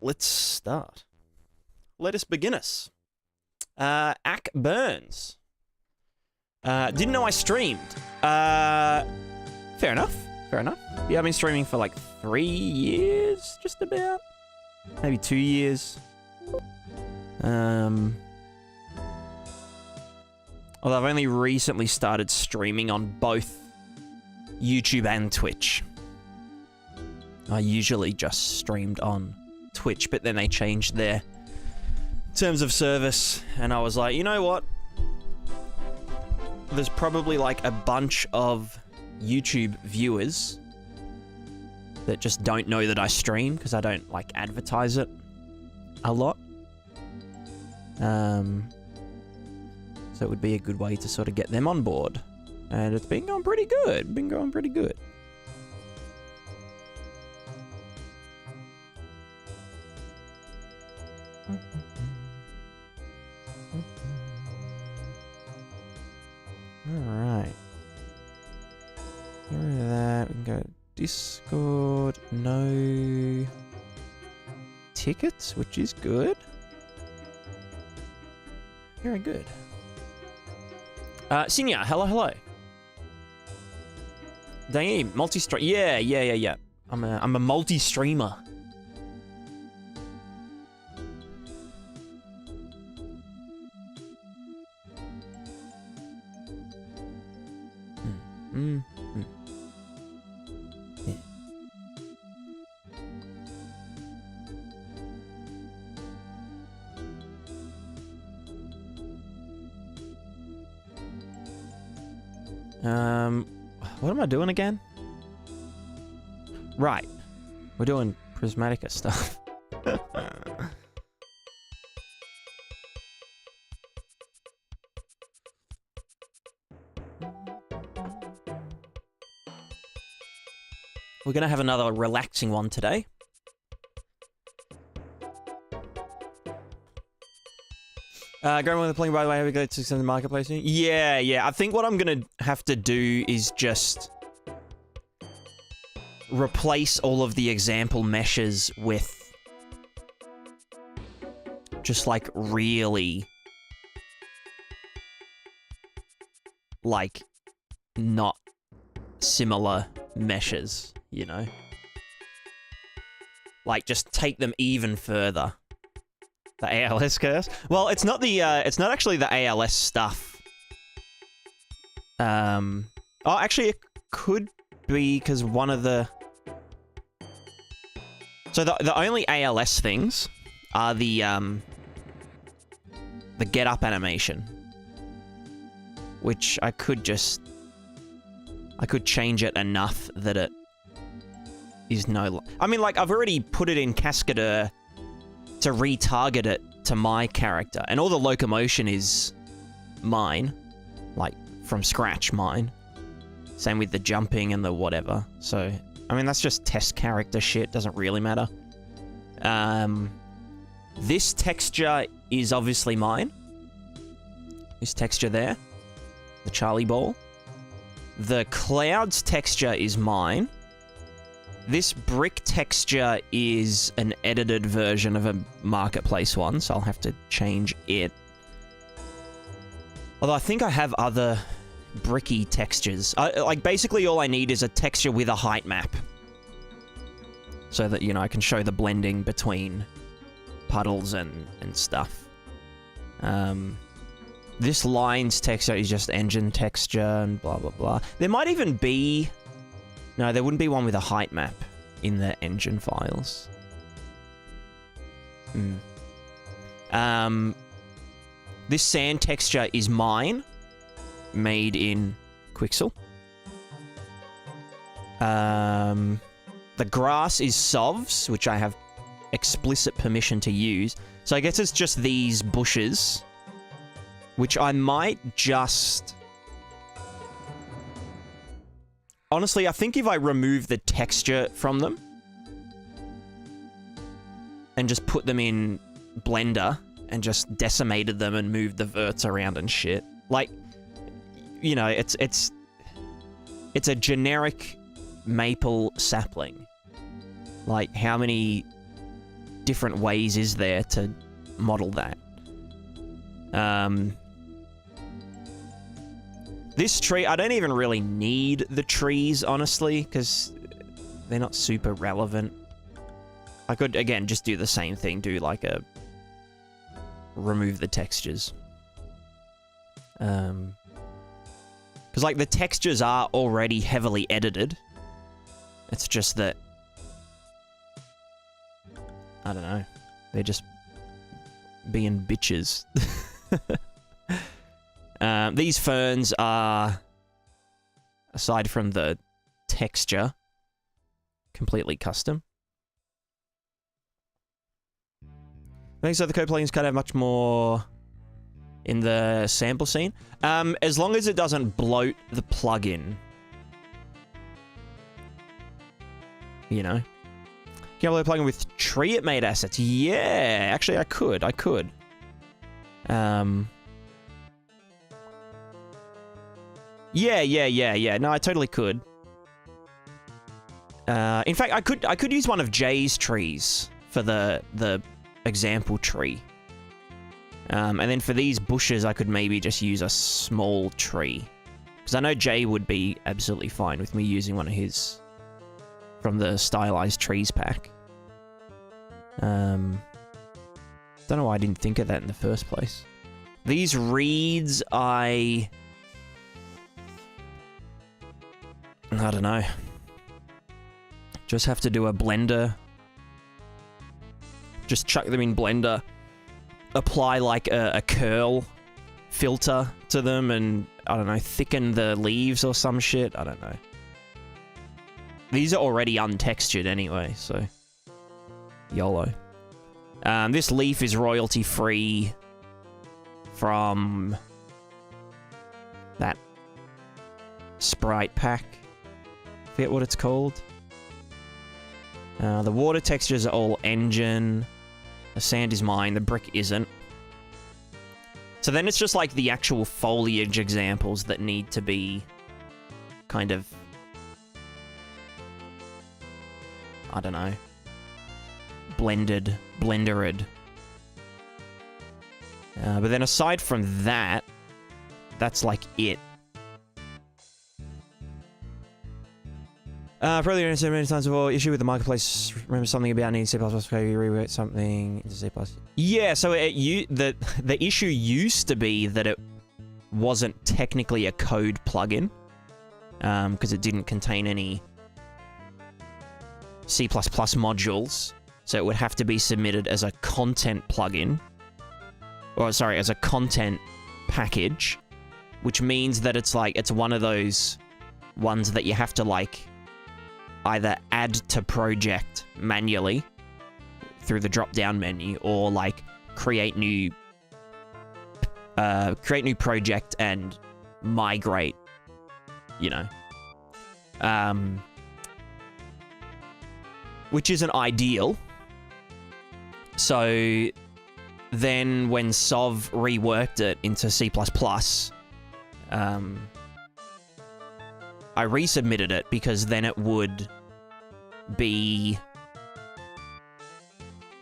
Let's start. Let us begin us. Ack Burns. Didn't know I streamed. Fair enough. Fair enough. Yeah, I've been streaming for like 3 years, just about. Maybe 2 years. Although I've only recently started streaming on both YouTube and Twitch. I usually just streamed on Twitch, but then they changed their terms of service, and I was like, you know what? There's probably like a bunch of YouTube viewers that just don't know that I stream because I don't like advertise it a lot. So it would be a good way to sort of get them on board. And it's been going pretty good. Been going pretty good. Alright. Get rid of that. We can go to Discord. No tickets, which is good. Very good. Senior, hello. Dang, multi-stream. Yeah. I'm a multi-streamer. What am I doing again? Right. We're doing Prismatica stuff. We're gonna have another relaxing one today. Grandma playing, by the way, have we got to send the marketplace? Yeah. I think what I'm gonna have to do is just replace all of the example meshes with just like really like not similar meshes, you know? Like just take them even further. The ALS curse? Well, it's not actually the ALS stuff. Oh, actually it could be because one of the... So the only ALS things are the get up animation, which I could change it enough that it is no... I mean, like, I've already put it in Cascadeur to retarget it to my character, and all the locomotion is mine, like, from scratch mine. Same with the jumping and the whatever. So, I mean, that's just test character shit, doesn't really matter. This texture is obviously mine. This texture there. The Charlie ball. The clouds texture is mine. This brick texture is an edited version of a marketplace one, so I'll have to change it. Although I think I have other bricky textures. Like, basically all I need is a texture with a height map. So that, you know, I can show the blending between puddles and stuff. This lines texture is just engine texture and blah, blah, blah. There might even be... No, there wouldn't be one with a height map in the engine files. This sand texture is mine. Made in Quixel. The grass is Sov's, which I have explicit permission to use. So I guess it's just these bushes, which I might just... Honestly, I think if I remove the texture from them and just put them in Blender and just decimated them and moved the verts around and shit, like, you know, it's a generic maple sapling. Like, how many different ways is there to model that? This tree, I don't even really need the trees, honestly, because they're not super relevant. I could, again, just do the same thing, do like a... remove the textures. Because, like, the textures are already heavily edited. It's just that... I don't know. They're just being bitches. These ferns are, aside from the texture, completely custom. I think so. The code plugins kind of much more in the sample scene. As long as it doesn't bloat the plugin. You know? Can you upload a plugin with tree it made assets? Yeah, actually I could. Yeah. No, I totally could. In fact, I could use one of Jay's trees for the example tree. And then for these bushes, I could maybe just use a small tree. Because I know Jay would be absolutely fine with me using one of his from the stylized trees pack. Don't know why I didn't think of that in the first place. These reeds, I don't know. Just have to do a Blender. Just chuck them in Blender. Apply like a curl filter to them and, I don't know, thicken the leaves or some shit. I don't know. These are already untextured anyway, so... YOLO. This leaf is royalty-free from that sprite pack. Forget what it's called. The water textures are all engine. The sand is mine. The brick isn't. So then it's just like the actual foliage examples that need to be kind of I don't know, blendered. But then aside from that, that's like it. Probably don't say many times before. Issue with the marketplace. Remember something about needing C++ code. You rewrote something into C++. Yeah. So the issue used to be that it wasn't technically a code plugin, because it didn't contain any C++ modules. So it would have to be submitted as a content plugin, or sorry, as a content package, which means that it's like it's one of those ones that you have to like either add to project manually through the drop-down menu, or like create new project and migrate, you know. Which isn't ideal. So then when Sov reworked it into C++, I resubmitted it because then it would be,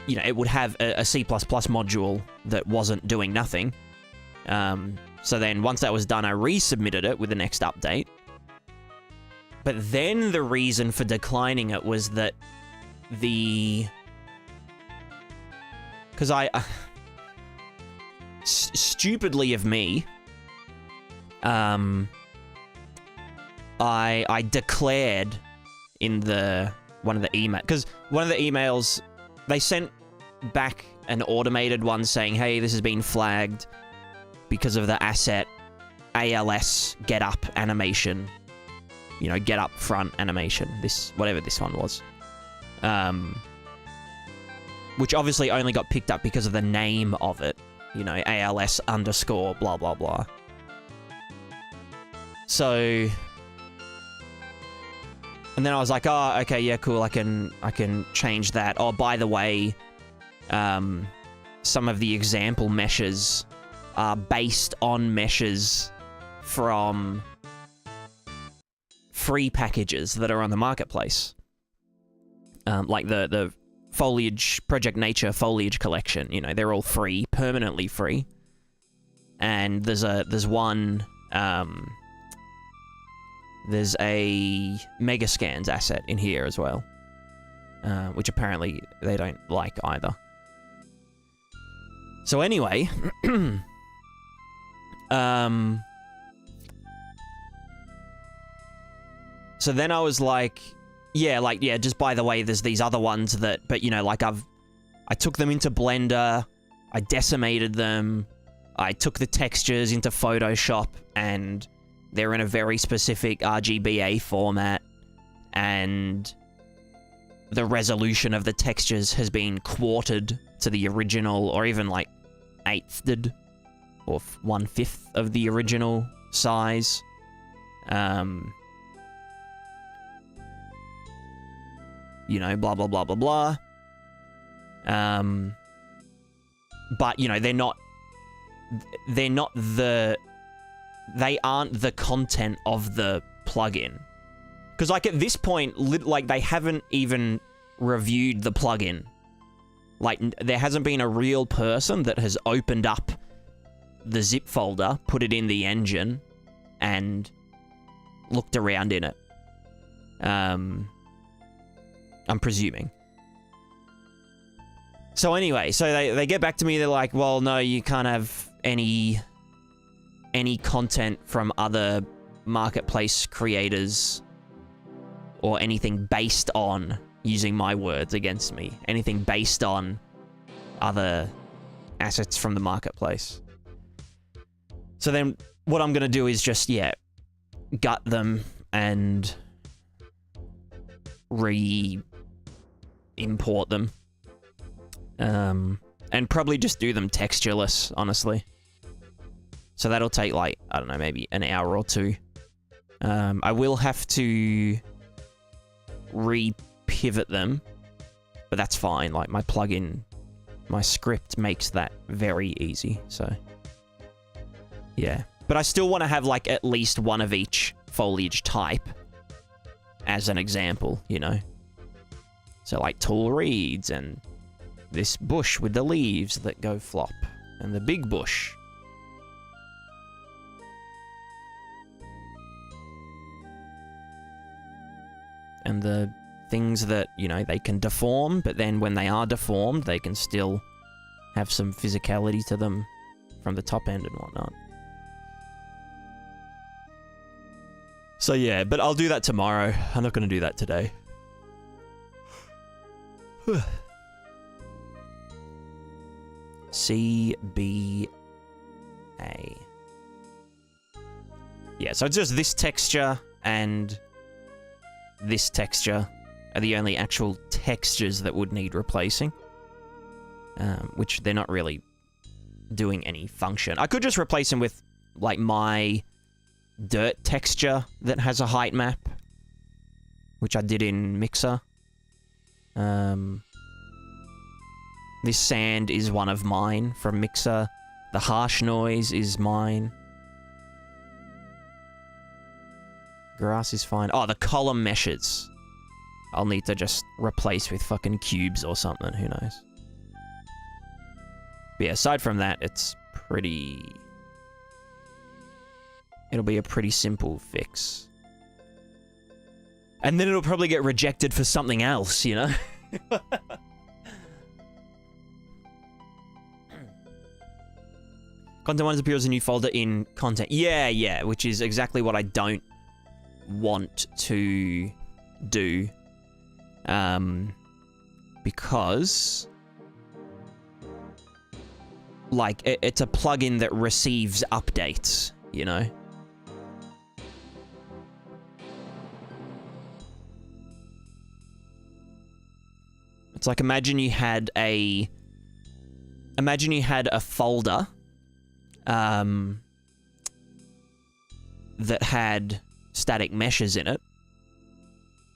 you know, it would have a C++ module that wasn't doing nothing. So then once that was done, I resubmitted it with the next update. But then the reason for declining it was that because stupidly of me, I declared in one of the emails, because one of the emails, they sent back an automated one saying, hey, this has been flagged because of the asset ALS get up animation, you know, get up front animation, whatever this one was. Which obviously only got picked up because of the name of it, you know, ALS underscore blah blah blah. So, and then I was like, oh, okay, yeah, cool, I can change that. Oh, by the way, some of the example meshes are based on meshes from free packages that are on the marketplace. Like the Foliage, Project Nature Foliage Collection, you know, they're all free, permanently free. And there's a Megascans asset in here as well, which apparently they don't like either. So anyway, so then I was like, yeah, just by the way, there's these other ones that, but you know, like I took them into Blender, I decimated them, I took the textures into Photoshop, and they're in a very specific RGBA format, and the resolution of the textures has been quartered to the original, or even like 1/8 or 1/5 of the original size. You know, blah, blah, blah, blah, blah. But, you know, they aren't the content of the plugin. Because, like, at this point, like, they haven't even reviewed the plugin. Like, there hasn't been a real person that has opened up the zip folder, put it in the engine, and looked around in it. I'm presuming. So anyway, so they get back to me, they're like, well, no, you can't have any content from other marketplace creators or anything based on, using my words against me, anything based on other assets from the marketplace. So then what I'm going to do is just, gut them and re-import them. And probably just do them textureless, honestly. So that'll take, like, I don't know, maybe an hour or two. I will have to re-pivot them, but that's fine. Like, my plugin, my script makes that very easy, so... yeah. But I still want to have, like, at least one of each foliage type as an example, you know? So like tall reeds and this bush with the leaves that go flop and the big bush. And the things that, you know, they can deform, but then when they are deformed, they can still have some physicality to them from the top end and whatnot. So yeah, but I'll do that tomorrow. I'm not going to do that today. CBA. Yeah, so it's just this texture and this texture are the only actual textures that would need replacing. Which they're not really doing any function. I could just replace them with, like, my dirt texture that has a height map, which I did in Mixer. This sand is one of mine from Mixer. The harsh noise is mine. Grass is fine. Oh, the column meshes. I'll need to just replace with fucking cubes or something. Who knows? But yeah, aside from that, it's pretty... It'll be a pretty simple fix. And then it'll probably get rejected for something else, you know? Content 1 appears as a new folder in content. Yeah, which is exactly what I don't want to do. Because... like, it's a plugin that receives updates, you know? It's like, imagine you had a folder, that had static meshes in it.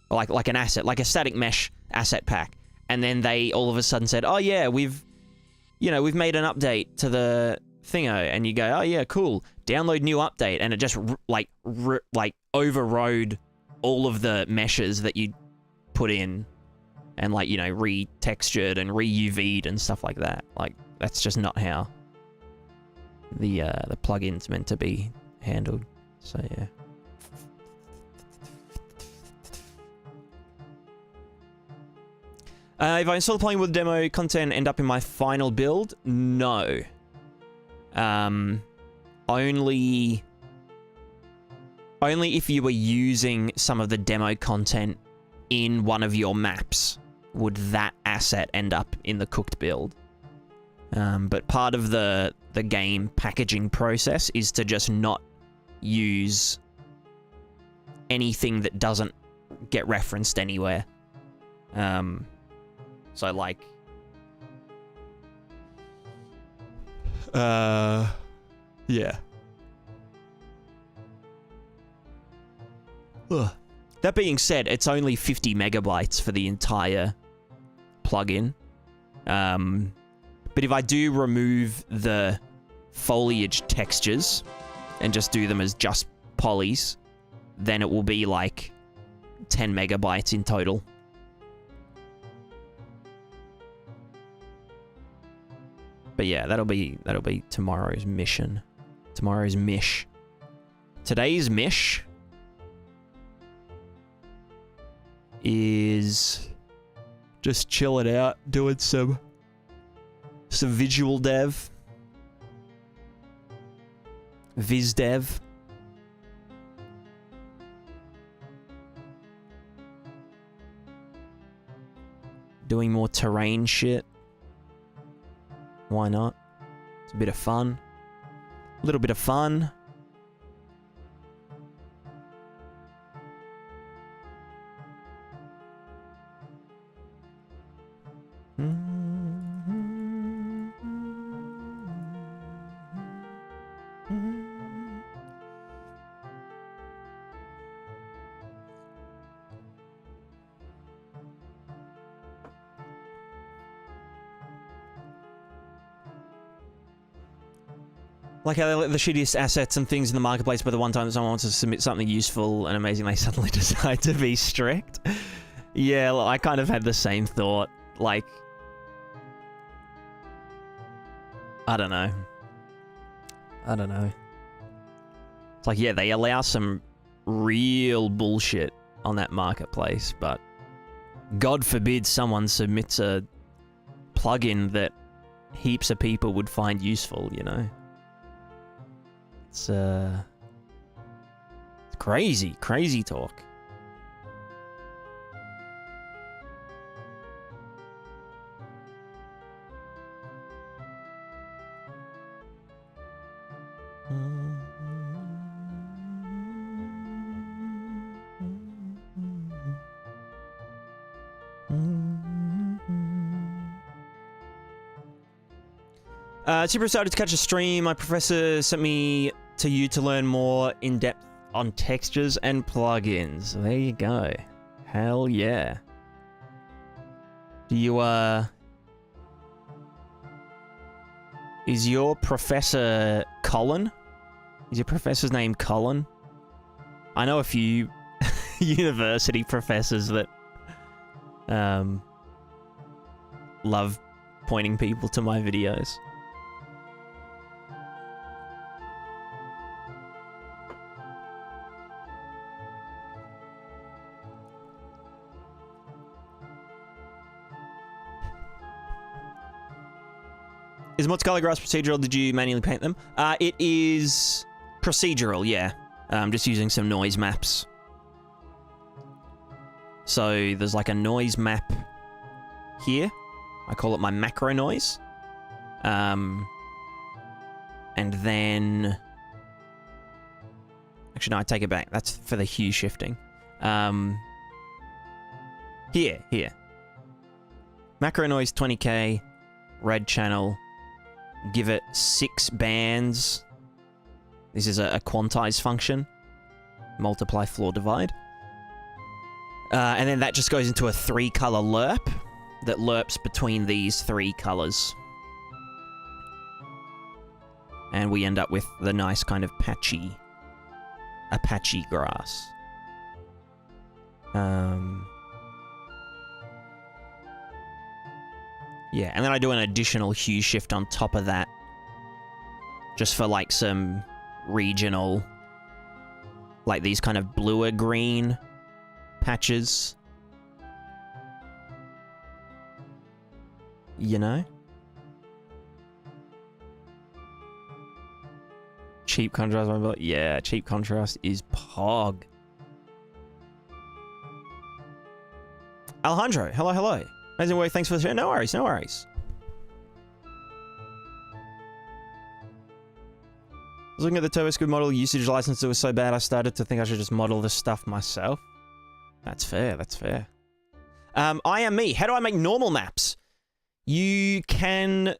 Like an asset, like a static mesh asset pack. And then they all of a sudden said, oh yeah, we've made an update to the thingo, and you go, oh yeah, cool, download new update, and it just like overrode all of the meshes that you put in, and like, you know, re-textured and re-UV'd and stuff like that. Like, that's just not how the plugin's meant to be handled. So yeah. If I install the plugin with demo content end up in my final build? No. Only if you were using some of the demo content in one of your maps would that asset end up in the cooked build. But part of the game packaging process is to just not use anything that doesn't get referenced anywhere. So, like... yeah. Ugh. That being said, it's only 50 megabytes for the entire plugin. But if I do remove the foliage textures and just do them as just polys, then it will be like 10 megabytes in total. But yeah, that'll be tomorrow's mission. Tomorrow's mish. Today's mish is just chilling out, doing some visual dev, viz dev. Doing more terrain shit. Why not? It's a bit of fun. A little bit of fun. Like how they let the shittiest assets and things in the marketplace, but the one time that someone wants to submit something useful and amazing, they suddenly decide to be strict. Yeah, I kind of had the same thought. Like, I don't know. It's like, yeah, they allow some real bullshit on that marketplace, but God forbid someone submits a plugin that heaps of people would find useful, you know? It's crazy talk. Super excited to catch a stream. My professor sent me to you to learn more in depth on textures and plugins. There you go. Hell yeah. Do you, is your professor Colin? Is your professor's name Colin? I know a few university professors that, love pointing people to my videos. Is Monte Carlo grass procedural? Did you manually paint them? It is procedural, yeah. I'm just using some noise maps. So there's like a noise map here. I call it my macro noise. And then... Actually, no, I take it back. That's for the hue shifting. Here. Macro noise 20k, red channel. Give it 6 bands. This is a quantize function. Multiply, floor, divide. And then that just goes into a 3-color lerp that lerps between these 3 colors. And we end up with the nice kind of patchy grass. Yeah, and then I do an additional hue shift on top of that. Just for like some regional, like these kind of bluer green patches. You know? Cheap contrast, yeah, cheap contrast is pog. Alejandro, hello. Amazing work, thanks for the show. No worries. I was looking at the TurboSquid model usage license, it was so bad I started to think I should just model this stuff myself. That's fair. I am me. How do I make normal maps? You can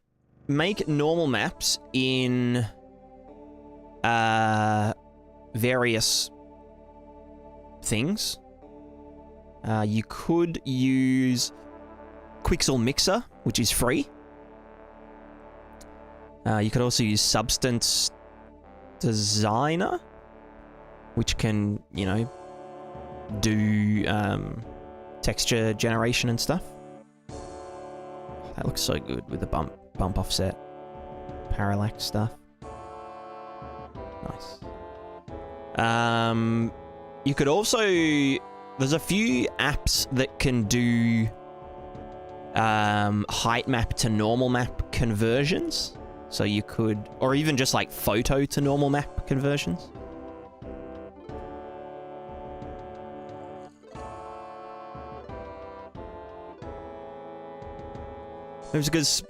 make normal maps in various things. You could use Quixel Mixer, which is free. You could also use Substance Designer, which can, you know, do texture generation and stuff. That looks so good with the bump offset, parallax stuff. Nice. You could also... There's a few apps that can do height map to normal map conversions. So you could... Or even just like photo to normal map conversions. It was because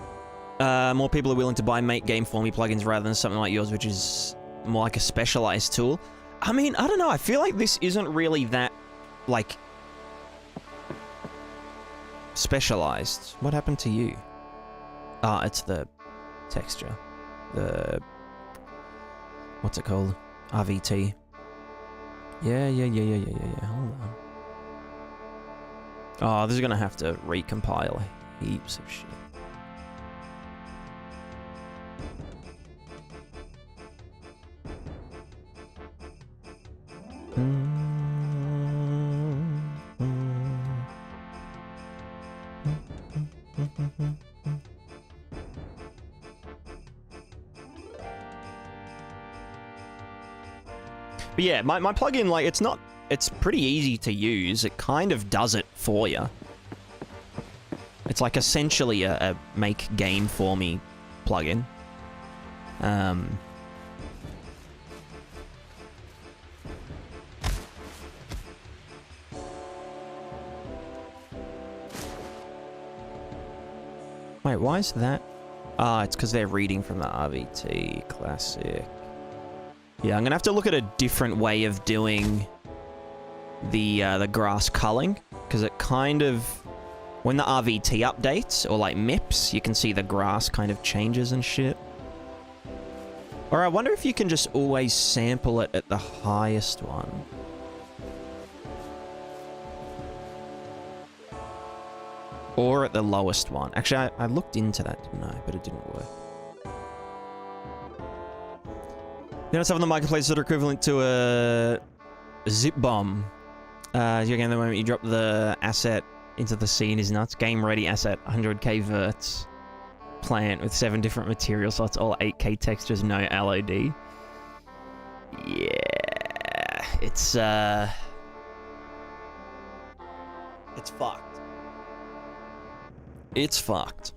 more people are willing to buy make game for me plugins rather than something like yours, which is more like a specialized tool. I mean, I don't know. I feel like this isn't really that, like, specialized. What happened to you? Ah, it's the texture. The... What's it called? RVT. Yeah. Hold on. Oh, this is gonna have to recompile heaps of shit. But yeah, my plugin, like, it's pretty easy to use. It kind of does it for you. It's like essentially a make game for me plugin. Wait, why is that? Ah, it's because they're reading from the RVT Classic. Yeah, I'm gonna have to look at a different way of doing the grass culling, because it kind of, when the RVT updates or like MIPS, you can see the grass kind of changes and shit. Or I wonder if you can just always sample it at the highest one. Or at the lowest one. Actually, I looked into that, didn't I? But it didn't work. You know, stuff on the marketplace that are equivalent to a zip bomb. Again, the moment you drop the asset into the scene is nuts. Game ready asset, 100k verts. Plant with 7 different material slots, all 8k textures, no LOD. Yeah, it's fucked. It's fucked.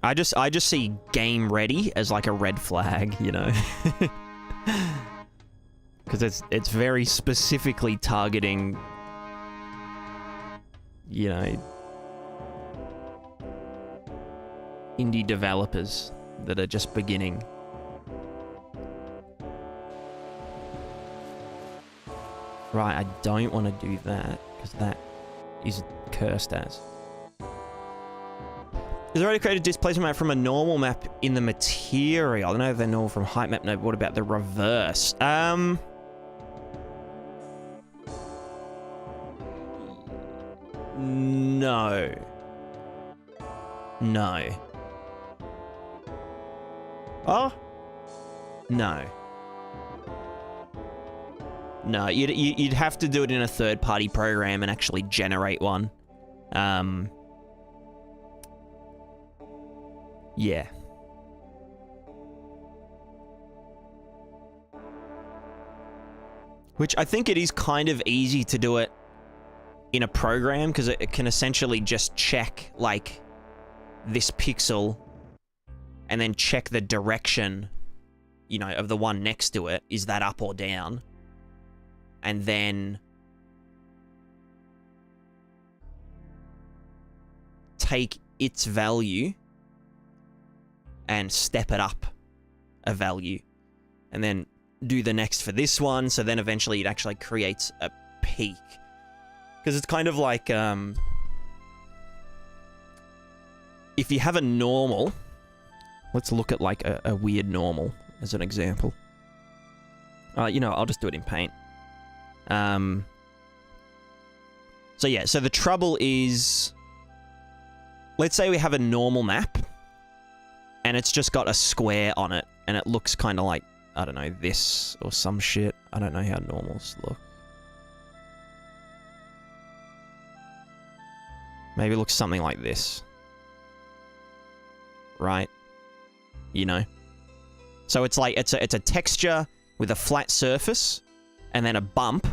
I just see game ready as like a red flag, you know. Because it's very specifically targeting, you know, indie developers that are just beginning. Right, I don't want to do that, because that is cursed as. Is already created displacement map from a normal map in the material? I don't know if they're normal from height map, no, but what about the reverse? No. No. Oh? No. No, you'd have to do it in a third-party program and actually generate one. Yeah. Which I think it is kind of easy to do it in a program, because it can essentially just check, like, this pixel and then check the direction, you know, of the one next to it. Is that up or down? And then take its value and step it up a value. And then do the next for this one, so then eventually it actually creates a peak. Because it's kind of like, if you have a normal, let's look at like a weird normal as an example. You know, I'll just do it in Paint. So yeah, so the trouble is, let's say we have a normal map, and it's just got a square on it, and it looks kind of like, I don't know, this or some shit. I don't know how normals look. Maybe it looks something like this. Right? You know? So it's like, it's a texture with a flat surface, and then a bump,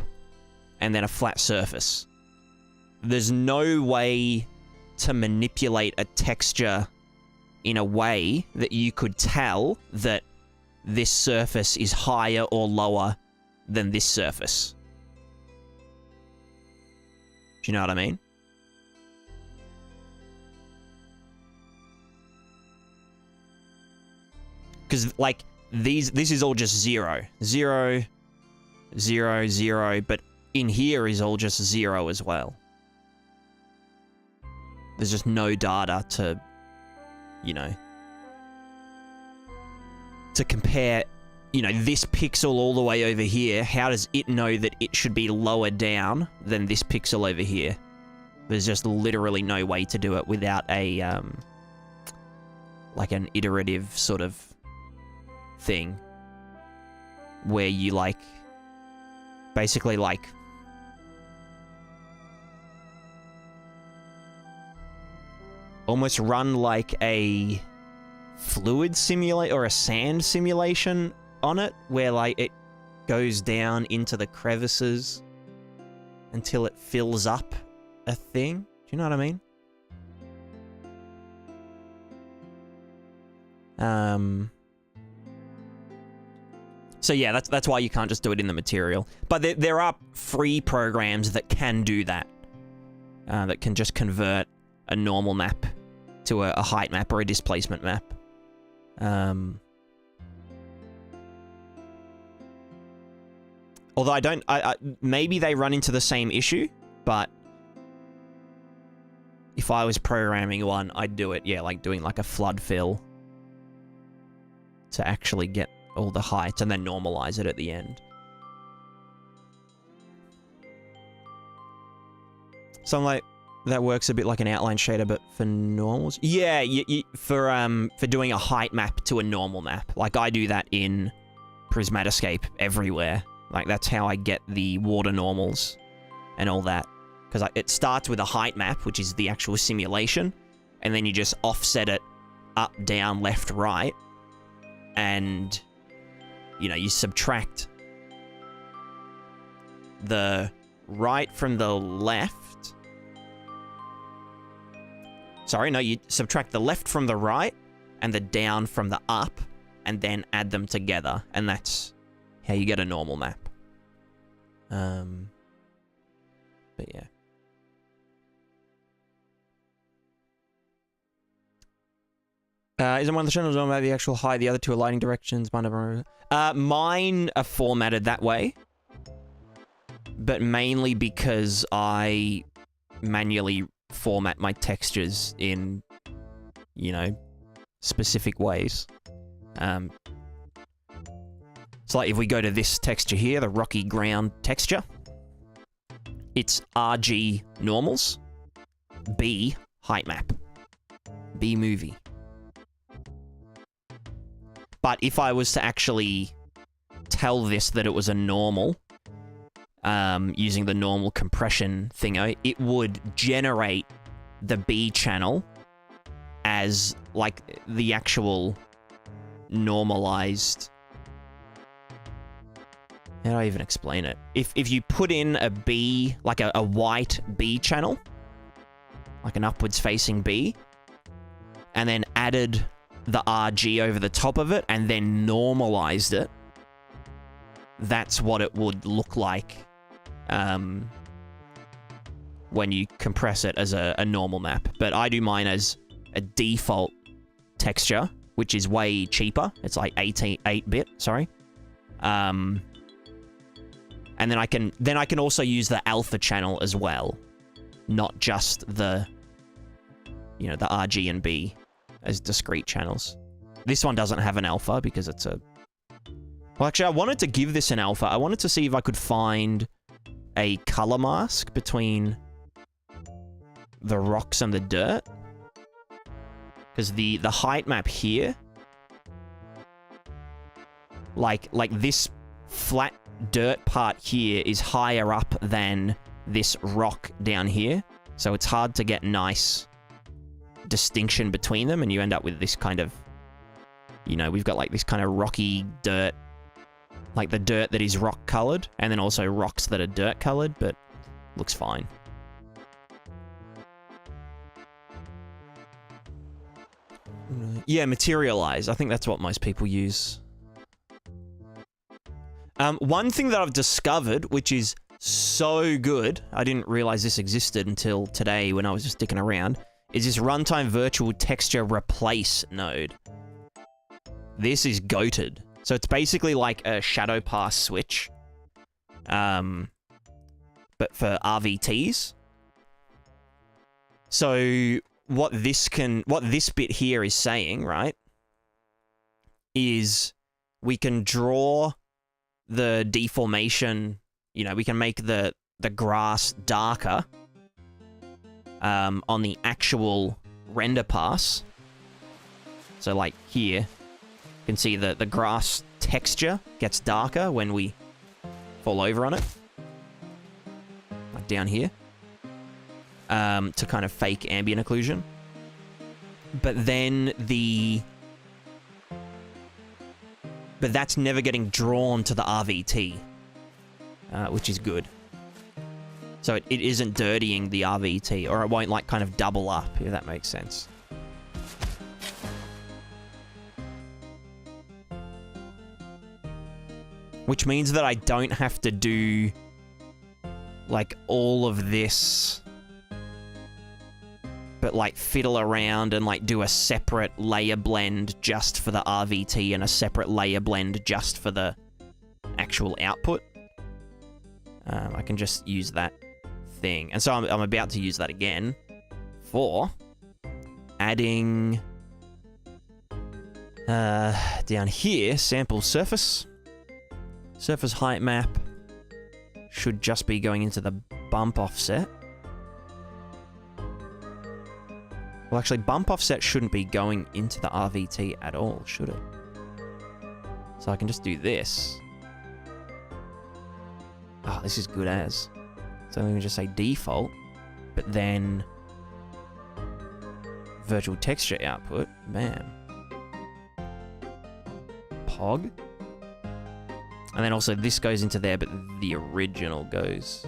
and then a flat surface. There's no way to manipulate a texture in a way that you could tell that this surface is higher or lower than this surface. Do you know what I mean? Because, like, this is all just 0. 0, 0, 0, but in here is all just 0 as well. There's just no data to, you know, to compare, you know, this pixel all the way over here. How does it know that it should be lower down than this pixel over here? There's just literally no way to do it without a, like an iterative sort of thing where you, like, basically, like, almost run like a fluid simulate or a sand simulation on it, where like it goes down into the crevices until it fills up a thing. Do you know what I mean? So yeah, that's why you can't just do it in the material. But there are free programs that can do that. That can just convert a normal map to a height map or a displacement map. Although maybe they run into the same issue, but if I was programming one, I'd do it, yeah, like doing like a flood fill to actually get all the heights and then normalize it at the end. So I'm like, that works a bit like an outline shader, but for normals? Yeah, for doing a height map to a normal map. Like, I do that in Prismatica everywhere. Like, that's how I get the water normals and all that. Because it starts with a height map, which is the actual simulation, and then you just offset it up, down, left, right, and, you know, you subtract the right from the left. Sorry, no, you subtract the left from the right and the down from the up, and then add them together, and that's how you get a normal map. But yeah. Isn't one of the channels on about the actual height, the other two are lighting directions? Mine are formatted that way, but mainly because I manually format my textures in, you know, specific ways. So like if we go to this texture here, the rocky ground texture, it's RG normals, B height map, B movie. But if I was to actually tell this that it was a normal, using the normal compression thingo, it would generate the B channel as like the actual normalized. How do I even explain it? If you put in a B, like a white B channel, like an upwards facing B, and then added the RG over the top of it and then normalized it, that's what it would look like when you compress it as a normal map. But I do mine as a default texture, which is way cheaper. It's like 8-bit, sorry. And then I can also use the alpha channel as well, not just the, you know, the RG and B as discrete channels. This one doesn't have an alpha because it's a... Well, actually, I wanted to give this an alpha. I wanted to see if I could find a color mask between the rocks and the dirt. Because the height map here, like this flat dirt part here is higher up than this rock down here. So it's hard to get nice distinction between them, and you end up with this kind of, you know, we've got like this kind of rocky dirt, like the dirt that is rock colored, and then also rocks that are dirt colored, but looks fine. Yeah, materialize. I think that's what most people use. One thing that I've discovered, which is so good, I didn't realize this existed until today when I was just dicking around, is this runtime virtual texture replace node. This is goated. So it's basically like a shadow pass switch, but for RVTs. So what this bit here is saying, right, is we can draw the deformation, you know, we can make the grass darker on the actual render pass. So like here, you can see the grass texture gets darker when we fall over on it. Like down here. To kind of fake ambient occlusion. but then but that's never getting drawn to the RVT, which is good. So it isn't dirtying the RVT, or it won't, like, kind of double up, if that makes sense. Which means that I don't have to do, like, all of this, but, like, fiddle around and, like, do a separate layer blend just for the RVT and a separate layer blend just for the actual output. I can just use that thing. And so I'm about to use that again for adding down here, sample surface. Surface height map should just be going into the bump offset. Well, actually, bump offset shouldn't be going into the RVT at all, should it? So I can just do this. Oh, this is good as. So let me just say default, but then virtual texture output, bam. Pog. And then also this goes into there, but the original goes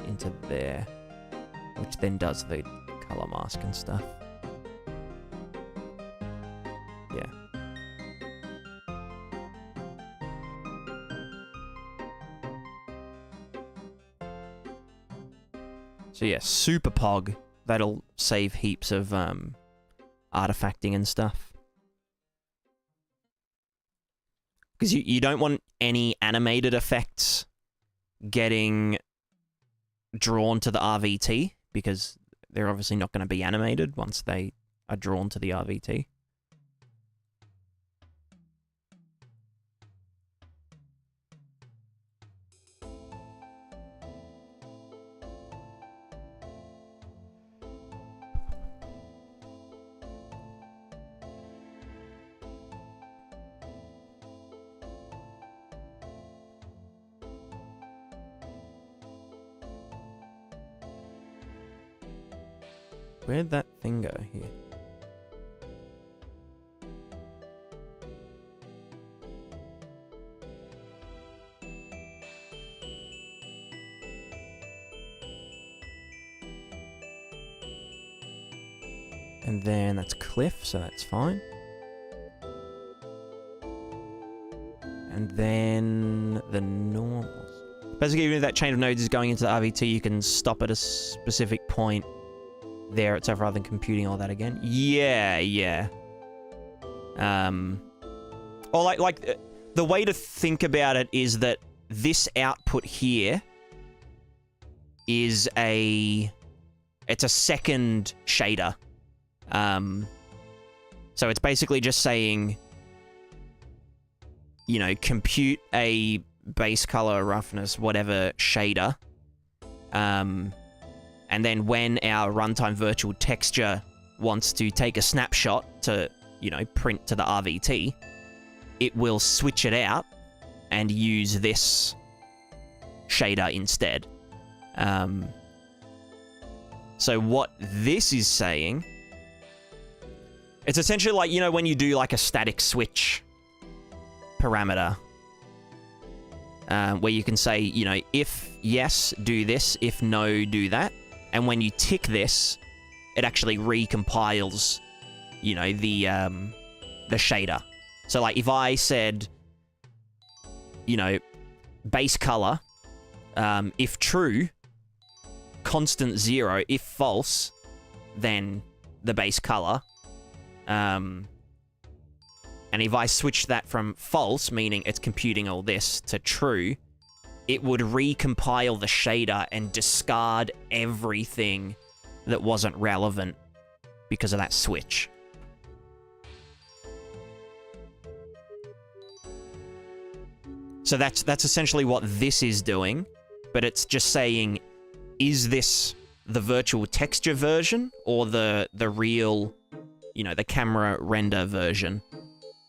into there, which then does the color mask and stuff. Yeah. So yeah, super pog. That'll save heaps of artifacting and stuff. Because you don't want any animated effects getting drawn to the RVT, because they're obviously not going to be animated once they are drawn to the RVT. Where'd that thing go here? And then that's cliff, so that's fine. And then the normals. Basically, even if that chain of nodes is going into the RVT, you can stop at a specific point there itself rather than computing all that again. Yeah. Or like the way to think about it is that this output here is it's a second shader. So it's basically just saying, you know, compute a base color, roughness, whatever shader. And then when our runtime virtual texture wants to take a snapshot to, you know, print to the RVT, it will switch it out and use this shader instead. So what this is saying, it's essentially like, you know, when you do like a static switch parameter, where you can say, you know, if yes, do this, if no, do that. And when you tick this, it actually recompiles, you know, the shader. So, like, if I said, you know, base color, if true, constant 0. If false, then the base color. And if I switch that from false, meaning it's computing all this, to true, it would recompile the shader and discard everything that wasn't relevant because of that switch. So that's essentially what this is doing, but it's just saying, is this the virtual texture version or the real, you know, the camera render version?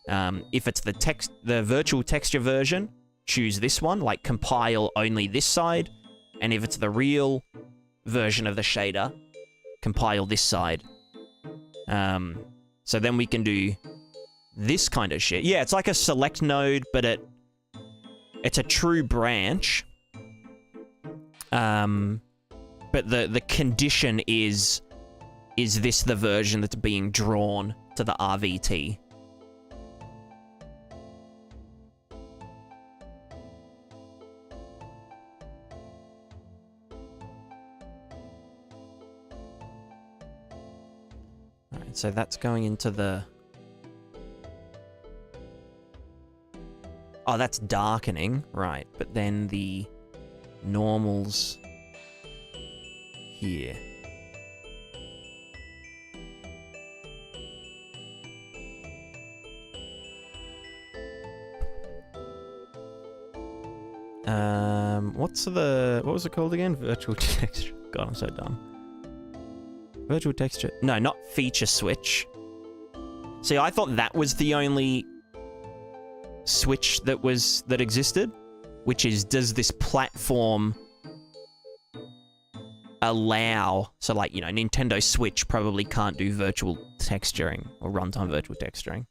If it's the virtual texture version, choose this one, like compile only this side, and if it's the real version of the shader, compile this side. So then we can do this kind of shit. Yeah, it's like a select node, but it's a true branch. But the condition is this the version that's being drawn to the RVT? Alright, so that's going into the... Oh, that's darkening, right, but then the normals here. What was it called again? Virtual texture. God, I'm so dumb. Virtual texture. No, not feature switch. See, I thought that was the only switch that existed, which is, does this platform allow, so like, you know, Nintendo Switch probably can't do virtual texturing or runtime virtual texturing.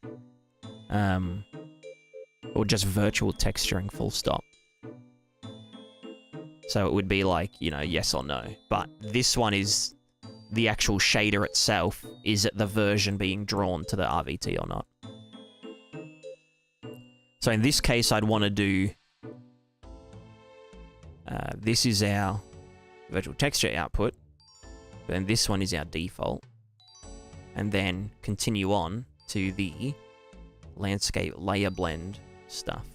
Or just virtual texturing full stop. So it would be like, you know, yes or no. But this one is the actual shader itself. Is it the version being drawn to the RVT or not? So in this case, I'd want to do... this is our virtual texture output. Then this one is our default. And then continue on to the landscape layer blend stuff.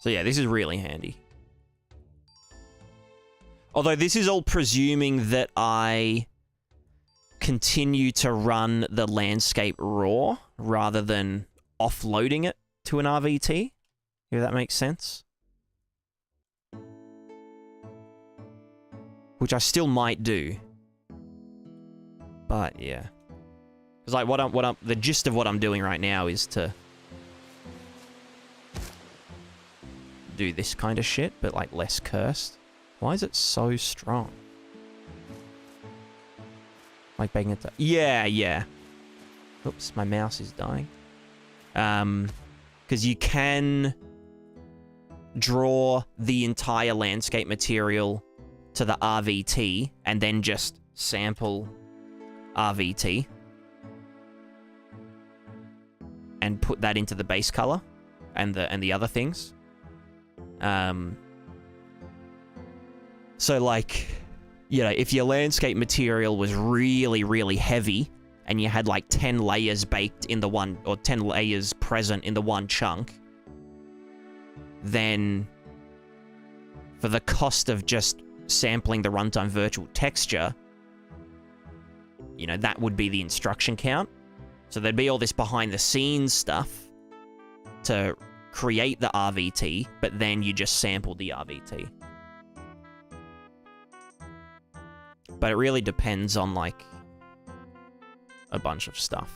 So yeah, this is really handy. Although this is all presuming that I continue to run the landscape raw rather than offloading it to an RVT, if that makes sense. Which I still might do. But yeah. Because like the gist of what I'm doing right now is to do this kind of shit, but like less cursed. Why is it so strong? Like begging it to... Yeah, yeah. Oops, my mouse is dying. Because you can draw the entire landscape material to the RVT and then just sample RVT and put that into the base color and the other things. So like, you know, if your landscape material was really, really heavy and you had like 10 layers baked in the one, or 10 layers present in the one chunk, then for the cost of just sampling the runtime virtual texture, you know, that would be the instruction count. So there'd be all this behind the scenes stuff to create the RVT, but then you just sample the RVT. But it really depends on, like, a bunch of stuff.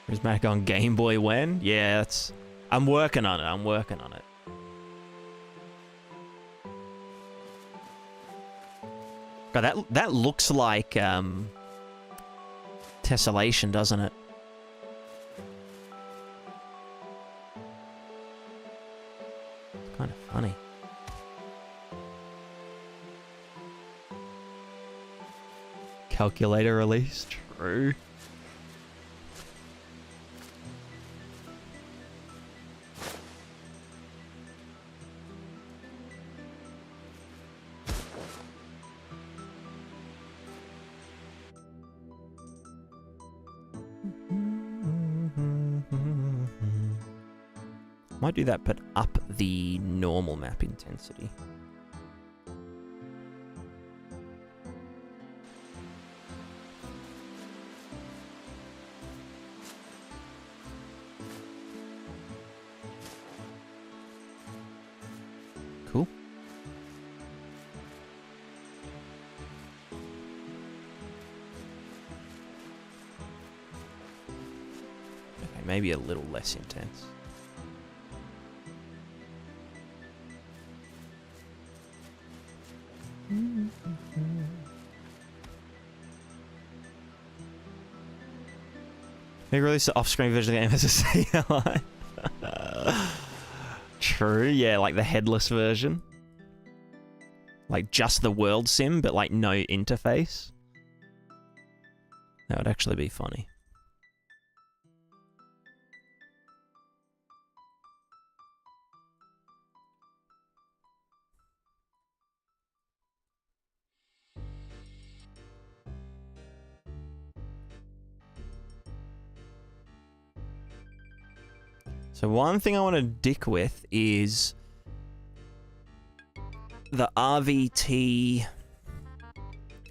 Prismatica on Game Boy when? Yeah, that's... I'm working on it, I'm working on it. God, that looks like, tessellation, doesn't it? It's kind of funny. Calculator release? True. Might do that, but up the normal map intensity. maybe a little less intense. They released the off-screen version of the game as a CLI. True, yeah, like the headless version. Like just the world sim, but like no interface. That would actually be funny. So one thing I want to dick with is the RVT.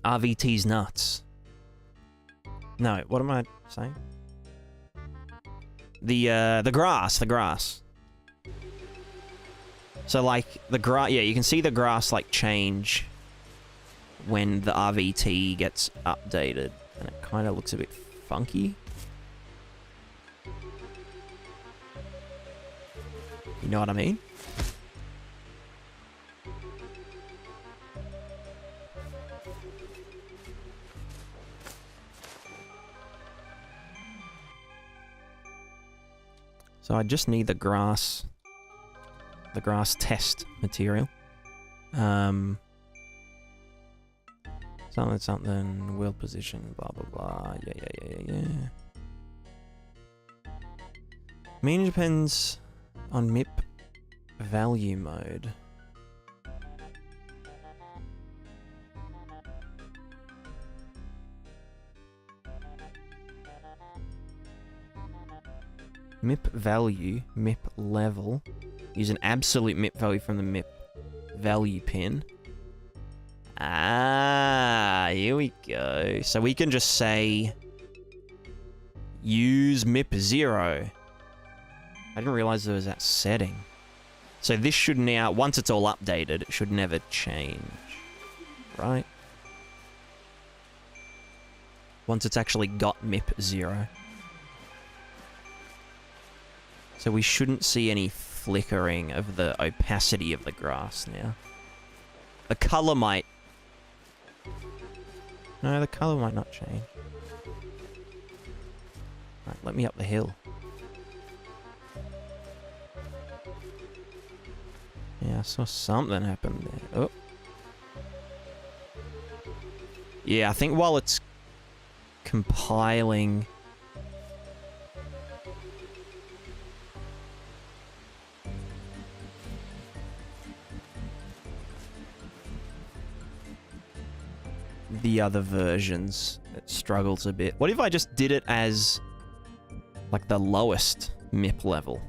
RVT's nuts. No, what am I saying? The grass. So like the grass, yeah, you can see the grass like change when the RVT gets updated, and it kind of looks a bit funky. You know what I mean? So I just need the grass test material. Something, wheel position, blah, blah, blah. Yeah. Mean depends on MIP value mode. MIP value, MIP level. Use an absolute MIP value from the MIP value pin. Ah, here we go. So we can just say use MIP 0. I didn't realize there was that setting. So this should now, once it's all updated, it should never change. Right? Once it's actually got MIP 0. So we shouldn't see any flickering of the opacity of the grass now. The color might... No, the color might not change. Right, let me up the hill. Yeah, I saw something happen there. Oh. Yeah, I think while it's compiling... the other versions, it struggles a bit. What if I just did it as like the lowest MIP level?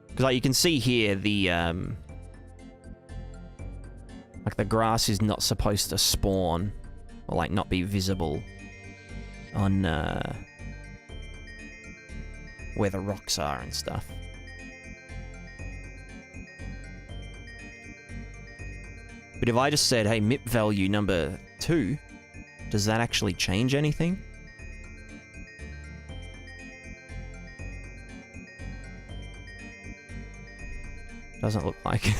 Because like you can see here, the like the grass is not supposed to spawn or like not be visible on where the rocks are and stuff. But if I just said, hey, MIP value number 2, does that actually change anything? Doesn't look like it.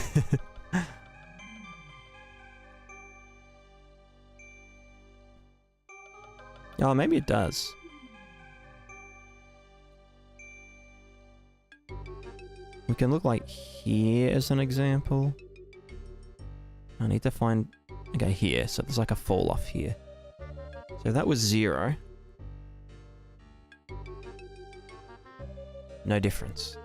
Oh, maybe it does. We can look like here as an example. I need to find... Okay, here. So there's like a fall off here. So that was 0. No difference.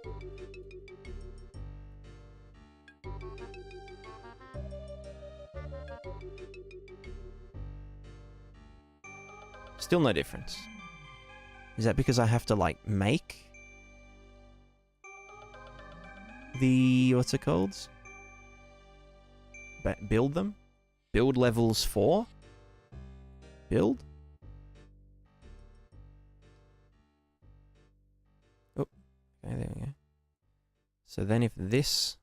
Still no difference. Is that because I have to, like, make the... what's it called? Build them? Build levels 4? Build? Oh, okay, there we go. So then if this...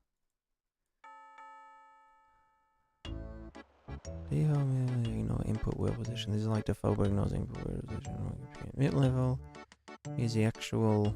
Ignore input wheel position. This is like default, but ignores input wheel position. Mid level. Here's the actual...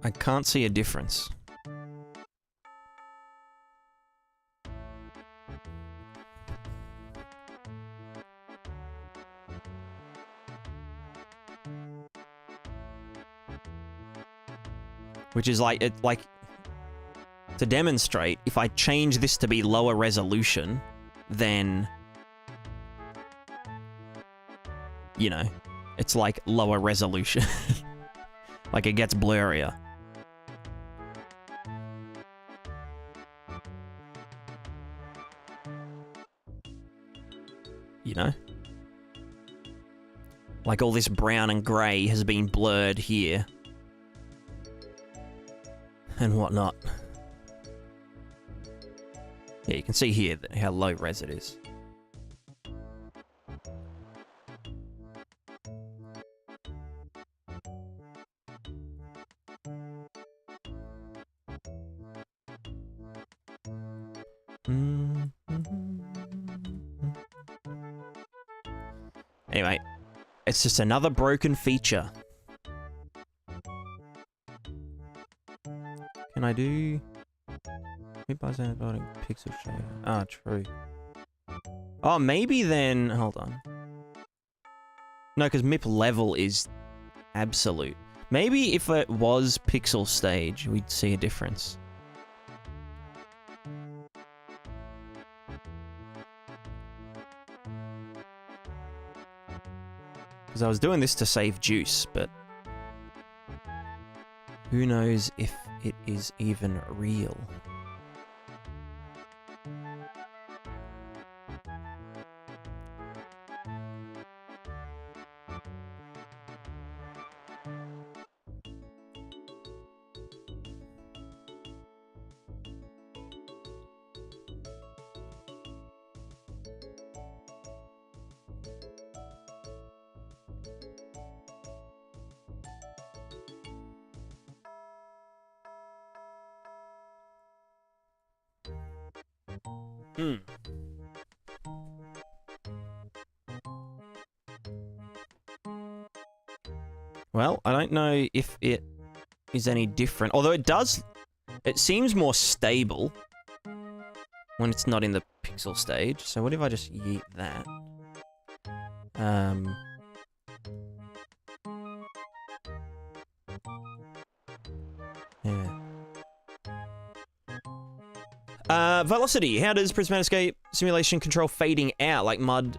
I can't see a difference. Which is like, to demonstrate, if I change this to be lower resolution, then, you know, it's like lower resolution. Like it gets blurrier. You know? Like all this brown and grey has been blurred here. And whatnot. Yeah, you can see here how low res it is. Anyway, it's just another broken feature. Can I do... Mid by building pixel shader. Ah, true. Oh, maybe then... Hold on. No, because MIP level is absolute. Maybe if it was pixel stage, we'd see a difference. Because I was doing this to save juice, but... Who knows if it is even real? Well, I don't know if it is any different. Although it does... It seems more stable when it's not in the pixel stage. So what if I just yeet that? Yeah. Velocity. How does Prismatica simulation control fading out, like mud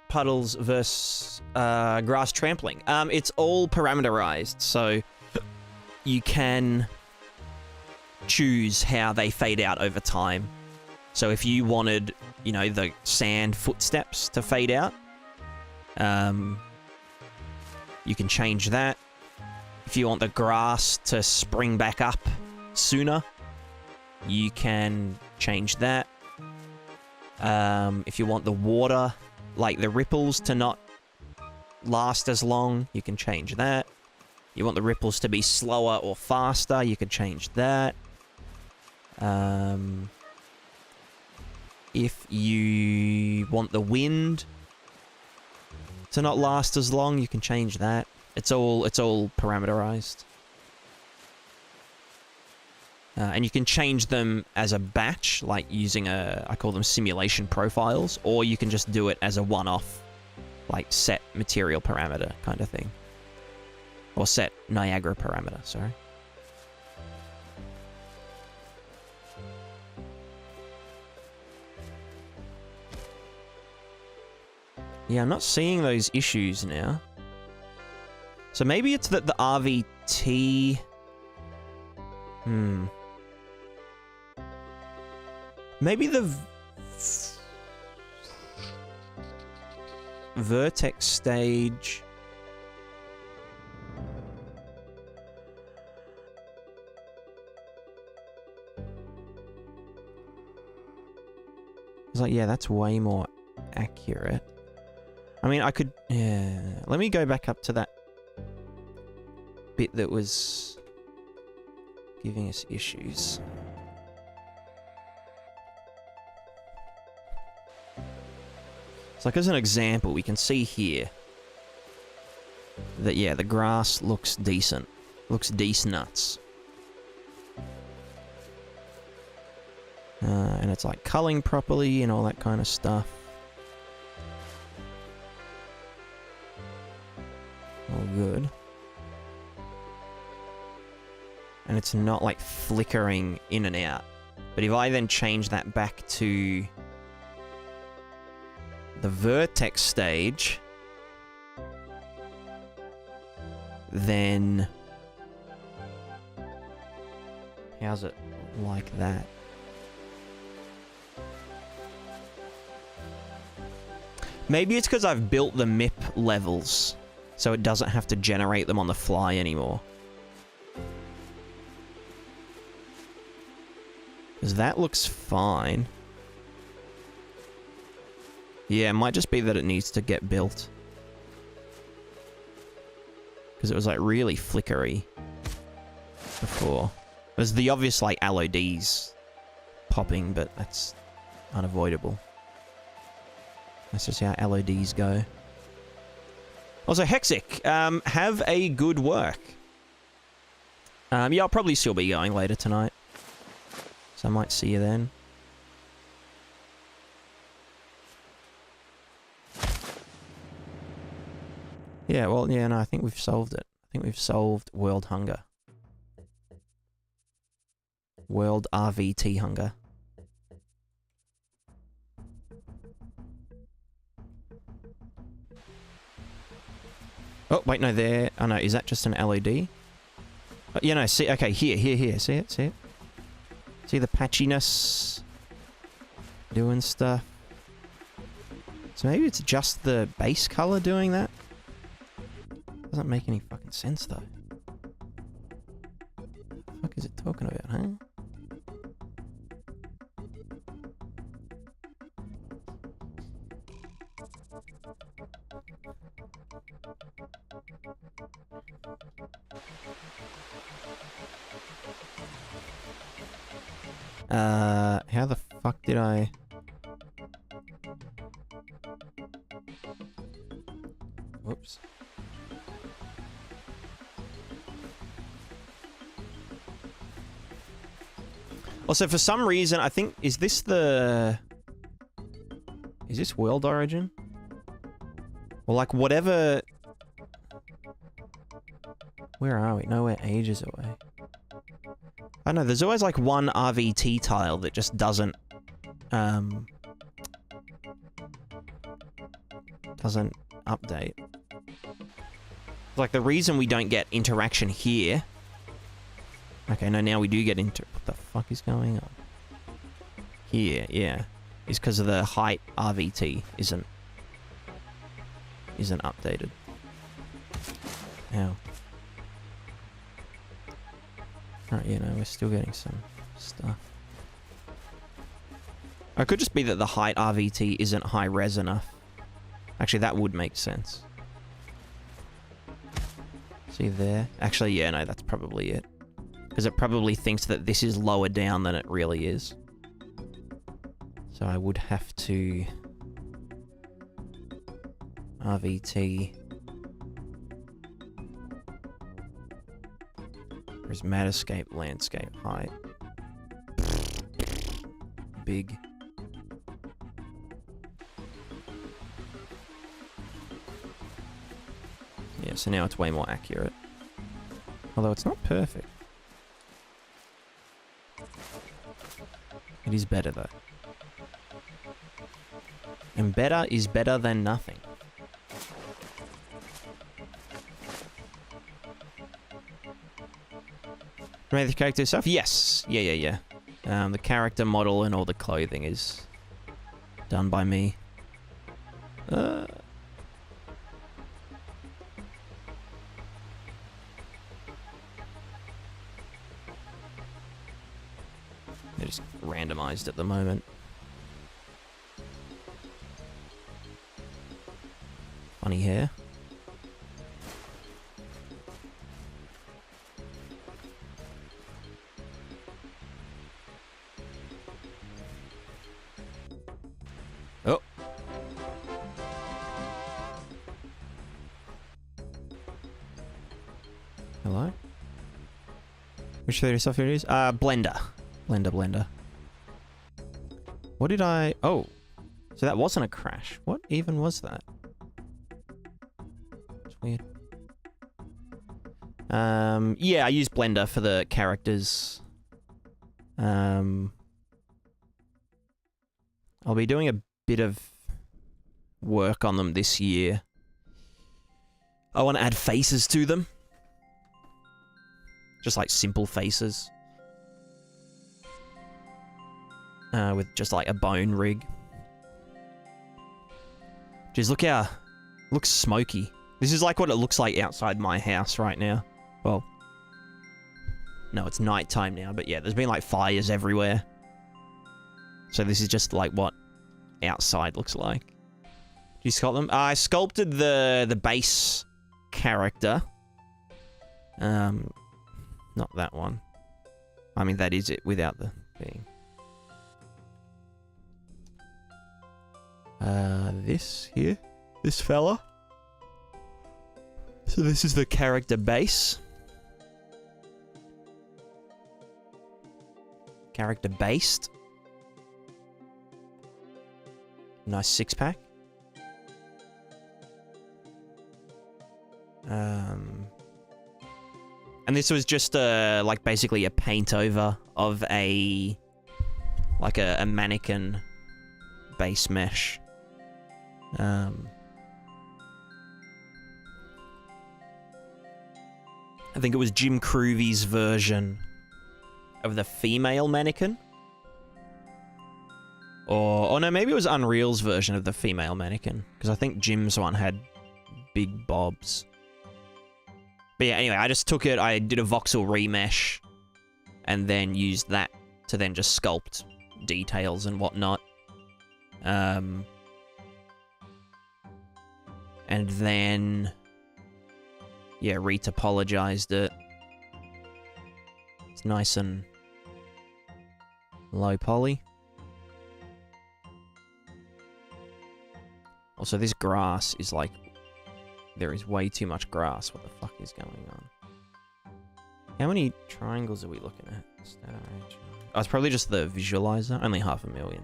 puddles versus grass trampling? It's all parameterized, so you can choose how they fade out over time. So if you wanted, you know, the sand footsteps to fade out, you can change that. If you want the grass to spring back up sooner, you can change that. If you want the water, like the ripples, to not last as long, you can change that. You want the ripples to be slower or faster, you can change that. If you want the wind to not last as long, you can change that. It's all parameterized. And you can change them as a batch, like using I call them simulation profiles, or you can just do it as a one-off, like set material parameter kind of thing. Or set Niagara parameter, sorry. Yeah, I'm not seeing those issues now. So maybe it's that the RVT... Maybe the vertex stage... It's like, yeah, that's way more accurate. I mean, I could... Yeah. Let me go back up to that bit that was giving us issues. So, like, as an example, we can see here that, yeah, the grass looks decent. Looks decent nuts. And it's, like, culling properly and all that kind of stuff. All good. And it's not, like, flickering in and out. But if I then change that back to the vertex stage, then how's it like that? Maybe it's because I've built the MIP levels, so it doesn't have to generate them on the fly anymore. Because that looks fine. Yeah, it might just be that it needs to get built. Because it was, like, really flickery before. There's the obvious, like, LODs popping, but that's unavoidable. That's just how LODs go. Also, Hexic, have a good work. Yeah, I'll probably still be going later tonight. So I might see you then. Yeah, well, yeah, no, I think we've solved it. I think we've solved world hunger. World RVT hunger. Oh, wait, no, there. Oh, no, is that just an LED? Oh, yeah, no, see, okay, here. See it? See the patchiness? Doing stuff. So maybe it's just the base color doing that? Doesn't make any fucking sense, though. What the fuck is it talking about, huh? How the fuck did I... Whoops. Also, for some reason, I think... Is this the... Is this World Origin? Well, like, whatever... Where are we? No, we're ages away. I don't know, there's always, like, one RVT tile that just doesn't... doesn't update. Like, the reason we don't get interaction here... Okay, no, now we do get into... What the fuck is going on? Here, yeah. Is because of the height RVT isn't updated. Ow. Alright, you know, we're still getting some stuff. Or it could just be that the height RVT isn't high res enough. Actually, that would make sense. See there? Actually, yeah, no, that's probably it. Because it probably thinks that this is lower down than it really is. So I would have to... RVT... Prismatica landscape height. Big. Yeah, so now it's way more accurate. Although it's not perfect. It is better though. And better is better than nothing. Made the character stuff? Yes. Yeah. The character model and all the clothing is done by me. They just randomized at the moment. Funny hair. Oh. Hello? Which 30 software it is? Blender. Blender. What did I... Oh. So that wasn't a crash. What even was that? It's weird. Yeah, I use Blender for the characters. I'll be doing a bit of work on them this year. I want to add faces to them. Just like simple faces. With just like a bone rig. Jeez, look how... looks smoky. This is like what it looks like outside my house right now. Well... no, it's nighttime now, but yeah, there's been like fires everywhere. So this is just like what outside looks like. Do you sculpt them? I sculpted the base character. Not that one. I mean, that is it without the thing. This here. This fella. So this is the character base. Character based. Nice six-pack. And this was just like basically a paint over of a like a mannequin base mesh. I think it was Jim Cruvey's version of the female mannequin. Or oh no, maybe it was Unreal's version of the female mannequin, because I think Jim's one had big bobs. But yeah, anyway, I just took it, I did a voxel remesh, and then used that to then just sculpt details and whatnot. And then... yeah, retopologized it. It's nice and low poly. Also, this grass is like... there is way too much grass. What the fuck is going on? How many triangles are we looking at? Oh, it's probably just the visualizer. Only 500,000. Yeah.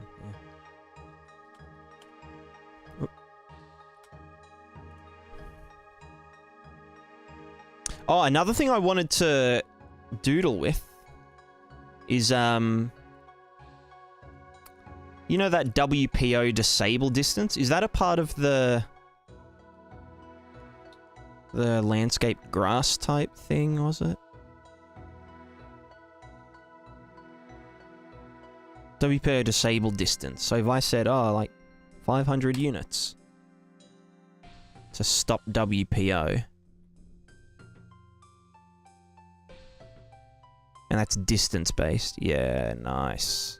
Oh, another thing I wanted to doodle with is, you know that WPO disable distance? Is that a part of the landscape grass type thing, was it? WPO disable distance. So if I said, oh, like 500 units to stop WPO. And that's distance based. Yeah, nice.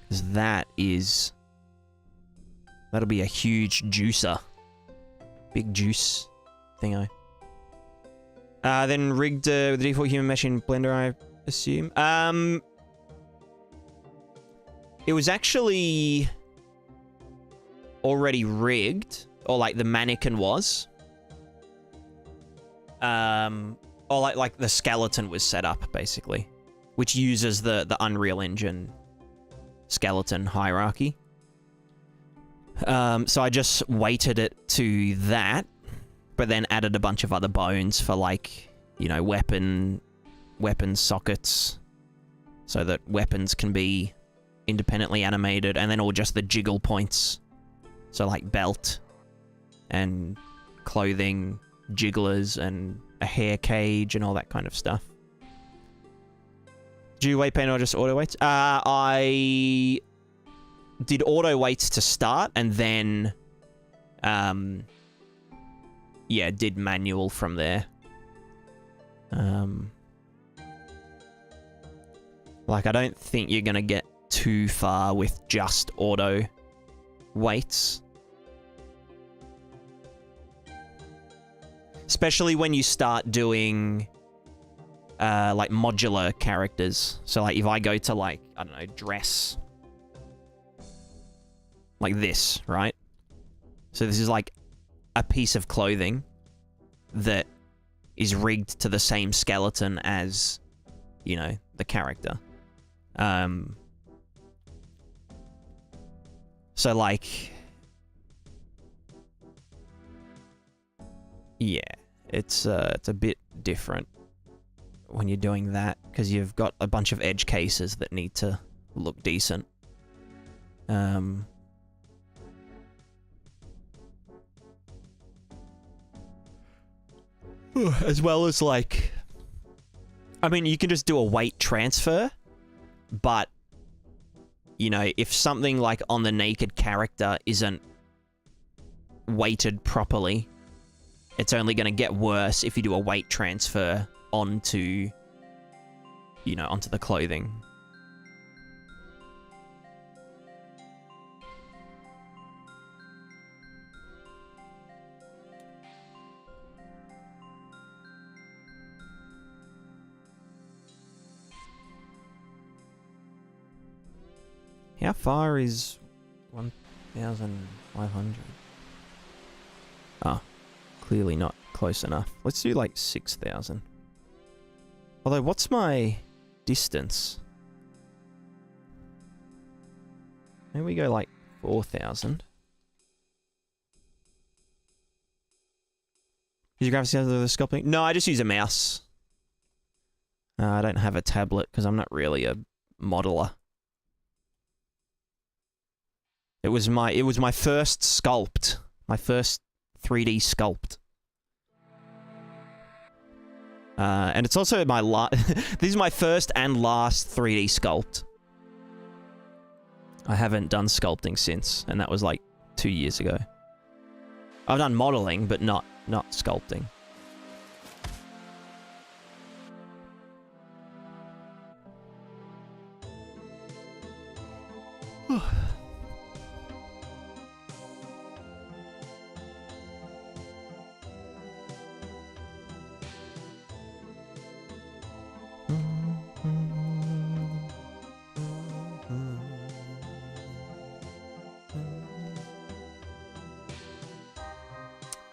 Because that is... that'll be a huge juicer. Big juice thingo. Then rigged with the default human mesh in Blender, I assume. It was actually already rigged, or like the mannequin was. Or like the skeleton was set up, basically. Which uses the Unreal Engine skeleton hierarchy. So I just weighted it to that, but then added a bunch of other bones for like, you know, weapon sockets, so that weapons can be independently animated, and then all just the jiggle points. So like belt and clothing jigglers and a hair cage and all that kind of stuff. Do you weight paint or just auto weights? I did auto weights to start, and then yeah, did manual from there. Like, I don't think you're gonna get too far with just auto weights. especially when you start doing like modular characters. So like if I go to like, I don't know, dress like this, right? So this is like a piece of clothing that is rigged to the same skeleton as, you know, the character. So like, yeah, it's a bit different when you're doing that because you've got a bunch of edge cases that need to look decent. As well as like, I mean, you can just do a weight transfer, but you know, if something like on the naked character isn't weighted properly, it's only going to get worse if you do a weight transfer onto, you know, onto the clothing. How far is 1,500? Ah, clearly not close enough. Let's do like 6,000. Although, what's my distance? Maybe we go like 4,000. Use your graphics the sculpting? No, I just use a mouse. I don't have a tablet because I'm not really a modeler. It was my first sculpt, my first 3D sculpt, and it's also my this is my first and last 3D sculpt. I haven't done sculpting since, and that was like 2 years ago. I've done modeling, but not sculpting.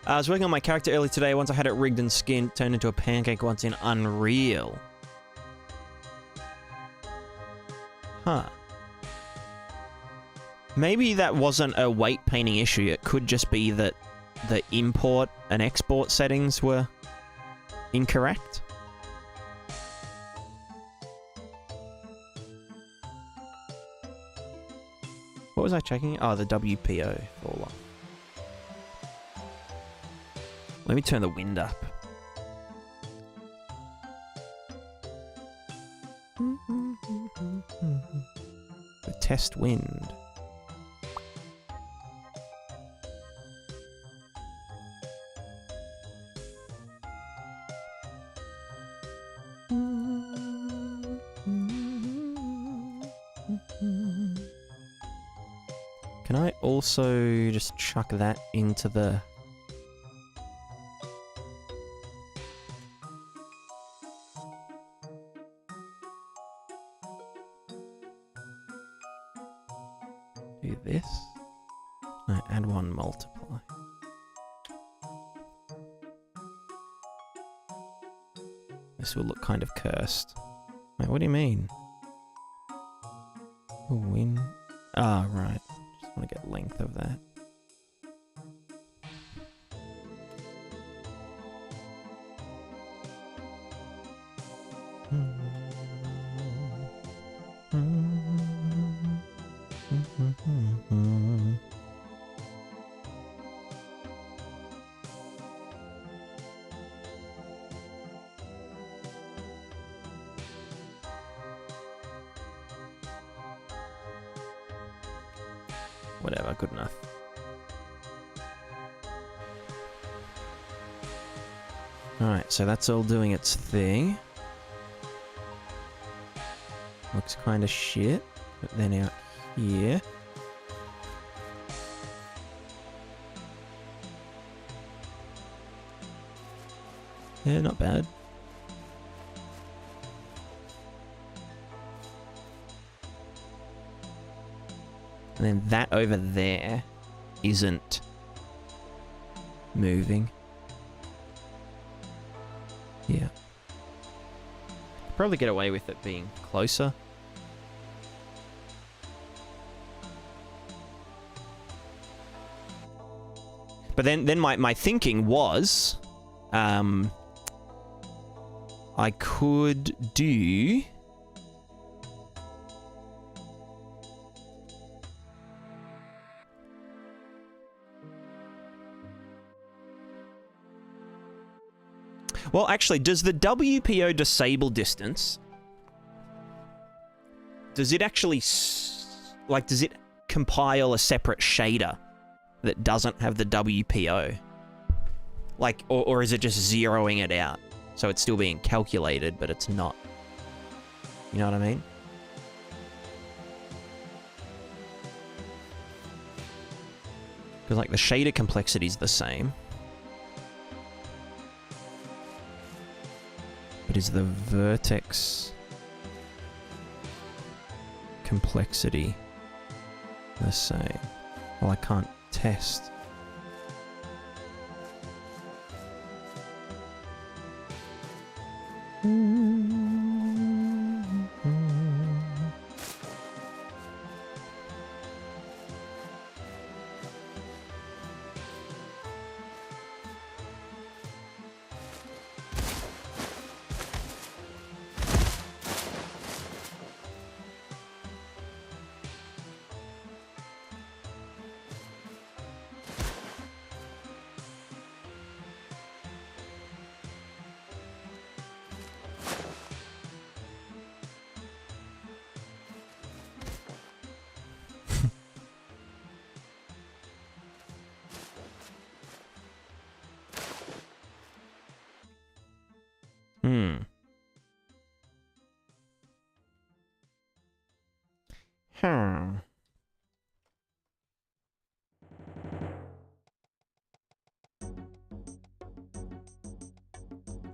I was working on my character earlier today. Once I had it rigged and skinned, turned into a pancake once in Unreal. Huh. Maybe that wasn't a weight painting issue. It could just be that the import and export settings were incorrect. What was I checking? Oh, the WPO fall off. Let me turn the wind up. The test wind. Can I also just chuck that into the... do this? No, add one multiply. This will look kind of cursed. Wait, what do you mean? Win. Ah, right. Just want to get length of that. Whatever, good enough. Alright, so that's all doing its thing. Looks kind of shit. But then out here... Yeah, not bad. And then that over there isn't moving. Yeah. Probably get away with it being closer. But then my thinking was, I could do... Well, actually, does the WPO disable distance? Does it actually... like, does it compile a separate shader that doesn't have the WPO? Like, or is it just zeroing it out? So it's still being calculated, but it's not. You know what I mean? Because, like, the shader complexity is the same. But is the vertex complexity the same? Well, I can't test.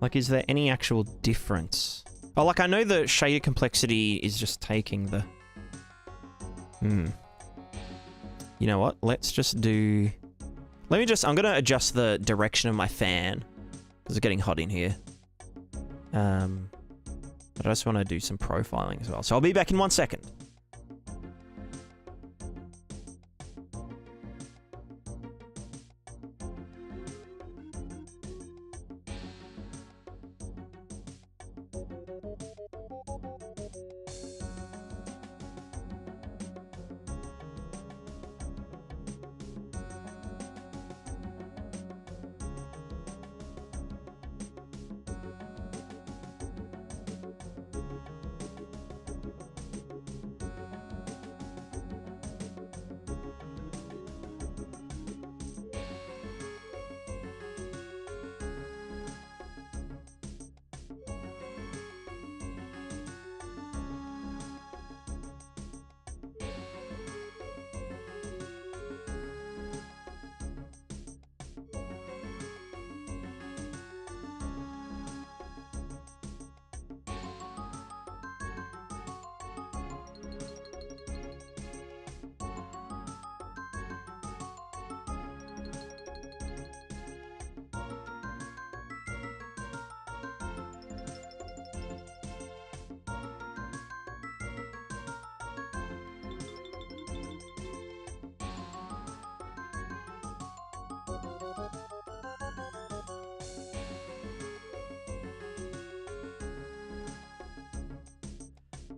Like, is there any actual difference? Oh, like, I know the shader complexity is just taking the... You know what? Let's just do... Let me just... I'm gonna adjust the direction of my fan. It's getting hot in here. But I just want to do some profiling as well. So I'll be back in 1 second.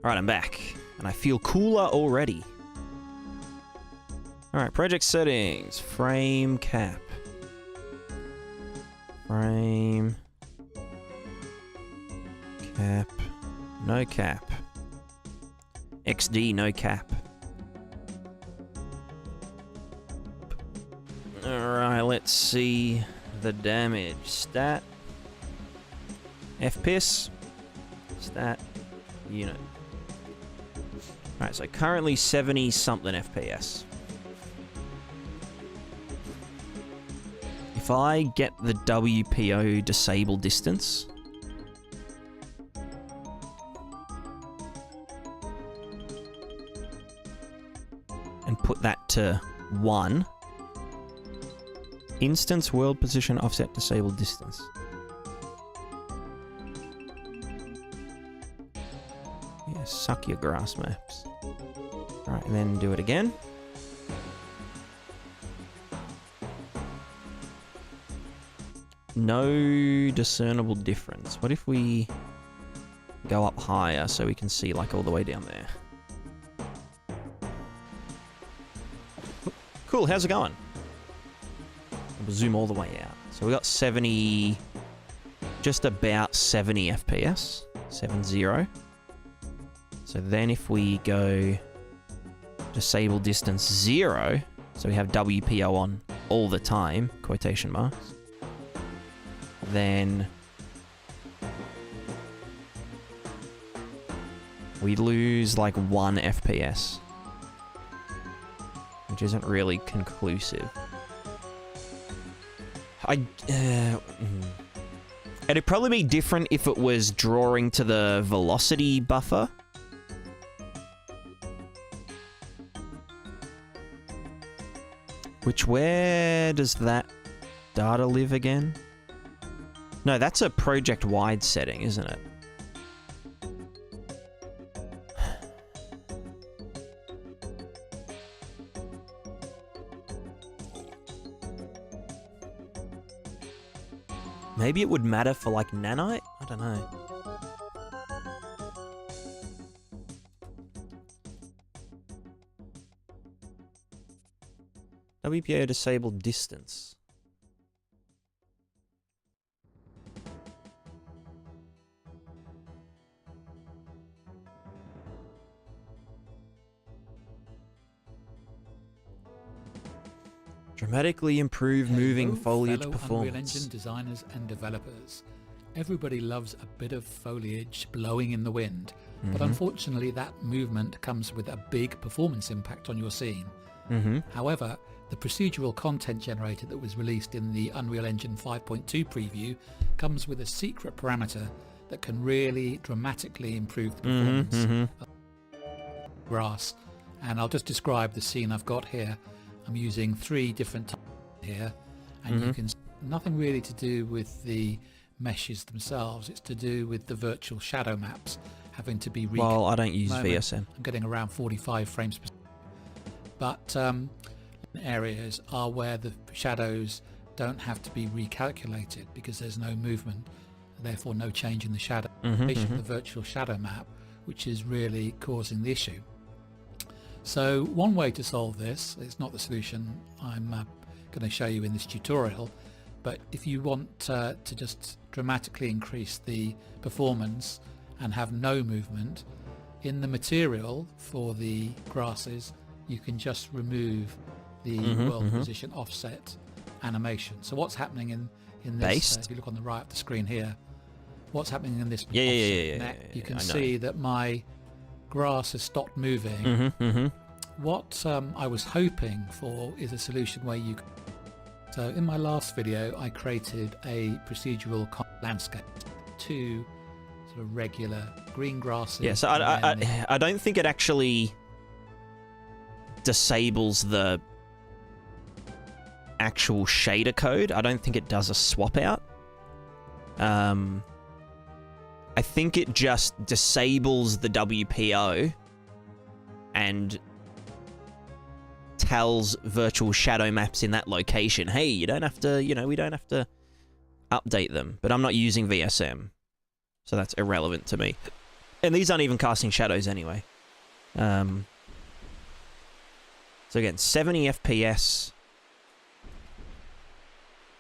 Alright, I'm back. And I feel cooler already. Alright, project settings. Frame cap. Frame. Cap. No cap. XD, no cap. Alright, let's see the damage. Stat. FPS. Stat. Unit. Alright, so currently 70-something FPS. If If I get the WPO disable distance... and put that to 1... instance world position offset disable distance. Yeah, suck your grass maps. Alright, and then do it again. No discernible difference. What if we go up higher so we can see like all the way down there? Cool, how's it going? We'll zoom all the way out. So we got 70, just about 70 FPS, 70. So then if we go disable distance 0, so we have WPO on all the time, quotation marks, then we lose like 1 FPS, which isn't really conclusive. It'd probably be different if it was drawing to the velocity buffer. Which, where does that data live again? No, that's a project-wide setting, isn't it? Maybe it would matter for, like, nanite? I don't know. WPO disabled distance. Dramatically improve moving foliage performance. Unreal Engine designers and developers. Everybody loves a bit of foliage blowing in the wind, but unfortunately that movement comes with a big performance impact on your scene. However, the procedural content generator that was released in the Unreal Engine 5.2 preview comes with a secret parameter that can really dramatically improve the performance of grass. And I'll just describe the scene I've got here. I'm using 3 different types here, and you can see nothing really to do with the meshes themselves. It's to do with the virtual shadow maps having to be Well, I don't use VSM. I'm getting around 45 frames per second. But areas are where the shadows don't have to be recalculated because there's no movement, therefore no change in the shadow. The virtual shadow map, which is really causing the issue. So one way to solve this, it's not the solution I'm going to show you in this tutorial, but if you want to just dramatically increase the performance and have no movement, in the material for the grasses you can just remove the world position offset animation. So what's happening in this, if you look on the right of the screen here, what's happening in this you can see that my grass has stopped moving. What I was hoping for is a solution where you... So in my last video I created a procedural landscape, 2 sort of regular green grasses. Yeah, so I don't think it actually disables the actual shader code. I don't think it does a swap out. I think it just disables the WPO and tells virtual shadow maps in that location, hey, you don't have to, we don't have to update them. But I'm not using VSM, so that's irrelevant to me. And these aren't even casting shadows anyway. So again, 70 FPS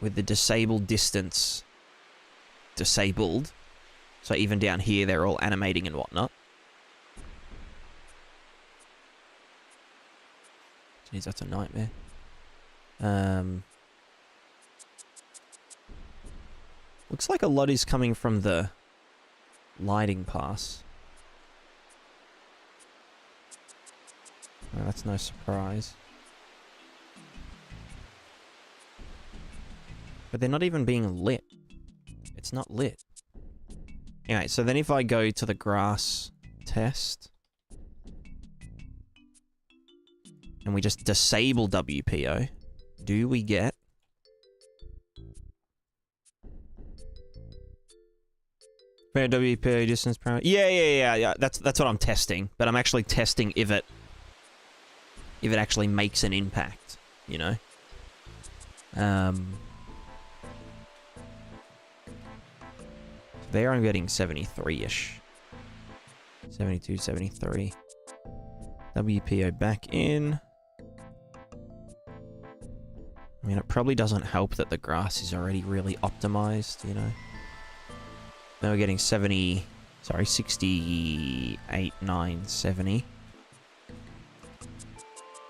with the disabled distance disabled. So even down here, they're all animating and whatnot. Jeez, that's a nightmare. Looks like a lot is coming from the lighting pass. Oh, that's no surprise. But they're not even being lit. It's not lit. Anyway, so then if I go to the grass test, and we just disable WPO, do we get... Fair WPO distance parameter? Yeah. That's what I'm testing. But I'm actually testing if it actually makes an impact, you know? There I'm getting 73-ish. 72, 73. WPO back in. I mean, it probably doesn't help that the grass is already really optimized, you know? Now we're getting 68, 9, 70.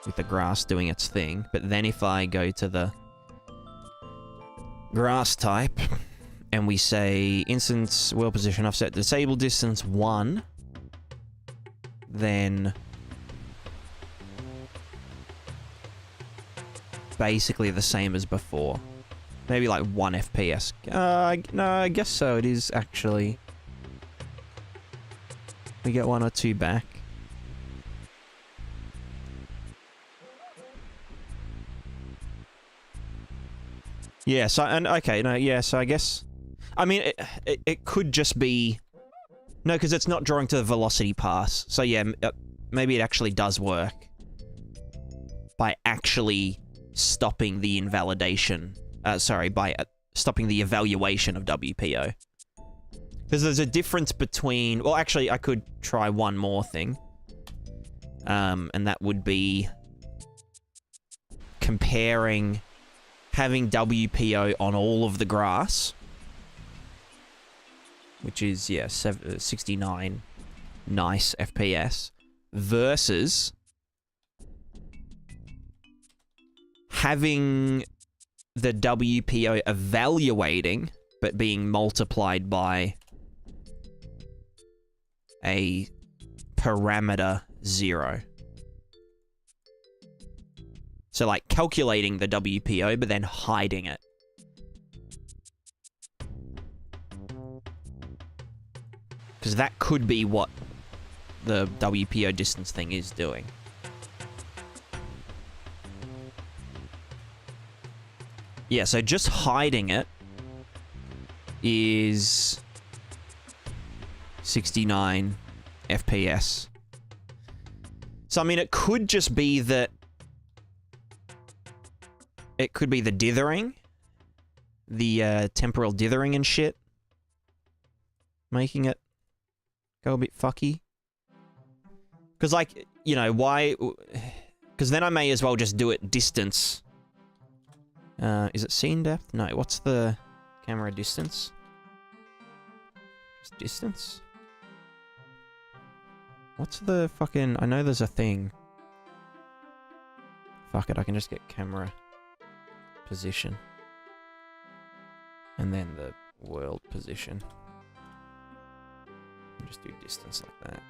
With the grass doing its thing. But then if I go to the grass type, and we say instance world position offset disable distance 1, then basically the same as before. Maybe like 1 FPS. No, I guess so. It is actually. We get 1 or 2 back. Yeah, so, and, okay, no, yeah, so I guess... I mean, it could just be... No, because it's not drawing to the velocity pass. So yeah, maybe it actually does work. By actually stopping the invalidation... by stopping the evaluation of WPO. Because there's a difference between... Well, actually, I could try one more thing. And that would be... comparing... having WPO on all of the grass, which is, yeah, 69 nice FPS, versus having the WPO evaluating, but being multiplied by a parameter 0. So, like, calculating the WPO, but then hiding it. Because that could be what the WPO distance thing is doing. Yeah, so just hiding it is 69 FPS. So, I mean, it could just be that it could be the dithering. The temporal dithering and shit. Making it go a bit fucky. Because, like, you know, why... Because then I may as well just do it distance. Is it scene depth? No, what's the camera distance? Just distance? What's the fucking... I know there's a thing. Fuck it, I can just get camera... position, and then the world position, and just do distance like that.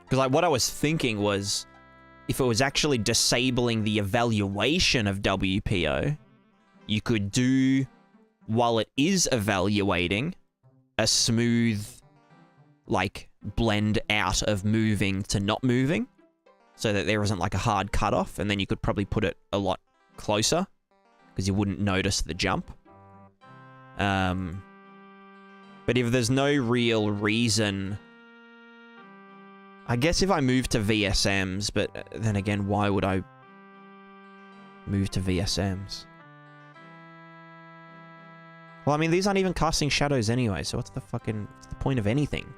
Because, like, what I was thinking was, if it was actually disabling the evaluation of WPO, you could do, while it is evaluating, a smooth, like, blend out of moving to not moving, so that there isn't, like, a hard cutoff, and then you could probably put it a lot closer, because you wouldn't notice the jump. But if there's no real reason... I guess if I move to VSMs, but then again, why would I move to VSMs? Well, I mean, these aren't even casting shadows anyway, so what's the point of anything?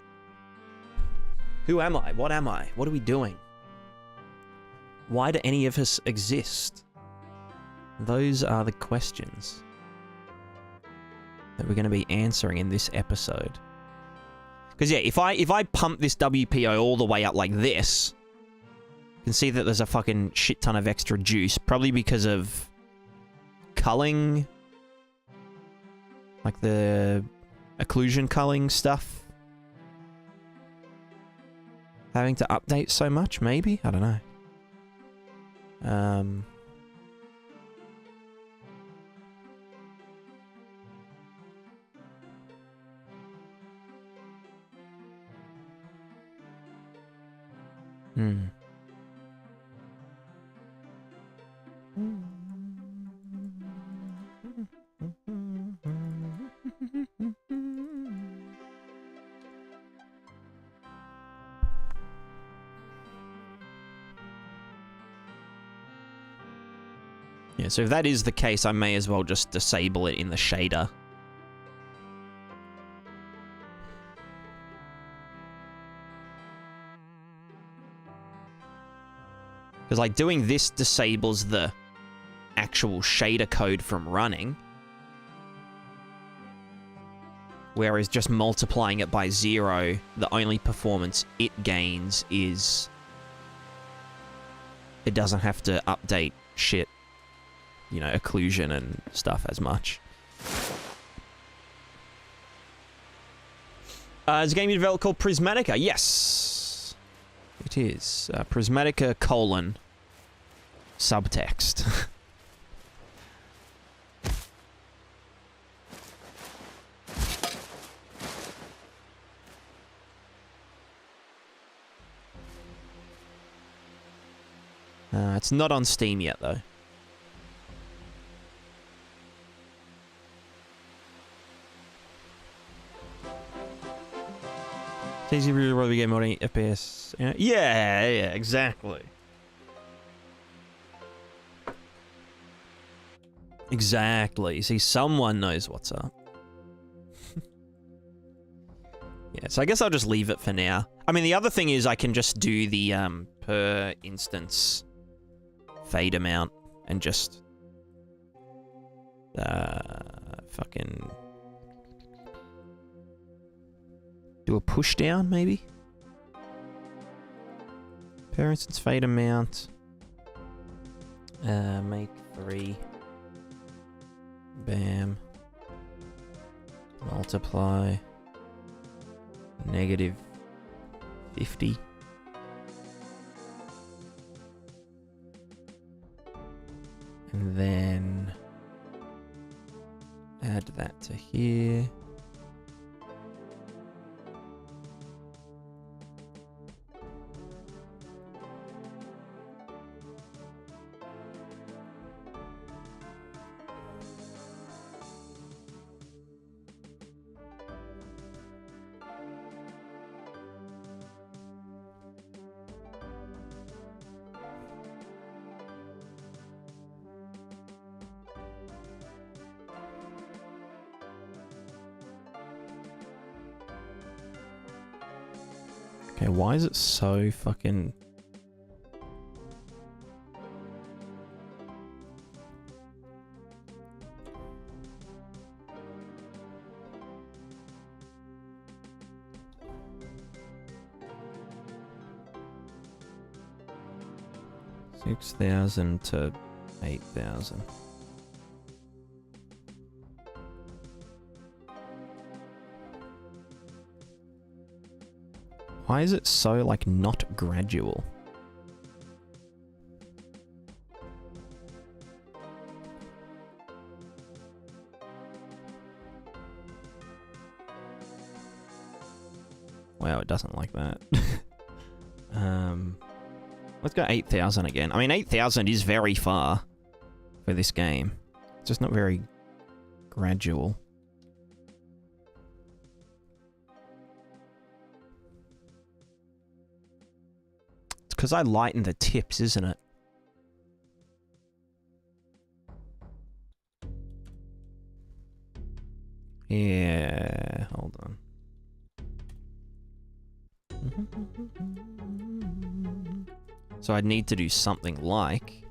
Who am I? What am I? What are we doing? Why do any of us exist? Those are the questions that we're going to be answering in this episode. Because, yeah, if I pump this WPO all the way up like this, you can see that there's a fucking shit ton of extra juice, probably because of culling, like the occlusion culling stuff. having to update so much, maybe? I don't know. Hmm. Yeah, so if that is the case, I may as well just disable it in the shader. Because, like, doing this disables the actual shader code from running. Whereas just multiplying it by 0, the only performance it gains is... it doesn't have to update shit. You know, occlusion and stuff as much. Is a game you developed called Prismatica? Yes! It is. Prismatica : subtext. It's not on Steam yet, though. It's easy to really game more FPS. Yeah, exactly. Exactly. See, someone knows what's up. Yeah, so I guess I'll just leave it for now. I mean, the other thing is I can just do the per instance fade amount and just fucking do a push down, maybe? Per instance fade amount. Make 3. Bam. Multiply. -50. And then add that to here. Okay, why is it so fucking... $6,000 to $8,000. Why is it so, like, not gradual? Wow, it doesn't like that. Let's go 8,000 again. I mean, 8,000 is very far for this game. It's just not very gradual. It's because I lighten the tips, isn't it? Yeah, hold on. So I'd need to do something like...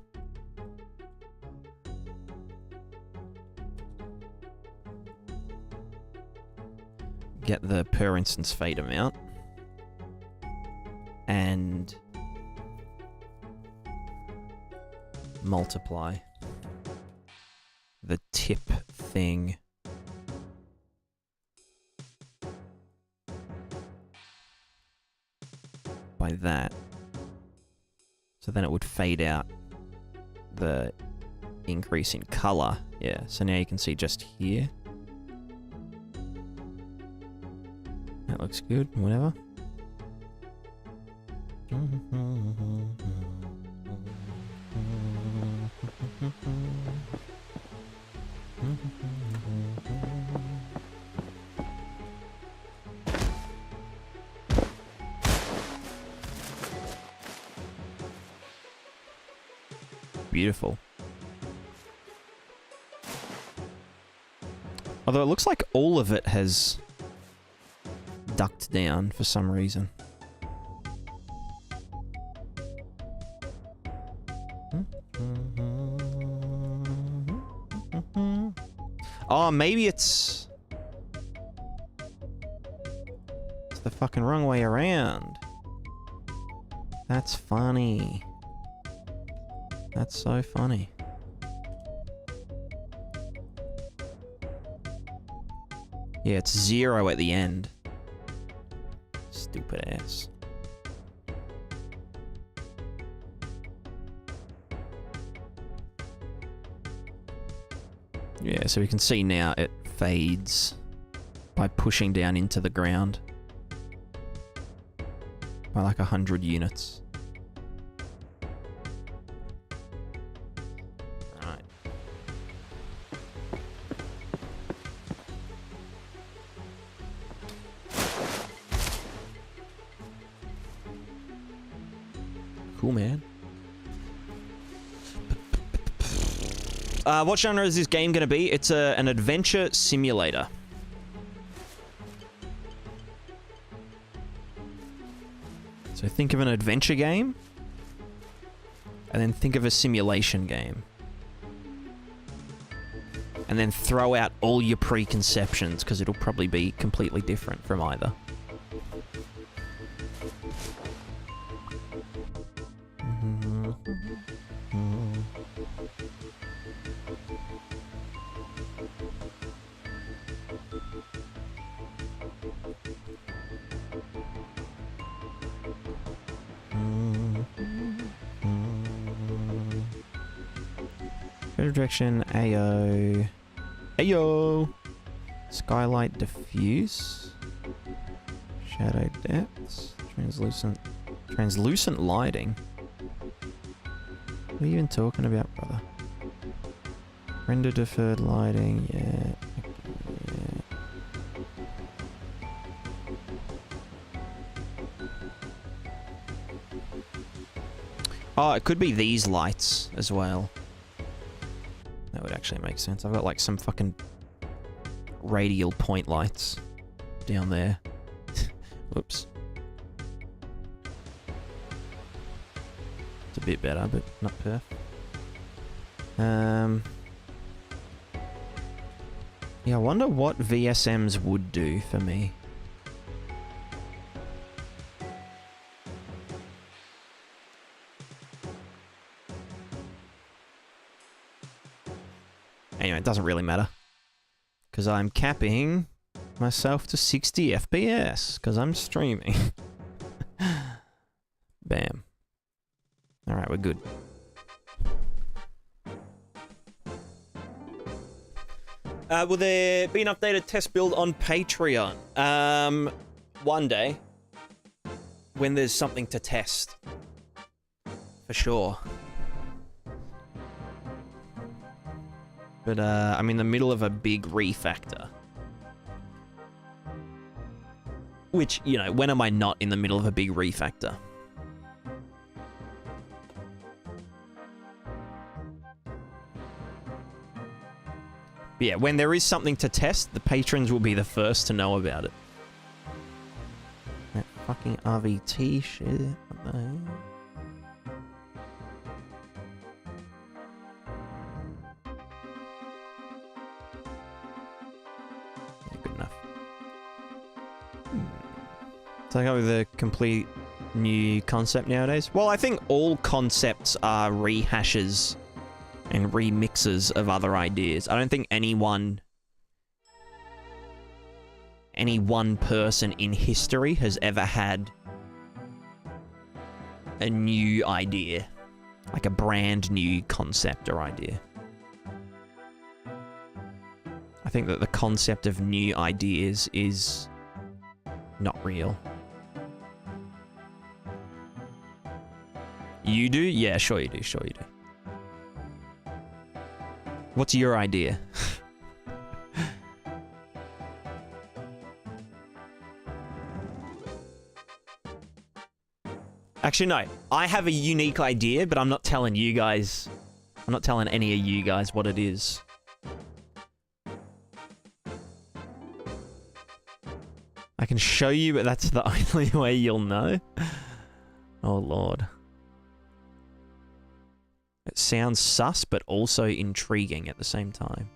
get the per instance fade amount. And... multiply the tip thing. by that. So then it would fade out the increase in color. Yeah, so now you can see just here. That looks good, whatever. Beautiful. Although it looks like all of it has ducked down for some reason. Oh, maybe it's the fucking wrong way around. That's funny. That's so funny. Yeah, it's 0 at the end. Stupid ass. Yeah, so we can see now it fades by pushing down into the ground by like 100 units. Alright. Cool, man. What genre is this game going to be? It's an adventure simulator. So think of an adventure game, and then think of a simulation game. And then throw out all your preconceptions, because it'll probably be completely different from either. Direction, AO. AO! Skylight diffuse. Shadow depths. Translucent lighting. What are you even talking about, brother? Render deferred lighting, yeah. Oh, it could be these lights as well. That would actually make sense. I've got like some fucking radial point lights down there. Whoops. It's a bit better, but not perfect. Yeah, I wonder what VSMs would do for me. Anyway, it doesn't really matter. Because I'm capping myself to 60 FPS. Because I'm streaming. Bam. Alright, we're good. Will there be an updated test build on Patreon? One day. When there's something to test. For sure. But, I'm in the middle of a big refactor. Which, you know, when am I not in the middle of a big refactor? But yeah, when there is something to test, the patrons will be the first to know about it. That fucking RVT shit. What the hell? So I go with a complete new concept nowadays. Well, I think all concepts are rehashes and remixes of other ideas. I don't think any one person in history has ever had a new idea. Like a brand new concept or idea. I think that the concept of new ideas is not real. You do? Yeah, sure you do, sure you do. What's your idea? Actually, no. I have a unique idea, but I'm not telling you guys. I'm not telling any of you guys what it is. I can show you, but that's the only way you'll know. Oh, Lord. It sounds sus, but also intriguing at the same time.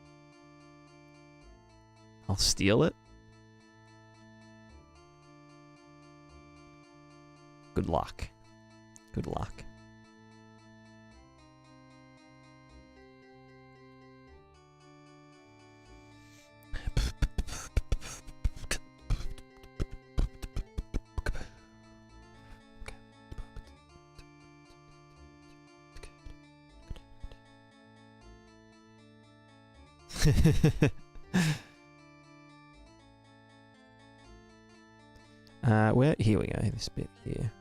I'll steal it. Good luck. Good luck. Where? Here we go. This bit here.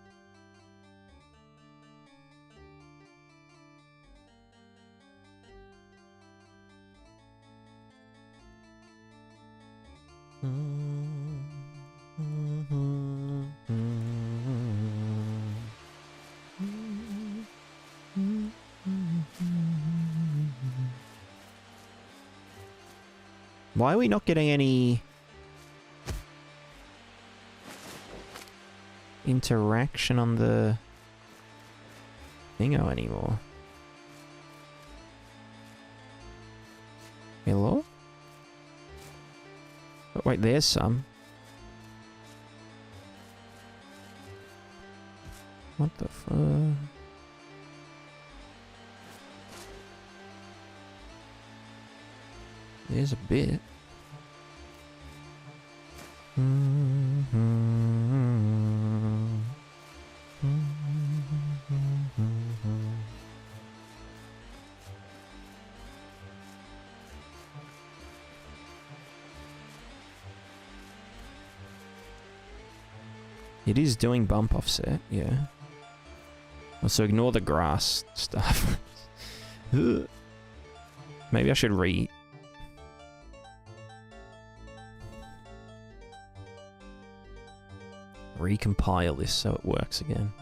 Why are we not getting any interaction on the thingo anymore? Hello? But wait, there's some. What the fuck? There's a bit. It is doing bump offset, yeah. Also ignore the grass stuff. Maybe I should recompile this so it works again.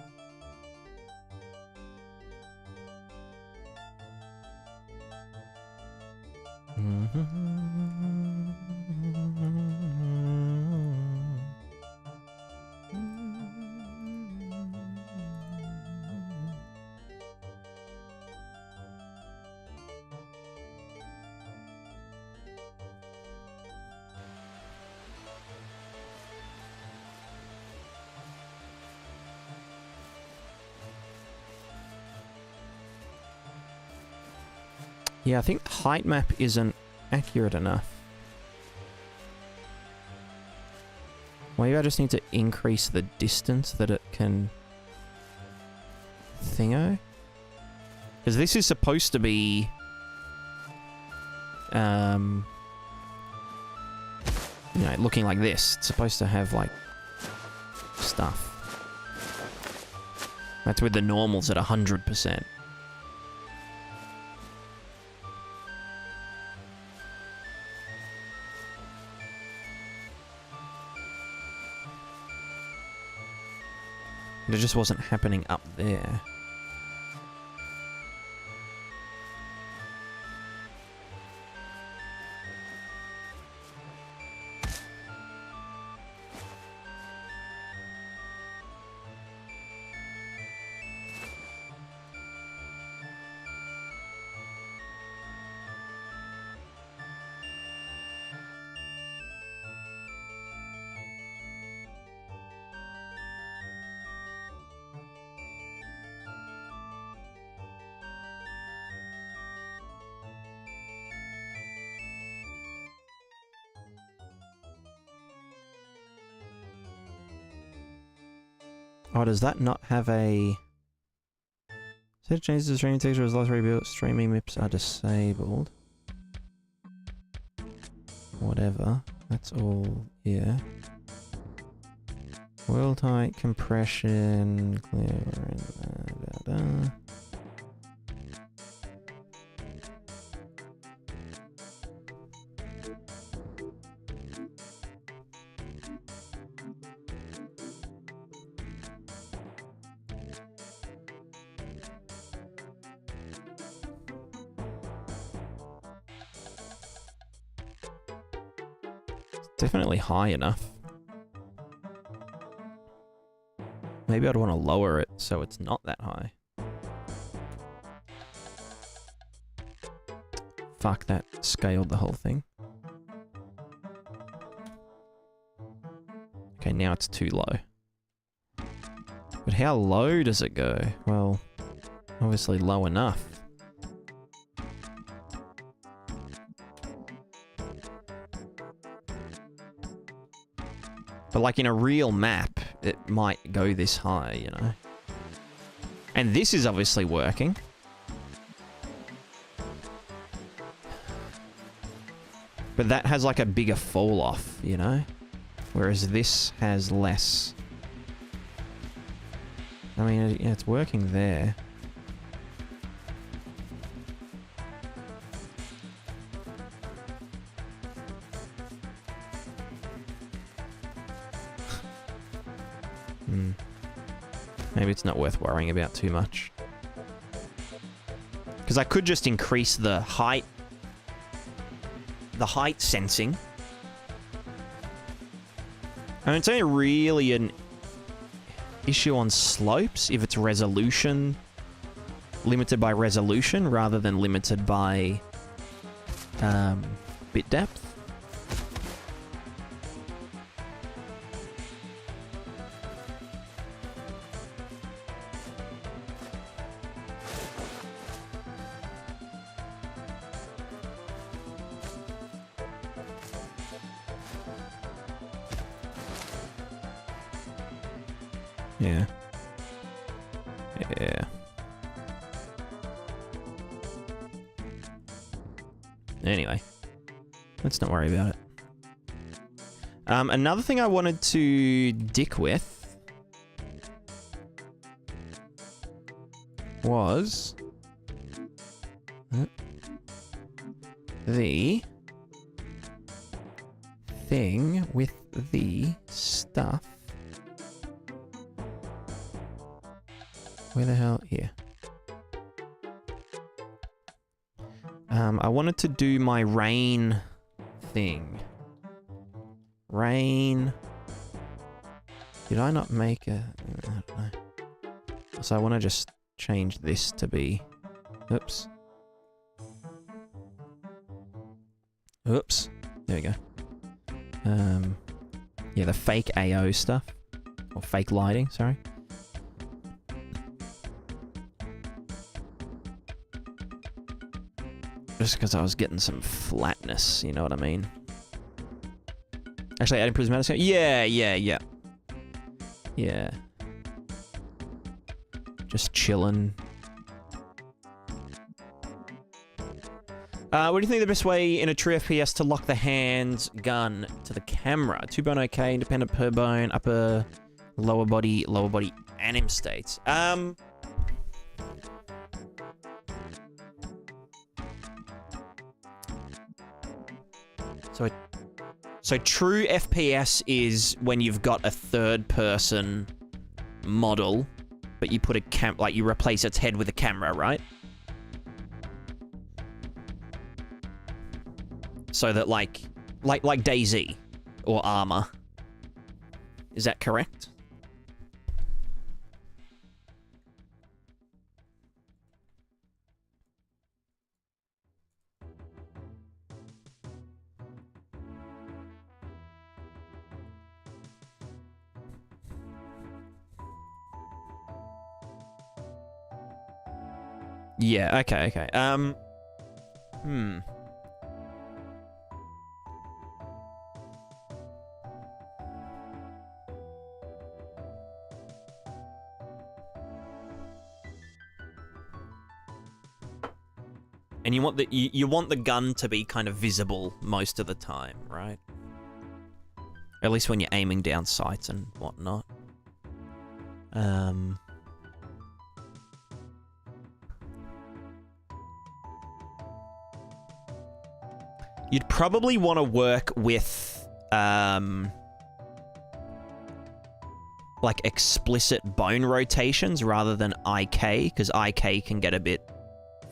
Yeah, I think the height map isn't accurate enough. Maybe I just need to increase the distance that it can thingo. Because this is supposed to be you know, looking like this. It's supposed to have like stuff. That's with the normals at 100%. It just wasn't happening up there. Oh, does that not have a... Set changes to streaming texture as last rebuilt. Streaming MIPS are disabled. Whatever. That's all, yeah. World height, compression, clear, definitely high enough. Maybe I'd want to lower it so it's not that high. Fuck, that scaled the whole thing. Okay, now it's too low. But how low does it go? Well, obviously low enough. But like in a real map, it might go this high, you know? And this is obviously working. But that has like a bigger fall off, you know? Whereas this has less. I mean, yeah, it's working there. Maybe it's not worth worrying about too much. Because I could just increase the height sensing. I mean, it's only really an issue on slopes if it's resolution, limited by resolution rather than limited by bit depth. Yeah. Yeah. Anyway, let's not worry about it. Another thing I wanted to dick with was the thing with the stuff. Where the hell? Here. I wanted to do my rain thing. Rain. Did I not make a... I don't know. So I want to just change this to be... Oops. Oops. There we go. Yeah, the fake AO stuff. Or fake lighting, sorry. Just because I was getting some flatness, you know what I mean? Actually, adding Prismatica? Yeah. Yeah. Just chilling. What do you think the best way in a true FPS to lock the hands gun to the camera? 2-bone okay, independent per bone, upper, lower body, anim states. So true FPS is when you've got a third-person model, but you put a like you replace its head with a camera, right? So that like DayZ or Armor. Is that correct? Yeah, okay. And you want you want the gun to be kind of visible most of the time, right? At least when you're aiming down sights and whatnot. You'd probably want to work with, like, explicit bone rotations rather than IK, because IK can get a bit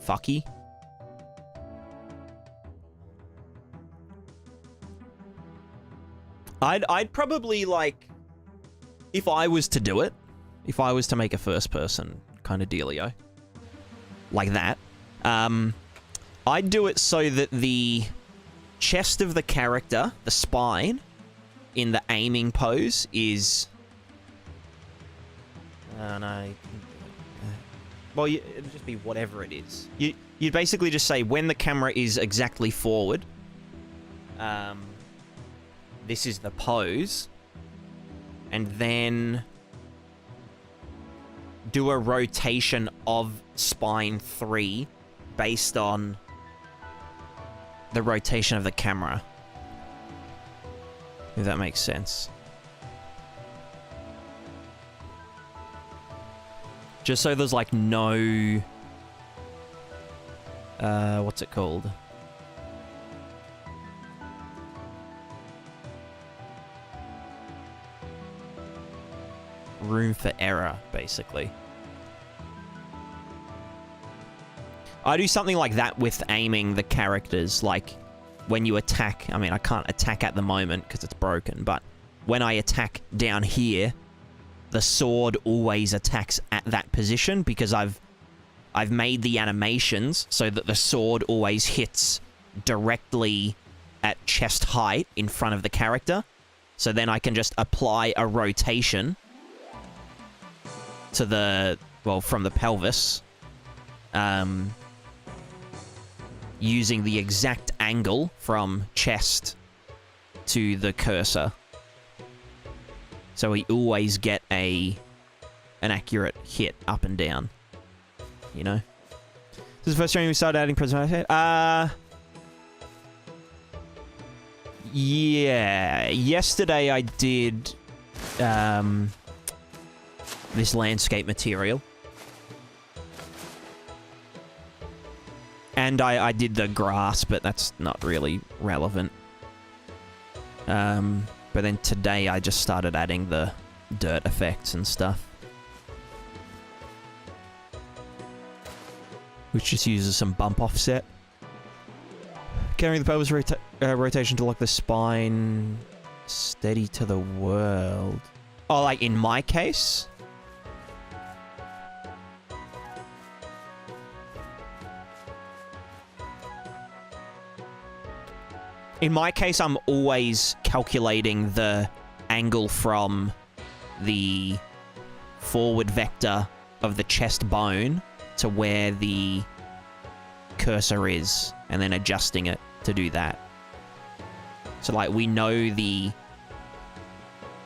fucky. I'd probably, like, if I was to do it, if I was to make a first-person kind of dealio, like that, I'd do it so that the chest of the character, the spine, in the aiming pose is... no. Well, it'd just be whatever it is. You'd basically just say, when the camera is exactly forward, this is the pose, and then do a rotation of spine 3 based on the rotation of the camera. If that makes sense. Just so there's like no... what's it called? Room for error, basically. I do something like that with aiming the characters, like when you attack. I mean, I can't attack at the moment because it's broken, but when I attack down here, the sword always attacks at that position because I've made the animations so that the sword always hits directly at chest height in front of the character. So then I can just apply a rotation to the, well, from the pelvis, using the exact angle from chest to the cursor. So we always get an accurate hit up and down, you know? This is the first time we started adding Prismatica. Yeah, yesterday I did, this landscape material. And I did the grass, but that's not really relevant. But then today I just started adding the dirt effects and stuff. Which just uses some bump offset. Carrying the pelvis rotation to lock the spine steady to the world. Oh, like in my case? In my case, I'm always calculating the angle from the forward vector of the chest bone to where the cursor is, and then adjusting it to do that. So, like, we know the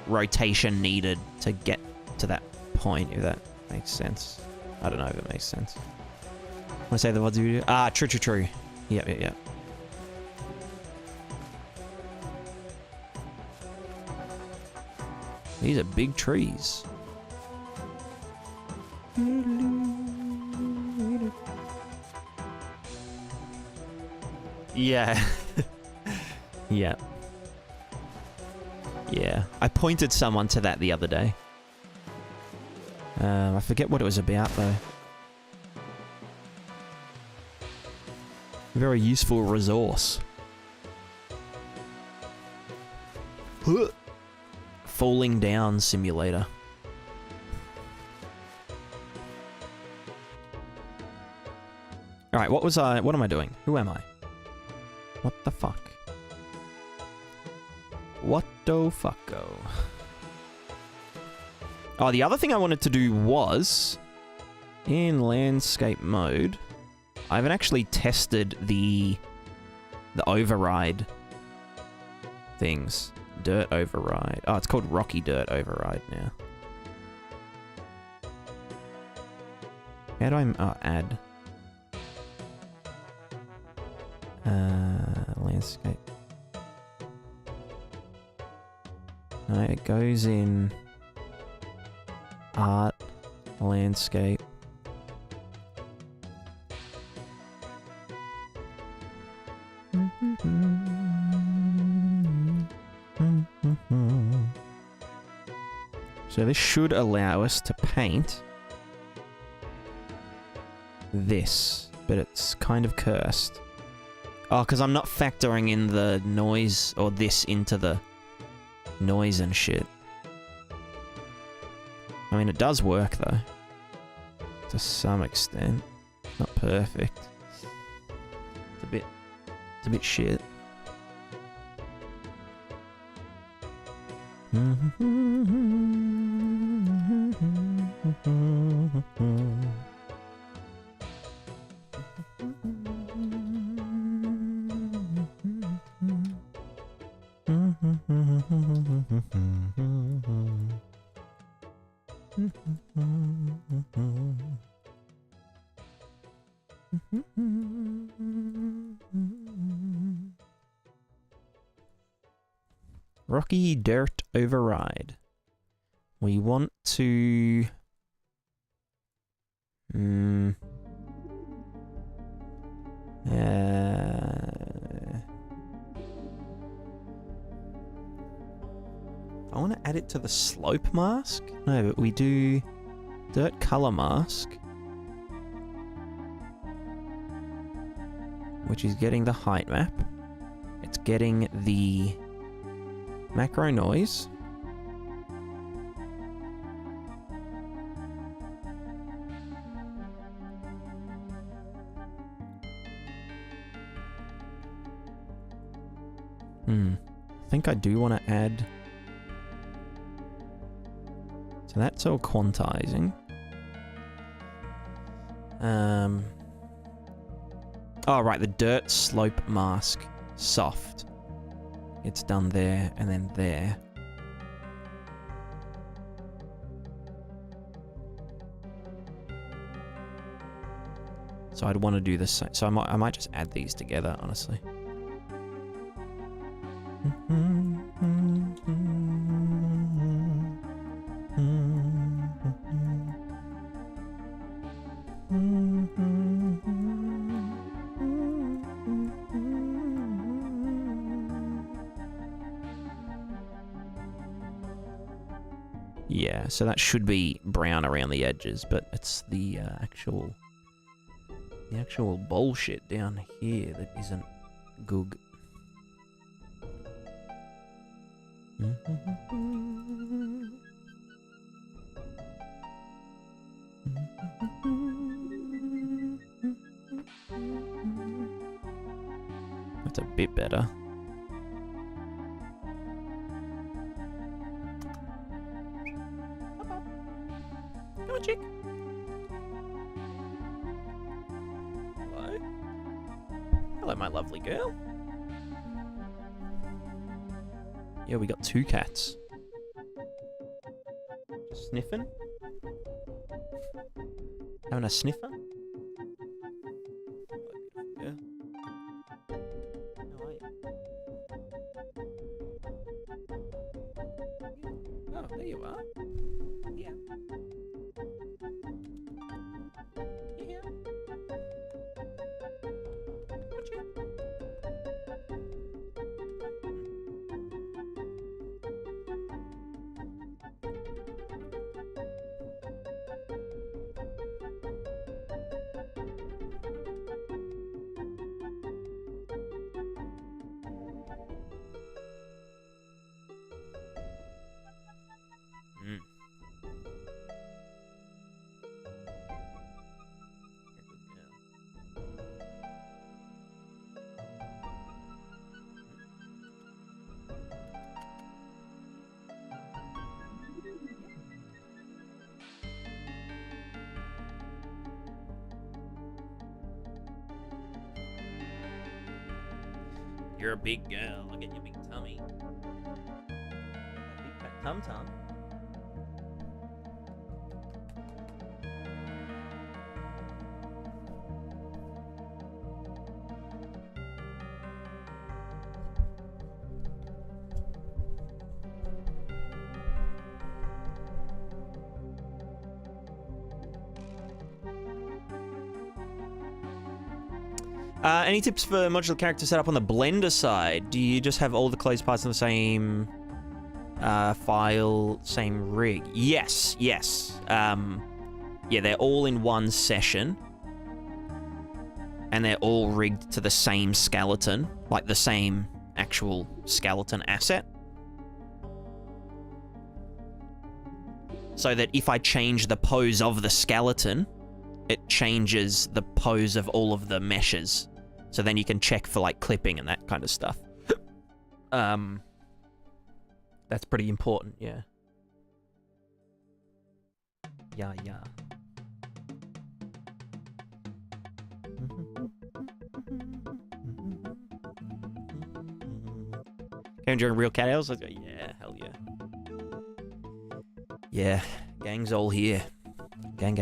rotation needed to get to that point, if that makes sense. I don't know if it makes sense. Want to say the words you do? Ah, true. Yep. These are big trees. Yeah. Yeah. Yeah. I pointed someone to that the other day. I forget what it was about, though. Very useful resource. Falling down simulator. Alright, what am I doing? Who am I? What the fuck? What the fucko? Oh, the other thing I wanted to do was, in landscape mode, I haven't actually tested the override things. Dirt override. Oh, it's called Rocky Dirt Override now. How do I... Oh, add. Landscape. No, it goes in art, landscape. So this should allow us to paint this, but it's kind of cursed. Oh, because I'm not factoring in the noise or this into the noise and shit. I mean, it does work though, to some extent. Not perfect. It's a bit shit. Rocky Dirt Override. We want to... I want to add it to the slope mask? No, but we do dirt color mask, which is getting the height map. It's getting the macro noise. I think I do want to add... So that's all quantizing. Oh, right, the dirt slope mask. Soft. It's done there, and then there. So I'd want to do the same. So I might just add these together, honestly. Yeah, so that should be brown around the edges, but it's the actual bullshit down here that isn't good. That's a bit better. Come on, chick. Hello. Hello, my lovely girl. Yeah, we got two cats. Just sniffing. Having a sniffer. Yeah. How are you? Oh, there you are. Yeah. You here? What you? You're a big girl. Look at your big tummy. That big fat tum-tum. Any tips for modular character setup on the Blender side? Do you just have all the closed parts in the same file, same rig? Yes, yes. Yeah, they're all in one session. And they're all rigged to the same skeleton, like the same actual skeleton asset. So that if I change the pose of the skeleton, it changes the pose of all of the meshes. So then you can check for like clipping and that kind of stuff. That's pretty important, yeah. Yeah. Came during real cat hours? Yeah, hell yeah. Yeah, gang's all here. Gang.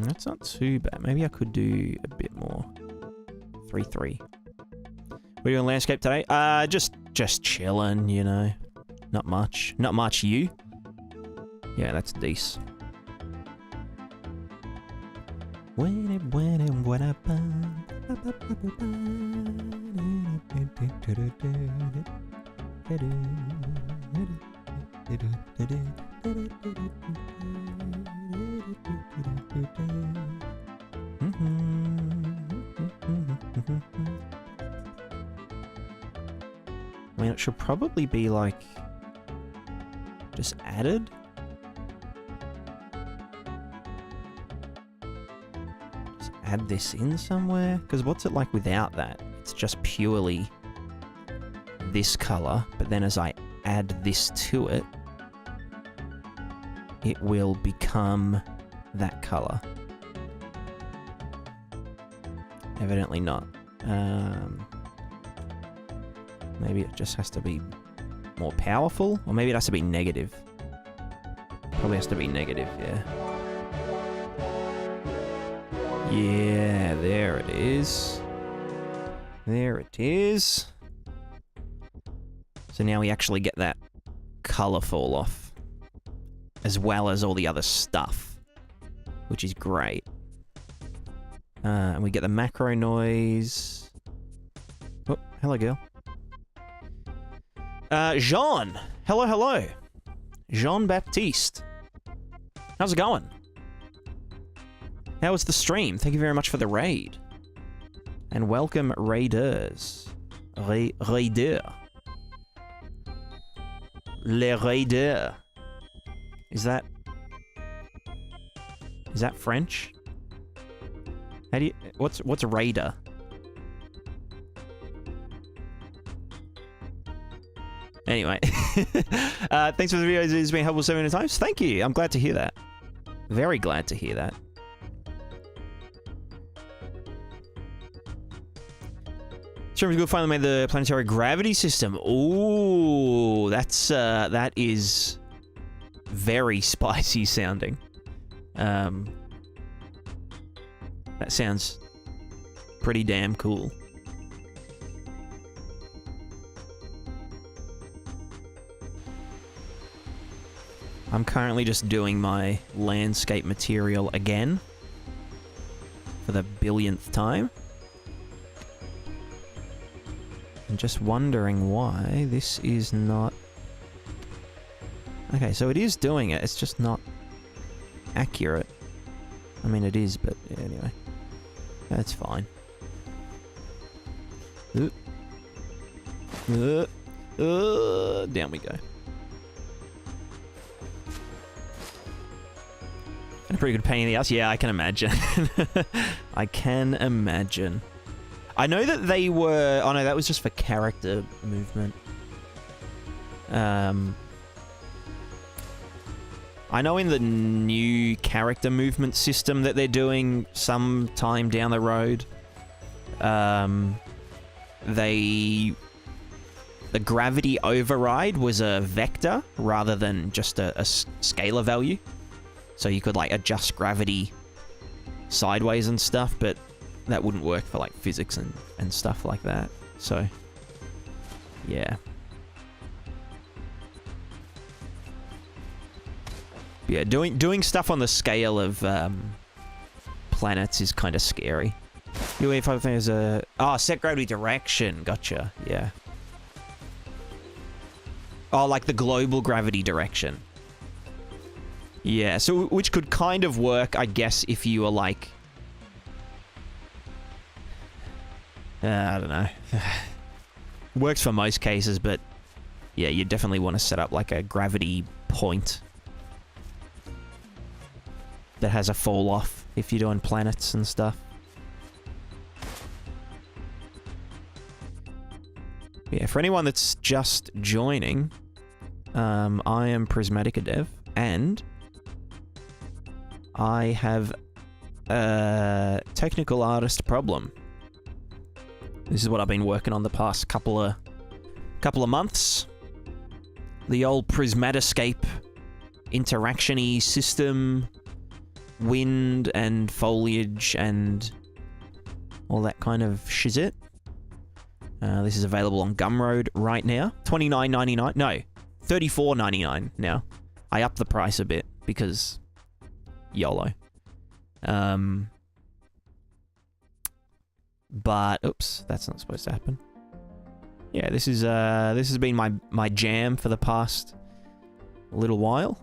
That's not too bad. Maybe I could do a bit more. 3-3. We're doing landscape today. Just chilling, you know. Not much. Not much. You? Yeah, that's decent. I mean, it should probably be like just added. Just add this in somewhere. Because what's it like without that? It's just purely this color, but then as I add this to it, it will become that color. Evidently not. Maybe it just has to be more powerful, or maybe it has to be negative. Probably has to be negative, yeah. Yeah, there it is. There it is. So now we actually get that color fall off, as well as all the other stuff, which is great. And we get the macro noise. Oh, hello, girl. Jean. Hello. Jean-Baptiste. How's it going? How was the stream? Thank you very much for the raid. And welcome, raiders. Raider. Les raiders. Is that French? How do you... What's a raider? Anyway. Thanks for the videos. It's been helpful so many times. Thank you. I'm glad to hear that. Very glad to hear that. Streamers good finally made the planetary gravity system. Ooh, that is very spicy sounding. That sounds pretty damn cool. I'm currently just doing my landscape material again for the billionth time. I'm just wondering why this is not... Okay, so it is doing it, it's just not accurate. I mean, it is, but yeah, anyway. That's fine. Down we go. And a pretty good pain in the ass. Yeah, I can imagine. I can imagine. I know that they were... Oh, no, that was just for character movement. I know in the new character movement system that they're doing sometime down the road, the gravity override was a vector rather than just a scalar value. So you could, like, adjust gravity sideways and stuff, but that wouldn't work for, like, physics and stuff like that. So, yeah. Yeah, doing stuff on the scale of planets is kind of scary. UFO there's a... Oh, set gravity direction. Gotcha. Yeah. Oh, like the global gravity direction. Yeah, so which could kind of work, I guess, if you were like... I don't know. Works for most cases, but yeah, you definitely want to set up like a gravity point that has a fall off if you're doing planets and stuff. Yeah, for anyone that's just joining, I am Prismatica Dev, and I have a technical artist problem. This is what I've been working on the past couple of months. The old Prismatiscape interaction-y system, wind and foliage and all that kind of shizit. This is available on Gumroad right now. $29.99. No, $34.99 now. I upped the price a bit because YOLO. But oops, that's not supposed to happen. Yeah, this has been my jam for the past little while.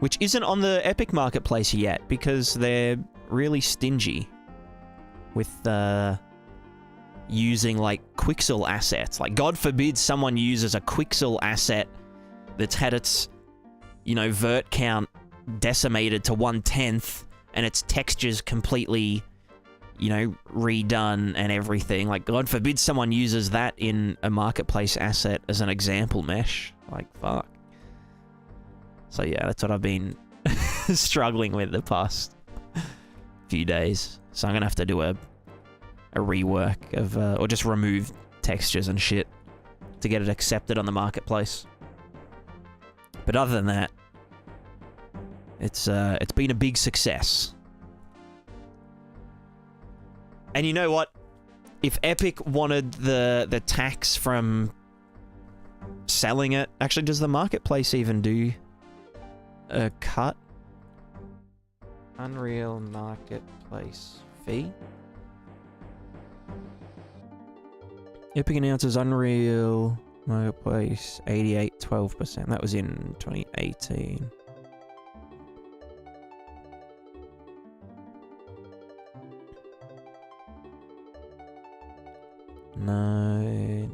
Which isn't on the Epic Marketplace yet, because they're really stingy with using, like, Quixel assets. Like, God forbid someone uses a Quixel asset that's had its, you know, vert count decimated to 1/10, and its textures completely, you know, redone and everything. Like, God forbid someone uses that in a Marketplace asset as an example mesh. Like, fuck. So yeah, that's what I've been struggling with the past few days. So I'm gonna have to do a rework of, or just remove textures and shit to get it accepted on the marketplace. But other than that, it's been a big success. And you know what? If Epic wanted the tax from selling it, actually, does the marketplace even do a cut? Unreal Marketplace fee? Epic announces Unreal Marketplace 88.12%. That was in 2018. No.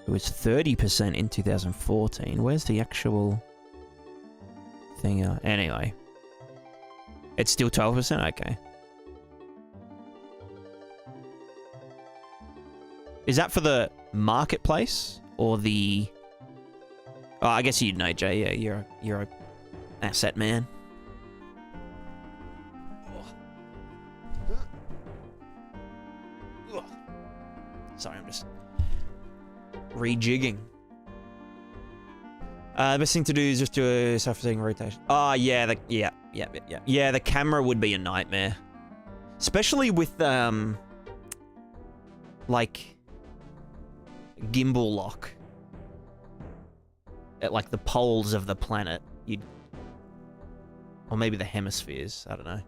It was 30% in 2014. Where's the actual thing? Anyway. It's still 12%? Okay. Is that for the marketplace or the... Oh, I guess you'd know, Jay. Yeah, you're a asset man. Sorry, I'm just rejigging. The best thing to do is just do a self-rotating rotation. Oh, yeah, yeah, the camera would be a nightmare. Especially with, like, gimbal lock. At, like, the poles of the planet. Or maybe the hemispheres, I don't know.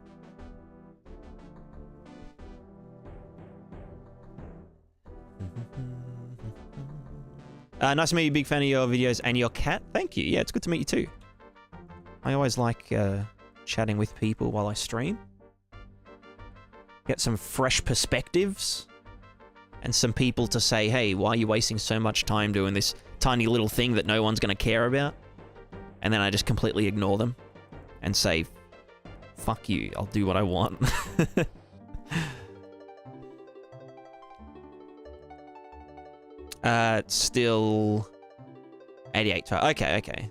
Nice to meet you, big fan of your videos and your cat. Thank you. Yeah, it's good to meet you too. I always like chatting with people while I stream. Get some fresh perspectives and some people to say, hey, why are you wasting so much time doing this tiny little thing that no one's going to care about? And then I just completely ignore them and say, fuck you, I'll do what I want. It's still 88. Okay.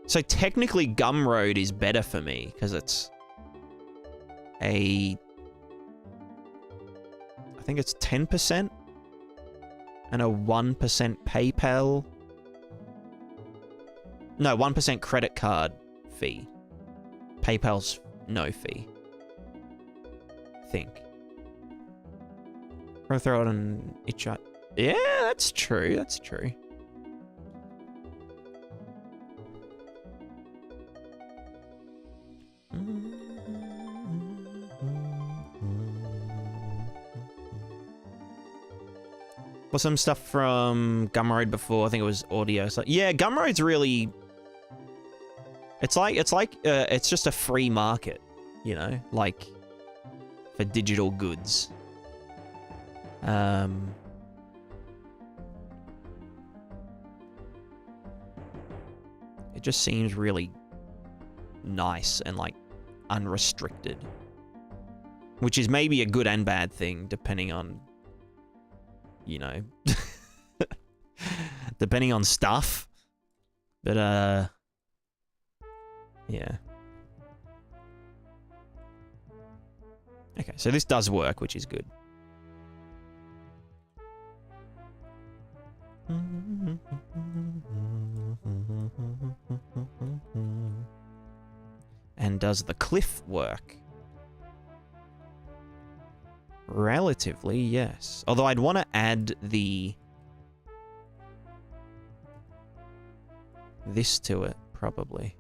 So technically Gumroad is better for me because it's I think it's 10% and a 1% PayPal. No, 1% credit card fee. PayPal's no fee. I think. I'll throw it on itch. Yeah, that's true. That's true. Well, some stuff from Gumroad before. I think it was audio. So yeah, Gumroad's really. It's just a free market, you know, like for digital goods. It just seems really nice and like unrestricted, which is maybe a good and bad thing depending on, you know, depending on stuff. But yeah. Okay, so this does work, which is good. And does the cliff work? Relatively, yes. Although I'd want to add this to it, probably.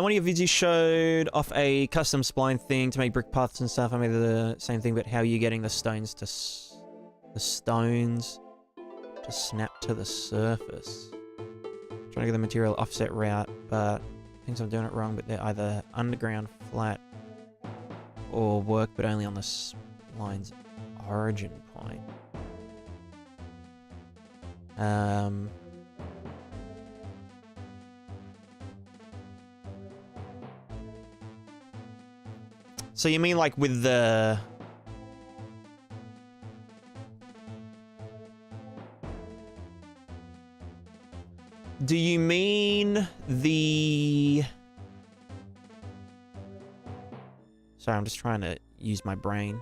One of your videos showed off a custom spline thing to make brick paths and stuff. I made the same thing, but how are you getting the stones to snap to the surface? Trying to get the material offset route, but thinks I'm doing it wrong. But they're either underground flat or work, but only on the spline's origin point. So you mean like with the... Do you mean the... Sorry, I'm just trying to use my brain.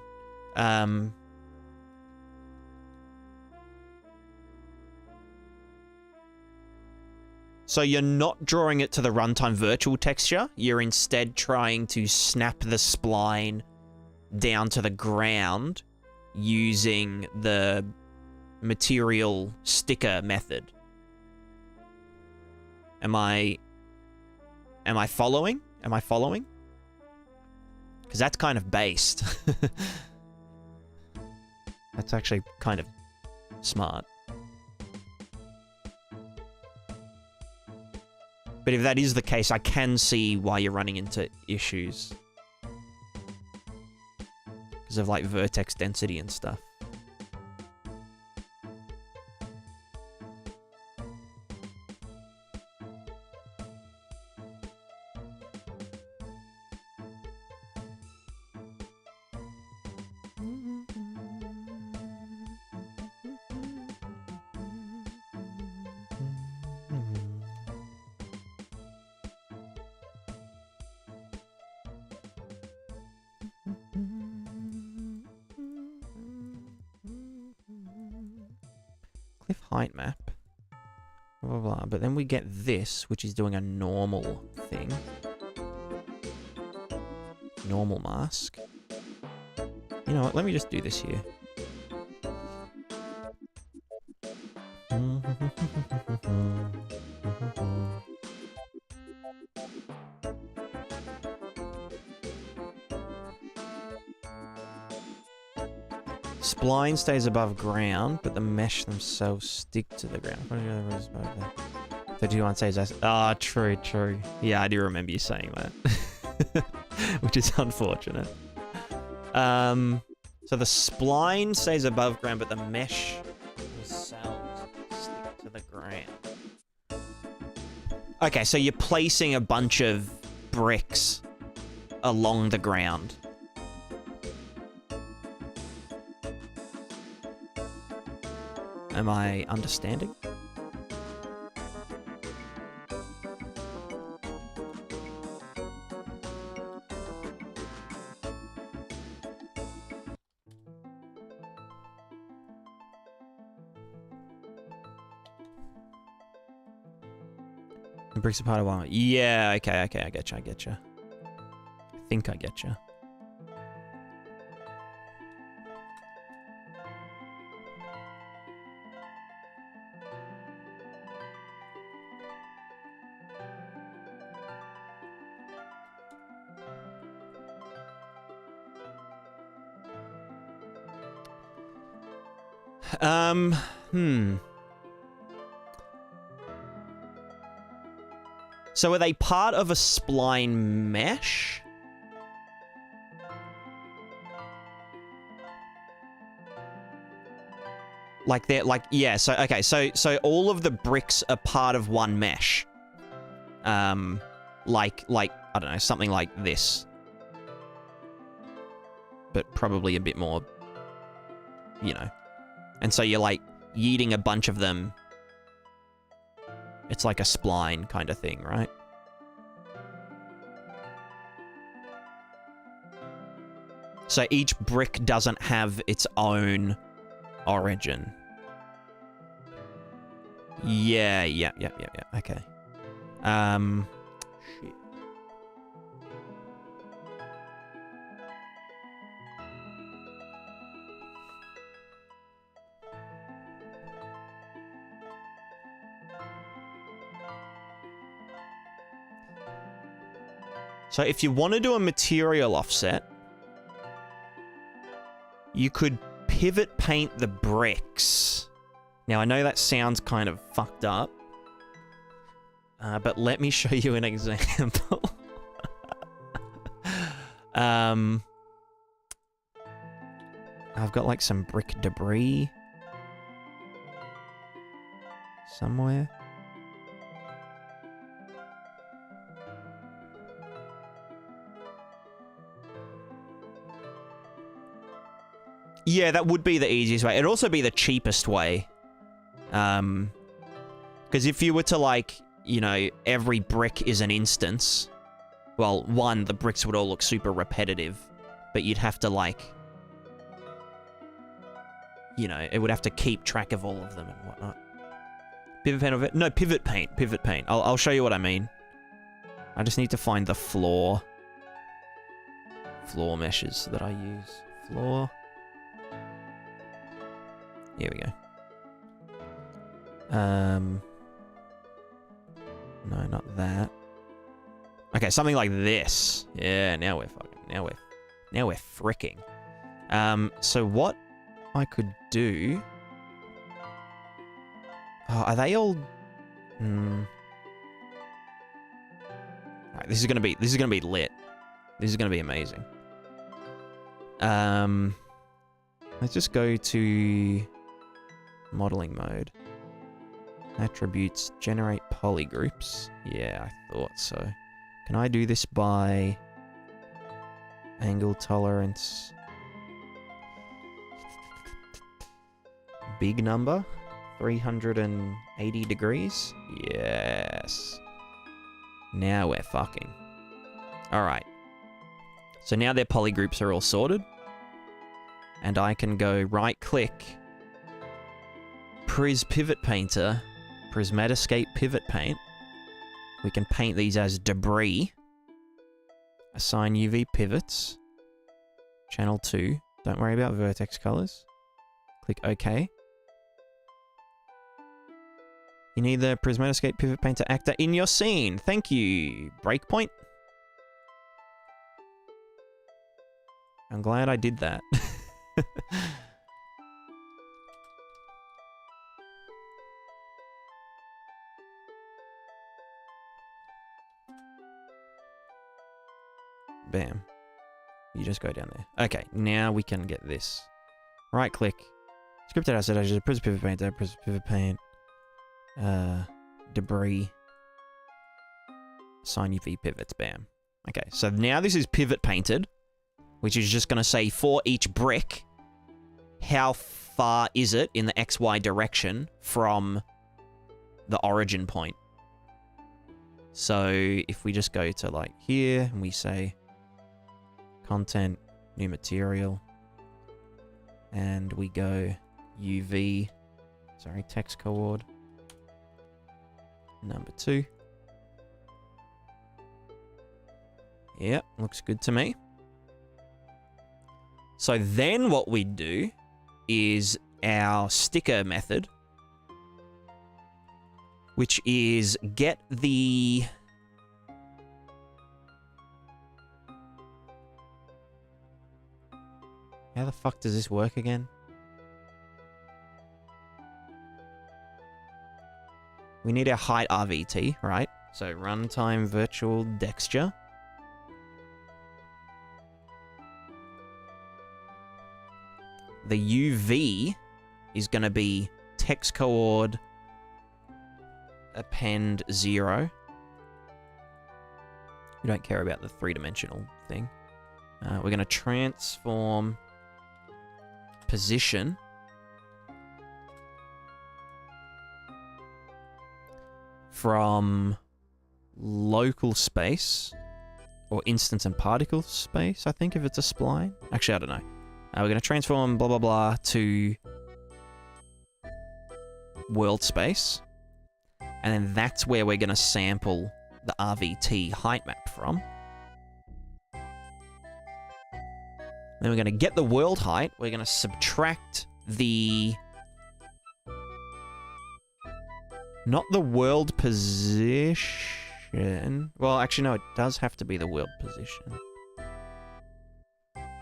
So you're not drawing it to the runtime virtual texture. You're instead trying to snap the spline down to the ground using the material sticker method. Am I following? Am I following? Because that's kind of based. That's actually kind of smart. But if that is the case, I can see why you're running into issues. Because of like vertex density and stuff. Cliff height map. Blah, blah, blah. But then we get this, which is doing a normal thing. Normal mask. You know what? Let me just do this here. Spline stays above ground, but the mesh themselves stick to the ground. 31 says as... Ah, true, true. Yeah, I do remember you saying that. Which is unfortunate. So the spline stays above ground, but the mesh themselves stick to the ground. Okay, so you're placing a bunch of bricks along the ground. Am I understanding? The bricks are part of one. Yeah, okay, I getcha. I think I getcha. So are they part of a spline mesh? Like they're like, yeah, so okay, so all of the bricks are part of one mesh. Like I don't know, something like this. But probably a bit more, you know. And so you're like yeeting a bunch of them. It's like a spline kind of thing, right? So each brick doesn't have its own origin. Yeah. Okay. Shit. So if you want to do a material offset, you could pivot paint the bricks. Now, I know that sounds kind of fucked up, but let me show you an example. I've got like some brick debris somewhere. Yeah, that would be the easiest way. It'd also be the cheapest way. Because if you were to, like, you know, every brick is an instance, well, one, the bricks would all look super repetitive, but you'd have to, like, you know, it would have to keep track of all of them and whatnot. Pivot paint of it? No, pivot paint. I'll show you what I mean. I just need to find the floor meshes that I use. Floor. Here we go. No, not that. Okay, something like this. Yeah, now we're fricking. So what I could do... Oh, are they all... Alright, this is gonna be lit. This is gonna be amazing. Let's just go to modeling mode. Attributes, generate polygroups. Yeah, I thought so. Can I do this by angle tolerance? Big number? 380 degrees? Yes. Now we're fucking. Alright. So now their polygroups are all sorted. And I can go right-click, Pivot Painter, Prismatica Pivot Paint. We can paint these as debris. Assign UV pivots. Channel 2. Don't worry about vertex colors. Click OK. You need the Prismatica Pivot Painter actor in your scene. Thank you. Breakpoint. I'm glad I did that. Bam. You just go down there. Okay, now we can get this. Right click. Scripted asset, I just press pivot paint, press pivot paint. Debris. Assign UV pivots, bam. Okay, so now this is pivot painted, which is just going to say for each brick, how far is it in the XY direction from the origin point. So if we just go to like here and we say content, new material, and we go UV, sorry, text coord, number 2. Yep, looks good to me. So then what we do is our sticker method, which is get the... How the fuck does this work again? We need our height RVT, right? So runtime virtual texture. The UV is going to be text coord append 0. We don't care about the 3-dimensional thing. We're going to transform position from local space or instance and particle space, I think, if it's a spline. Actually, I don't know. We're going to transform blah, blah, blah to world space. And then that's where we're going to sample the RVT height map from. Then we're going to get the world height. We're going to subtract the... Not the world position. Well, actually, no, it does have to be the world position.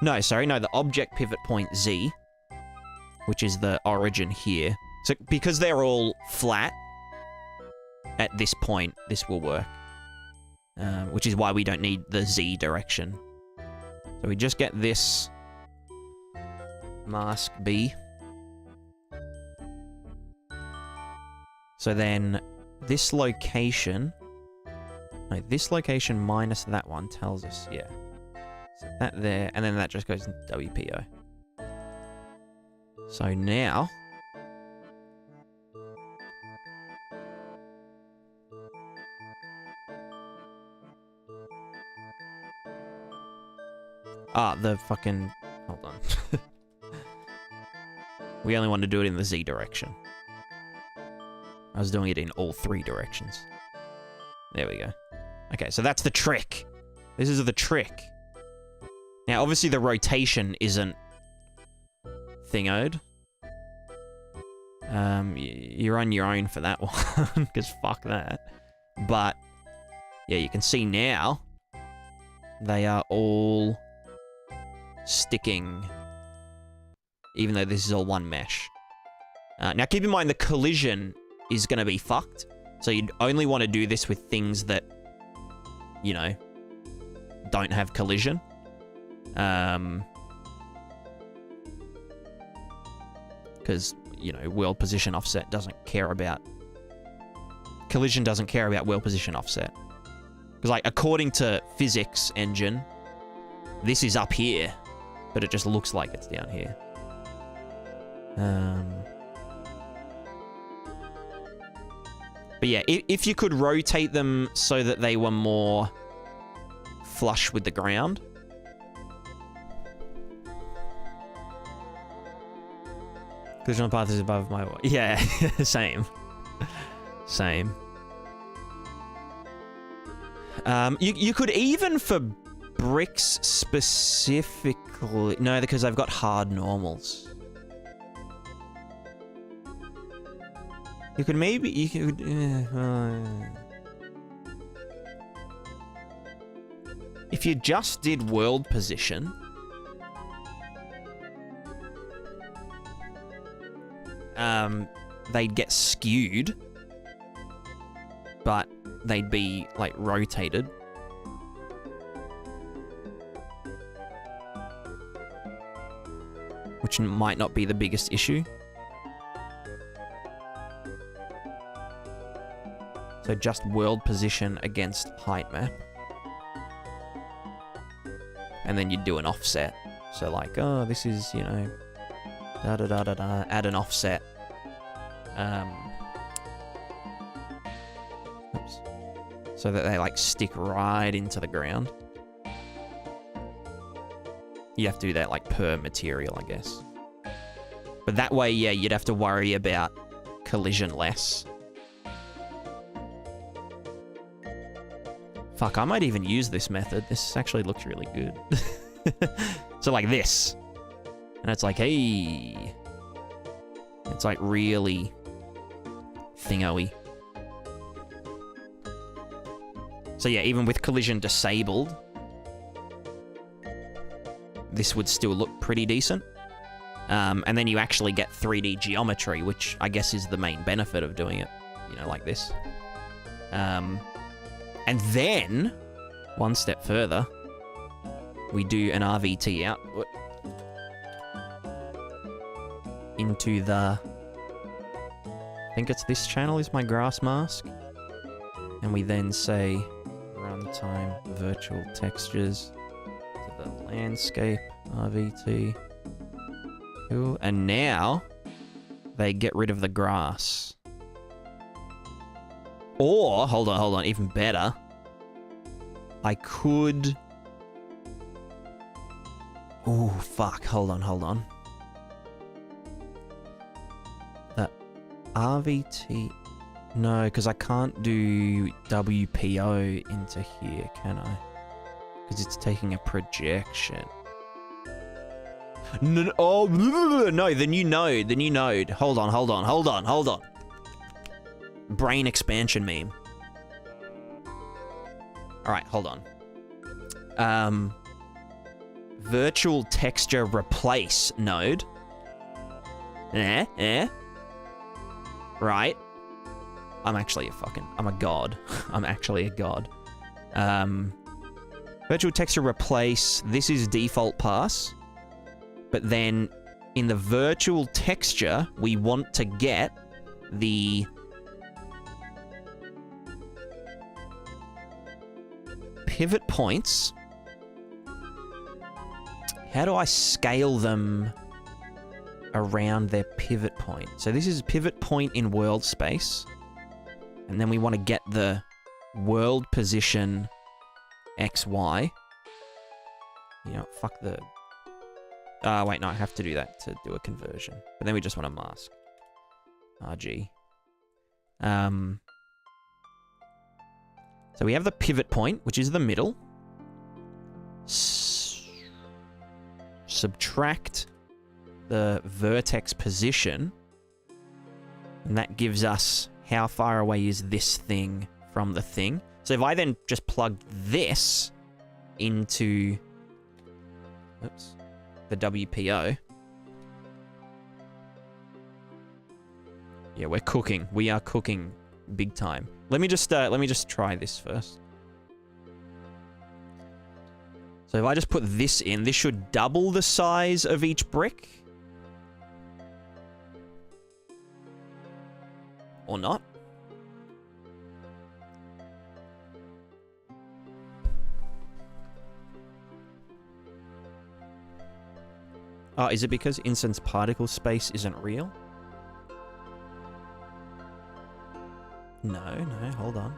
No, sorry, no, the object pivot point Z, which is the origin here. So, because they're all flat, at this point, this will work. Which is why we don't need the Z direction. So we just get this mask B. So then this location... No, this location minus that one tells us, yeah. So that there, and then that just goes into WPO. So now... the fucking... Hold on. We only want to do it in the Z direction. I was doing it in all 3 directions. There we go. Okay, so that's the trick. This is the trick. Now, obviously the rotation isn't thingoed. You're on your own for that one, because fuck that. But, yeah, you can see now, they are all sticking, even though this is all one mesh. Now, keep in mind the collision is going to be fucked. So you'd only want to do this with things that, you know, don't have collision. Because, you know, world position offset doesn't care about... Collision doesn't care about world position offset. Because, like, according to physics engine, this is up here, but it just looks like it's down here. But yeah, if you could rotate them so that they were more flush with the ground. Collision path is above my... Yeah, same. Same. You could even for bricks specifically... No, because I've got hard normals. You could maybe... You could... if you just did world position... they'd get skewed. But they'd be, like, rotated. which might not be the biggest issue. So just world position against height map. And then you'd do an offset. So like, oh, this is, you know, da-da-da-da-da, add an offset. Oops. So that they like stick right into the ground. You have to do that like per material, I guess. But that way, yeah, you'd have to worry about collision less. Fuck, I might even use this method. This actually looks really good. So like this. And it's like, hey. It's like really thingo-y. So yeah, even with collision disabled, this would still look pretty decent. And then you actually get 3D geometry, which I guess is the main benefit of doing it, you know, like this. And then, one step further, we do an RVT output into the... I think it's this channel is my grass mask. And we then say runtime virtual textures to the landscape RVT. Cool. And now they get rid of the grass. Or, hold on, even better. I could... Oh, fuck, hold on. The RVT... No, because I can't do WPO into here, can I? Because it's taking a projection. No, oh, no, the new node. Hold on. Brain expansion meme. Alright, hold on. Virtual texture replace node. Right. I'm a god. I'm actually a god. Virtual texture replace, this is default pass. But then in the virtual texture, we want to get the pivot points. How do I scale them around their pivot point? So this is pivot point in world space. And then we want to get the world position XY. You know, fuck the... wait, no, I have to do that to do a conversion. But then we just want to mask. RG. So we have the pivot point, which is the middle. Subtract the vertex position. And that gives us how far away is this thing from the thing. So if I then just plug this into... Oops. The WPO. Yeah, we're cooking. We are cooking big time. Let me just try this first. So if I just put this in, this should double the size of each brick. Or not. Oh, is it because instance particle space isn't real? No, hold on.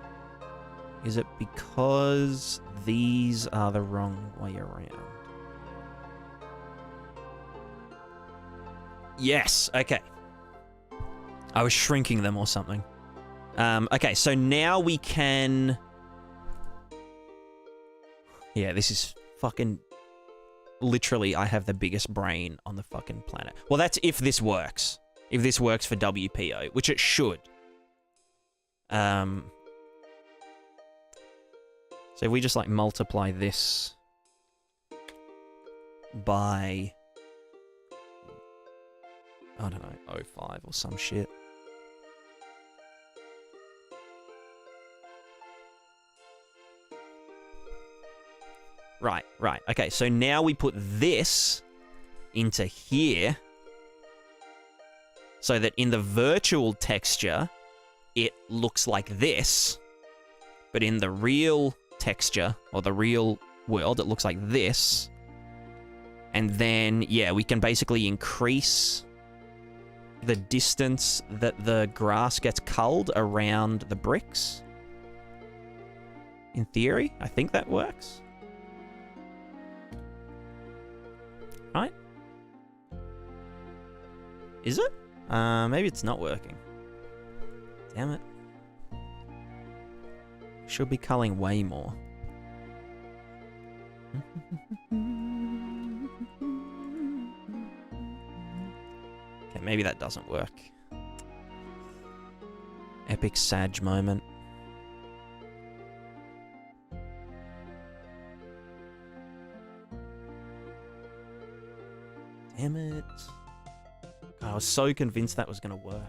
Is it because these are the wrong way around? Yes, okay. I was shrinking them or something. Okay, so now we can... Yeah, this is fucking... Literally, I have the biggest brain on the fucking planet. Well, that's if this works. If this works for WPO, which it should. So if we just, like, multiply this by... I don't know, 0.5 or some shit. Right. Okay, so now we put this into here so that in the virtual texture, it looks like this, but in the real texture, or the real world, it looks like this. And then, yeah, we can basically increase the distance that the grass gets culled around the bricks. In theory, I think that works. Right? Is it? Maybe it's not working. Damn it. Should be culling way more. Okay, maybe that doesn't work. Epic Sag moment. Damn it. I was so convinced that was going to work.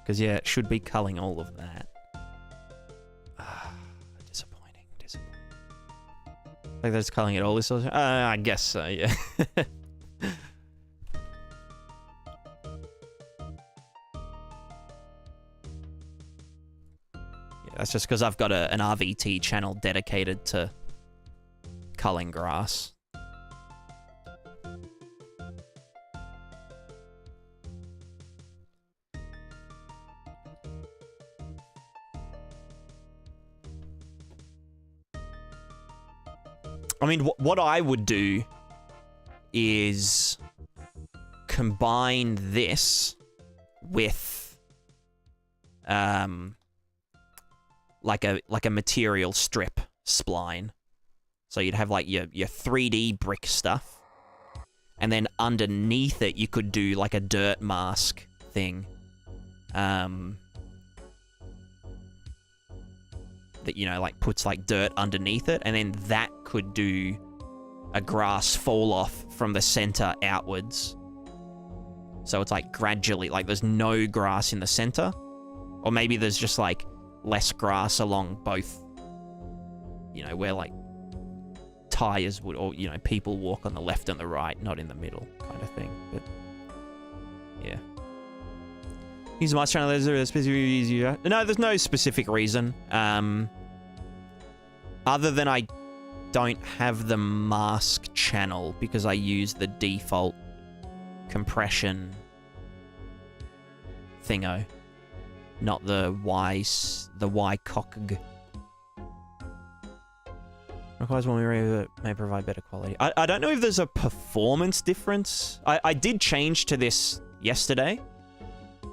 Because, yeah, it should be culling all of that. Disappointing. Like that's culling it all this. I guess so, yeah. Yeah, that's just because I've got an RVT channel dedicated to culling grass. I mean, what I would do is combine this with like a material strip spline. So you'd have like your 3D brick stuff, and then underneath it you could do like a dirt mask thing. That, you know, like puts like dirt underneath it, and then that could do a grass fall off from the center outwards. So it's like gradually, like there's no grass in the center, or maybe there's just like less grass along both, you know, where like tires would, or, you know, people walk on the left and the right, not in the middle kind of thing. But yeah. Use my channel, there's a specific reason. No, there's no specific reason. Other than I don't have the mask channel because I use the default compression thingo, not the YCOG. Requires one that may provide better quality. I don't know if there's a performance difference. I did change to this yesterday.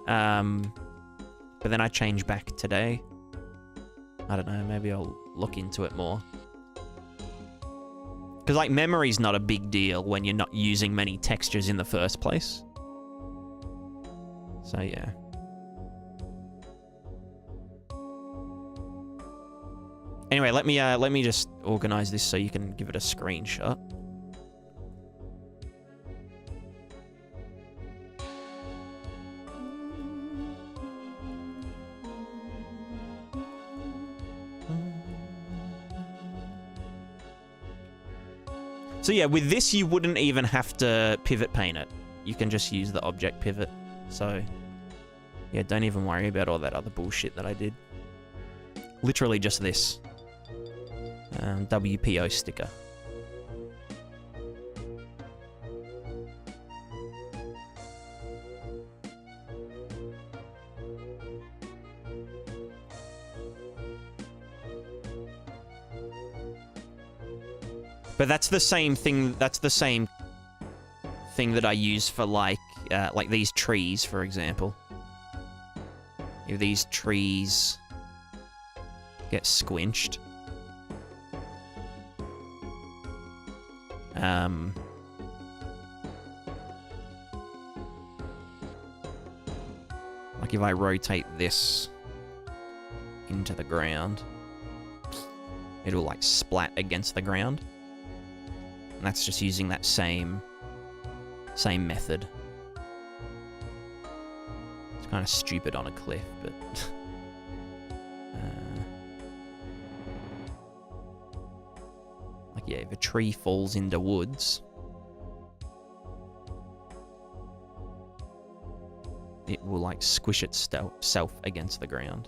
But then I changed back today. I don't know, maybe I'll look into it more. Because, like, memory's not a big deal when you're not using many textures in the first place. So, yeah. Anyway, let me just organize this so you can give it a screenshot. So yeah, with this you wouldn't even have to pivot paint it. You can just use the object pivot. So yeah, don't even worry about all that other bullshit that I did. Literally just this. WPO sticker. But that's the same thing. That's the same thing that I use for like these trees, for example. If these trees get squinched, like if I rotate this into the ground, it'll like splat against the ground. And that's just using that same method. It's kind of stupid on a cliff, but like yeah, if a tree falls into woods, it will like squish itself against the ground.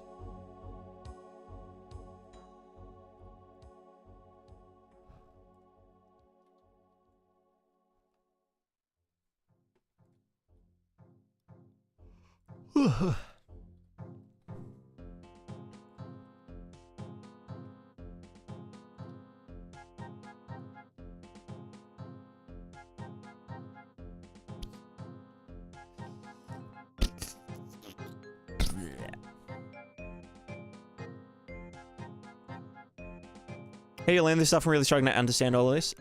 Hey, you learn this stuff. I'm really struggling to understand all of this.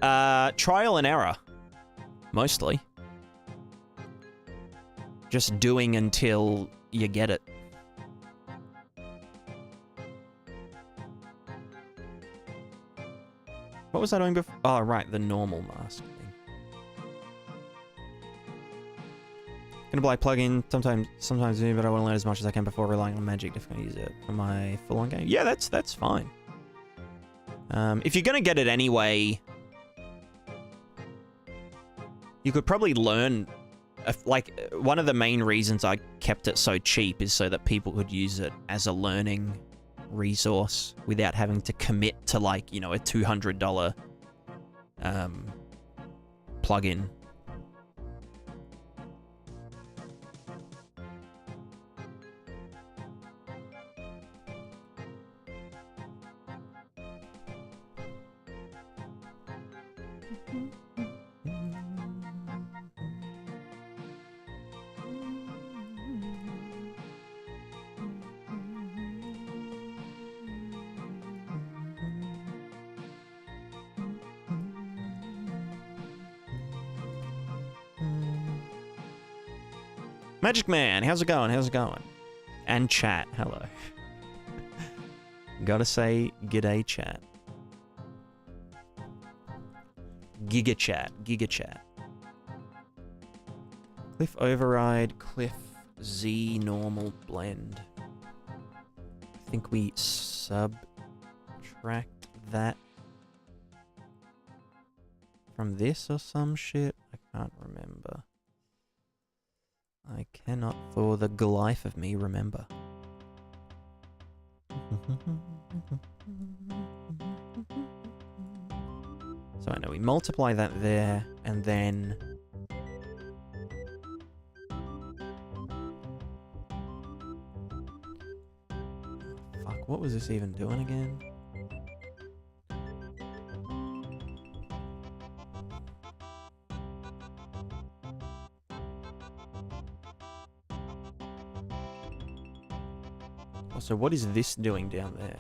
Trial and error, mostly. Just doing until you get it. What was I doing before? Oh, right, the normal mask thing. Gonna apply plugin sometimes, but I want to learn as much as I can before relying on magic if I use it for my full-on game. Yeah, that's fine. If you're gonna get it anyway, you could probably learn. Like, one of the main reasons I kept it so cheap is so that people could use it as a learning resource without having to commit to, like, you know, a $200 plugin. Magic Man, how's it going? How's it going? And chat, hello. Gotta say, g'day chat. Giga chat. Cliff override, Cliff Z normal blend. I think we subtract that from this or some shit. I can't remember. I cannot for the life of me remember. So I know we multiply that there, and then... Fuck, what was this even doing again? So what is this doing down there?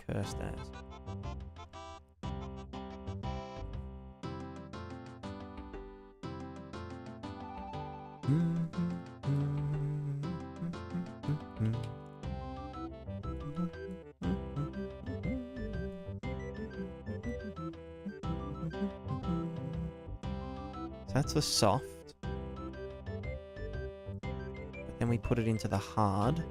Cursed as. So that's the soft. But then we put it into the hard.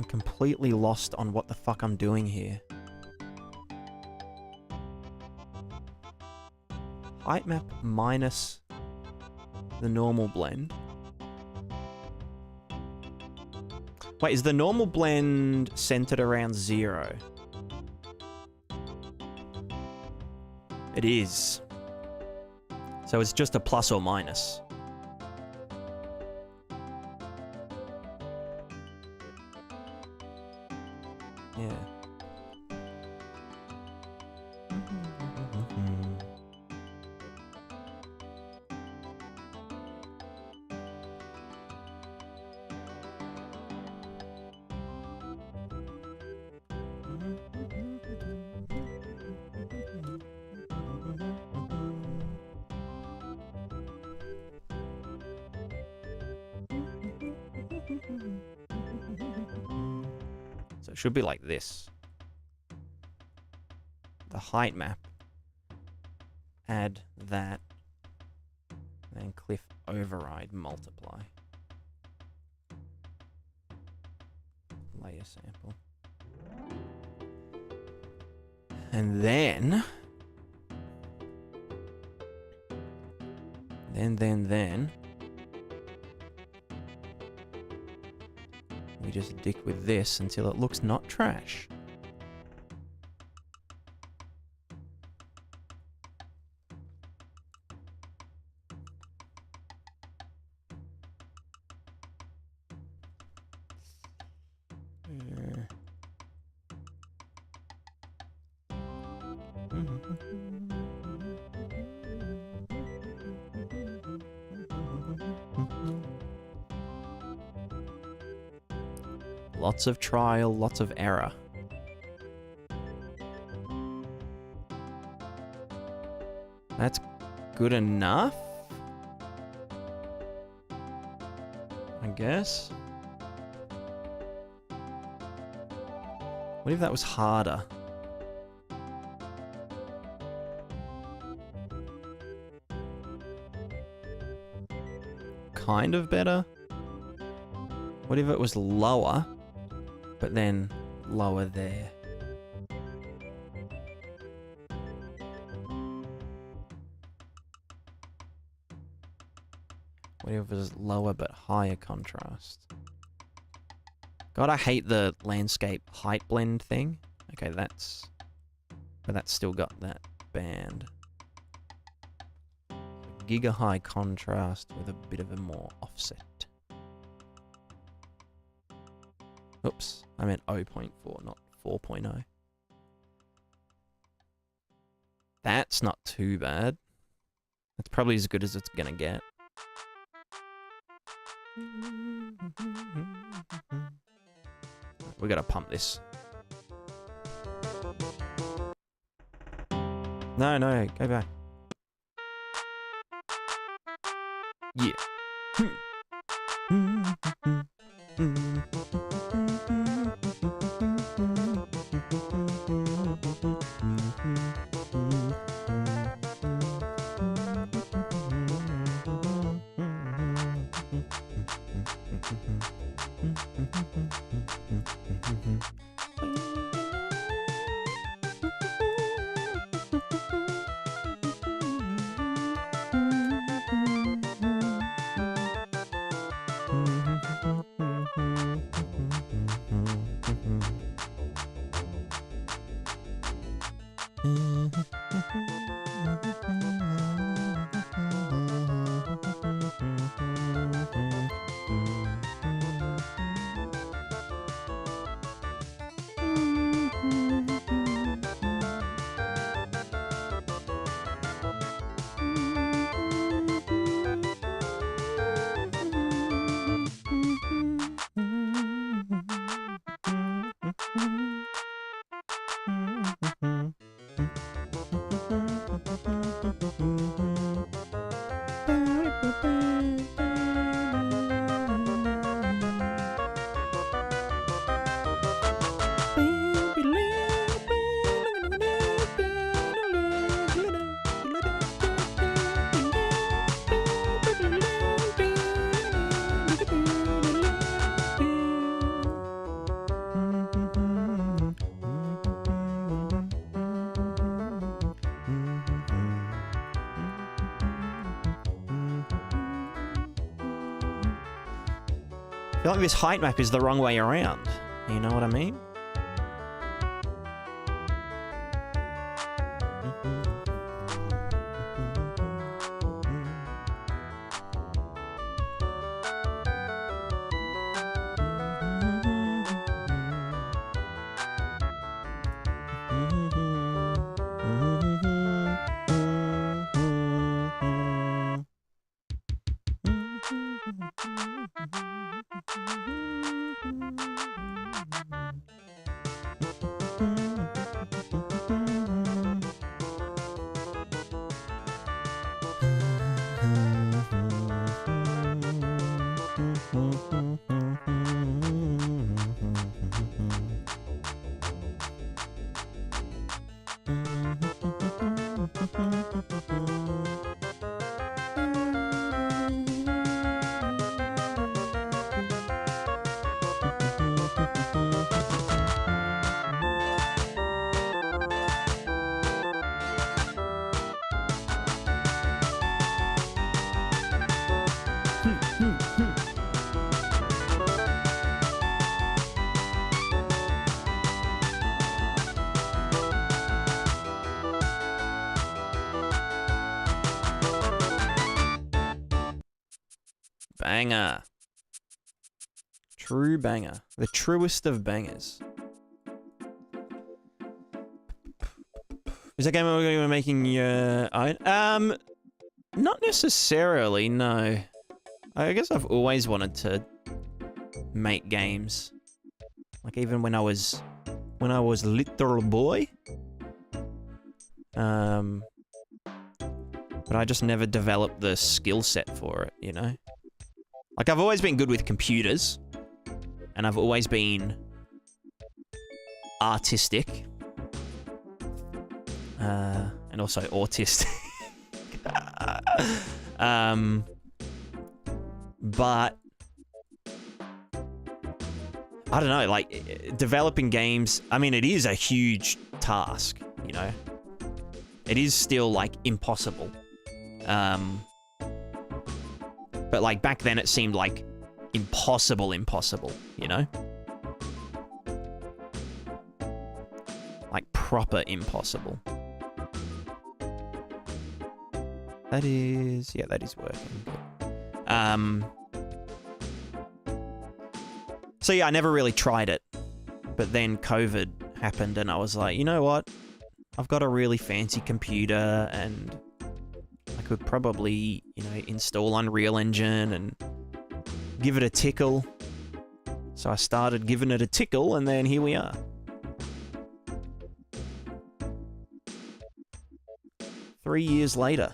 Completely lost on what the fuck I'm doing here. Height map minus the normal blend. Wait, is the normal blend centered around 0? It is. So it's just a plus or minus. Yeah. So it should be like this. The height map. Add that. And cliff override multiply. Layer sample. And then we just dick with this until it looks not trash. Lots of trial, lots of error. That's good enough, I guess. What if that was harder? Kind of better? What if it was lower, but then lower there? What if it was lower but higher contrast? God, I hate the landscape height blend thing. Okay, but that's still got that band. Giga high contrast with a bit of a more offset. Oops, I meant 0.4, not 4.0. That's not too bad. That's probably as good as it's gonna get. We gotta pump this. No, go back. Yeah. I feel like this height map is the wrong way around. You know what I mean? banger. True banger. The truest of bangers. Is that game we're making your own? Not necessarily, no. I guess I've always wanted to make games. Like even when I was little boy. But I just never developed the skill set for it, you know? Like I've always been good with computers. And I've always been artistic. And also autistic. But I don't know, like developing games, I mean, it is a huge task, you know? It is still like impossible. But like back then it seemed like impossible, you know? Like proper impossible. That is working. So yeah, I never really tried it. But then COVID happened and I was like, you know what? I've got a really fancy computer and I could probably, you know, install Unreal Engine and give it a tickle. So I started giving it a tickle and then here we are. Three years later.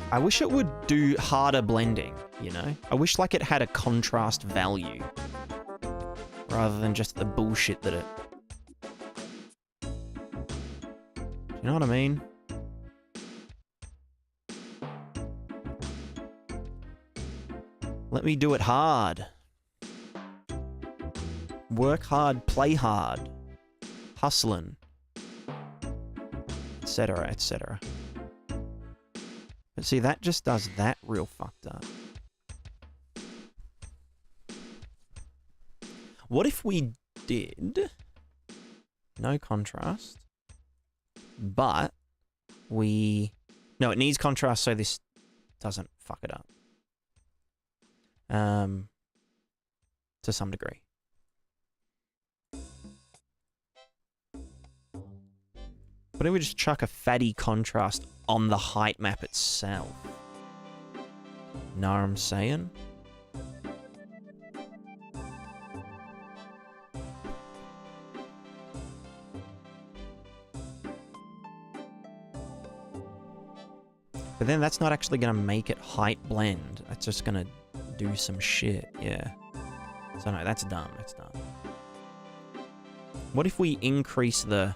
I wish it would do harder blending, you know? I wish like it had a contrast value rather than just the bullshit that it... Do you know what I mean? Let me do it hard. Work hard, play hard. Hustling. Etc, etc. But see, that just does that real fucked up. What if we did no contrast, but we... No, it needs contrast so this doesn't fuck it up. To some degree. But if we just chuck a fatty contrast on the height map itself? Know what I'm saying? But then that's not actually going to make it height blend. That's just going to do some shit, yeah. So no, that's dumb, that's dumb. What if we increase the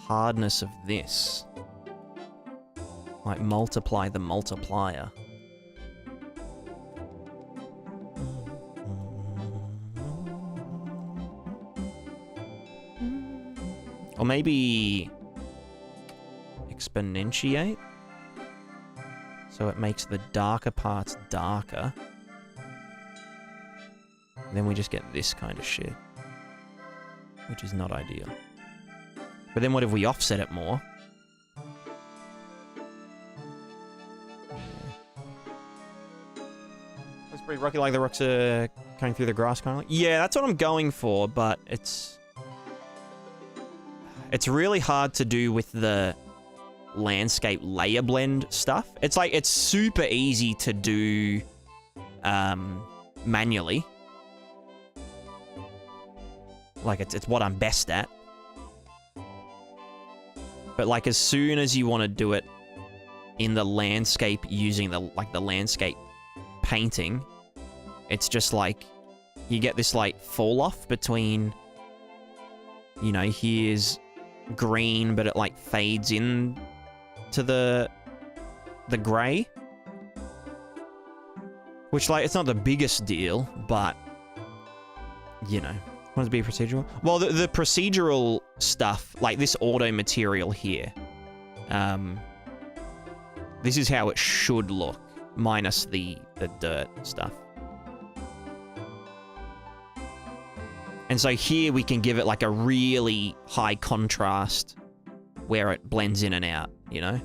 hardness of this. Like, multiply the multiplier. Or maybe exponentiate, so it makes the darker parts darker. Then we just get this kind of shit, which is not ideal. But then what if we offset it more? It's pretty rocky, like the rocks are coming through the grass kind of like. Yeah, that's what I'm going for, but it's really hard to do with the landscape layer blend stuff. It's like, it's super easy to do manually. Like, it's what I'm best at. But like, as soon as you want to do it in the landscape using the landscape painting, it's just like, you get this like fall off between, you know, here's green, but it like fades in to the grey, which, like, it's not the biggest deal, but you know, want it to be procedural. Well, the procedural stuff, like this auto material here, this is how it should look, minus the dirt stuff. And so here we can give it like a really high contrast where it blends in and out, you know?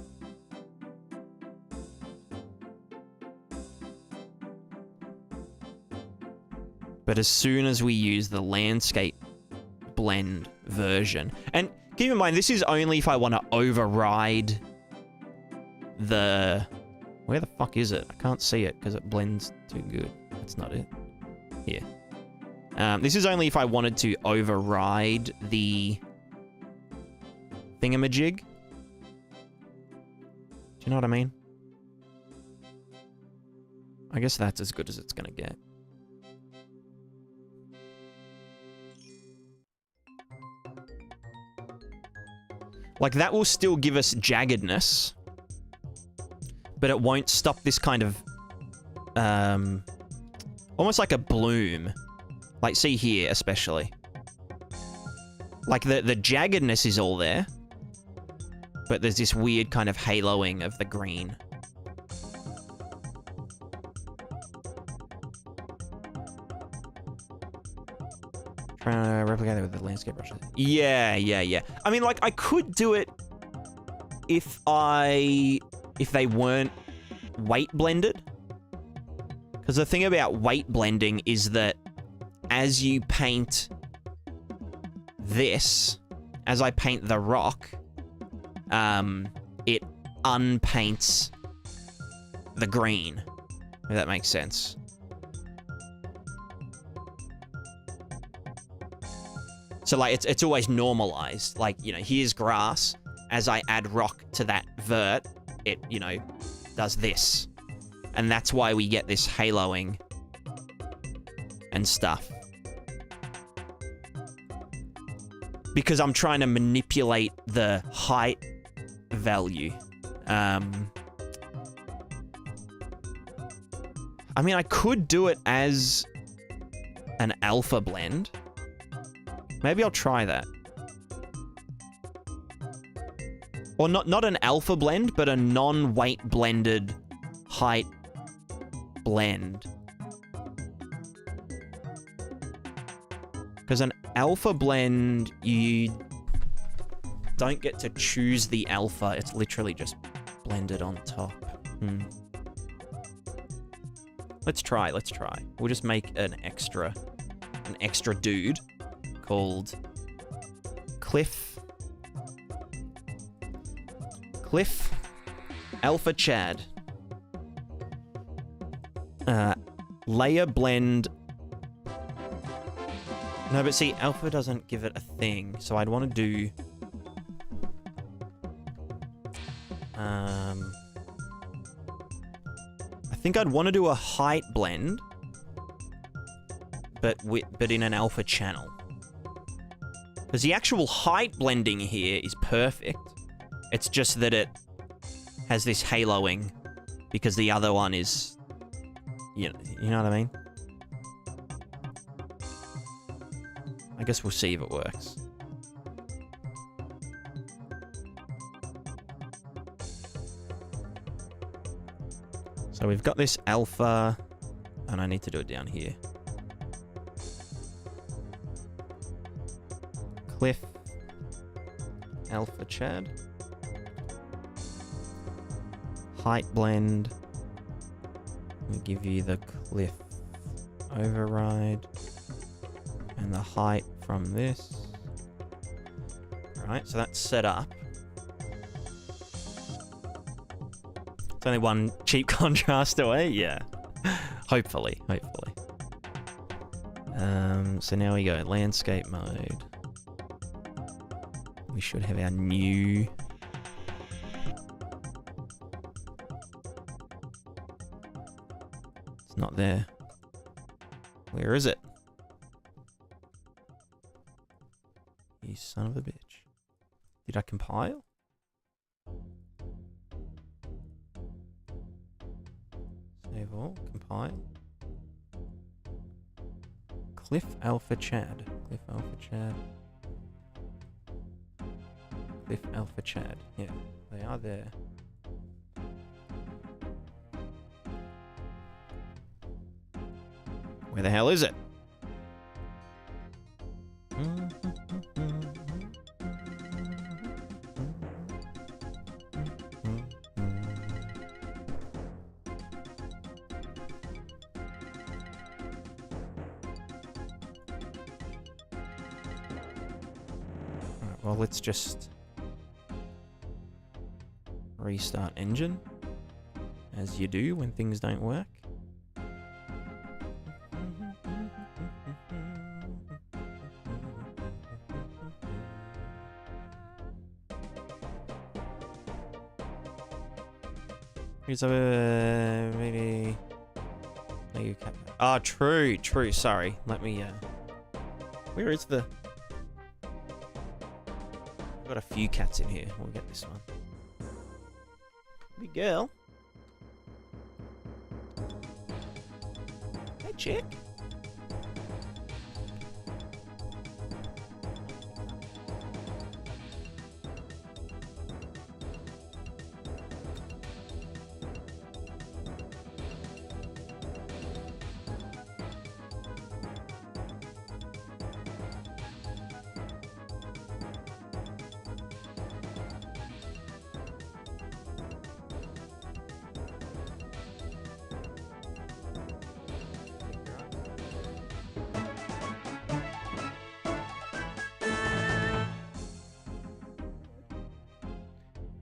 But as soon as we use the landscape blend version, and keep in mind, this is only if I want to override the... Where the fuck is it? I can't see it because it blends too good. That's not it. Here. This is only if I wanted to override the thingamajig. Do you know what I mean? I guess that's as good as it's gonna get. Like, that will still give us jaggedness, but it won't stop this kind of, almost like a bloom. Like, see here, especially. Like, the jaggedness is all there, but there's this weird kind of haloing of the green. Trying to replicate it with the landscape brushes. Yeah. I mean, like, I could do it if they weren't weight blended. Because the thing about weight blending is that as you paint this, as I paint the rock, it unpaints the green, if that makes sense. So, like, it's always normalized. Like, you know, here's grass. As I add rock to that vert, it, you know, does this. And that's why we get this haloing and stuff. Because I'm trying to manipulate the height value. I mean, I could do it as an alpha blend. Maybe I'll try that. Or not an alpha blend, but a non-weight blended height blend. Because an alpha blend, you don't get to choose the alpha. It's literally just blended on top. Let's try. We'll just make an extra dude called Cliff Alpha Chad. Layer blend. No, but see, alpha doesn't give it a thing, so I'd want to do I think I'd want to do a height blend, but in an alpha channel. Because the actual height blending here is perfect. It's just that it has this haloing because the other one is... You know what I mean? I guess we'll see if it works. So we've got this alpha, and I need to do it down here. Cliff, alpha Chad, height blend. We give you the cliff override and the height from this. Right, so that's set up. It's only one cheap contrast away, yeah. Hopefully. So now we go landscape mode. We should have our new... It's not there. Where is it? You son of a bitch. Did I compile? Save all, compile. Cliff Alpha Chad. Cliff Alpha Chad. Cliff Alpha Chad. Yeah, they are there. Where the hell is it? Well, let's just restart engine, as you do when things don't work. Here's a maybe. No, you can't. Ah, true. Sorry. Let me. Where is the? I've got a few cats in here. We'll get this one. Big girl. Hey, chick.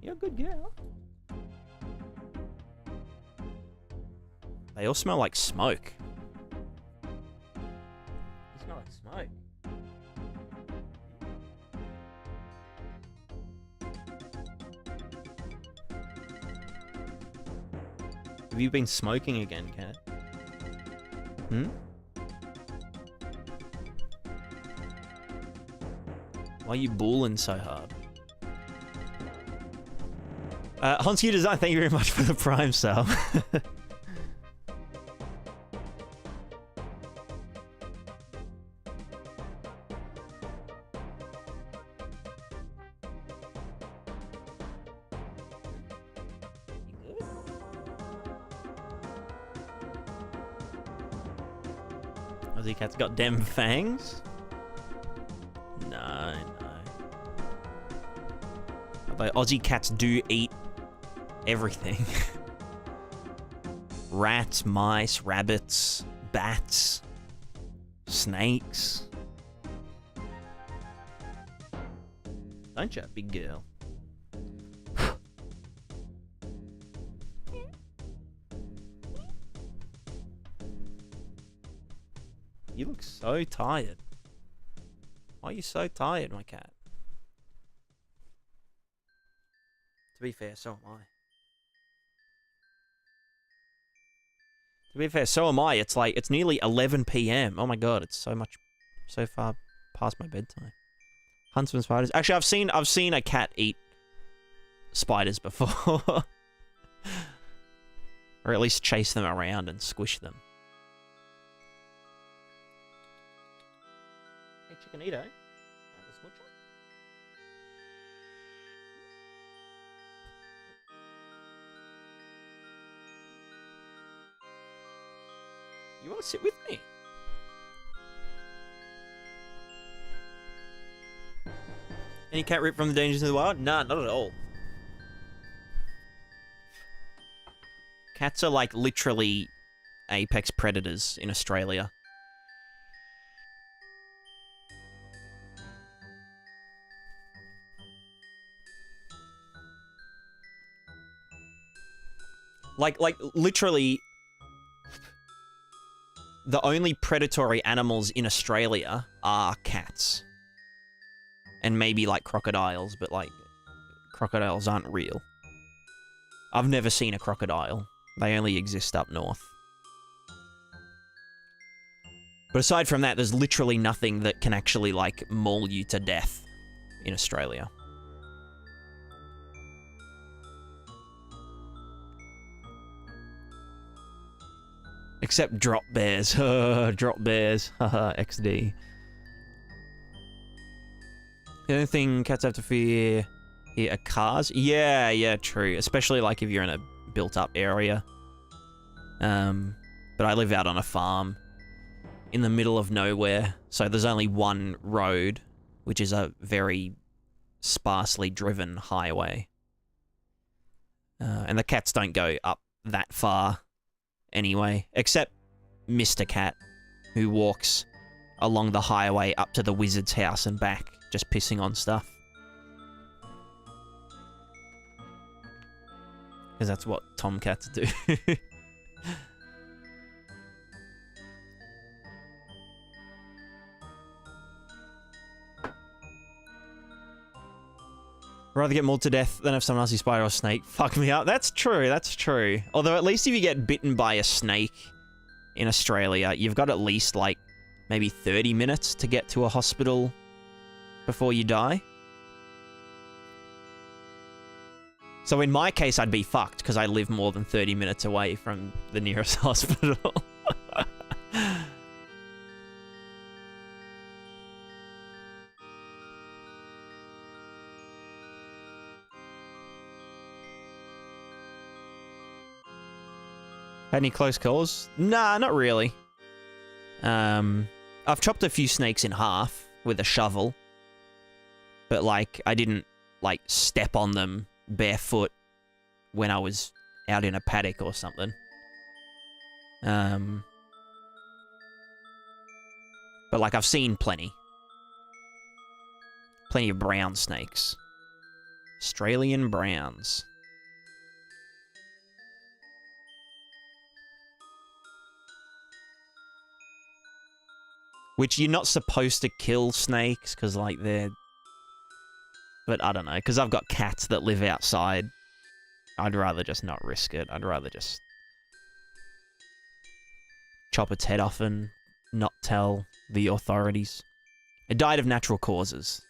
You're a good girl. They all smell like smoke. They smell like smoke. Have you been smoking again, cat? Why are you bulling so hard? Hansky Design, thank you very much for the Prime sub. Aussie Cat's got dem fangs? No. But Aussie Cats do eat everything. Rats, mice, rabbits, bats, snakes. Don't you, big girl? You look so tired. Why are you so tired, my cat? To be fair, so am I. To be fair, so am I. It's like, it's nearly 11 PM. Oh my god, it's so far past my bedtime. Huntsman spiders. Actually, I've seen a cat eat spiders before. Or at least chase them around and squish them. Hey, Chickenito. You want to sit with me? Any cat ripped from the dangers of the wild? Nah, not at all. Cats are like literally apex predators in Australia. Like literally, the only predatory animals in Australia are cats. And maybe, like, crocodiles, but, like, crocodiles aren't real. I've never seen a crocodile. They only exist up north. But aside from that, there's literally nothing that can actually, like, maul you to death in Australia. Except drop bears. Drop bears. Haha, XD. The only thing cats have to fear here are cars. Yeah, true. Especially, like, if you're in a built-up area. But I live out on a farm in the middle of nowhere, so there's only one road, which is a very sparsely driven highway. And the cats don't go up that far anyway, except Mr. Cat, who walks along the highway up to the wizard's house and back, just pissing on stuff. Because that's what tomcats do. Rather get mauled to death than have some nasty spider or snake fuck me up. That's true, that's true. Although at least if you get bitten by a snake in Australia, you've got at least, like, maybe 30 minutes to get to a hospital before you die. So in my case, I'd be fucked, because I live more than 30 minutes away from the nearest hospital. Had any close calls? Nah, not really. I've chopped a few snakes in half with a shovel. But, like, I didn't, like, step on them barefoot when I was out in a paddock or something. But, like, I've seen plenty. Plenty of brown snakes. Australian browns. Which you're not supposed to kill snakes, because, like, they're... But I don't know, because I've got cats that live outside. I'd rather just not risk it. I'd rather just chop its head off and not tell the authorities. It died of natural causes.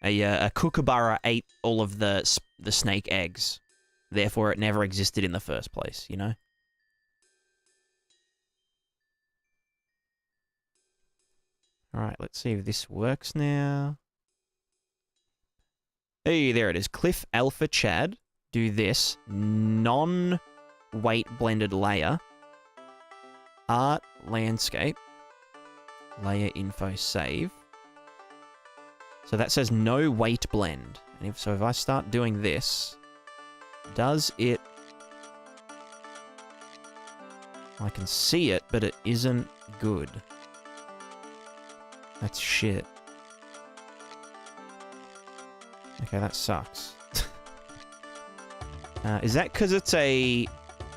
A kookaburra ate all of the snake eggs. Therefore, it never existed in the first place, you know? Alright, let's see if this works now. Hey, there it is. Cliff Alpha Chad. Do this. Non-weight blended layer. Art landscape. Layer info save. So that says no weight blend. And if I start doing this, does it... I can see it, but it isn't good. That's shit. Okay, that sucks. Is that because it's a...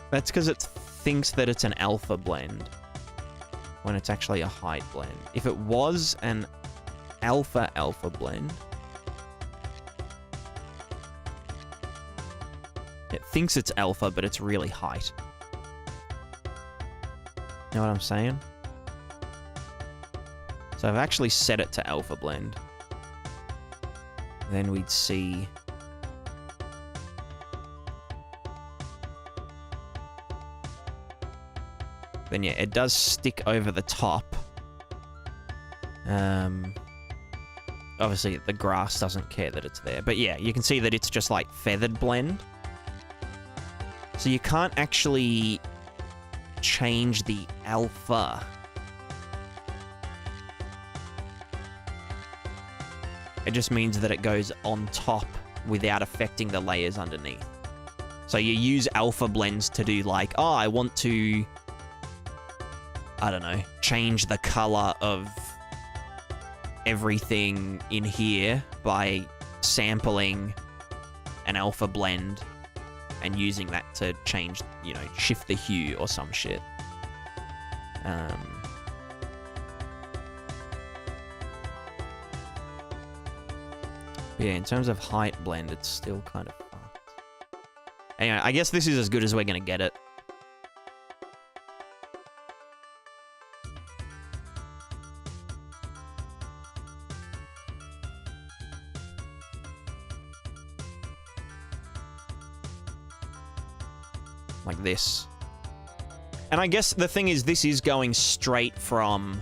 That's because it thinks that it's an alpha blend. When it's actually a height blend. If it was an alpha blend... It thinks it's alpha, but it's really height. Know what I'm saying? So I've actually set it to alpha blend. Then we'd see... Then yeah, it does stick over the top. Obviously the grass doesn't care that it's there. But yeah, you can see that it's just like feathered blend. So you can't actually change the alpha. It just means that it goes on top without affecting the layers underneath. So you use alpha blends to do like, oh, I want to, I don't know, change the color of everything in here by sampling an alpha blend and using that to change, you know, shift the hue or some shit. Yeah, in terms of height blend, it's still kind of fucked. Anyway, I guess this is as good as we're gonna get it. Like this. And I guess the thing is, this is going straight from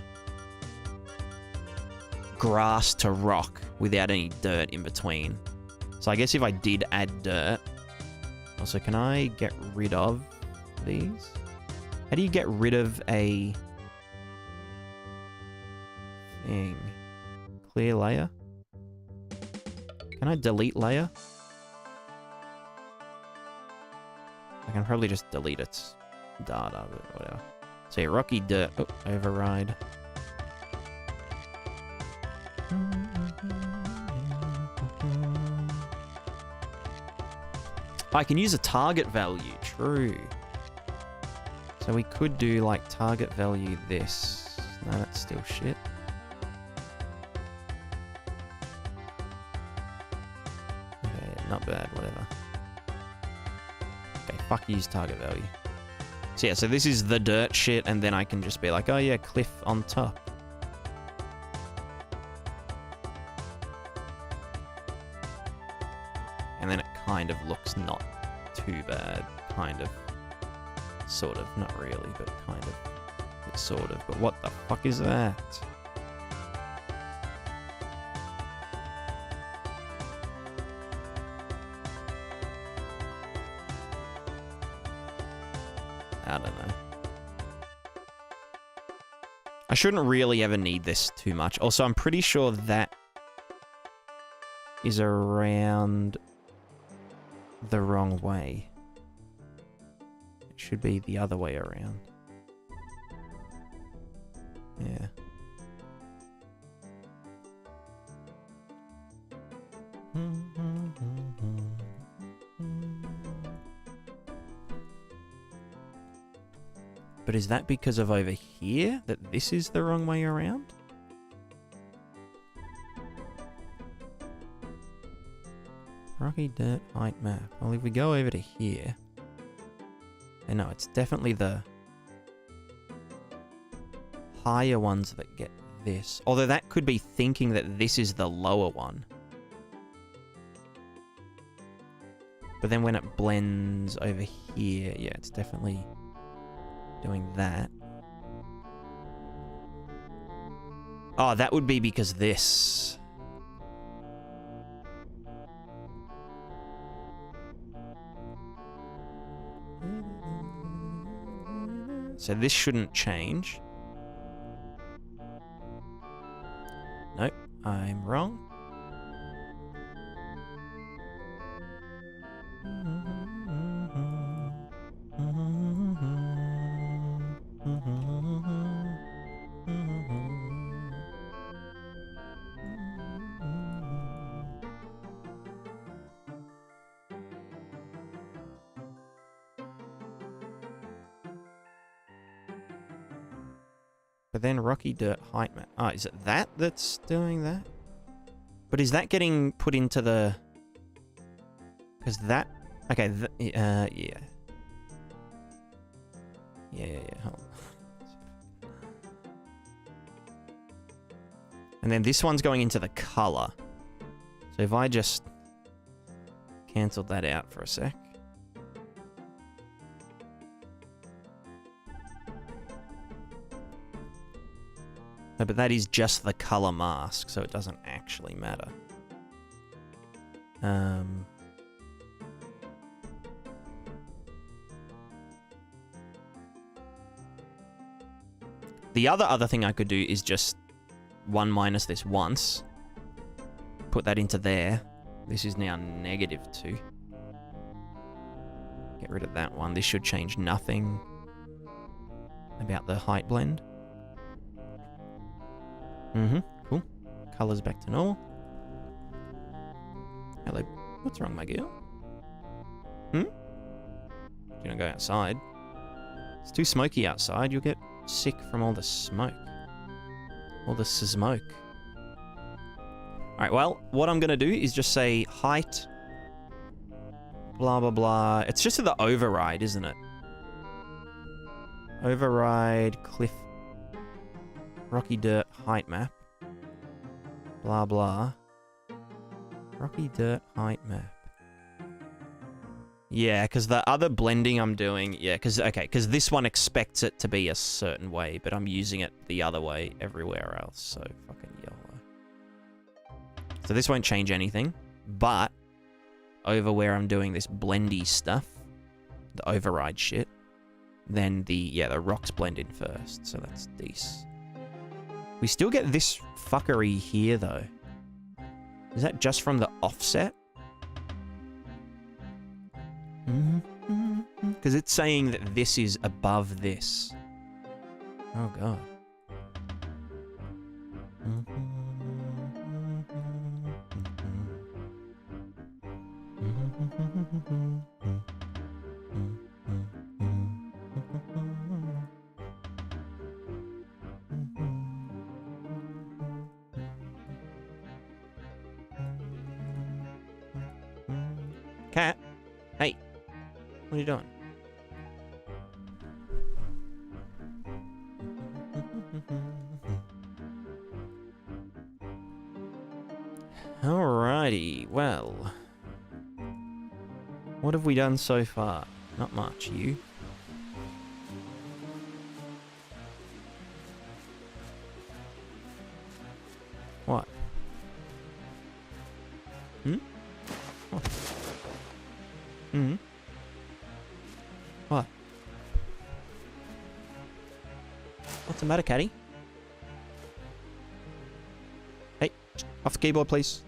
grass to rock without any dirt in between. So I guess if I did add dirt... Also, can I get rid of these? How do you get rid of a thing? Clear layer? Can I delete layer? I can probably just delete its data, but whatever. So yeah, rocky dirt. Oh, override. I can use a target value, true. So we could do like target value this. No, that's still shit. Okay, not bad, whatever. Okay, fuck use target value. So yeah, so this is the dirt shit, and then I can just be like, oh yeah, cliff on top. And then it kind of looks not too bad. Kind of. Sort of. Not really, but kind of. It's sort of. But what the fuck is that? I don't know. I shouldn't really ever need this too much. Also, I'm pretty sure that is around the wrong way. It should be the other way around. Yeah. But is that because of over here? That this is the wrong way around? Rocky dirt height map. Well, if we go over to here... And no, it's definitely the higher ones that get this. Although that could be thinking that this is the lower one. But then when it blends over here, yeah, it's definitely doing that. Oh, that would be because this. So this shouldn't change. Nope, I'm wrong. But then rocky dirt height map. Oh, is it that that's doing that? But is that getting put into the... Because that... Okay, yeah. Yeah. Hold on. And then this one's going into the color. So if I just cancelled that out for a sec. No, but that is just the color mask, so it doesn't actually matter. The other thing I could do is just 1 minus this once. Put that into there. This is now -2. Get rid of that one. This should change nothing about the height blend. Cool. Colors back to normal. Hello. What's wrong, my girl? You don't go outside. It's too smoky outside. You'll get sick from all the smoke. All the smoke. Alright, well, what I'm going to do is just say height, blah, blah, blah. It's just the override, isn't it? Override, cliff, rocky dirt, height map. Blah, blah. Rocky dirt, height map. Yeah, because the other blending I'm doing, yeah, because this one expects it to be a certain way, but I'm using it the other way everywhere else, so fucking YOLO. So this won't change anything, but over where I'm doing this blendy stuff, the override shit, then the rocks blend in first, so that's decent. We still get this fuckery here, though. Is that just from the offset? Because it's saying that this is above this. Oh, God. Cat, hey, what are you doing? Alrighty, well, what have we done so far? Not much, you. What? What? What? What's the matter, Caddy? Hey, off the keyboard, please.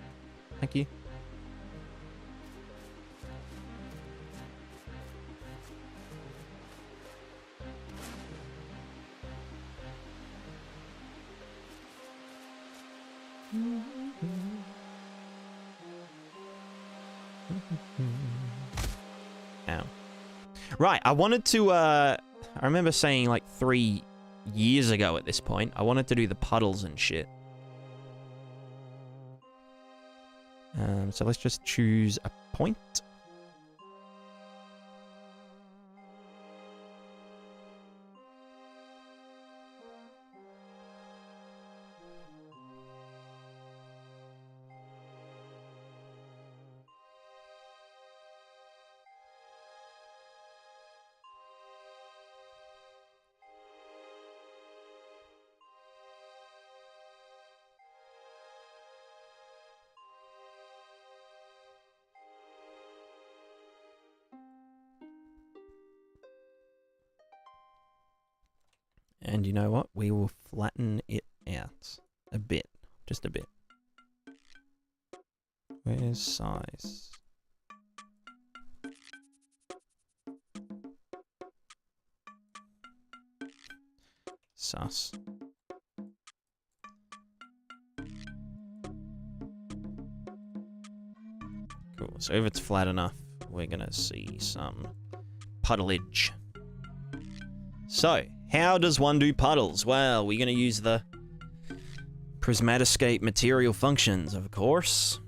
Thank you. Ow. Right, I wanted to, I remember saying like 3 years ago at this point, I wanted to do the puddles and shit. So let's just choose a point. And you know what? We will flatten it out a bit. Just a bit. Where's size? Sus. Cool. So if it's flat enough, we're going to see some puddleage. So, how does one do puddles? Well, we're going to use the Prismatica material functions, of course.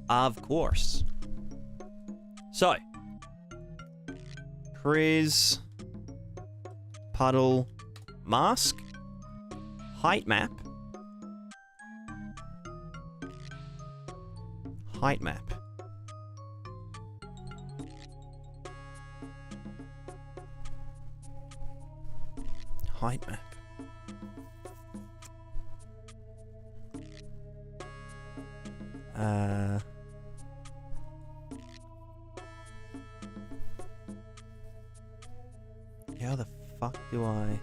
Of course. So, Pris puddle mask height map height map. Height map. How the fuck do I...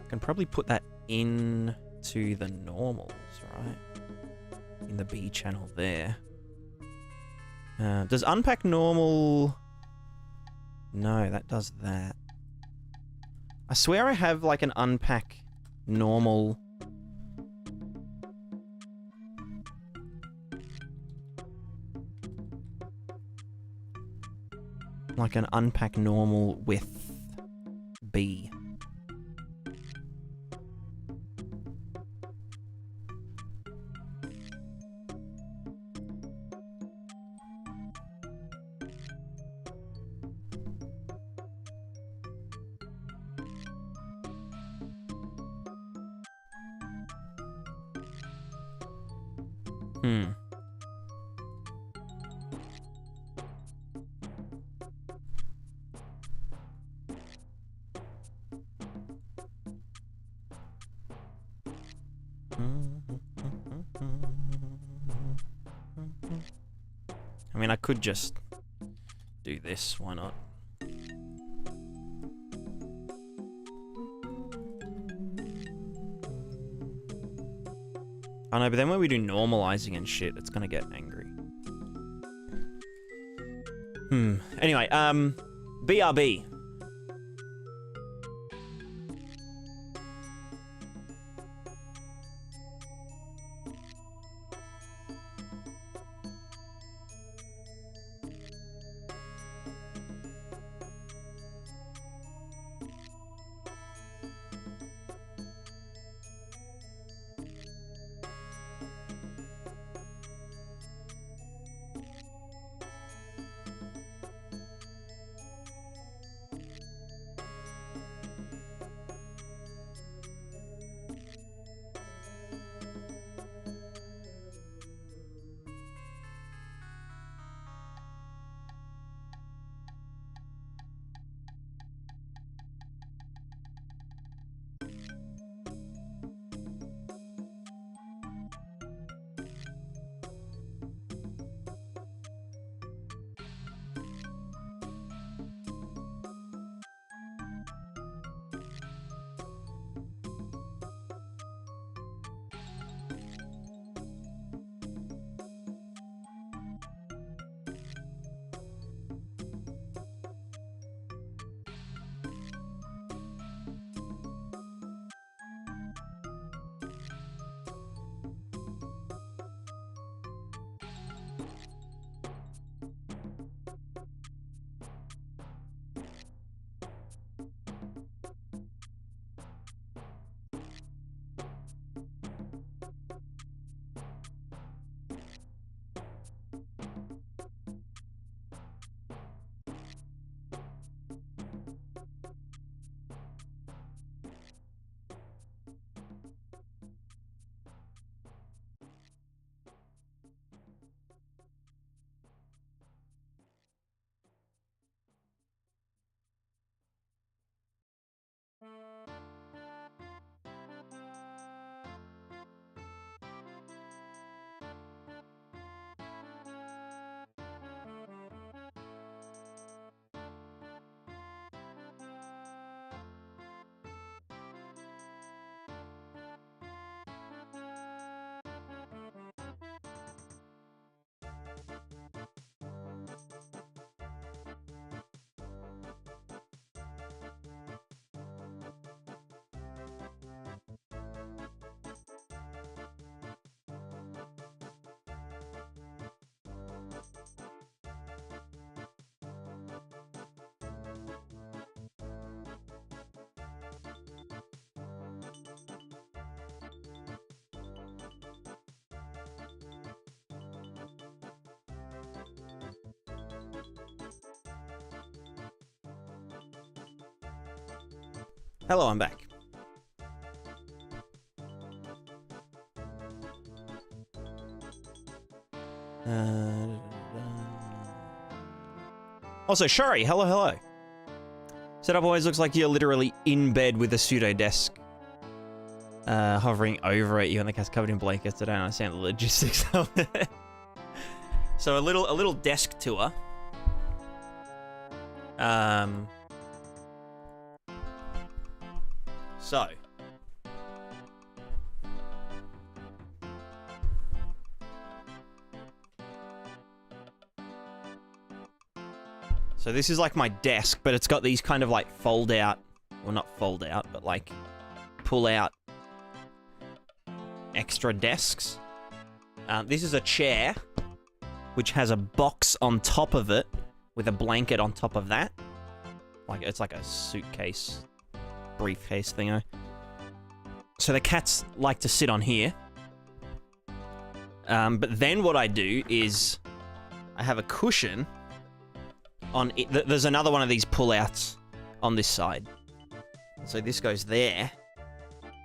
can probably put that into the normals, right? In the B channel there. Does unpack normal... No, that does that. I swear I have like an unpack normal... like an unpack normal with B. I mean, I could just do this, why not? I know, but then when we do normalizing and shit, it's gonna get angry. Anyway, BRB. Hello, I'm back. Also, Shari, hello. Setup always looks like you're literally in bed with a pseudo desk hovering over it. You and the cat's covered in blankets. I don't understand the logistics of it. So a little desk tour. So this is like my desk, but it's got these kind of like fold out, well not fold out, but like pull out extra desks. This is a chair, which has a box on top of it with a blanket on top of that. Like it's like a suitcase, briefcase thingo. So the cats like to sit on here. But then what I do is I have a cushion on it. There's another one of these pull-outs on this side. So this goes there.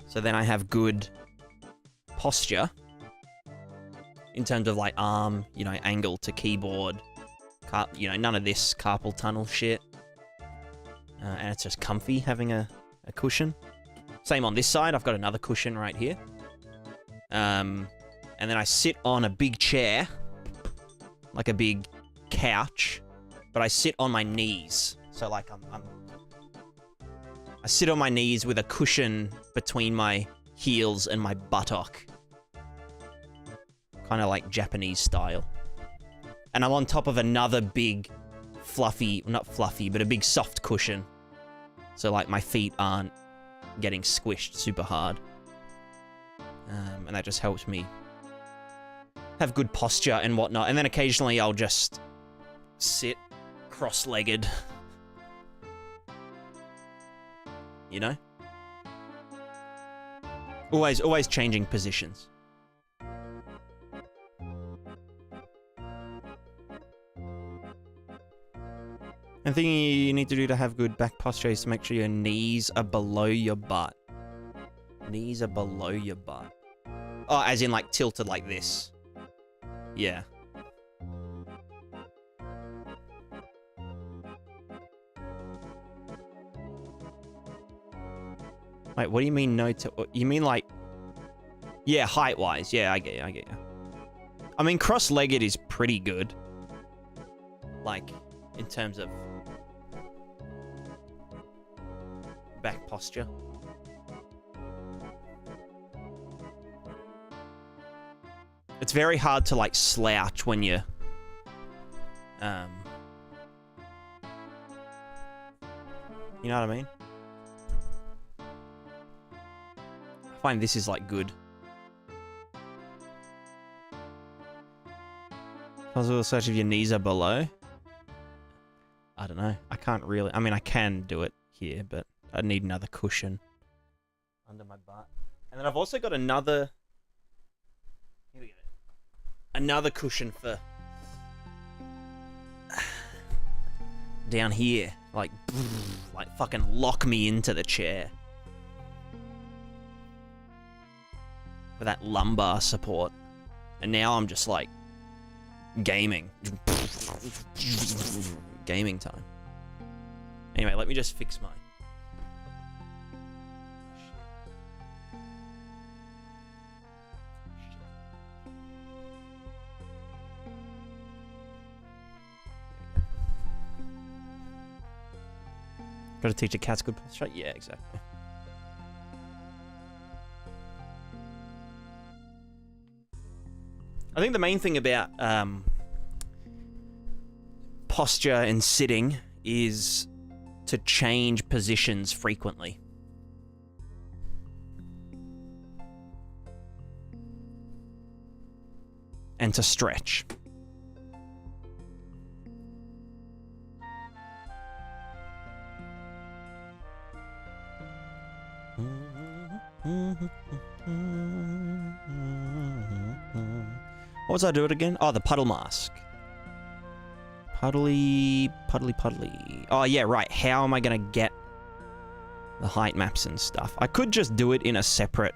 So then I have good posture in terms of like arm, you know, angle to keyboard, you know, none of this carpal tunnel shit. And it's just comfy having a cushion. Same on this side. I've got another cushion right here. And then I sit on a big chair, like a big couch, but I sit on my knees. So like I sit on my knees with a cushion between my heels and my buttock. Kind of like Japanese style. And I'm on top of another big fluffy, not fluffy, but a big soft cushion. So like my feet aren't getting squished super hard. And that just helps me have good posture and whatnot. And then occasionally I'll just sit cross-legged. You know? Always changing positions. And the thing you need to do to have good back posture is to make sure your knees are below your butt. Knees are below your butt. Oh, as in like tilted like this. Yeah. Wait, what do you mean no to... You mean like... Yeah, height-wise. Yeah, I get you. I mean, cross-legged is pretty good. Like, in terms of... back posture. It's very hard to, like, slouch when you're... You know what I mean? I find this is, like, good. Possible search if your knees are below? I don't know. I can't really... I mean, I can do it here, but I need another cushion under my butt. And then I've also got another... Here we go. Another cushion for... down here. Like fucking lock me into the chair. For that lumbar support. And now I'm just like... gaming. Gaming time. Anyway, let me just fix mine. Got to teach a cat's good posture? Yeah, exactly. I think the main thing about posture and sitting is to change positions frequently. And to stretch. What was I doing again? Oh, the puddle mask. Puddly. Oh, yeah, right. How am I going to get the height maps and stuff. I could just do it in a separate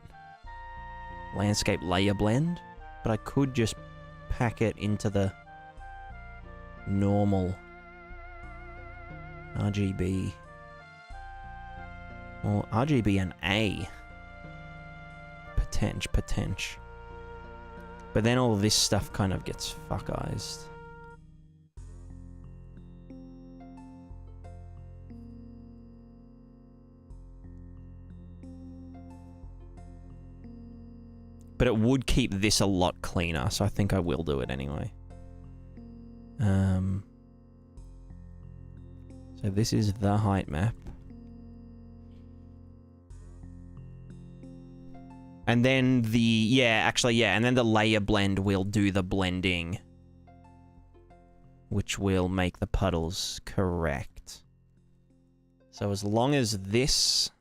landscape layer blend, but I could just pack it into the normal RGB or RGB and A. Potential. But then all this stuff kind of gets fuckized. But it would keep this a lot cleaner, so I think I will do it anyway. So this is the height map. And then the, and then the layer blend will do the blending, which will make the puddles correct. So as long as this...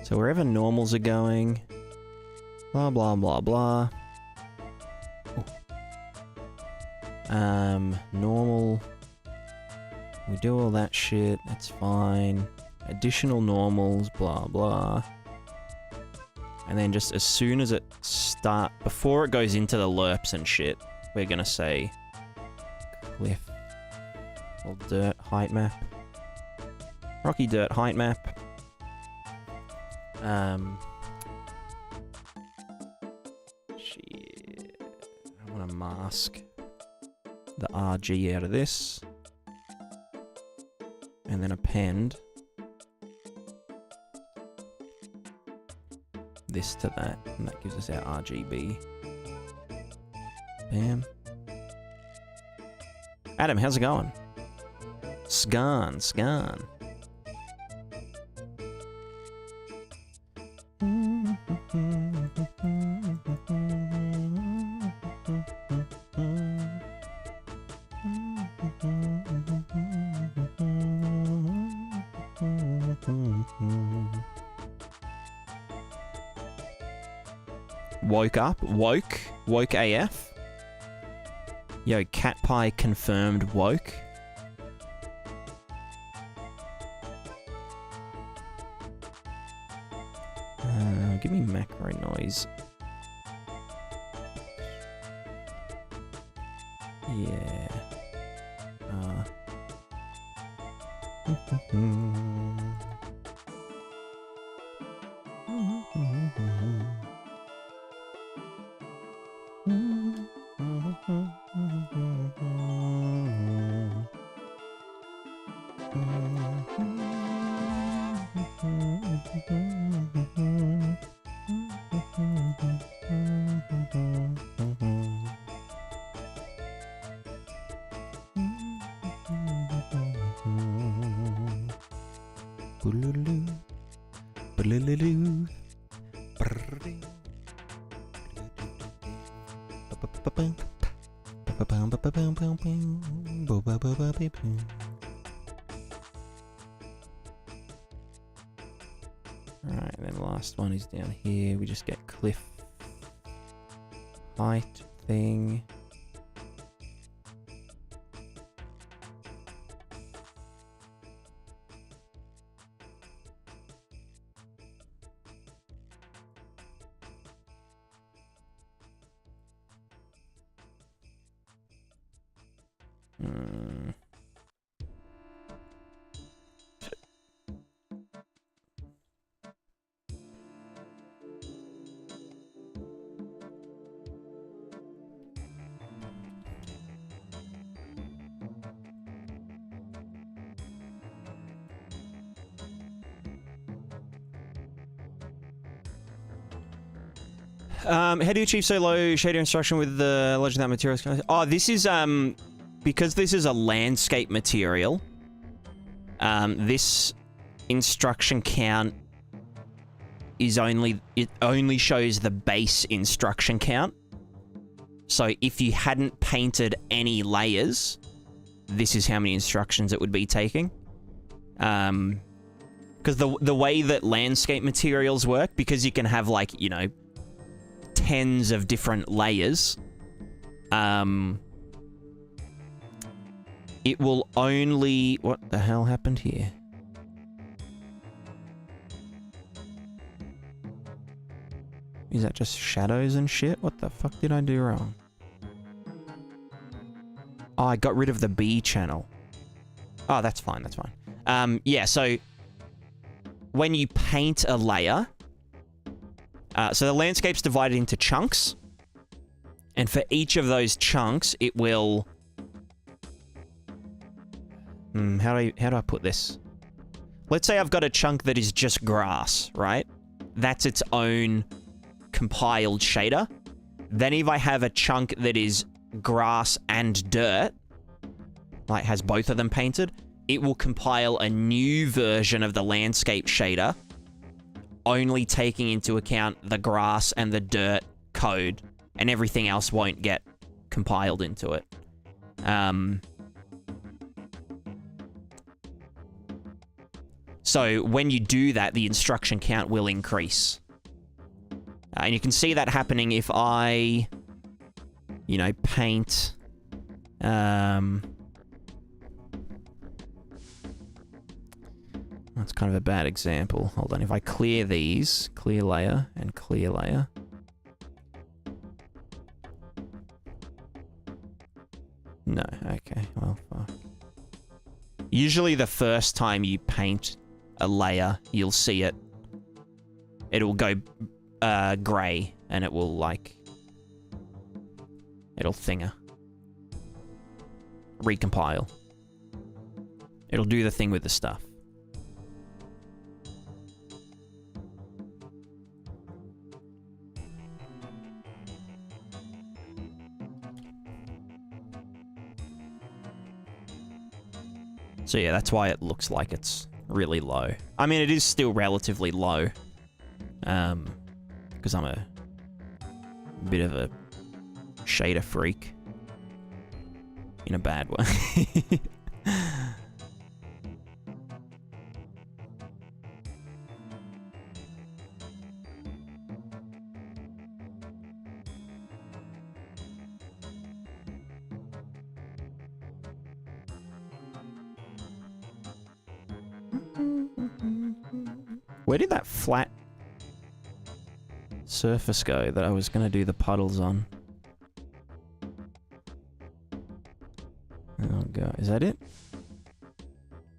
So wherever normals are going, blah, blah, blah, blah. Normal, we do all that shit, that's fine. Additional normals, blah, blah. And then just as soon as it before it goes into the lerps and shit, we're gonna say cliff or dirt height map. Rocky dirt height map. Shit. I want to mask the RG out of this. And then append this to that. And that gives us our RGB. Bam. Adam, how's it going? Scan. Woke AF. Yo, Cat Pie confirmed woke. Give me macro noise. Yeah. Alright, then the last one is down here. We just get cliff height thing. How do you achieve so low shader instruction with the legend that materials? Oh, this is because this is a landscape material. This instruction count is only shows the base instruction count. So if you hadn't painted any layers, this is how many instructions it would be taking. Because the way that landscape materials work, because you can have like, you know, tens of different layers, it will only... What the hell happened here? Is that just shadows and shit? What the fuck did I do wrong? Oh, I got rid of the B channel. Oh, that's fine, that's fine. Yeah, so when you paint a layer, so the landscape's divided into chunks, and for each of those chunks, it will... how do I put this? Let's say I've got a chunk that is just grass, right? That's its own compiled shader. Then if I have a chunk that is grass and dirt, like has both of them painted, it will compile a new version of the landscape shader, only taking into account the grass and the dirt code, and everything else won't get compiled into it. So when you do that, the instruction count will increase. And you can see that happening if I, you know, paint... That's kind of a bad example. Hold on, if I clear these, clear layer and clear layer. No, okay, well, fuck. Usually the first time you paint a layer, you'll see it. It'll go grey, and it will, like... It'll thinger. Recompile. It'll do the thing with the stuff. So yeah, that's why it looks like it's really low. I mean, it is still relatively low. Because I'm a bit of a shader freak. In a bad way. Where did that flat surface go that I was going to do the puddles on? Oh god, is that it?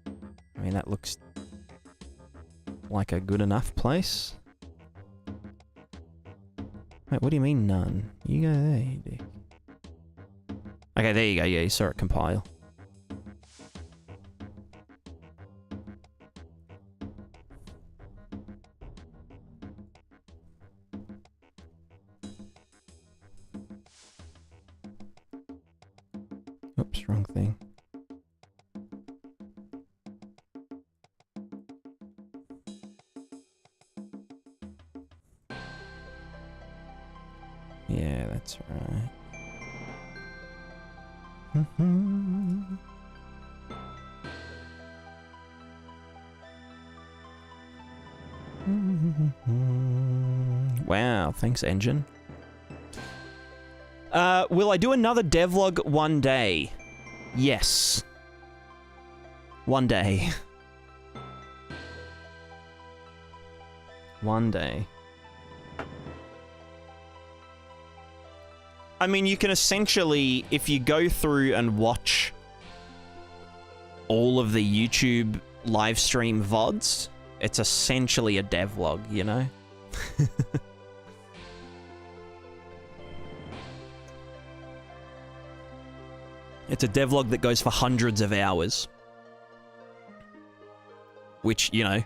I mean, that looks like a good enough place. Wait, what do you mean none? You go there, you dick. Okay, there you go, yeah, you saw it compile. Oops, wrong thing. Yeah, that's right. Wow, thanks, engine. Will I do another devlog one day? Yes. One day. One day. I mean, you can essentially, if you go through and watch all of the YouTube live stream VODs, it's essentially a devlog, you know? It's a devlog that goes for hundreds of hours. Which, you know,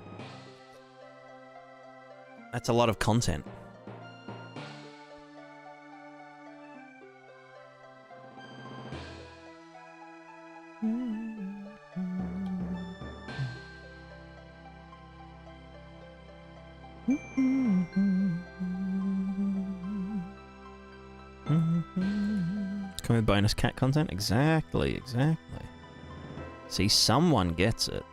that's a lot of content. Come with bonus cat content? Exactly, exactly. See, someone gets it.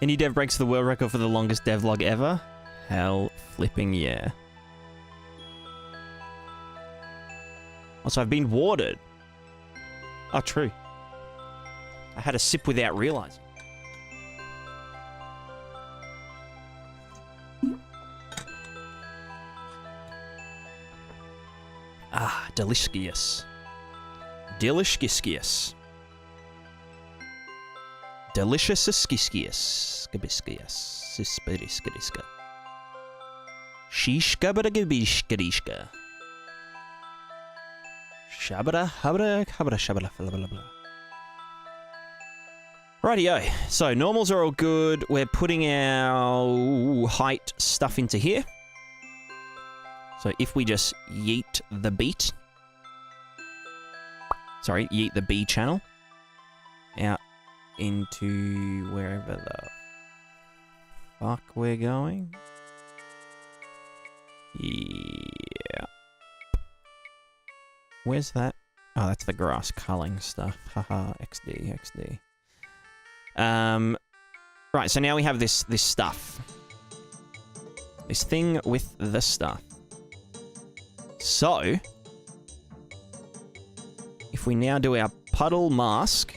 Any dev breaks the world record for the longest devlog ever? Hell flipping yeah. Also, I've been watered. Oh, true. I had a sip without realizing. Ah, delicious. Delicious. Delicious skiskius. Gabiscius. Sispiriskadiska. Shishka badagabishkadishka. Shabada habada habada shabada blah blah. Rightio. So normals are all good. We're putting our height stuff into here. So if we just yeet the beat. Sorry, yeet the B channel. Out into wherever the fuck we're going. Yeah. Where's that? Oh, that's the grass culling stuff. Haha, XD. Right, so now we have this stuff. This thing with the stuff. So, if we now do our puddle mask,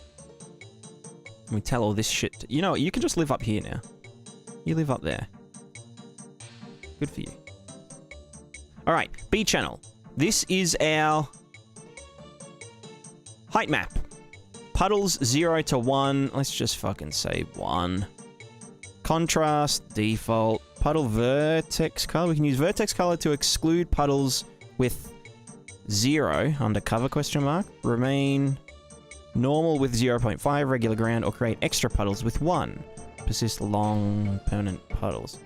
and we tell all this shit... You know what, you can just live up here now. You live up there. Good for you. Alright, B channel. This is our height map. Puddles 0 to 1. Let's just fucking say 1. Contrast, default. Puddle vertex color. We can use vertex color to exclude puddles with 0 undercover question mark. Remain normal with 0.5 regular ground or create extra puddles with 1. Persist long permanent puddles.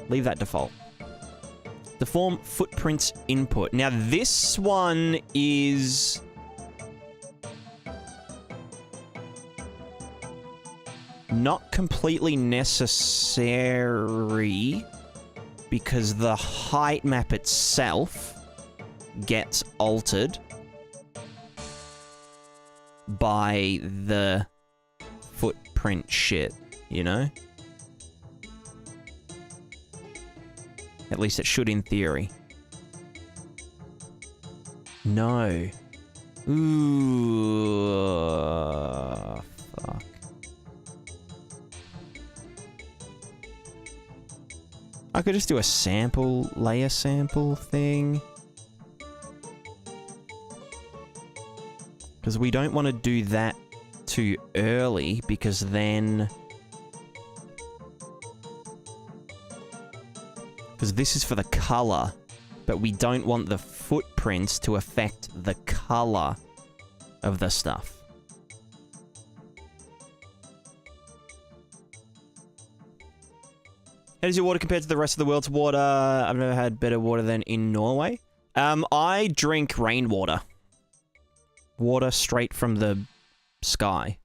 Leave that default. Deform footprints input. Now this one is not completely necessary because the height map itself gets altered by the footprint shit, you know? At least it should in theory. No. Ooh. Fuck. I could just do a sample, layer sample thing. Because we don't want to do that too early, because then... Because this is for the color, but we don't want the footprints to affect the color of the stuff. How does your water compare to the rest of the world's water? I've never had better water than in Norway. I drink rainwater. Water straight from the sky.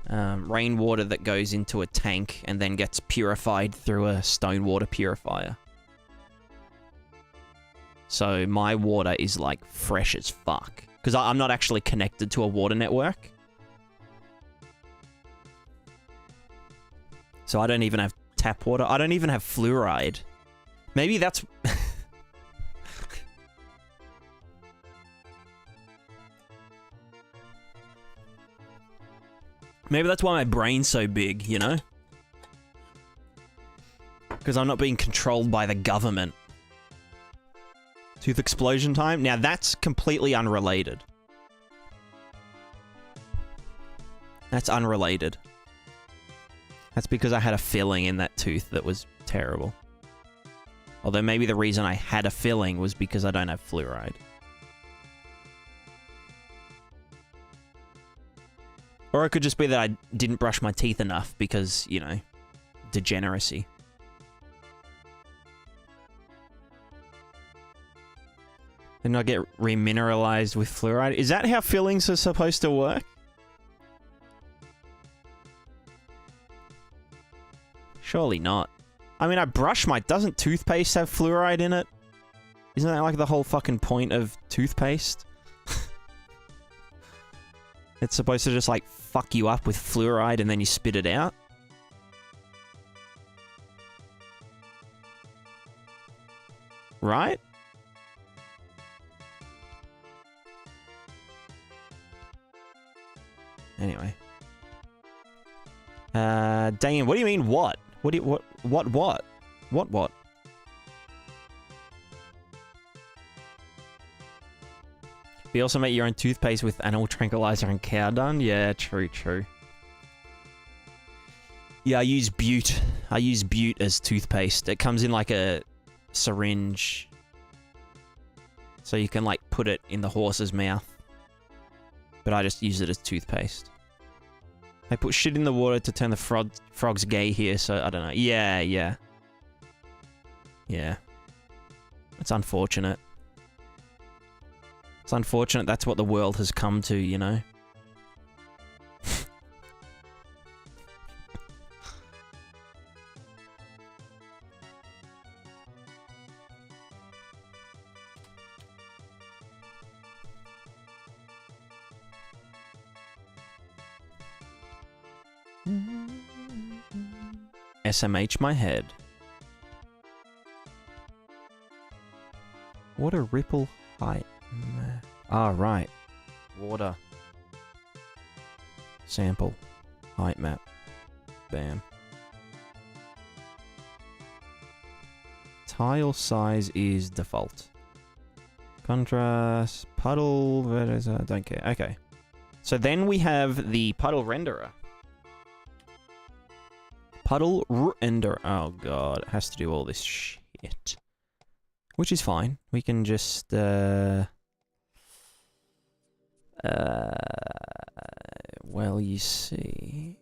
Rainwater that goes into a tank and then gets purified through a stone water purifier. So my water is like fresh as fuck. Because I'm not actually connected to a water network. So I don't even have tap water. I don't even have fluoride. Maybe that's... Maybe that's why my brain's so big, you know? Because I'm not being controlled by the government. Tooth explosion time? Now that's completely unrelated. That's unrelated. That's because I had a filling in that tooth that was terrible. Although maybe the reason I had a filling was because I don't have fluoride. Or it could just be that I didn't brush my teeth enough because, you know, degeneracy. Didn't I get remineralized with fluoride? Is that how fillings are supposed to work? Surely not. I mean, I brush my... Doesn't toothpaste have fluoride in it? Isn't that like the whole fucking point of toothpaste? It's supposed to just, like, fuck you up with fluoride and then you spit it out? Right? Anyway. Damn, what do you mean, what? What? You also make your own toothpaste with animal tranquilizer and cow dung? Yeah, true. Yeah, I use Butte. I use Butte as toothpaste. It comes in like a syringe. So you can like put it in the horse's mouth. But I just use it as toothpaste. They put shit in the water to turn the frogs gay here, so I don't know. Yeah. It's unfortunate. It's unfortunate that's what the world has come to, you know? SMH my head. Water ripple height. Ah, right. Water. Sample. Height map. Bam. Tile size is default. Contrast. Puddle. Don't care. Okay. So then we have the puddle renderer. Puddle render. Oh god, it has to do all this shit. Which is fine. We can just well, you see,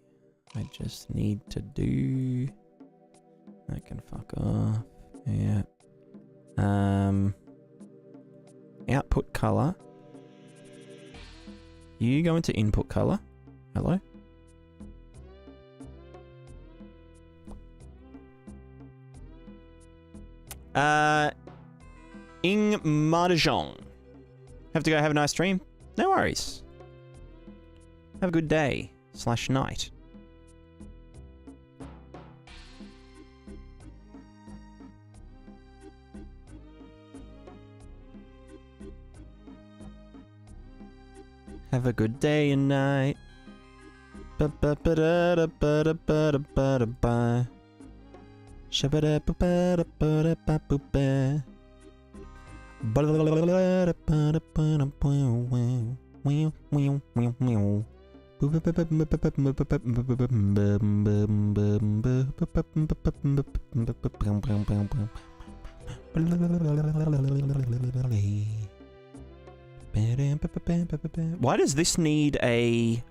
I just need to do... That can fuck off. Yeah. Output color. You go into input color. Hello? Ing Mahjong. Have to go have a nice stream? No worries. Have a good day / night. Have a good day and night. Why does this need a...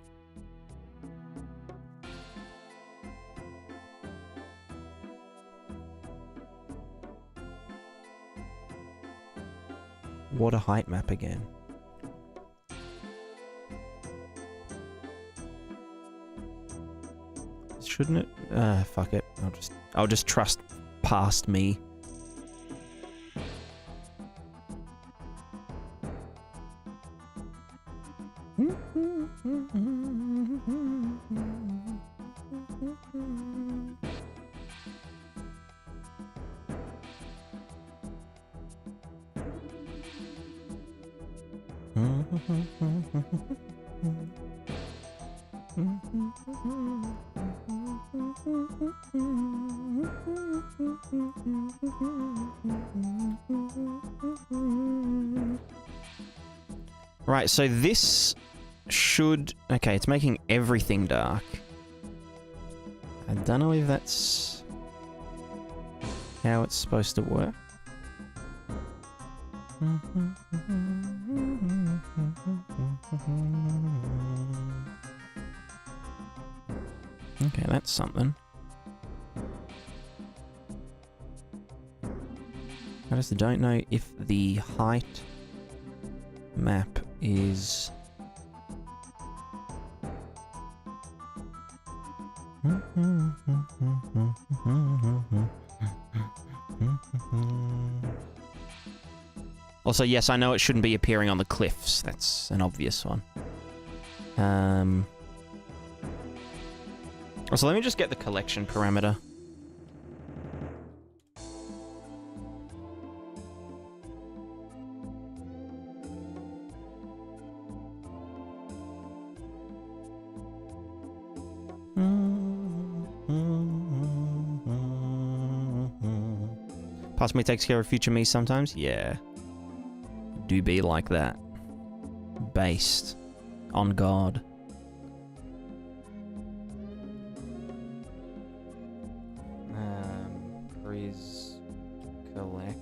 Water height map again? Shouldn't it? Fuck it. I'll just trust past me. Right, so this should... Okay, it's making everything dark. I don't know if that's how it's supposed to work. Okay, that's something. I just don't know if the height map is... Also, yes, I know it shouldn't be appearing on the cliffs. That's an obvious one. So let me just get the collection parameter. Past me takes care of future me sometimes? Yeah. Do be like that. Based on God. Priz collect.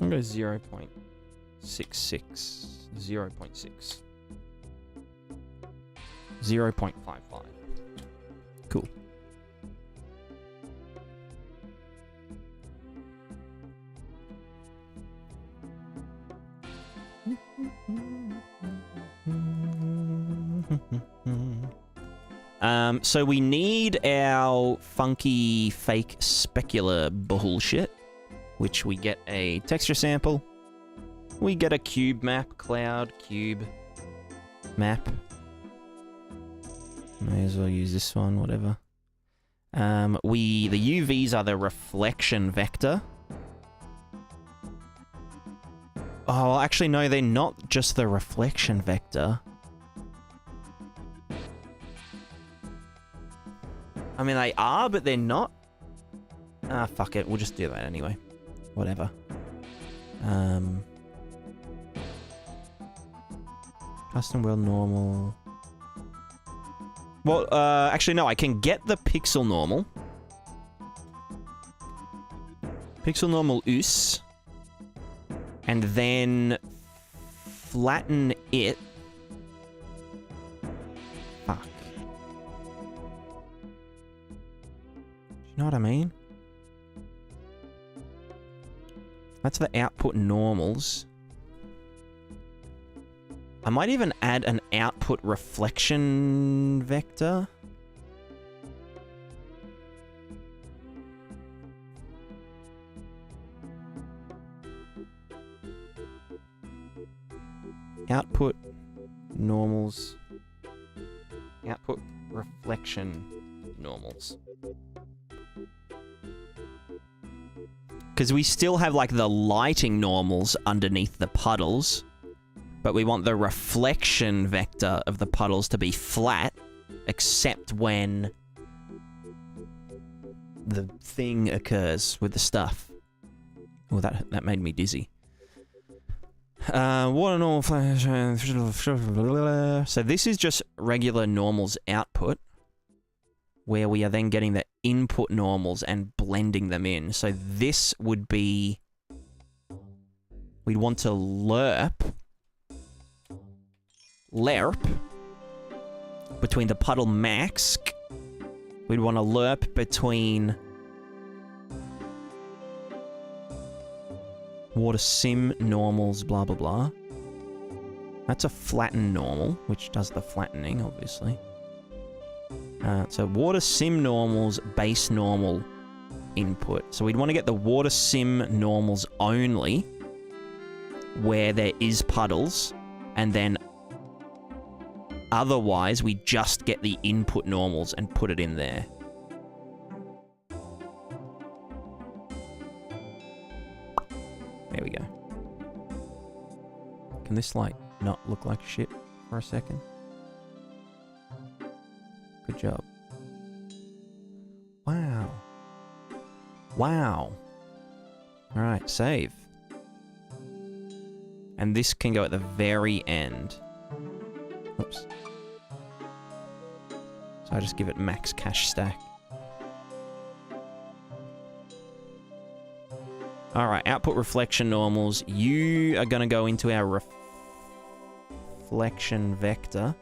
I'm going to go 0.66. 0.6. 0.55. Cool. So we need our funky fake specular bullshit, which we get a texture sample. We get a cube map, cloud, cube, map. May as well use this one, whatever. The UVs are the reflection vector. Oh, well, actually, no, they're not just the reflection vector. I mean, they are, but they're not. Ah, fuck it. We'll just do that anyway. Whatever. Custom world normal. Well, actually, no. I can get the pixel normal. Pixel normal us. And then flatten it. Fuck. Do you know what I mean? That's the output normals. I might even add an output reflection vector. Output normals. Output reflection normals. Because we still have, like, the lighting normals underneath the puddles, but we want the reflection vector of the puddles to be flat, except when the thing occurs with the stuff. Oh, that made me dizzy. Water normal flash. So this is just regular normals output, where we are then getting the input normals and blending them in. So this would be... We'd want to lerp between the puddle mask. We'd want to lerp between water sim normals, blah, blah, blah. That's a flatten normal, which does the flattening, obviously. So water sim normals, base normal input. So we'd want to get the water sim normals only, where there is puddles, and then otherwise we just get the input normals and put it in there. There we go. Can this, like, not look like shit for a second? Good job. Wow. Wow. Alright, save. And this can go at the very end. Oops. So I just give it max cache stack. Alright, output reflection normals. You are going to go into our reflection vector.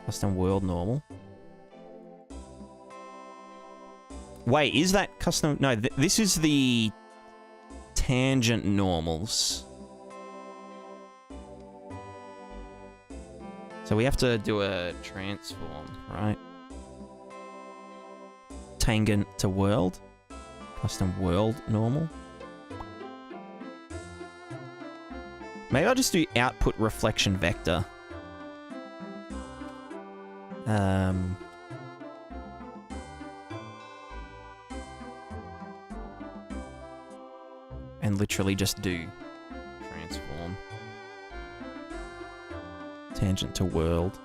Custom world normal. Wait, is that custom? No, this is the tangent normals. So we have to do a transform, right? Tangent to world. Custom world normal. Maybe I'll just do output reflection vector. And literally just do transform. Tangent to world.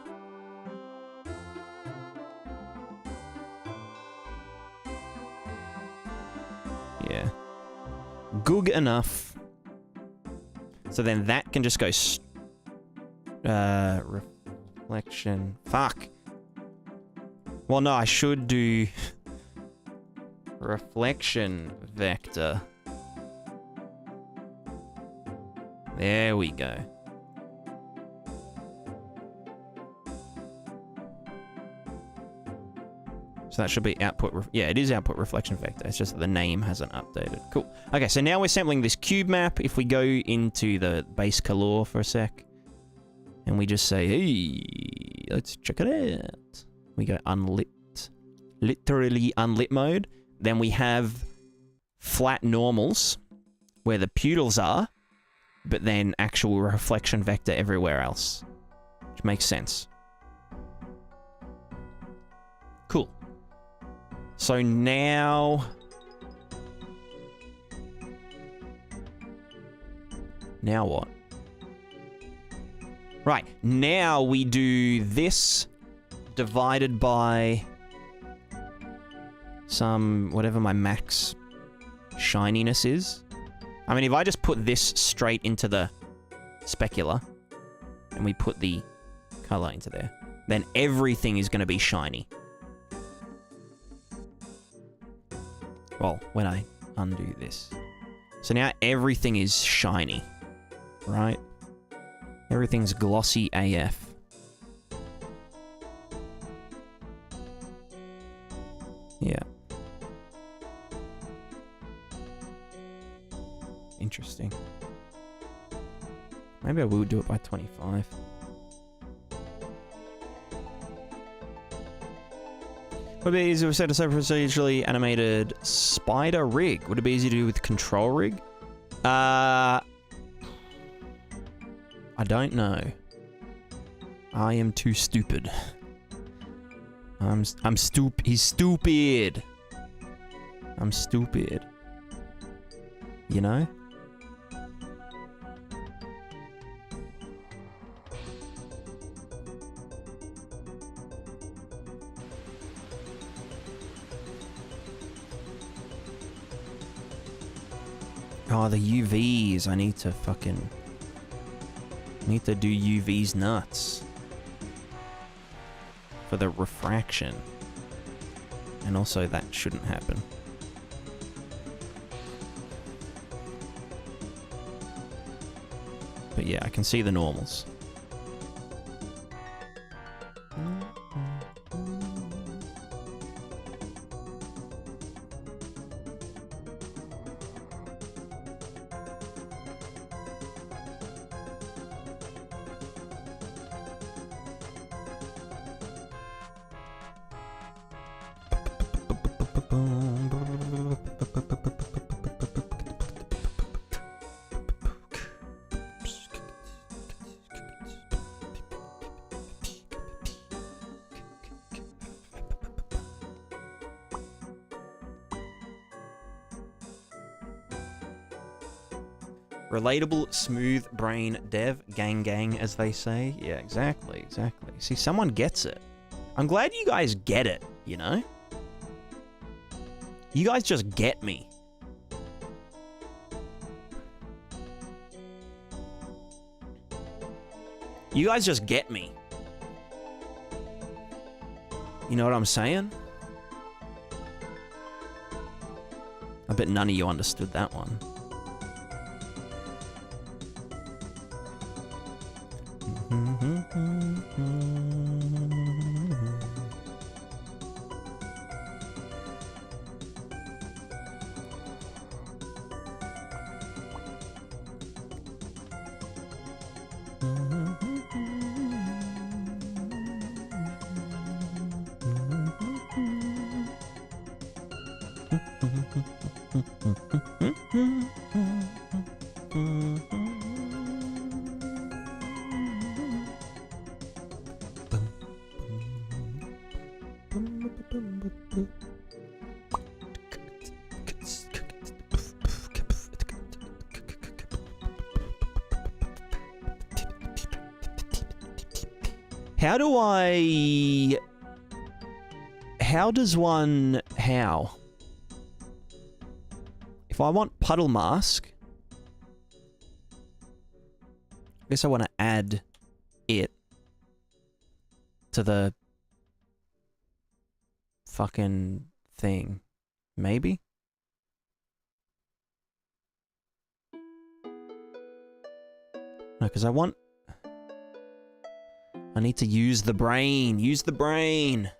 Yeah. Good enough. So then that can just go... reflection... Fuck. Well, no, I should do... reflection vector. There we go. So that should be output... yeah, it is output reflection vector. It's just that the name hasn't updated. Cool. Okay, so now we're sampling this cube map. If we go into the base color for a sec, and we just say, hey, let's check it out. We go unlit. Literally unlit mode. Then we have flat normals, where the pupils are, but then actual reflection vector everywhere else. Which makes sense. Cool. So now... now what? Right, now we do this divided by some... whatever my max shininess is. I mean, if I just put this straight into the specular, and we put the color into there, then everything is going to be shiny. Well, when I undo this. So now everything is shiny, right? Everything's glossy AF. Yeah. Interesting. Maybe I will do it by 25. Would it be easier to set a procedurally animated spider rig? Would it be easy to do with control rig? I don't know. I am too stupid. He's stupid. I'm stupid. You know? Oh, the UVs. I need to fucking... need to do UVs nuts. For the refraction. And also that shouldn't happen. But yeah, I can see the normals. Relatable, smooth brain dev, gang, as they say. Yeah, exactly. See, someone gets it. I'm glad you guys get it, you know? You guys just get me. You guys just get me. You know what I'm saying? I bet none of you understood that one. How? If I want puddle mask, I guess I want to add it to the fucking thing. Maybe? No, because I need to use the brain. Use the brain.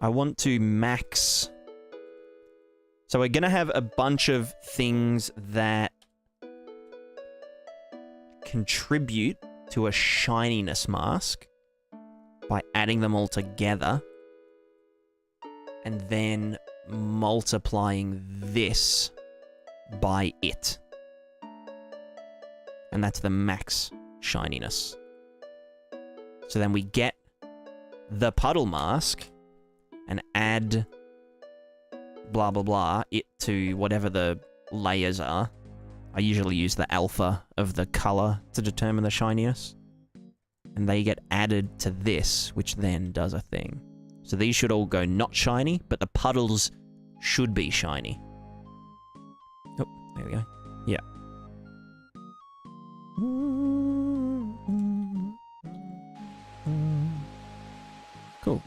I want to max. So we're going to have a bunch of things that contribute to a shininess mask by adding them all together and then multiplying this by it. And that's the max shininess. So then we get the puddle mask and add blah blah blah it to whatever the layers are. I usually use the alpha of the color to determine the shininess. And they get added to this, which then does a thing. So these should all go not shiny, but the puddles should be shiny. Oh, there we go. Yeah. Cool.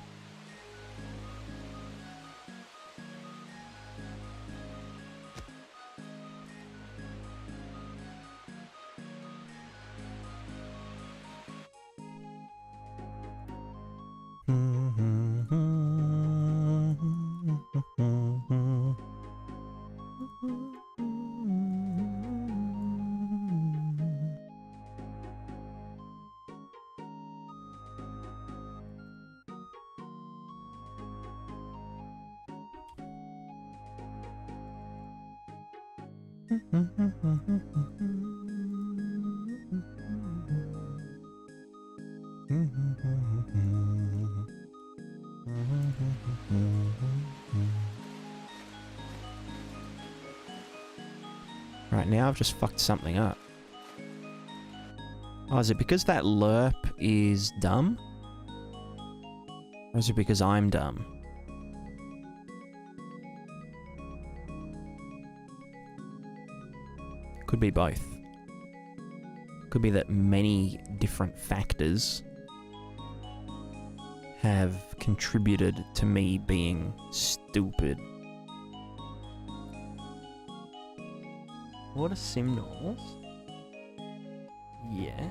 Right, now I've just fucked something up. Oh, is it because that lerp is dumb? Or is it because I'm dumb? Could be both. Could be that many different factors have contributed to me being stupid. What are sim normals? Yeah.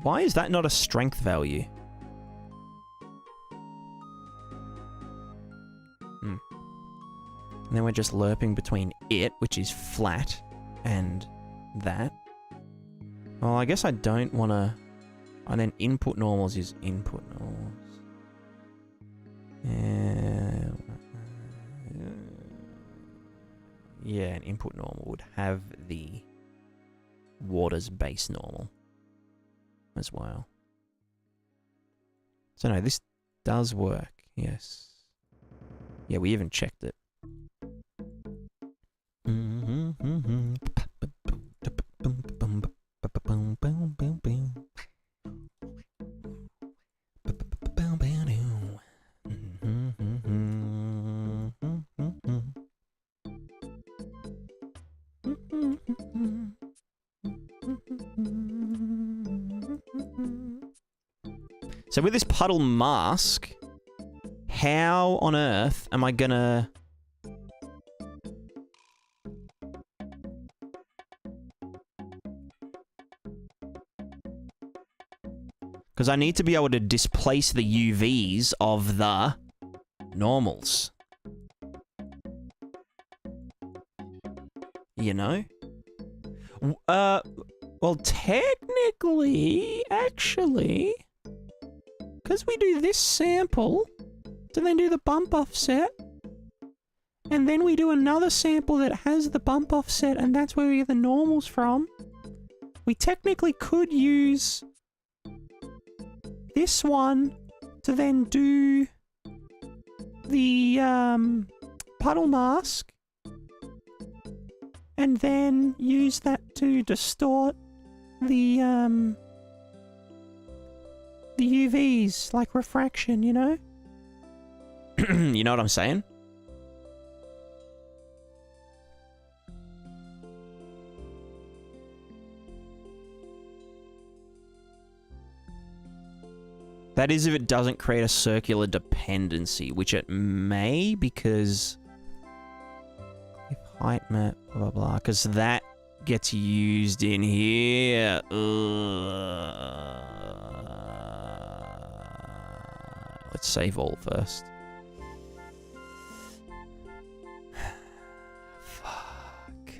Why is that not a strength value? And then we're just lerping between it, which is flat, and that. Well, I guess I don't want to... And then input normals is input normals. Yeah, an input normal would have the water's base normal. as well. So no, this does work. Yes. Yeah, we even checked it. So with this puddle mask, how on earth am I gonna... Because I need to be able to displace the UVs of the normals. You know? Well, technically, actually, because we do this sample to then do the bump offset, and then we do another sample that has the bump offset, and that's where we get the normals from, we technically could use this one to then do the puddle mask, and then use that to distort the UVs, like refraction, you know? You know what I'm saying? That is if it doesn't create a circular dependency, which it may, because if height map, blah, blah, blah, because that gets used in here. Let's save all first. Fuck.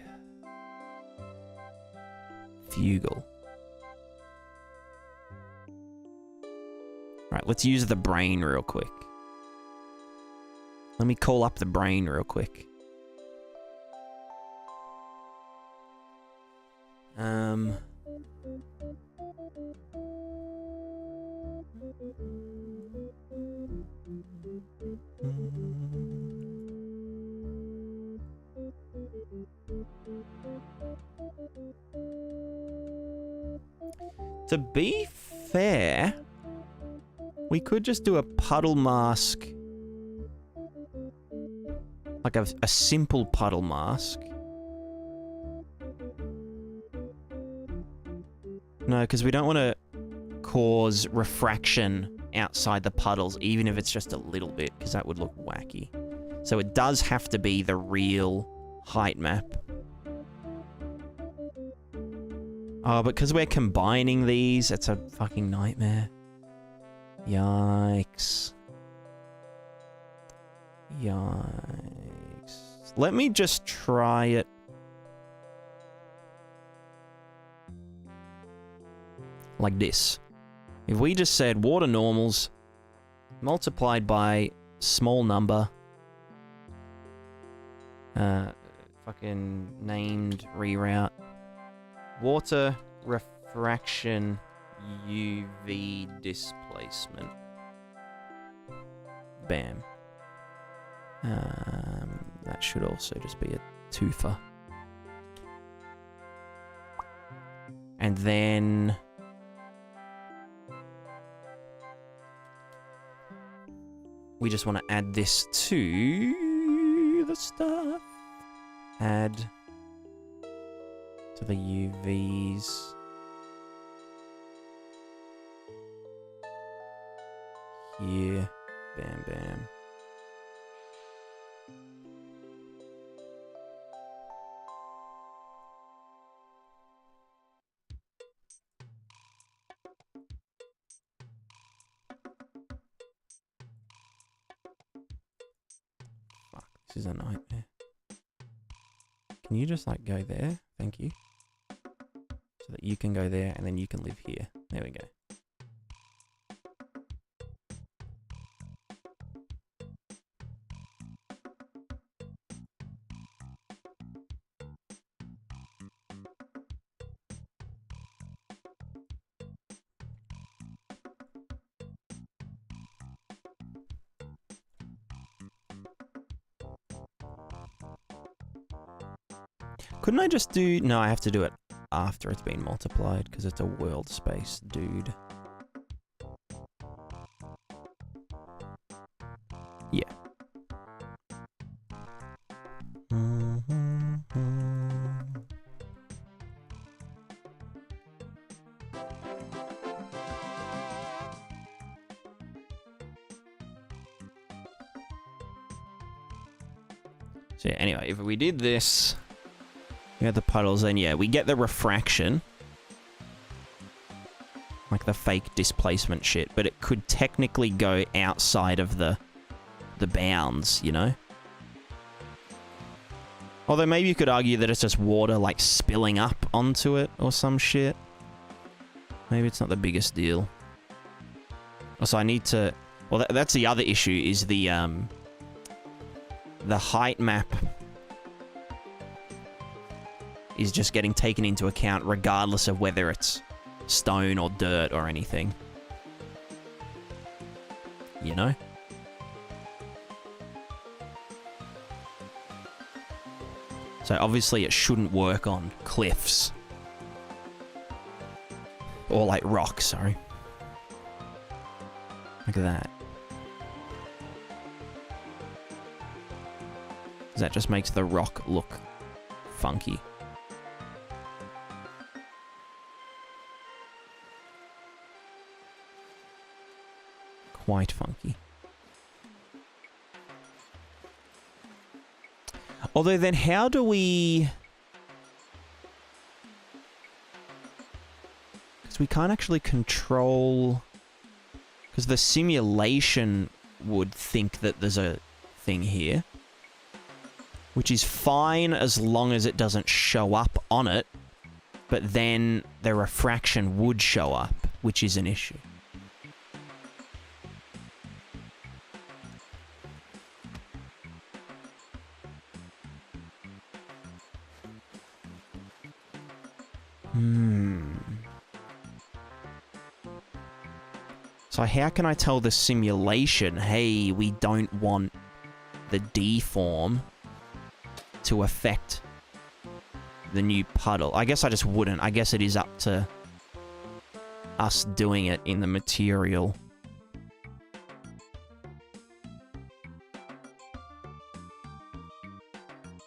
Fugal. Right, let's use the brain real quick. Let me call up the brain real quick. To be fair, we could just do a puddle mask. Like a simple puddle mask. No, because we don't want to cause refraction outside the puddles, even if it's just a little bit, because that would look wacky. So it does have to be the real height map. Oh, but because we're combining these, it's a fucking nightmare. Yikes. Yikes. Let me just try it. Like this. If we just said water normals multiplied by small number, fucking named reroute, water refraction UV displacement. Bam. That should also just be a twofer. And then we just want to add this to the stuff. Add to the UVs. Here. Bam, bam. Fuck, this is a nightmare. Can you just, like, go there? Thank you. So that you can go there, and then you can live here. There we go. Couldn't I just do... No, I have to do it after it's been multiplied, because it's a world space, dude. Yeah. So yeah, anyway, if we did this, we had the puddles, then yeah, we get the refraction. Like the fake displacement shit, but it could technically go outside of the bounds, you know? Although maybe you could argue that it's just water, like, spilling up onto it or some shit. Maybe it's not the biggest deal. Also, I need to... Well, that's the other issue, is the height map is just getting taken into account regardless of whether it's stone or dirt or anything. You know? So obviously it shouldn't work on cliffs. Or like rocks, sorry. Look at that. That just makes the rock look funky. Quite funky. Although then how do we... Because we can't actually control... Because the simulation would think that there's a thing here. Which is fine as long as it doesn't show up on it. But then the refraction would show up, which is an issue. So how can I tell the simulation, hey, we don't want the deform to affect the new puddle? I guess I just wouldn't. I guess it is up to us doing it in the material.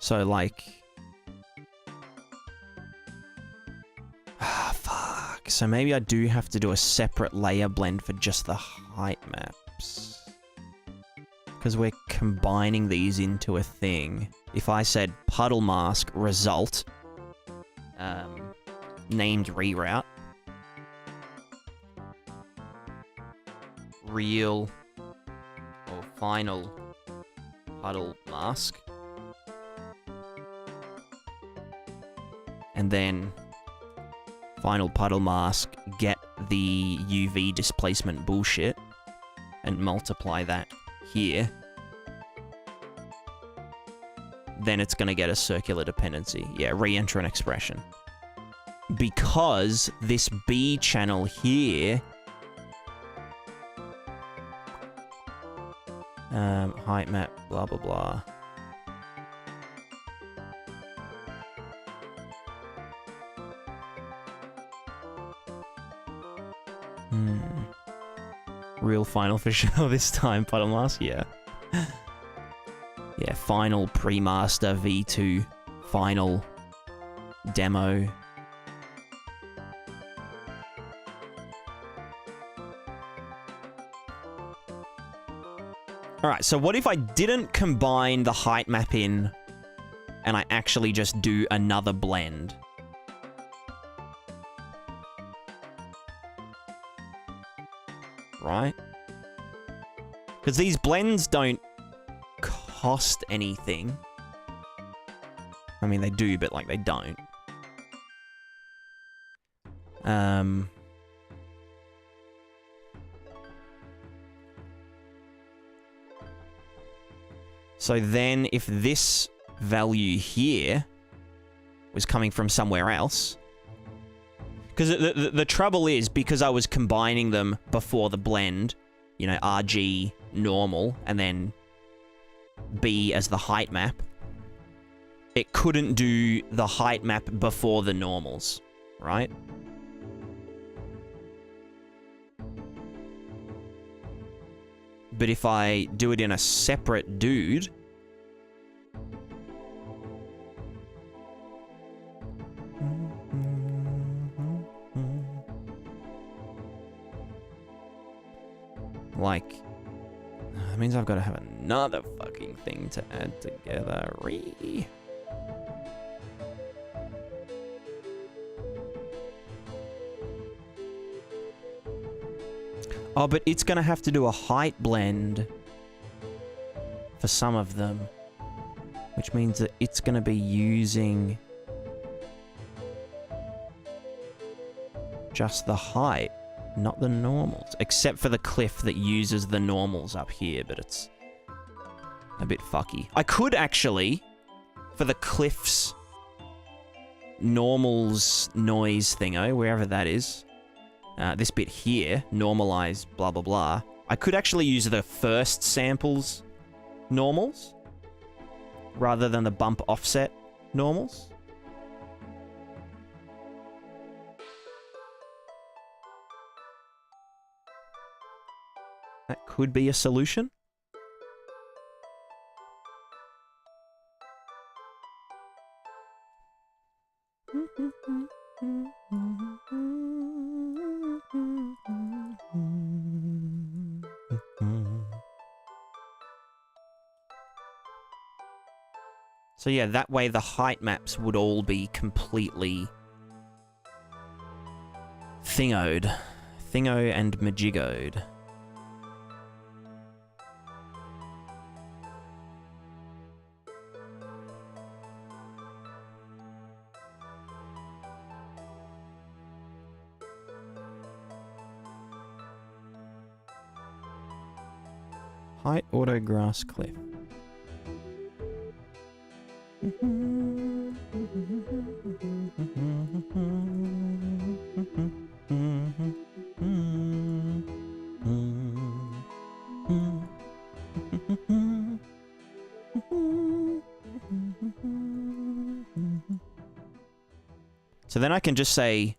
So like... Fuck. So maybe I do have to do a separate layer blend for just the height maps. Because we're combining these into a thing. If I said puddle mask result, named reroute, real or final puddle mask, and then final puddle mask, get the UV displacement bullshit, and multiply that here, then it's going to get a circular dependency. Yeah, re-enter an expression. Because this B channel here... height map, blah, blah, blah. Real final for sure this time, puddle mask, yeah. Yeah, final pre-master V2, final demo. Alright, so what if I didn't combine the height map in and I actually just do another blend? Right? Because these blends don't cost anything. I mean, they do, but, like, they don't. So then, if this value here was coming from somewhere else... Because the trouble is, because I was combining them before the blend, you know, RG normal, and then B as the height map, it couldn't do the height map before the normals, right? But if I do it in a separate dude... Like, that means I've got to have another fucking thing to add together. Oh, but it's going to have to do a height blend for some of them, which means that it's going to be using just the height. Not the normals, except for the cliff that uses the normals up here, but it's a bit fucky. I could actually, for the cliffs normals noise thingo, wherever that is, this bit here, normalize blah blah blah, I could actually use the first samples normals rather than the bump offset normals. That could be a solution. So yeah, that way the height maps would all be completely thingoed. Thingo and majigoed. Height auto grass cliff. So then I can just say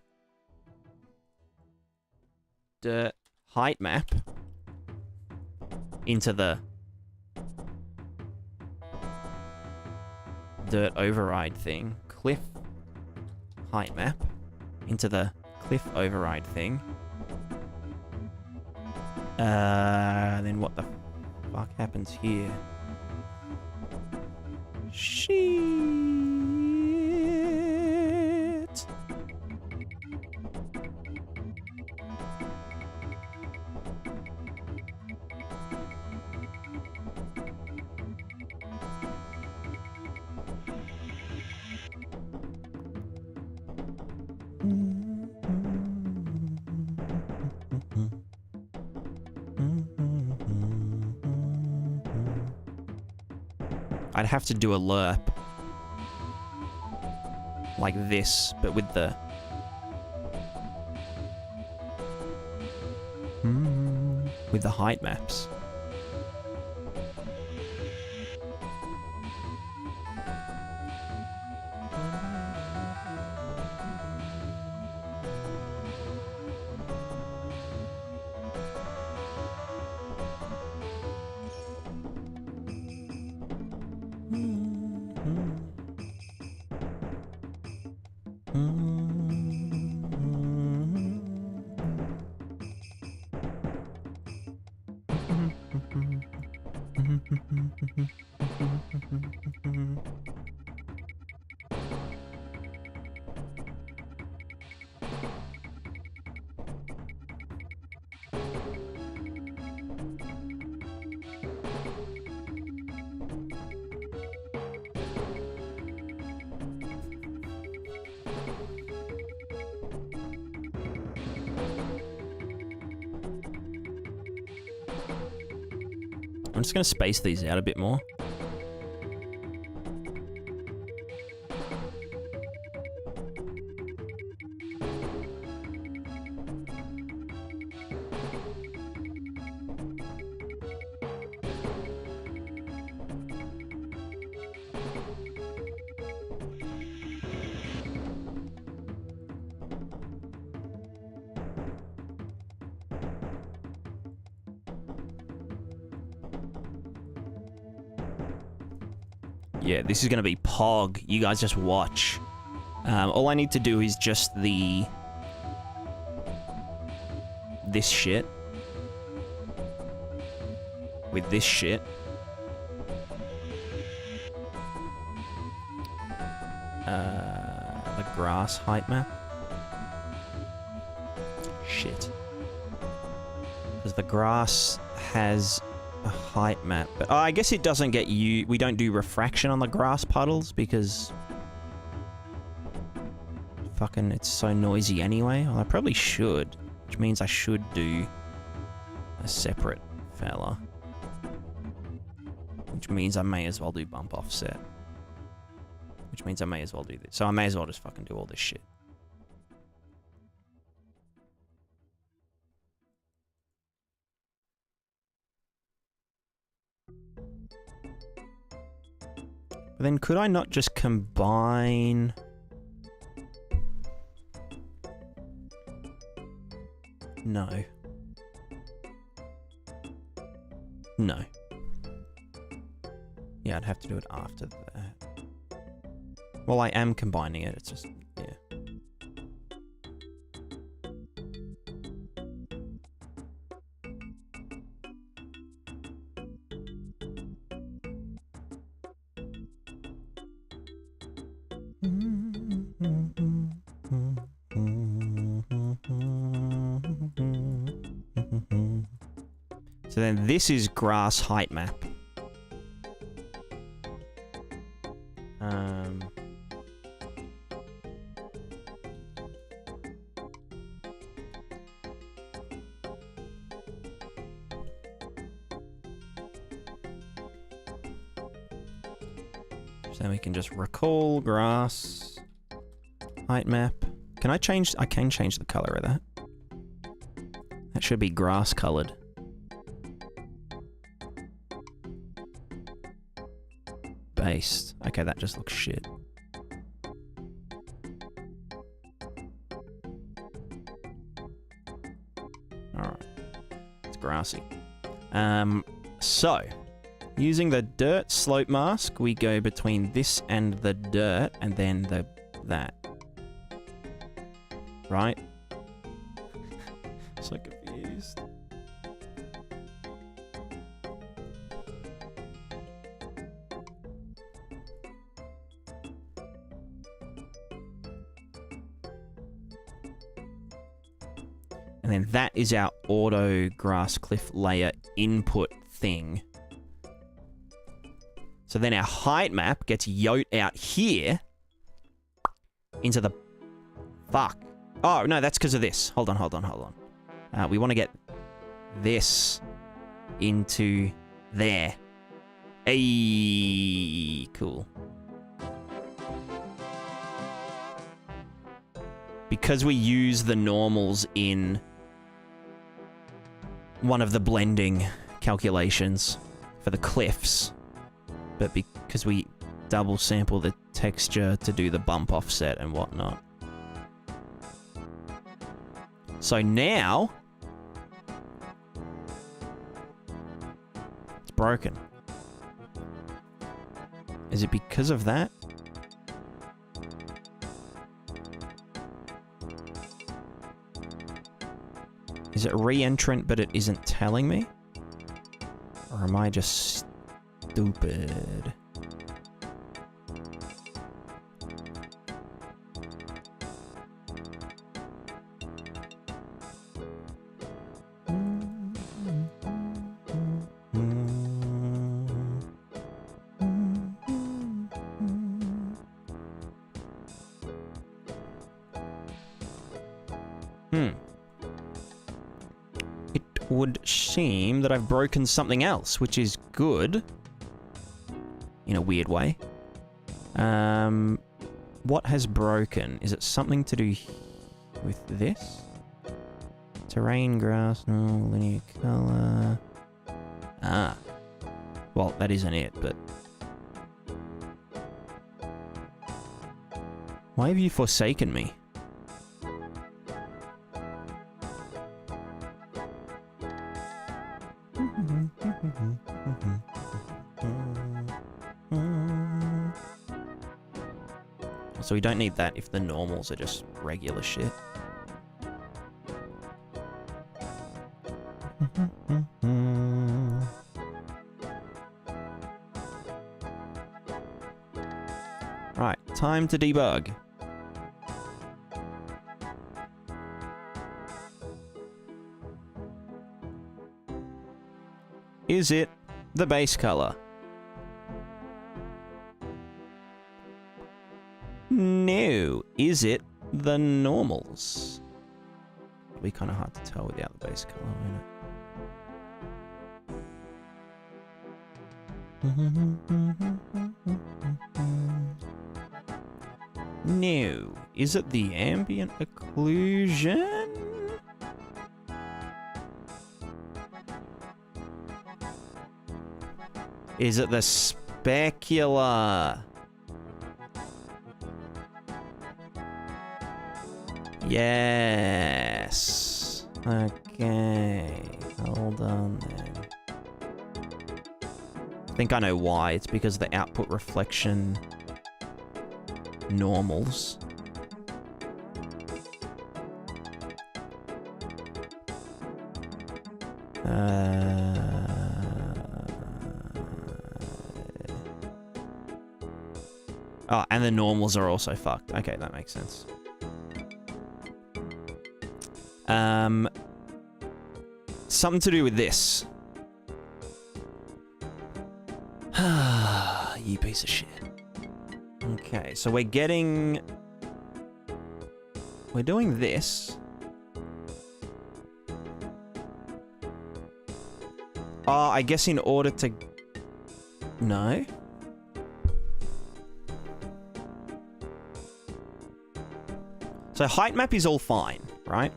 the height map into the dirt override thing, cliff height map into the cliff override thing. Then what the fuck happens here? Shit. I'd have to do a lerp like this, but with the height maps. I'm just going to space these out a bit more. Yeah, this is going to be Pog. You guys just watch. All I need to do is just this shit. With this shit. The grass height map. Shit. Because the grass has a height map. But I guess it doesn't get you... We don't do refraction on the grass puddles because... Fucking it's so noisy anyway. Well, I probably should. Which means I should do a separate fella. Which means I may as well do bump offset. Which means I may as well do this. So I may as well just fucking do all this shit. But then could I not just combine... No. No. Yeah, I'd have to do it after that. Well, I am combining it, it's just... yeah. So then this is grass height map. So we can just recall grass height map. Can I change? I can change the color of that. That should be grass colored. Based. Okay, that just looks shit. Alright. It's grassy. So, using the dirt slope mask, we go between this and the dirt, and then that. Right? So confused. And then that is our auto grass cliff layer input thing. So then our height map gets yoked out here into the... Fuck. Oh, no, that's because of this. Hold on. We want to get this into there. Ayy, cool. Because we use the normals in one of the blending calculations for the cliffs, but because we double sample the texture to do the bump offset and whatnot. So now it's broken. Is it because of that? Is it re-entrant but it isn't telling me? Or am I just stupid? Would seem that I've broken something else, which is good. In a weird way. What has broken? Is it something to do with this? Terrain, grass, no, linear color. Ah. Well, that isn't it, but... Why have you forsaken me? So we don't need that if the normals are just regular shit. Right, time to debug. Is it the base color? No. Is it the normals? It'll be kind of hard to tell without the base color, won't it? No. Is it the ambient occlusion? Is it the specular? Yes. Okay. Hold on then. I think I know why. It's because the output reflection normals. Oh, and the normals are also fucked. Okay, that makes sense. Something to do with this. You piece of shit. Okay, so we're doing this. Oh, I guess in order to... No? So height map is all fine, right?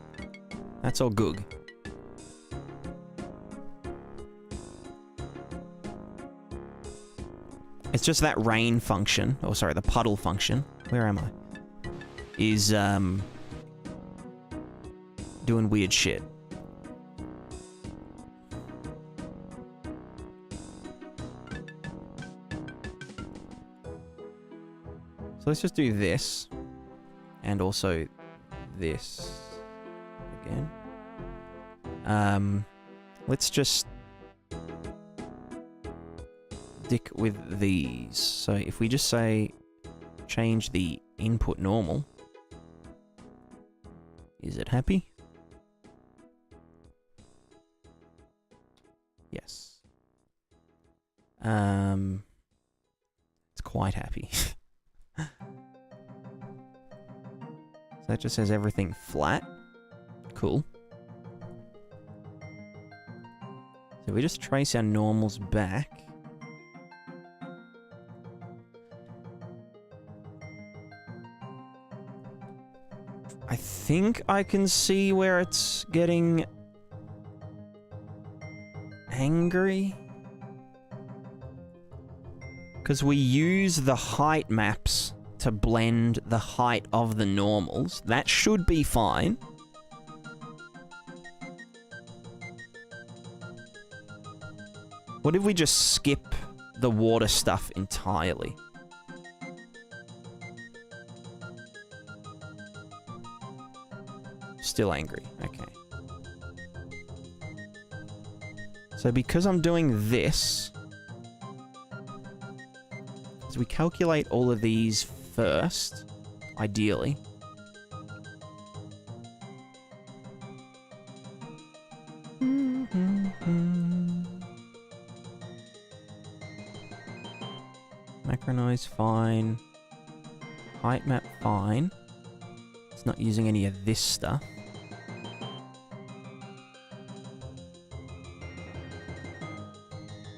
That's all good. It's just that rain function, or sorry, the puddle function. Where am I? Is doing weird shit. So let's just do this. And also this again. Let's just stick with these. So if we just say change the input normal, is it happy? Yes. It's quite happy. So that just says everything flat. Cool. So we just trace our normals back. I think I can see where it's getting angry. Because we use the height maps to blend the height of the normals. That should be fine. What if we just skip the water stuff entirely? Still angry. Okay. So because I'm doing this, so we calculate all of these first, ideally. Macro noise, fine. Height map, fine. It's not using any of this stuff.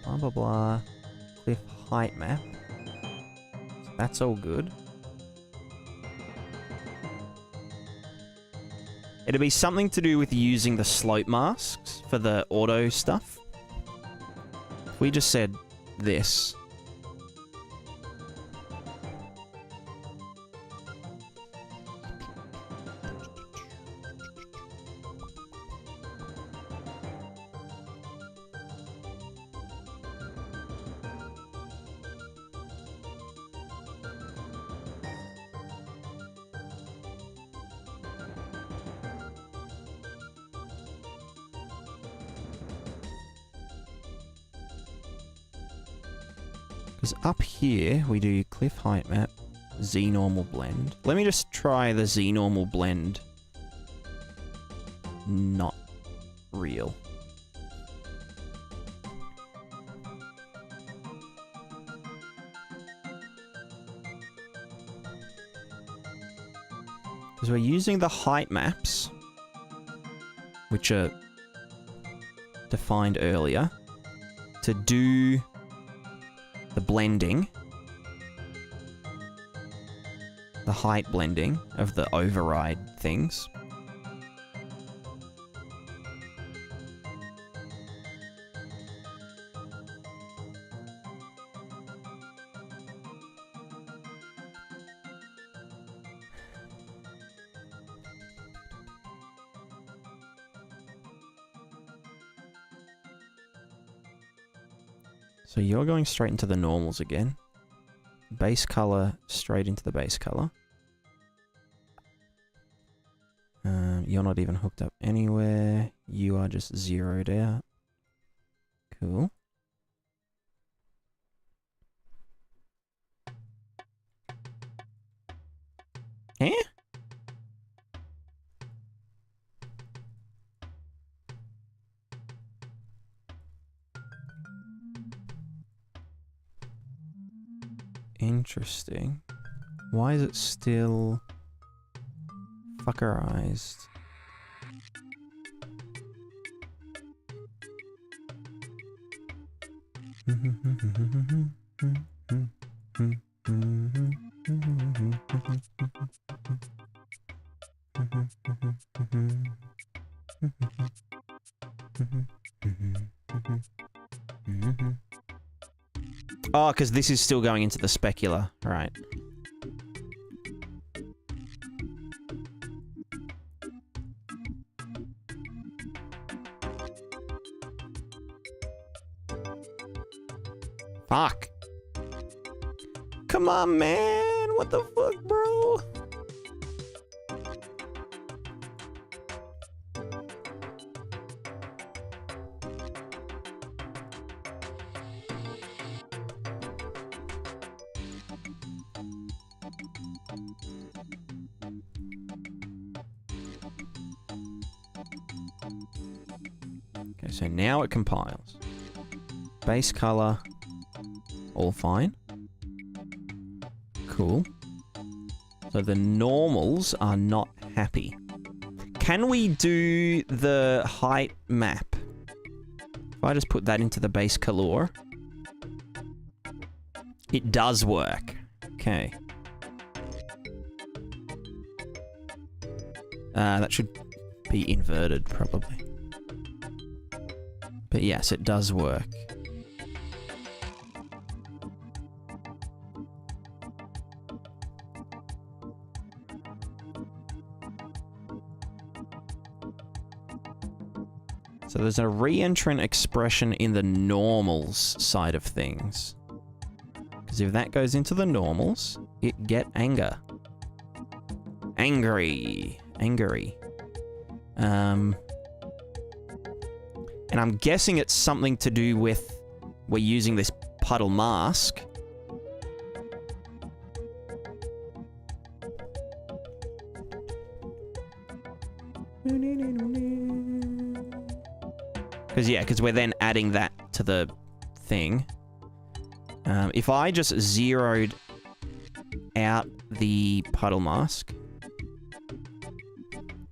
Blah, blah, blah. Cliff height map. So that's all good. It'll be something to do with using the slope masks for the auto stuff. If we just said this. Because up here, we do cliff height map, Z normal blend. Let me just try the Z normal blend. Not real. Because we're using the height maps, which are defined earlier, to do the blending, the height blending of the override things. So you're going straight into the normals again. Base color straight into the base color. You're not even hooked up anywhere. You are just zeroed out. Cool. Eh? Interesting. Why is it still fuckerized? Oh, because this is still going into the specular. Right. Fuck. Come on, man. What the fuck, bro? Okay, so now it compiles. Base color, all fine. Cool. So the normals are not happy. Can we do the height map? If I just put that into the base color, it does work. Okay. That should be inverted, probably. But yes, it does work. So there's a re-entrant expression in the normals side of things. Because if that goes into the normals, it get anger. Angry. Angry. And I'm guessing it's something to do with we're using this puddle mask. Because we're then adding that to the thing. If I just zeroed out the puddle mask,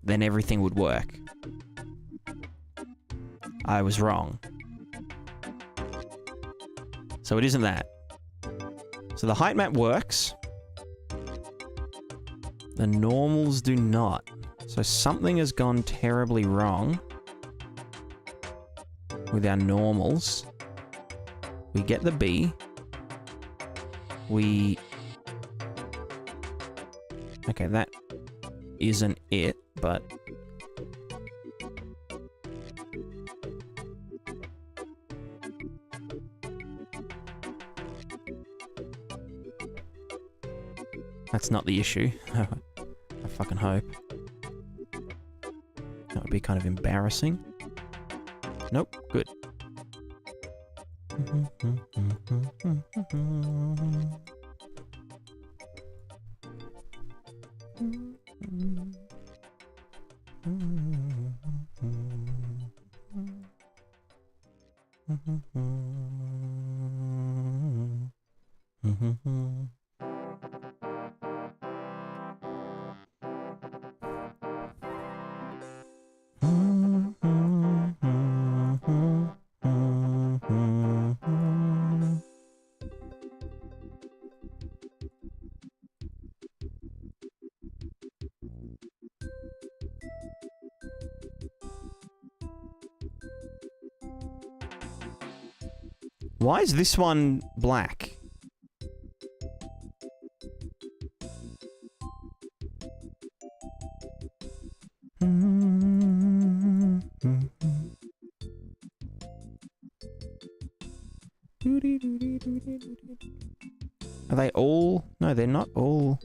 then everything would work. I was wrong. So it isn't that. So the height map works. The normals do not. So something has gone terribly wrong with our normals. We get the B. Okay, that isn't it, but... That's not the issue. I fucking hope. That would be kind of embarrassing. Nope, good. Why is this one black? Are they all? No, they're not all.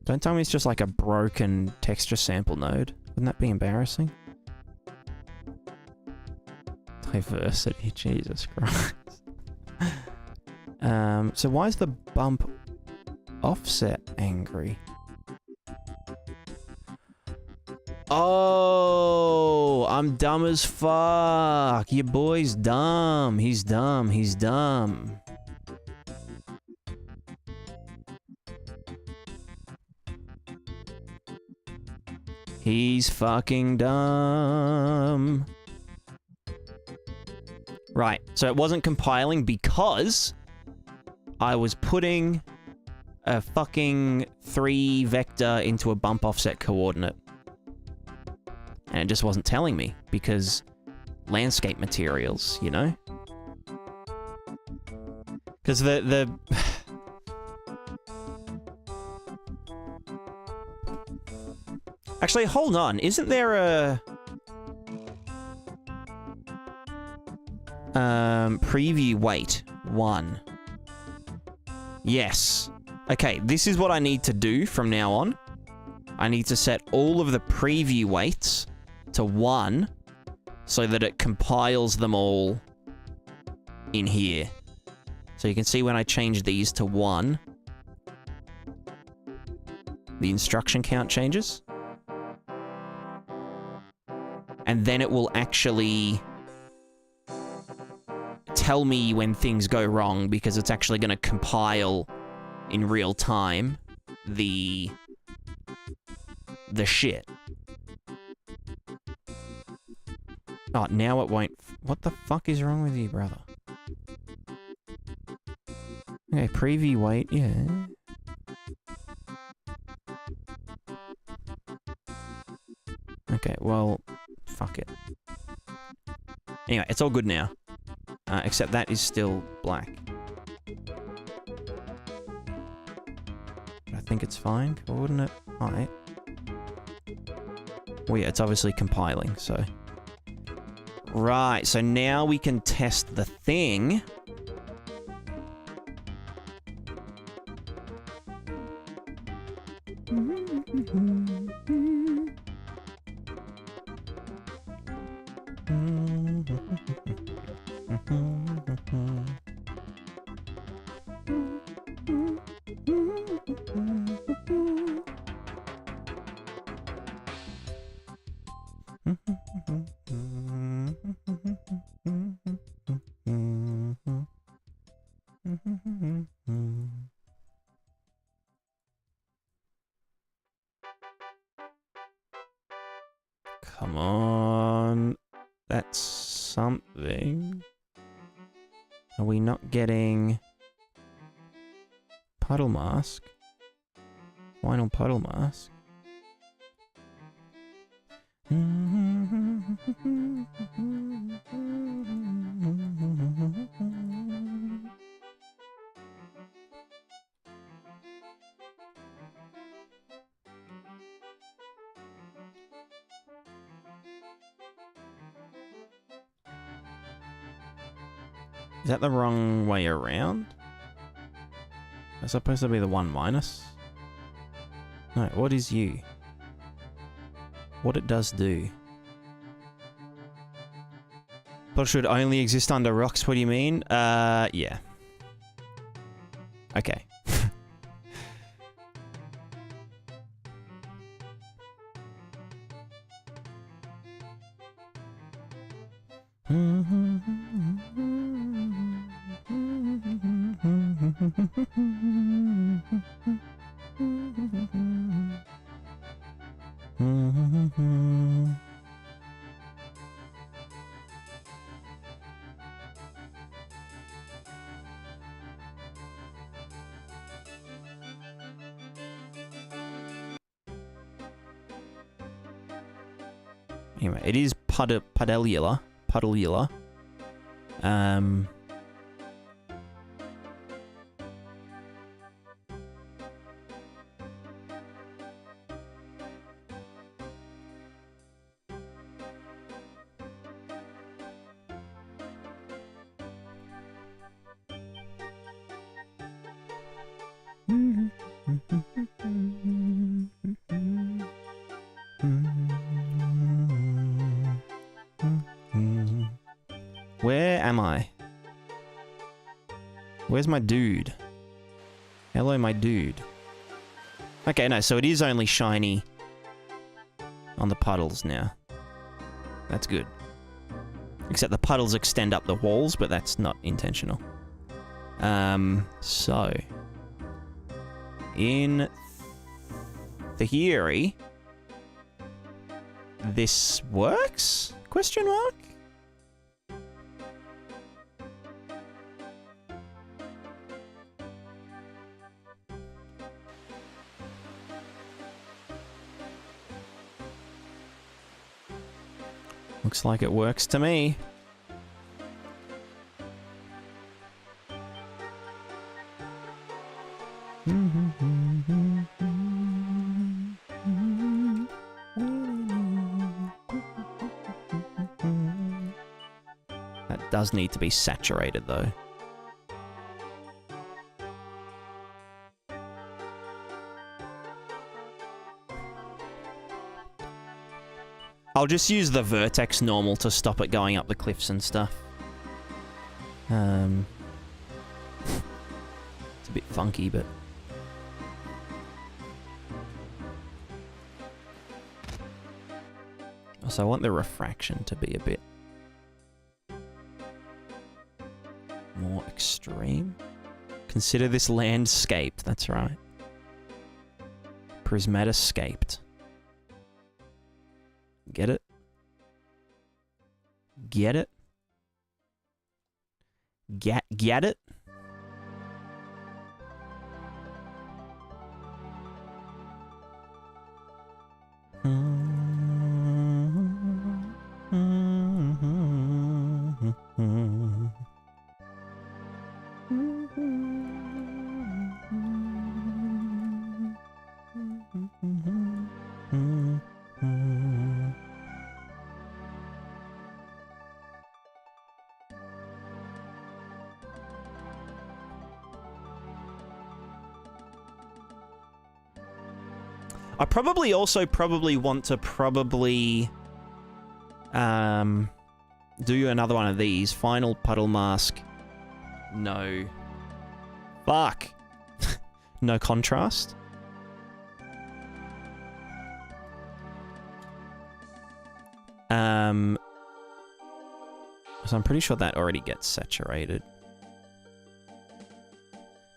Don't tell me it's just like a broken texture sample node. Wouldn't that be embarrassing? Diversity, Jesus Christ. So why is the bump offset angry? Oh, I'm dumb as fuck. Your boy's dumb. He's dumb. He's dumb. He's fucking dumb. Right, so it wasn't compiling because I was putting a fucking 3 vector into a bump offset coordinate. And it just wasn't telling me because landscape materials, you know? Because the Actually, hold on. Isn't there a preview weight 1? Yes. Okay, this is what I need to do from now on. I need to set all of the preview weights to 1 so that it compiles them all in here. So you can see when I change these to 1, the instruction count changes. And then it will actually tell me when things go wrong because it's actually going to compile in real time the shit. Oh, now it won't. What the fuck is wrong with you, brother? Okay, preview weight, yeah. Okay, well, fuck it. Anyway, it's all good now. Except that is still black. I think it's fine, coordinate height. Well, yeah, it's obviously compiling, so... Right, so now we can test the thing. Come on. That's something. Are we not getting puddle mask? Final puddle mask? Is that the wrong way around? That's supposed to be the 1 minus? No, what is U? What it does do? But should only exist under rocks, what do you mean? Yeah. Okay. Anyway, it is puddleula. Where am I? Where's my dude? Hello, my dude. Okay, no, so it is only shiny on the puddles now. That's good. Except the puddles extend up the walls, but that's not intentional. So... in theory... this works? Question mark? Looks like it works to me. That does need to be saturated, though. I'll just use the vertex normal to stop it going up the cliffs and stuff. It's a bit funky, but... also, I want the refraction to be a bit... more extreme. Consider this landscaped, that's right. Prismatiscaped. Get it? Get it? Get it? I probably also want to do another one of these. Final puddle mask. No. Fuck. No contrast. So I'm pretty sure that already gets saturated.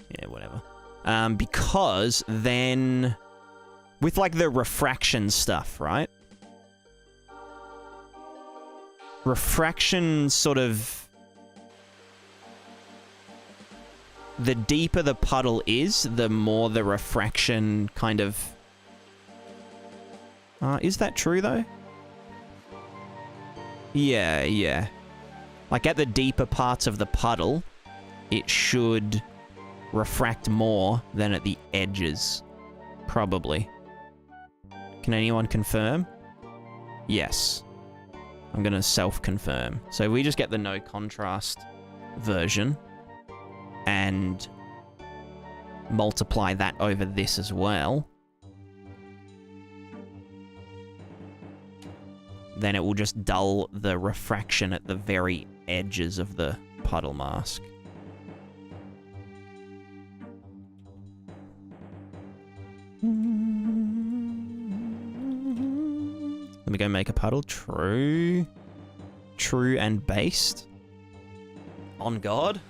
Yeah, whatever. Because then... with, like, the refraction stuff, right? Refraction sort of... the deeper the puddle is, the more the refraction kind of... is that true, though? Yeah, yeah. Like, at the deeper parts of the puddle, it should refract more than at the edges. Probably. Can anyone confirm? Yes. I'm gonna self-confirm. So we just get the no contrast version and multiply that over this as well. then it will just dull the refraction at the very edges of the puddle mask. Let me go make a puddle. True. True and based. On God.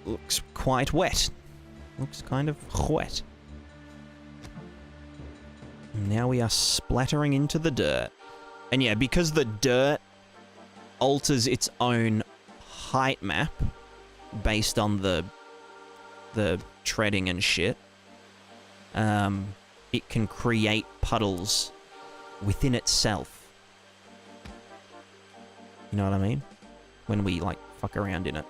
Looks quite wet. Looks kind of wet. Now we are splattering into the dirt. And yeah, because the dirt alters its own height map based on the treading and shit, it can create puddles within itself. You know what I mean? When we, like, fuck around in it.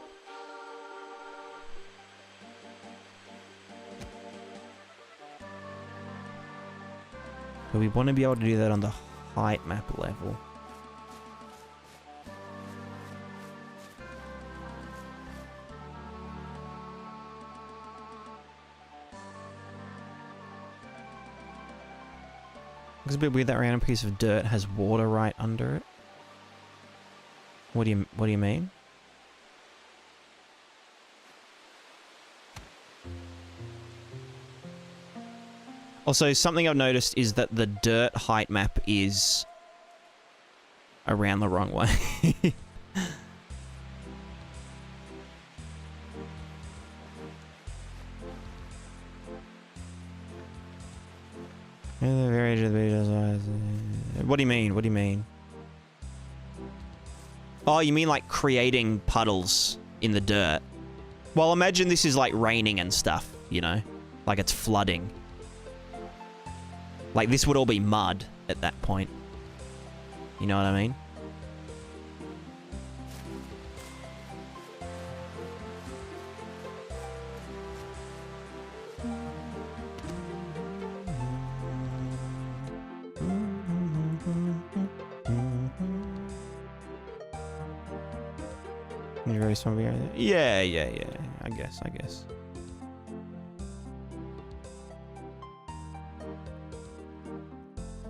So we want to be able to do that on the height map level. Looks a bit weird that random piece of dirt has water right under it. What do you mean? Also, something I've noticed is that the dirt height map is around the wrong way. What do you mean? What do you mean? Oh, you mean like creating puddles in the dirt? Well, imagine this is like raining and stuff, you know? Like it's flooding. Like this would all be mud at that point. You know what I mean? You're very smart. Yeah. I guess.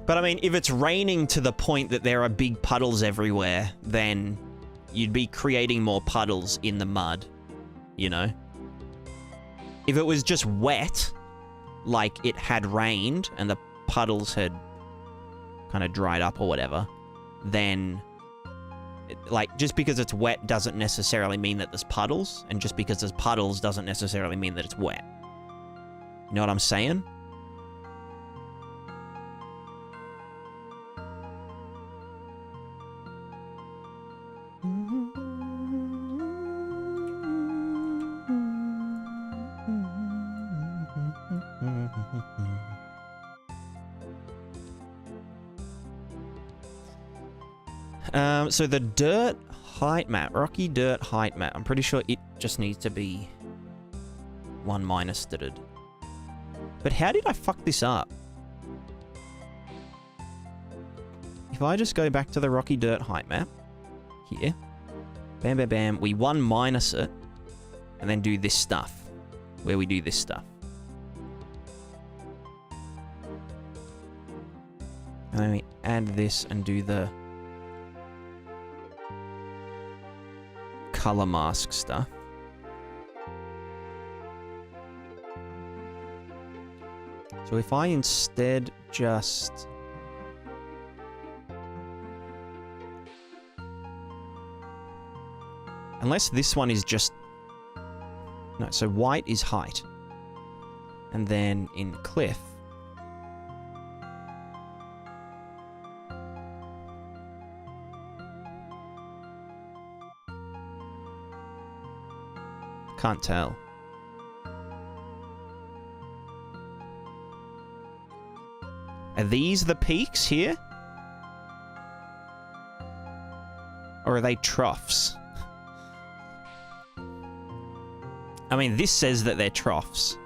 But I mean, if it's raining to the point that there are big puddles everywhere, then you'd be creating more puddles in the mud, you know? If it was just wet, like it had rained and the puddles had kind of dried up or whatever, then, like, just because it's wet doesn't necessarily mean that there's puddles, and just because there's puddles doesn't necessarily mean that it's wet. You know what I'm saying? So the dirt height map, rocky dirt height map, I'm pretty sure it just needs to be 1 minus -ed. But how did I fuck this up? If I just go back to the rocky dirt height map, here, bam, bam, bam, we 1 minus it, and then do this stuff, where we do this stuff. And then we add this and do the color mask stuff. So if I instead just unless this one is just no, so white is height, and then in cliff can't tell. Are these the peaks here? Or are they troughs? I mean, this says that they're troughs.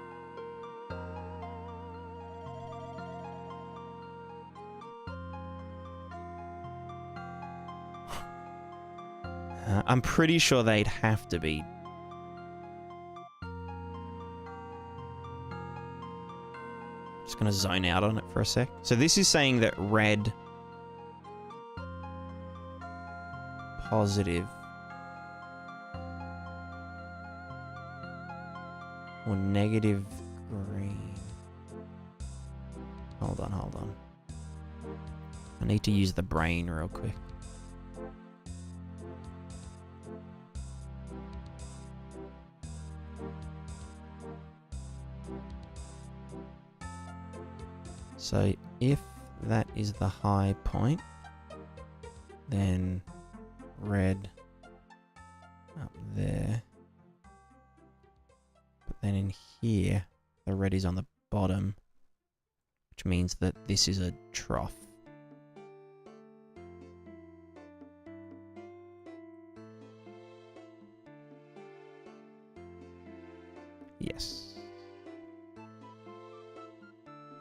I'm pretty sure they'd have to be. Just gonna zone out on it for a sec. So this is saying that red positive or negative green. Hold on. I need to use the brain real quick. So if that is the high point, then red up there. But then in here, the red is on the bottom, which means that this is a trough. Yes.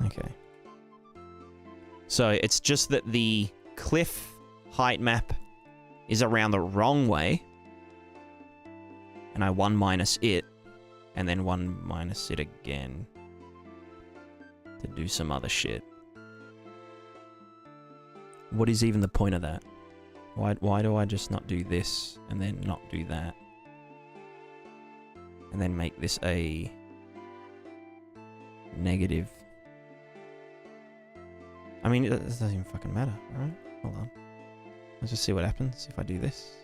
Okay. So it's just that the cliff height map is around the wrong way, and I 1 minus it, and then 1 minus it again to do some other shit. What is even the point of that? Why do I just not do this and then not do that? And then make this a negative. I mean, it doesn't even fucking matter, alright? Hold on. Let's just see what happens if I do this.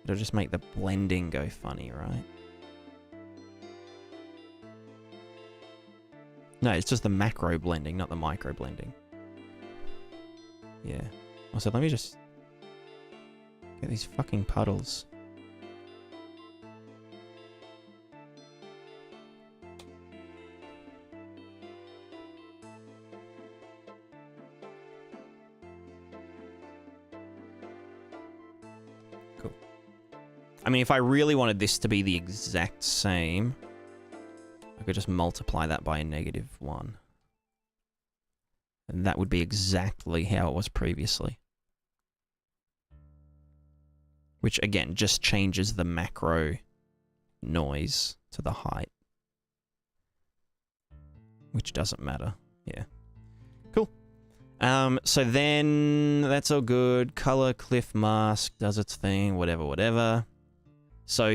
It'll just make the blending go funny, right? No, it's just the macro blending, not the micro blending. Yeah. Also, let me just get these fucking puddles. Cool. I mean, if I really wanted this to be the exact same, I could just multiply that by a -1. And that would be exactly how it was previously. Which, again, just changes the macro noise to the height. Which doesn't matter. Yeah. Cool. So then, that's all good. Color, cliff, mask, does its thing, whatever. So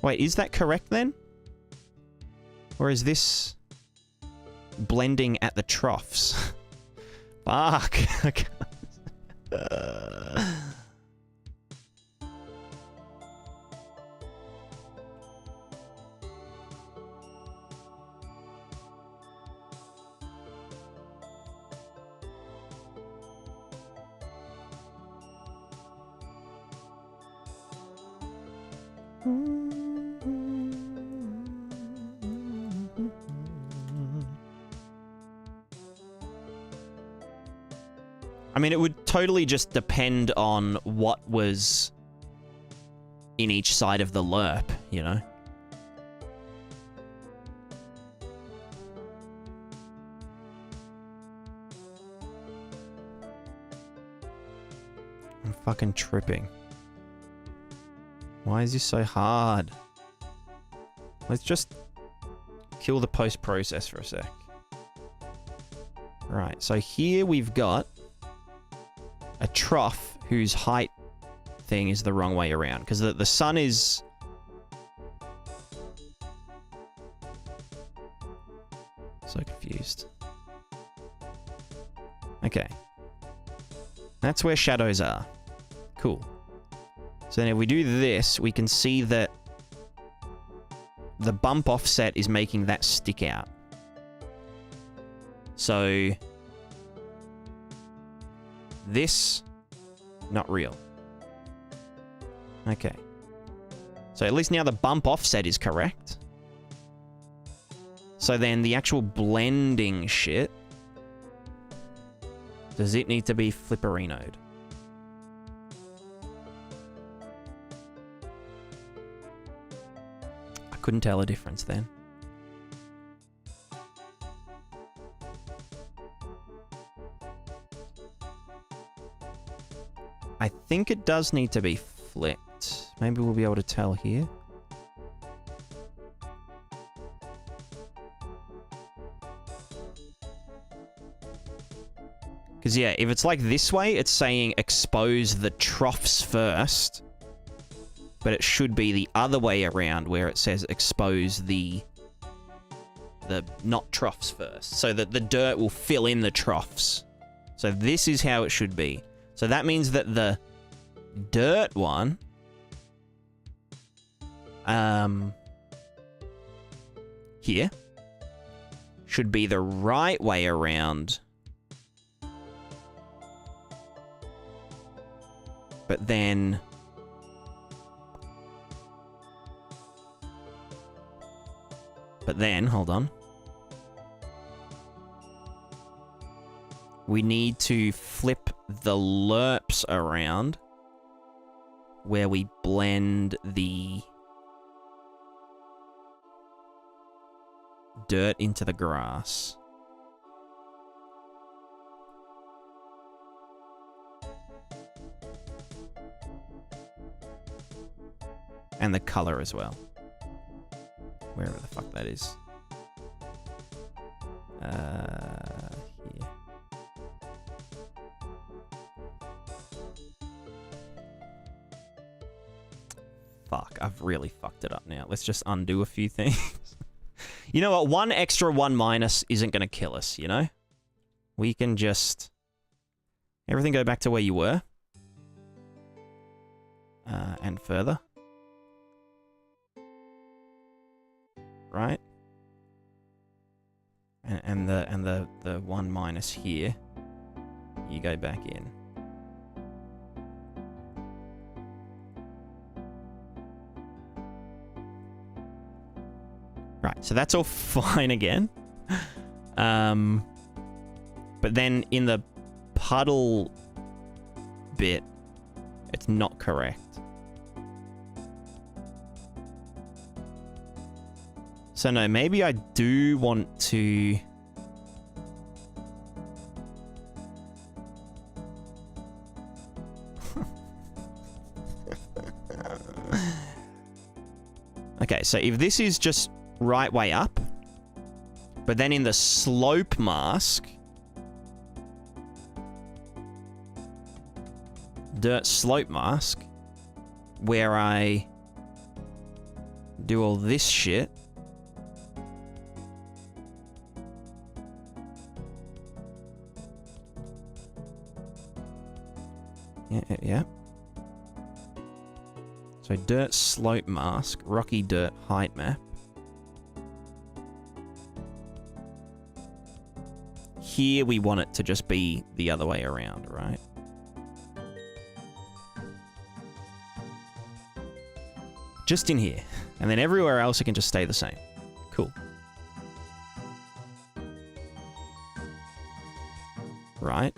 Wait, is that correct then? Or is this blending at the troughs? Fuck. I mean, it would totally just depend on what was in each side of the lerp, you know? I'm fucking tripping. Why is this so hard? Let's just kill the post-process for a sec. Right, so here we've got a trough whose height thing is the wrong way around, because the sun is... So confused. Okay. That's where shadows are. Cool. So then if we do this, we can see that the bump offset is making that stick out. So this, not real. Okay. So at least now the bump offset is correct. So then the actual blending shit, does it need to be flipperinoed? I couldn't tell a difference then. I think it does need to be flipped. Maybe we'll be able to tell here. Because, yeah, if it's like this way, it's saying expose the troughs first. But it should be the other way around, where it says expose the not troughs first. So that the dirt will fill in the troughs. So this is how it should be. So that means that the dirt one... here should be the right way around. But then... hold on. We need to flip the lerps around where we blend the dirt into the grass. And the color as well. Wherever the fuck that is. Here. Fuck, I've really fucked it up now. Let's just undo a few things. You know what? 1 extra, 1 minus isn't going to kill us, you know? We can just... everything go back to where you were. And further. Right? And the 1 minus here. You go back in. Right, so that's all fine again. But then in the puddle bit, it's not correct. So no, maybe I do want to... Okay, so if this is just right way up, but then in the slope mask, dirt slope mask, where I do all this shit, yeah. So dirt slope mask, rocky dirt height map. Here we want it to just be the other way around, right? Just in here. And then everywhere else it can just stay the same. Cool. Right.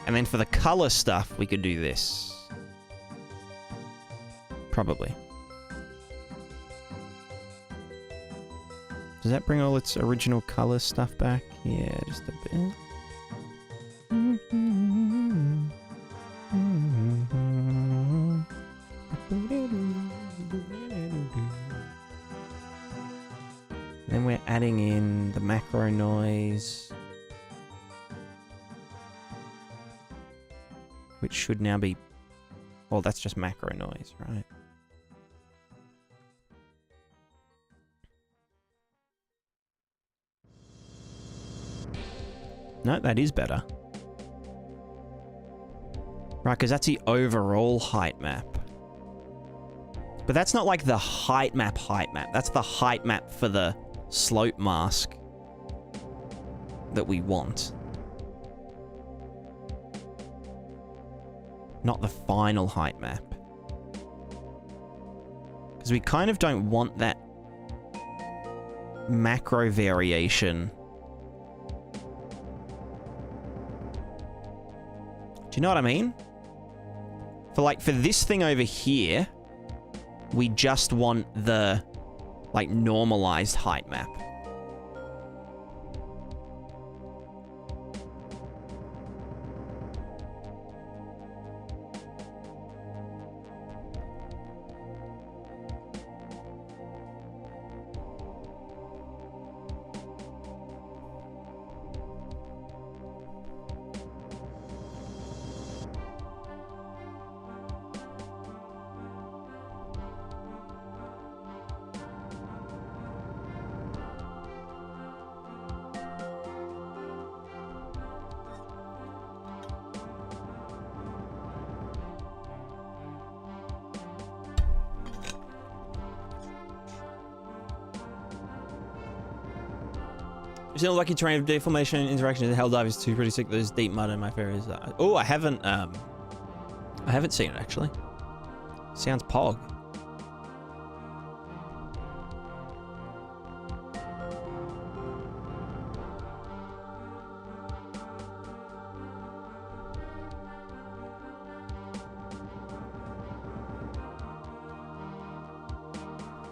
And then for the color stuff, we could do this. Probably. Does that bring all its original color stuff back? Yeah, just a bit. Then we're adding in the macro noise, which should now be... well, that's just macro noise, right? No, that is better. Right, because that's the overall height map. But that's not like the height map. That's the height map for the slope mask that we want. Not the final height map. Because we kind of don't want that macro variation. Do you know what I mean? For this thing over here, we just want the, like, normalized height map. It's not lucky terrain of deformation interaction in Helldive is too pretty sick. There's deep mud in my areas. Oh, I haven't seen it actually. Sounds pog.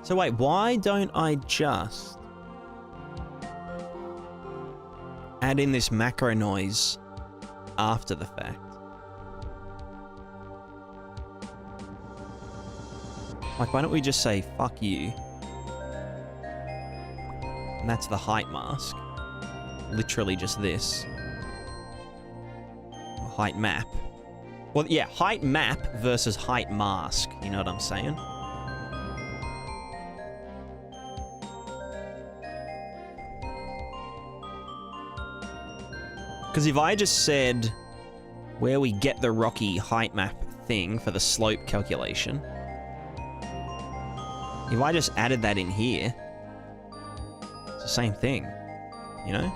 So wait, why don't I just add in this macro noise after the fact? Like, why don't we just say, fuck you? And that's the height mask. Literally just this. Height map. Well, yeah, height map versus height mask. You know what I'm saying? Because if I just said where we get the rocky height map thing for the slope calculation, if I just added that in here, it's the same thing, you know?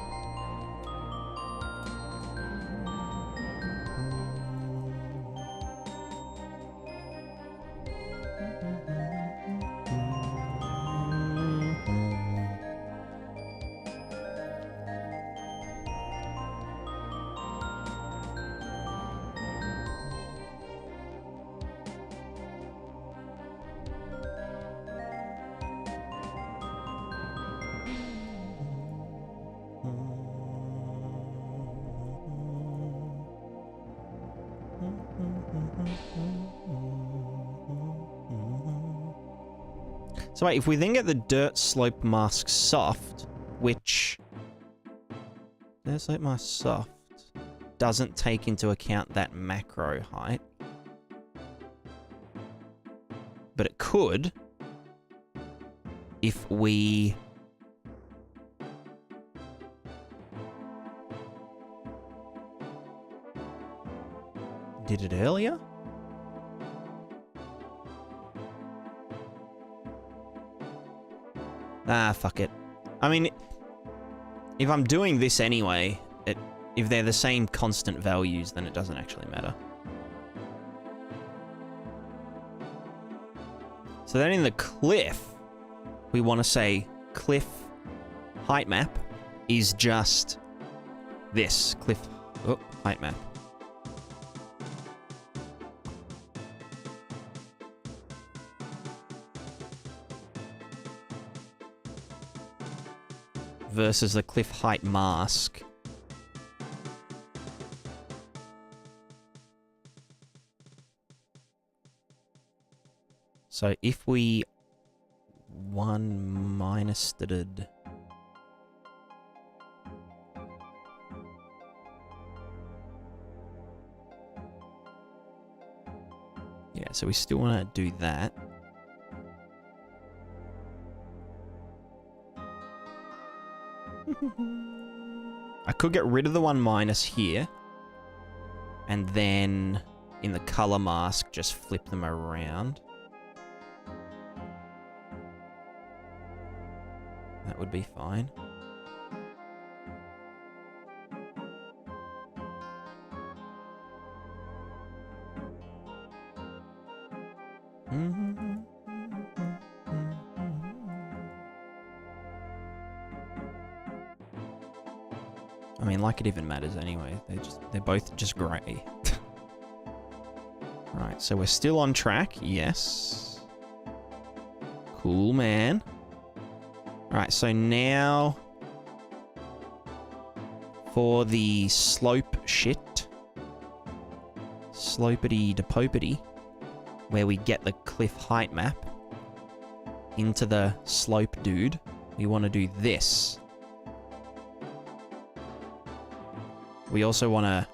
So wait, if we then get the dirt slope mask soft, which dirt slope mask soft doesn't take into account that macro height, but it could if we did it earlier. Ah, fuck it. I mean, if I'm doing this anyway, if they're the same constant values, then it doesn't actually matter. So then in the cliff, we want to say cliff height map is just this. Cliff height map. Versus the cliff height mask. So if we 1 minus -ed, yeah, so we still want to do that. I could get rid of the 1 minus here, and then in the color mask, just flip them around. That would be fine. I mean, like it even matters anyway. They're both just grey. Right, so we're still on track. Yes. Cool, man. Right, so now for the slope shit. Slopity de popity, where we get the cliff height map into the slope dude. We want to do this. We also want to...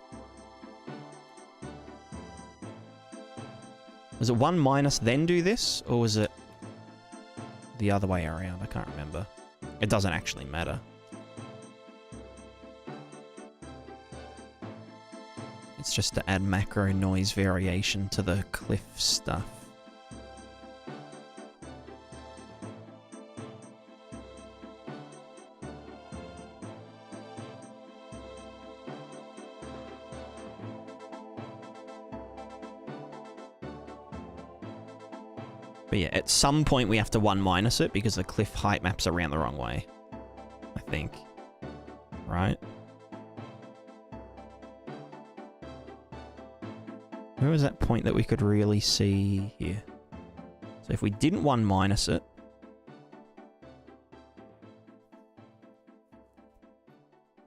Was it 1 minus then do this? Or was it the other way around? I can't remember. It doesn't actually matter. It's just to add macro noise variation to the cliff stuff. But yeah, at some point we have to 1 minus it because the cliff height maps around the wrong way. I think. Right? Where was that point that we could really see here? So if we didn't 1 minus it,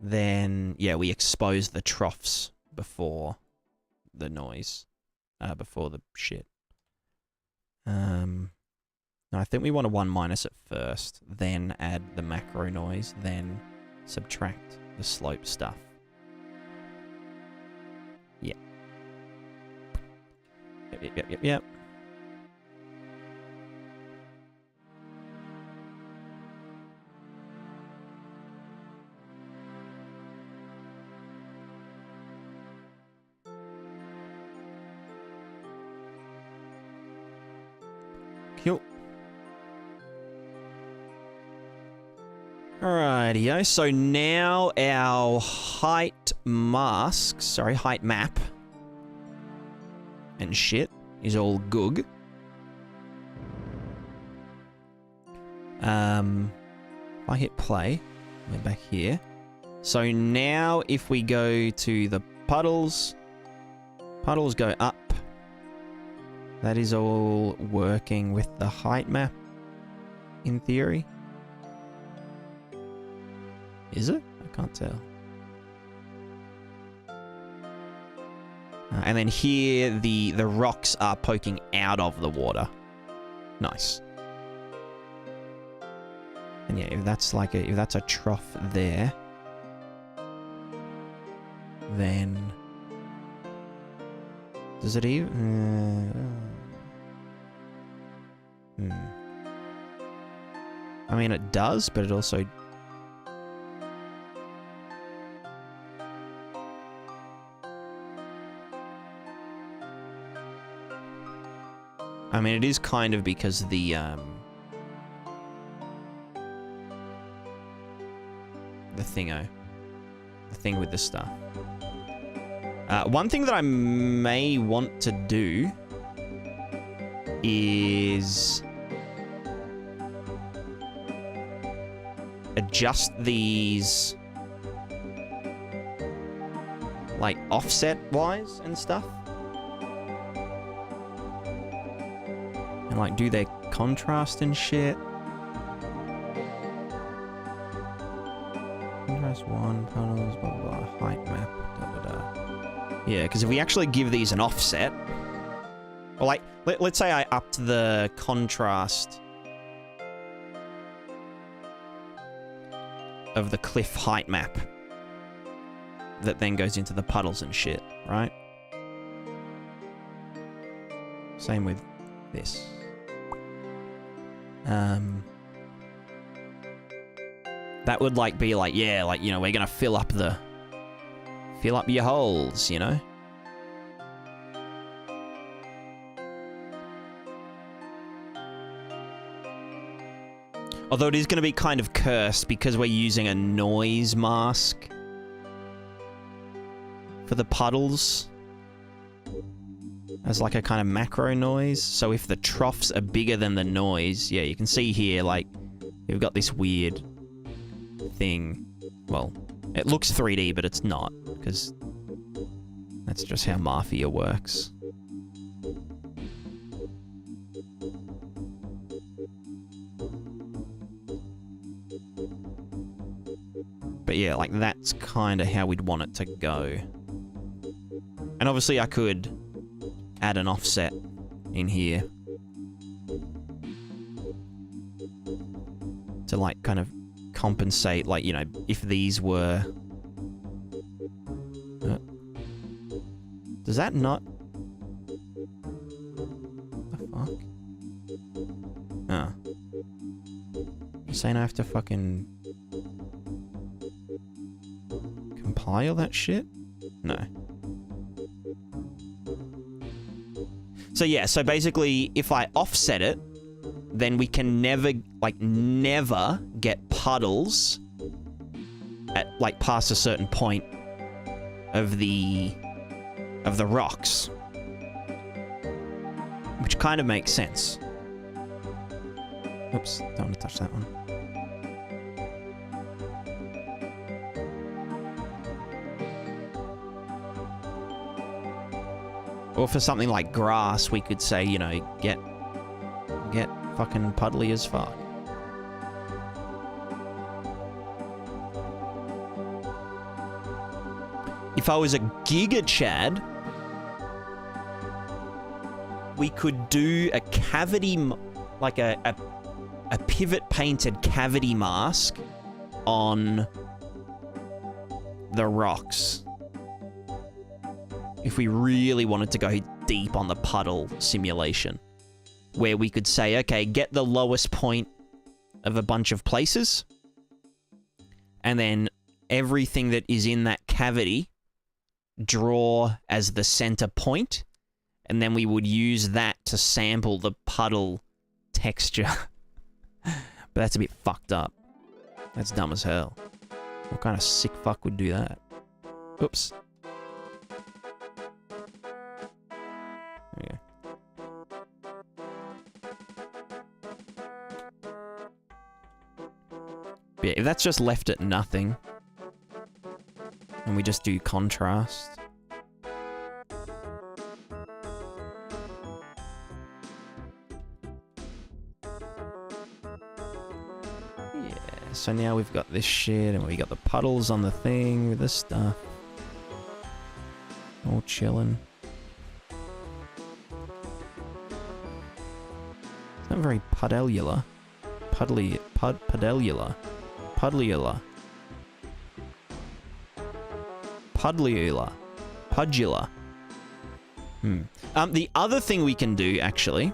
then yeah, we expose the troughs before the noise, before the shit. No, I think we want to 1 minus it first, then add the macro noise, then subtract the slope stuff. Yeah. Yep. Cool. Alrighty-o, so now our height map and shit is all good. If I hit play, we're back here. So now if we go to the puddles go up. That is all working with the height map, in theory. Is it? I can't tell. And then here, the rocks are poking out of the water. Nice. And yeah, if that's like if that's a trough there, then does it even? I mean, it does, but it also. I mean, it is kind of because the thingo. The thing with the stuff. One thing that I may want to do is adjust these like offset-wise and stuff. And like do their contrast and shit. Contrast 1, panels, blah blah blah, height map, da da da. Yeah, because if we actually give these an offset, or like, let's say I upped the contrast of the cliff height map that then goes into the puddles and shit, right? Same with this. That would like be like, yeah, like, you know, we're gonna fill up your holes, you know? Although it is going to be kind of cursed because we're using a noise mask for the puddles as like a kind of macro noise. So if the troughs are bigger than the noise, yeah, you can see here, like, you've got this weird thing. Well, it looks 3D, but it's not, because that's just how Mafia works. But yeah, like, that's kind of how we'd want it to go. And obviously I could add an offset in here to, like, kind of compensate, like, you know, if these were... does that not... the fuck? Oh. You're saying I have to fucking... compile that shit? No. So yeah, so basically, if I offset it, then we can never, like, never get puddles at, like, past a certain point of the rocks. Which kind of makes sense. Oops, don't want to touch that one. Or for something like grass, we could say, you know, get fucking puddly as fuck. If I was a Giga Chad, we could do a cavity, like a pivot painted cavity mask on the rocks. If we really wanted to go deep on the puddle simulation, where we could say, okay, get the lowest point of a bunch of places, and then everything that is in that cavity, draw as the center point, and then we would use that to sample the puddle texture. But that's a bit fucked up. That's dumb as hell. What kind of sick fuck would do that? Oops. Yeah. Yeah, if that's just left at nothing, and we just do contrast. Yeah, so now we've got this shit, and we got the puddles on the thing with this stuff. All chilling. It's not very pudellular. Pudellular. Pudellular. Pudellular. Pudular. The other thing we can do, actually,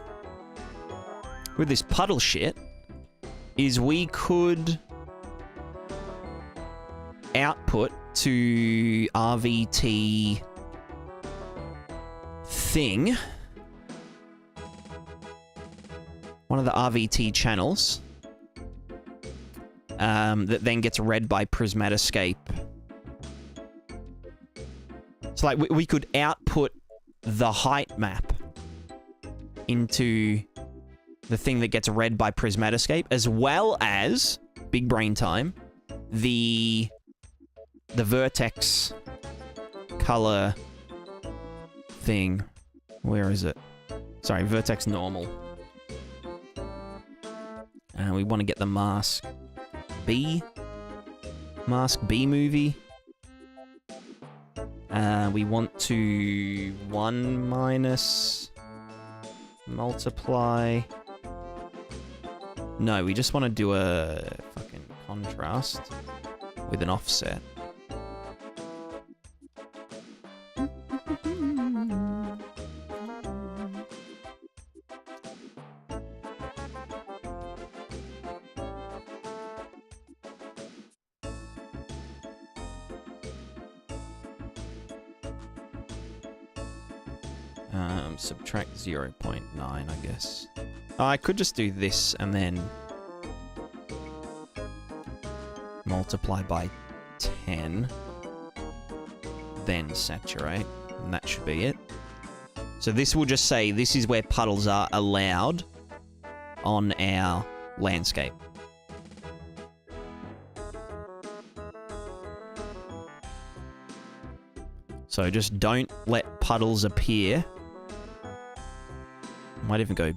with this puddle shit, is we could output to RVT thing, one of the RVT channels, that then gets read by Prismatica. So, like, we could output the height map into the thing that gets read by Prismatica, as well as, big brain time, the vertex color thing. Where is it? Sorry, vertex normal. And we want to get the mask B. Mask B movie. We want to 1 minus multiply. No, we just want to do a fucking contrast with an offset. Subtract 0.9, I guess. Oh, I could just do this and then multiply by 10, then saturate, and that should be it. So this will just say this is where puddles are allowed on our landscape. So just don't let puddles appear. Might even go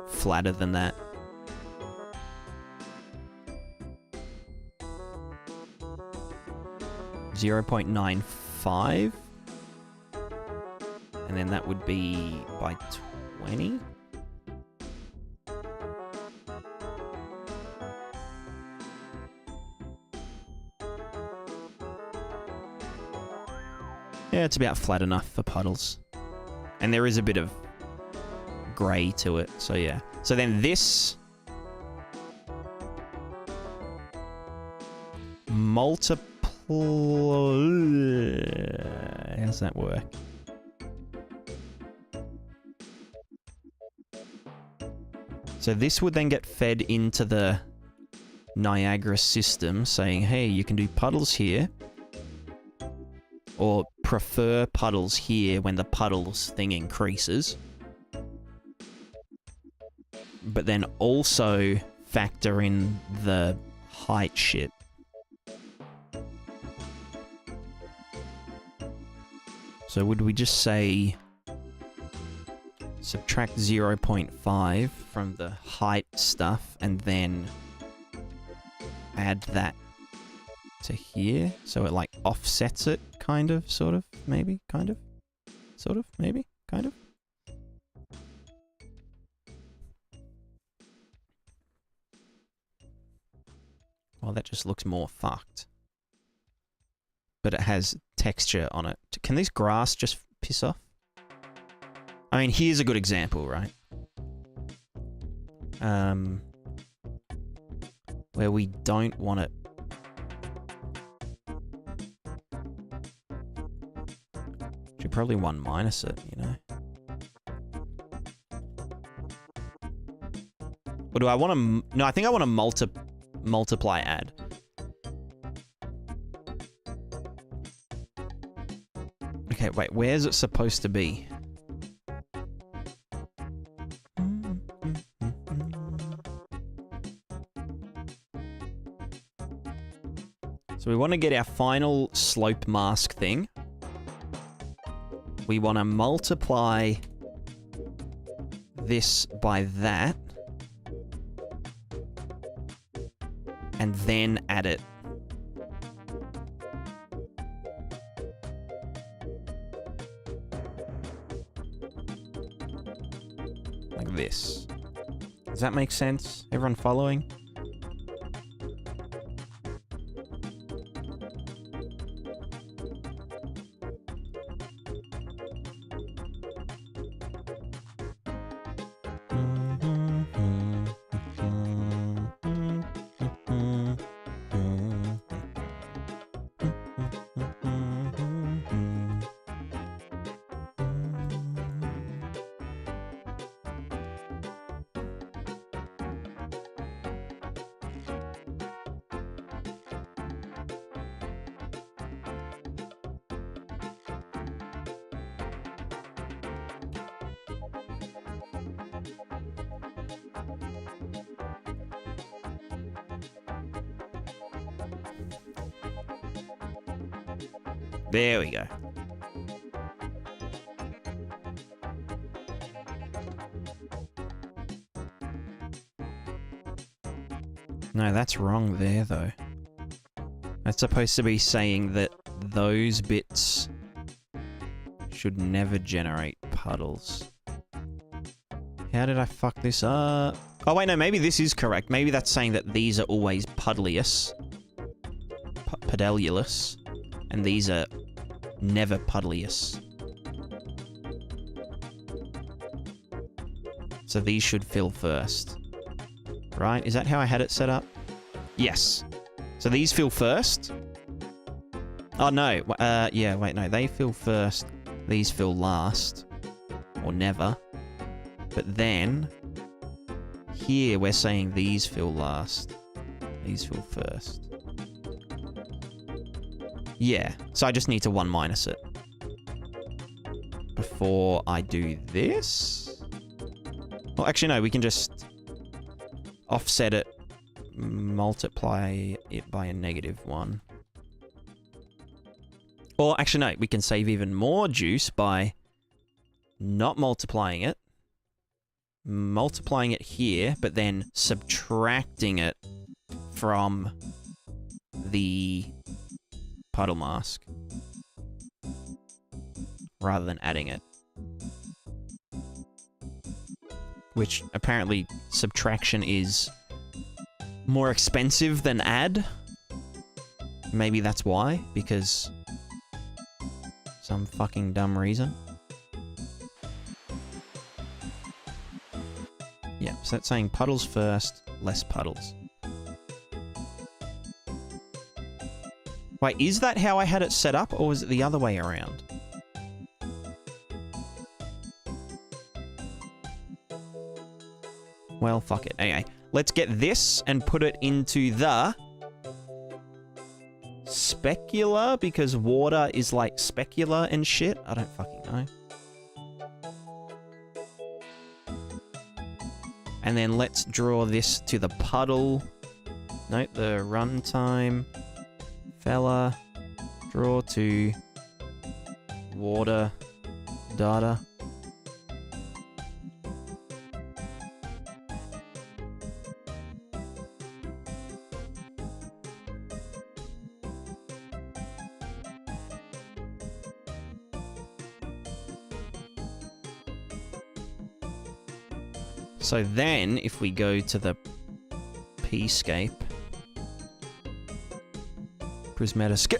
flatter than that. .95, and then that would be by 20. Yeah, it's about flat enough for puddles. And there is a bit of grey to it, so yeah. So then this how's that work? So this would then get fed into the Niagara system saying, hey, you can do puddles here, or prefer puddles here when the puddles thing increases. But then also factor in the height shit. So would we just say subtract 0.5 from the height stuff and then add that to here? So it like offsets it, kind of, sort of, maybe, kind of, sort of, maybe, kind of. Well, that just looks more fucked. But it has texture on it. Can this grass just piss off? I mean, here's a good example, right? Where we don't want it. Should probably 1 minus it, you know? Or do I want to... No, I think I want to multiply add. Okay, wait, where's it supposed to be? So we want to get our final slope mask thing. We want to multiply this by that. And then add it. Like this. Does that make sense? Everyone following? There we go. No, that's wrong there, though. That's supposed to be saying that those bits should never generate puddles. How did I fuck this up? Oh, wait, no, maybe this is correct. Maybe that's saying that these are always puddlious. Puddleulous. And these are never puddlious. So these should fill first. Right? Is that how I had it set up? Yes. So these fill first. Oh, no. Yeah, wait, no. They fill first. These fill last. Or never. But then, here we're saying these fill last. These fill first. Yeah, so I just need to 1 minus it. Before I do this? Well, actually, no, we can just offset it, multiply it by a -1. Or actually, no, we can save even more juice by not multiplying it, multiplying it here, but then subtracting it from the puddle mask rather than adding it. Which apparently subtraction is more expensive than add. Maybe that's why, because some fucking dumb reason. Yeah, so that's saying puddles first, less puddles. Wait, is that how I had it set up, or was it the other way around? Well, fuck it. Anyway, let's get this and put it into the specular, because water is like specular and shit. I don't fucking know. And then let's draw this to the puddle. Note the runtime. Fella. Draw to water data. So then, if we go to the P-scape, Prismatica,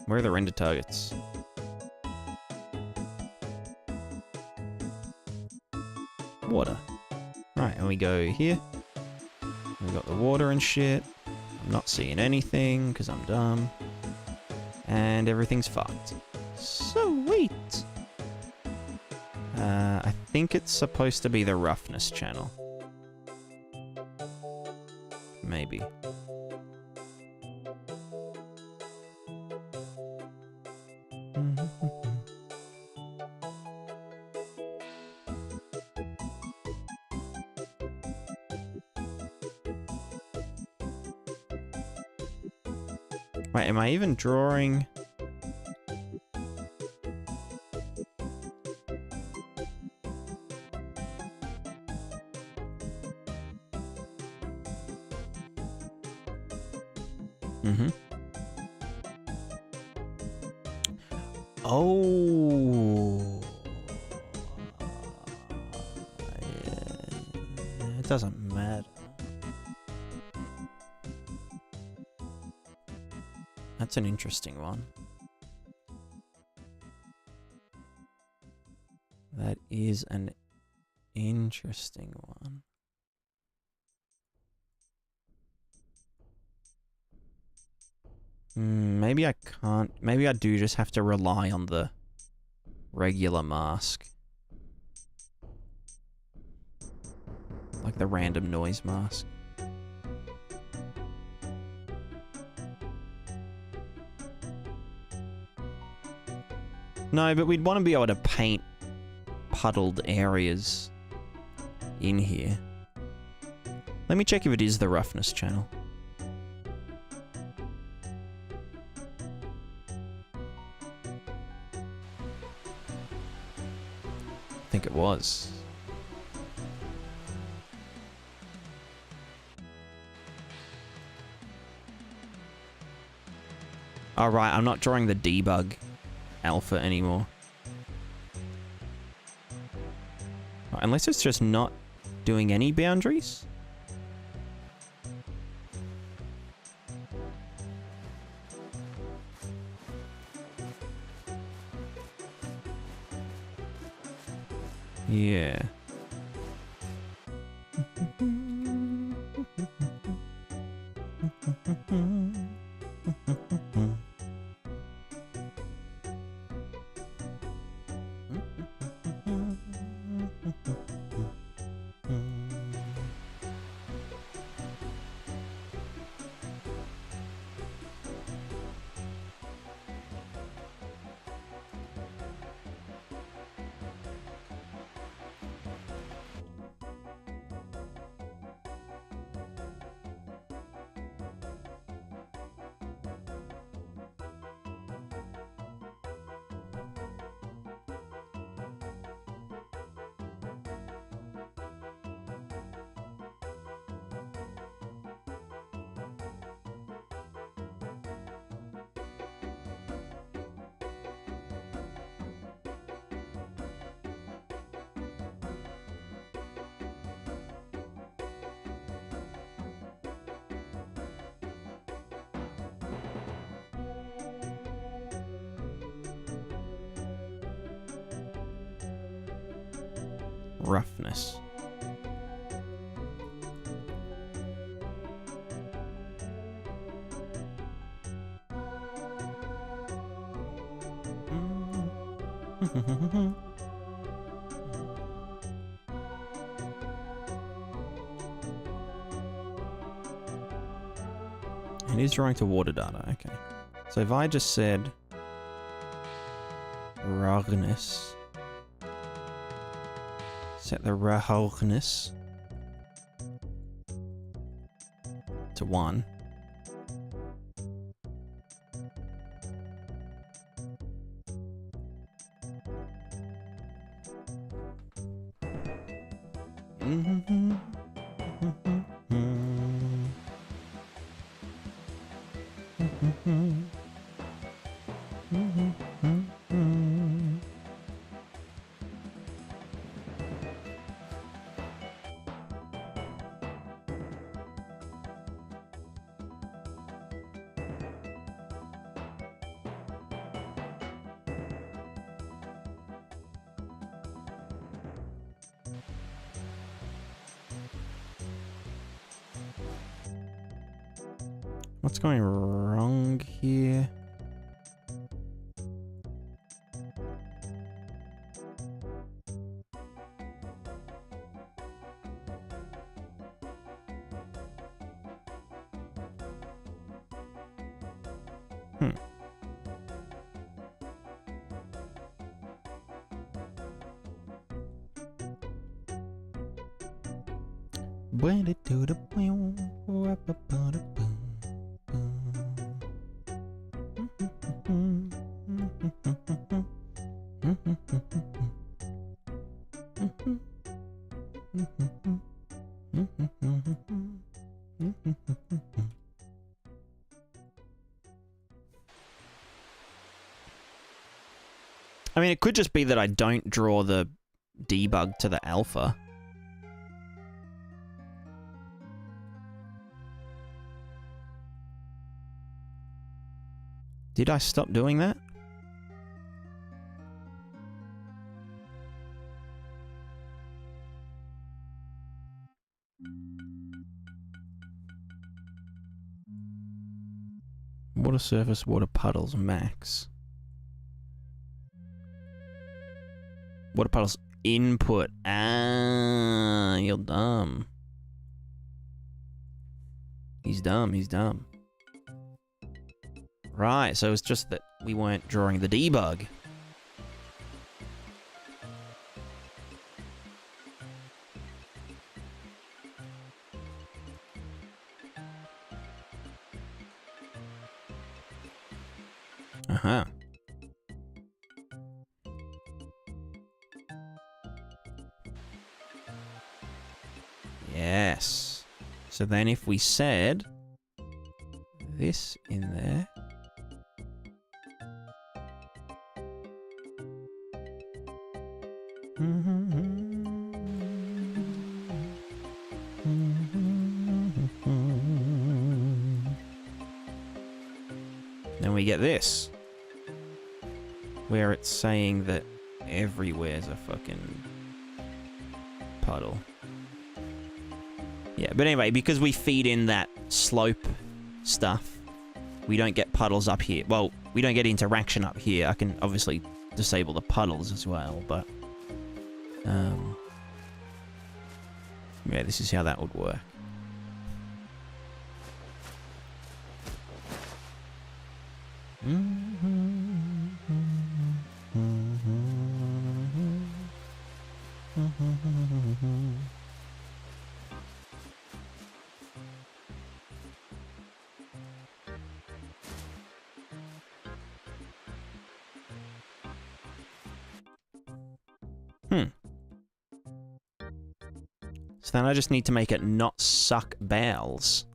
where are the render targets? Water. Right, and we go here. We got the water and shit. I'm not seeing anything because I'm dumb. And everything's fucked. Sweet! I think it's supposed to be the roughness channel. Maybe. Wait, am I even drawing? Mm-hmm. Oh. It doesn't matter. That's an interesting one. That is an interesting one. Maybe I can't. Maybe I do just have to rely on the regular mask. Like the random noise mask. No, but we'd want to be able to paint puddled areas in here. Let me check if it is the roughness channel. I think it was. All right, I'm not drawing the debug alpha anymore. Unless it's just not doing any boundaries. Yeah. roughness. It is drawing to water data, okay. So if I just said roughness, set the roughness to 1. What's going wrong here? I mean, it could just be that I don't draw the debug to the alpha. Did I stop doing that? Water surface, water puddles, max. Water puddles input. Ah, you're dumb. He's dumb, he's dumb. Right, so it's just that we weren't drawing the debug. Uh-huh. Yes. So then if we said this in there. Then we get this, where it's saying that everywhere's a fucking puddle. Yeah, but anyway, because we feed in that slope stuff, we don't get puddles up here. Well, we don't get interaction up here. I can obviously disable the puddles as well, but yeah, this is how that would work. So then I just need to make it not suck bowels.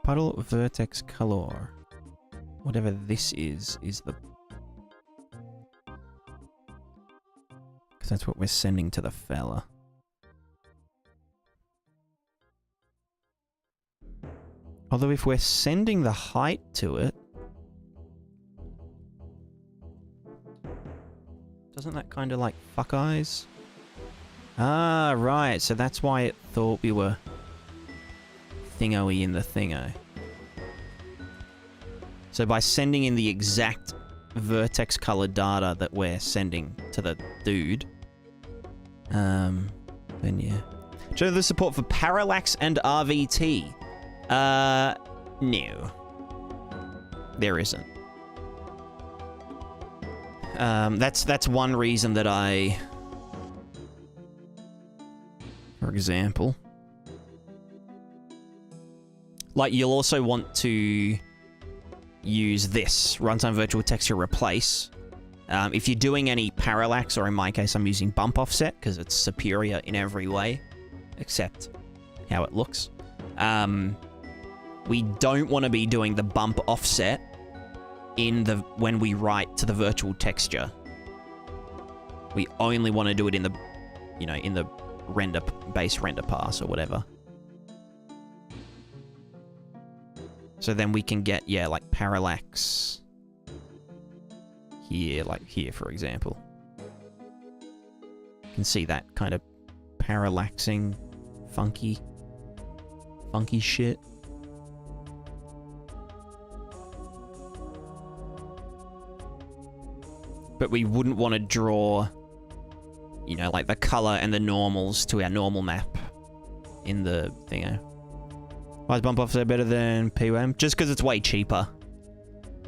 Puddle vertex color. Whatever this is the that's what we're sending to the fella. Although if we're sending the height to it, doesn't that kind of like fuck eyes? Ah, right. So that's why it thought we were thingo-y in the thingo. So by sending in the exact vertex color data that we're sending to the dude, then yeah. Show the support for parallax and RVT. No. There isn't. That's one reason that I, for example, like you'll also want to use this runtime virtual texture replace. If you're doing any parallax, or in my case, I'm using bump offset because it's superior in every way, except how it looks. We don't want to be doing the bump offset when we write to the virtual texture. We only want to do it in the, in the base render pass or whatever. So then we can get, yeah, like parallax here, like here, for example. You can see that kind of parallaxing, funky shit. But we wouldn't want to draw, like the color and the normals to our normal map in the thingo. Why is bump offset better than PWAM? Just because it's way cheaper.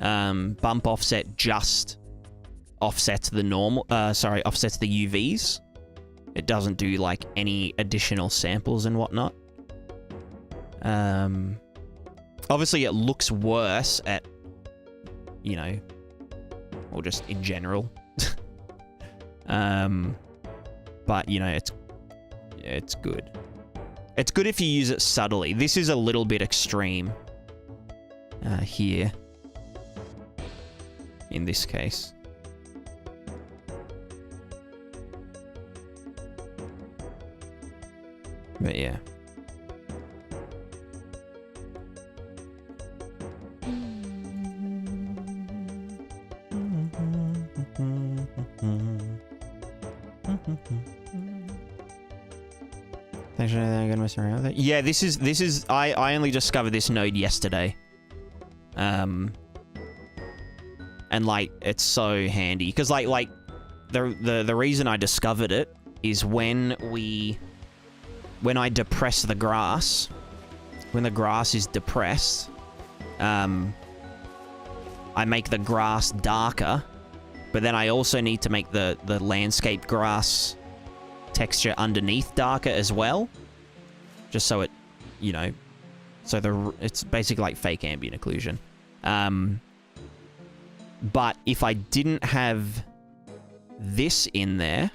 Bump offset just offsets the offsets the UVs. It doesn't do like any additional samples and whatnot. Obviously it looks worse at, or just in general. But, it's good. It's good if you use it subtly. This is a little bit extreme here, in this case. But yeah. Yeah, this is I only discovered this node yesterday. And like it's so handy because like the reason I discovered it is when I depress the grass, when the grass is depressed, I make the grass darker, but then I also need to make the landscape grass texture underneath darker as well. Just so it, it's basically like fake ambient occlusion. But if I didn't have this in there,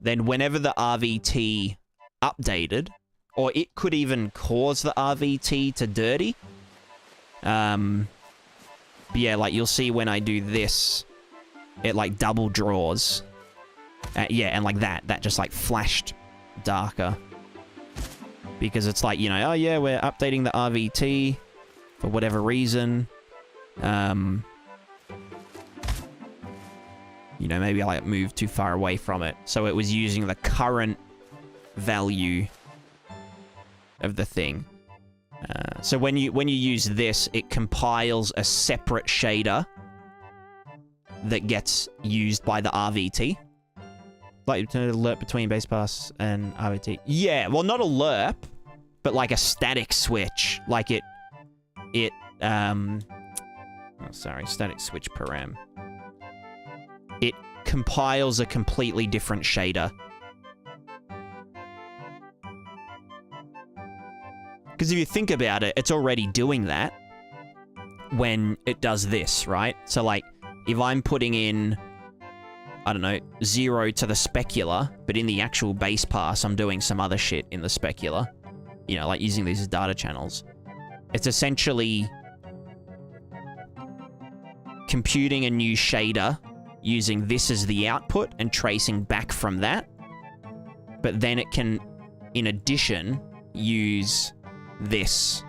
then whenever the RVT updated, or it could even cause the RVT to dirty. But yeah, like you'll see when I do this, it like double draws. Yeah, and like that just like flashed darker. Because it's like, oh yeah, we're updating the RVT for whatever reason. Maybe I like moved too far away from it. So it was using the current value of the thing. So when you use this, it compiles a separate shader that gets used by the RVT. Like to alert between base pass and RVT. Yeah, well, not a lerp, but like a static switch. Like static switch param. It compiles a completely different shader. Because if you think about it, it's already doing that when it does this, right? So like, if I'm putting in, I don't know, 0 to the specular, but in the actual base pass, I'm doing some other shit in the specular. Like using these as data channels. It's essentially computing a new shader using this as the output and tracing back from that. But then it can, in addition, use this,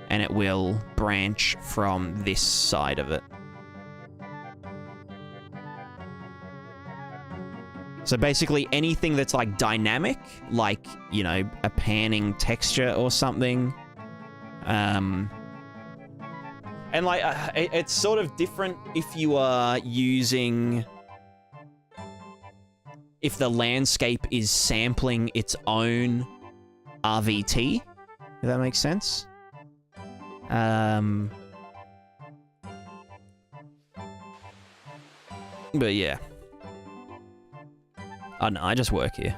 and it will branch from this side of it. So basically anything that's like dynamic, like, you know, a panning texture or something. And like, it's sort of different if you are using... if the landscape is sampling its own RVT, if that makes sense. But yeah. Oh no, I just work here.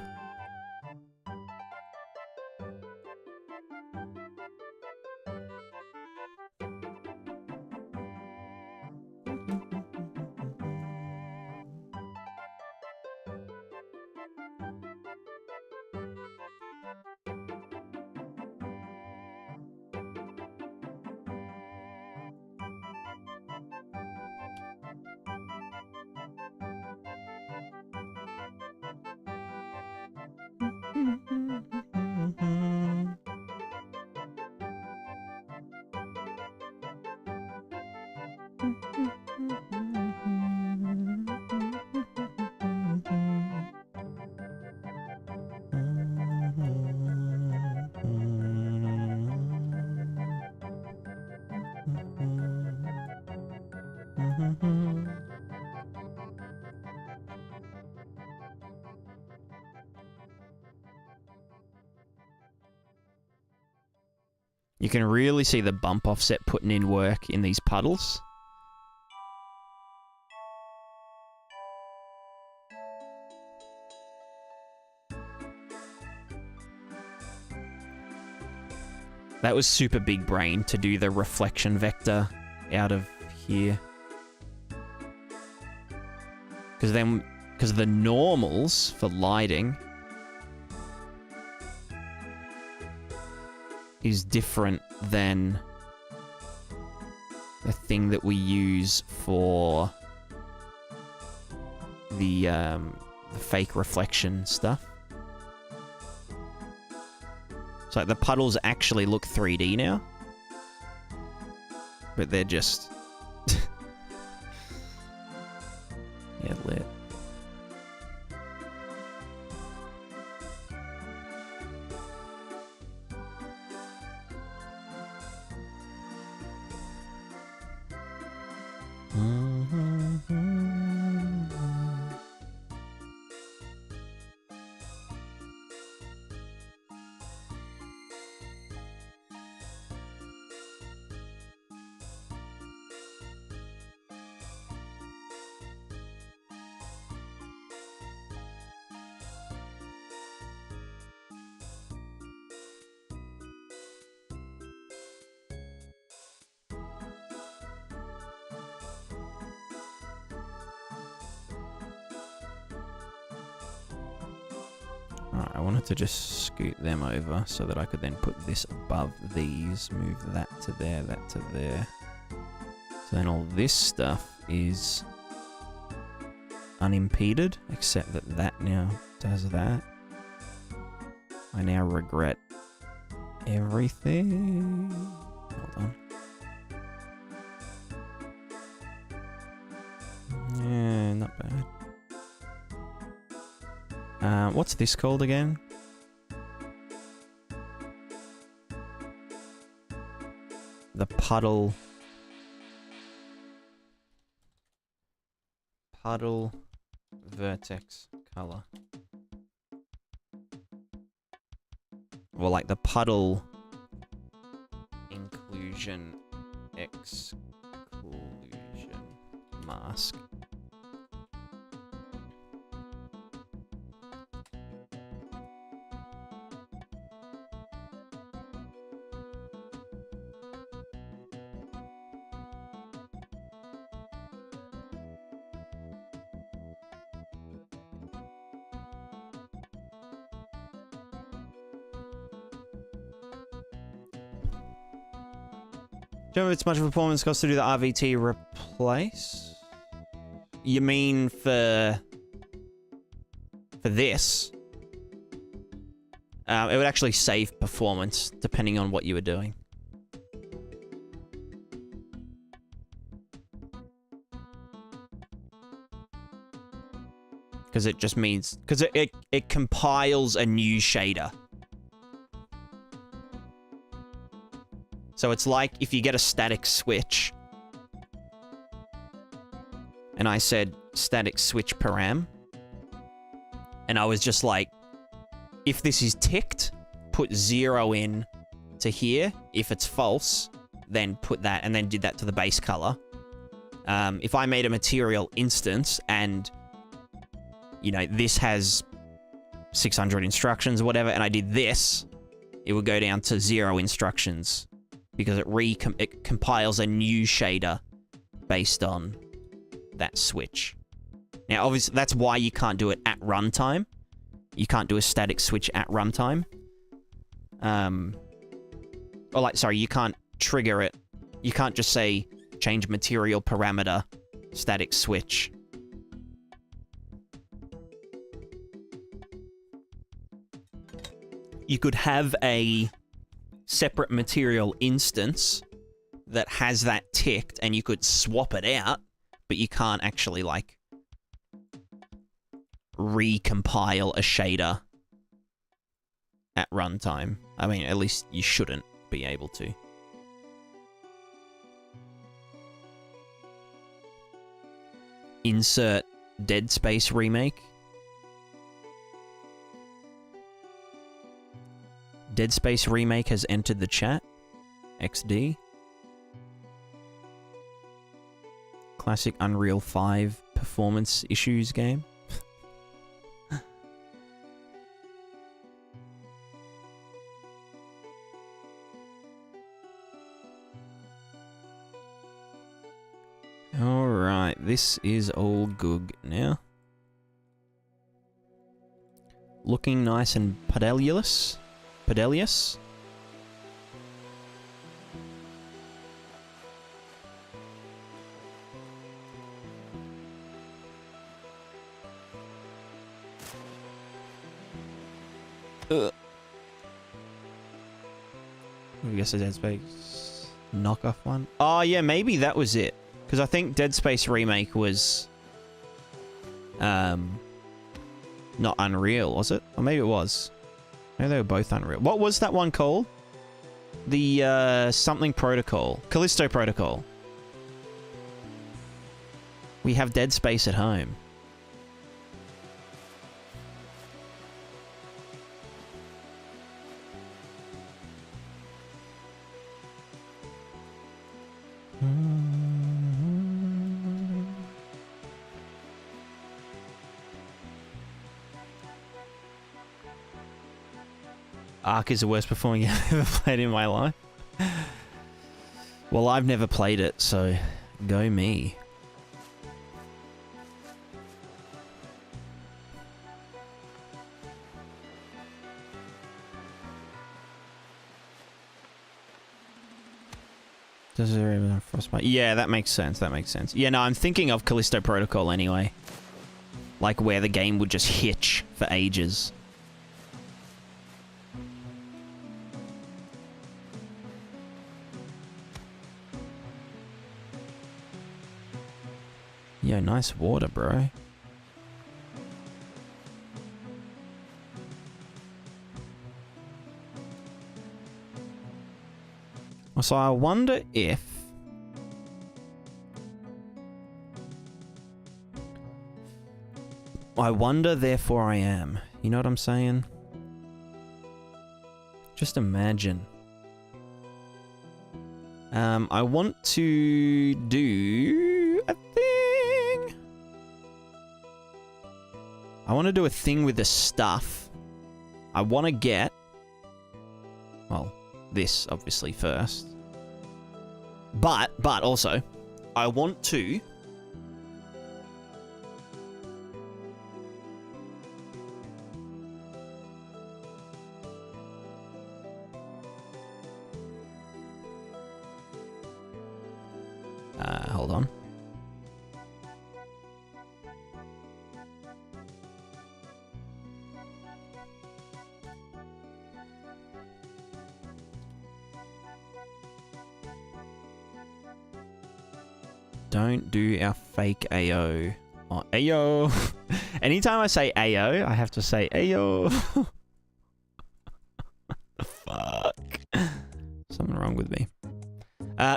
You can really see the bump offset putting in work in these puddles. That was super big brain to do the reflection vector out of here. Because the normals for lighting is different than the thing that we use for the fake reflection stuff. So like the puddles actually look 3D now, but they're just yeah, lit. Alright, I wanted to just scoot them over so that I could then put this above these, move that to there, that to there. So then all this stuff is unimpeded, except that that now does that. I now regret everything. Hold on. Yeah, not bad. What's this called again? The puddle vertex color. Well, like the puddle inclusion exclusion mask. Do you know if it's much of a performance cost to do the RVT replace? you mean for this, it would actually save performance depending on what you were doing. Because it just means... Because it compiles a new shader. So it's like if you get a static switch, and I said static switch param, and I was just like, if this is ticked, put 0 in to here. If it's false, then put that, and then did that to the base color. If I made a material instance and, you know, this has 600 instructions or whatever, and I did this, it would go down to 0 instructions because it compiles a new shader based on that switch. Now, obviously, that's why you can't do it at runtime. You can't do a static switch at runtime. Or like, sorry, you can't trigger it. You can't just say, change material parameter, static switch. You could have a separate material instance that has that ticked, and you could swap it out, but you can't actually, like, recompile a shader at runtime. I mean, at least you shouldn't be able to. Insert Dead Space remake. Dead Space remake has entered the chat. XD. Classic Unreal 5 performance issues game. Alright, this is all good now. Looking nice and pedalous. I guess a Dead Space knockoff one. Oh yeah, maybe that was it. Because I think Dead Space Remake was not Unreal, was it? Or maybe it was. Maybe they were both Unreal. What was that one called? The something protocol. Callisto Protocol. We have Dead Space at home. Ark is the worst performing game I've ever played in my life. Well, I've never played it, so go me. Does there even frostbite? Yeah, that makes sense. That makes sense. Yeah, no, I'm thinking of Callisto Protocol anyway. Like where the game would just hitch for ages. Yeah, nice water, bro. So I wonder if... I wonder, therefore I am. You know what I'm saying? Just imagine. I want to do a thing. I want to do a thing with the stuff. I want to get... Well, this, obviously, first. But also, I want to... hold on. Don't do our fake AO. Oh, AO. Anytime I say AO, I have to say AO. Fuck. Something wrong with me.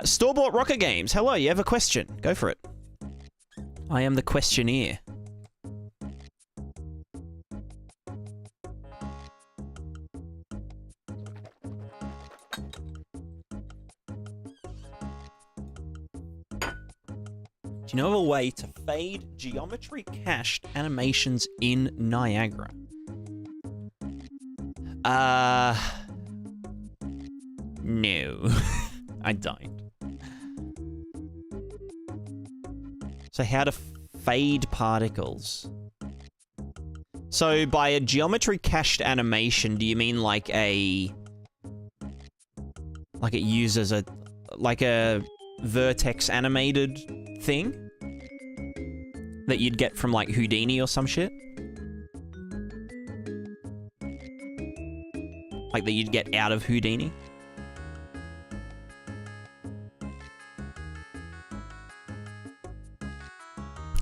Store-bought Rocket Games. Hello, you have a question? Go for it. I am the questionnaire. Do you know of a way to fade geometry cached animations in Niagara? No. I don't. So how to fade particles? So by a geometry cached animation, do you mean like a... like it uses a... like a vertex animated thing? That you'd get from like Houdini or some shit? Like that you'd get out of Houdini?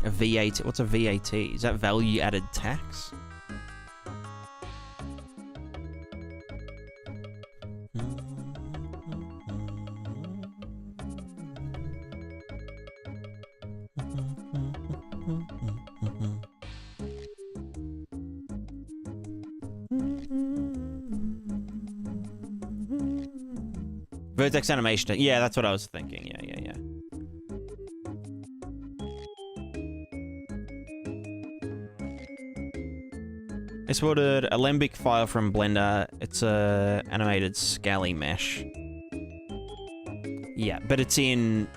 A VAT? What's a VAT? Is that value added tax? Vertex animation. Yeah, that's what I was thinking. Yeah. Exported a Alembic file from Blender. It's a animated scaly mesh. Yeah, but it's in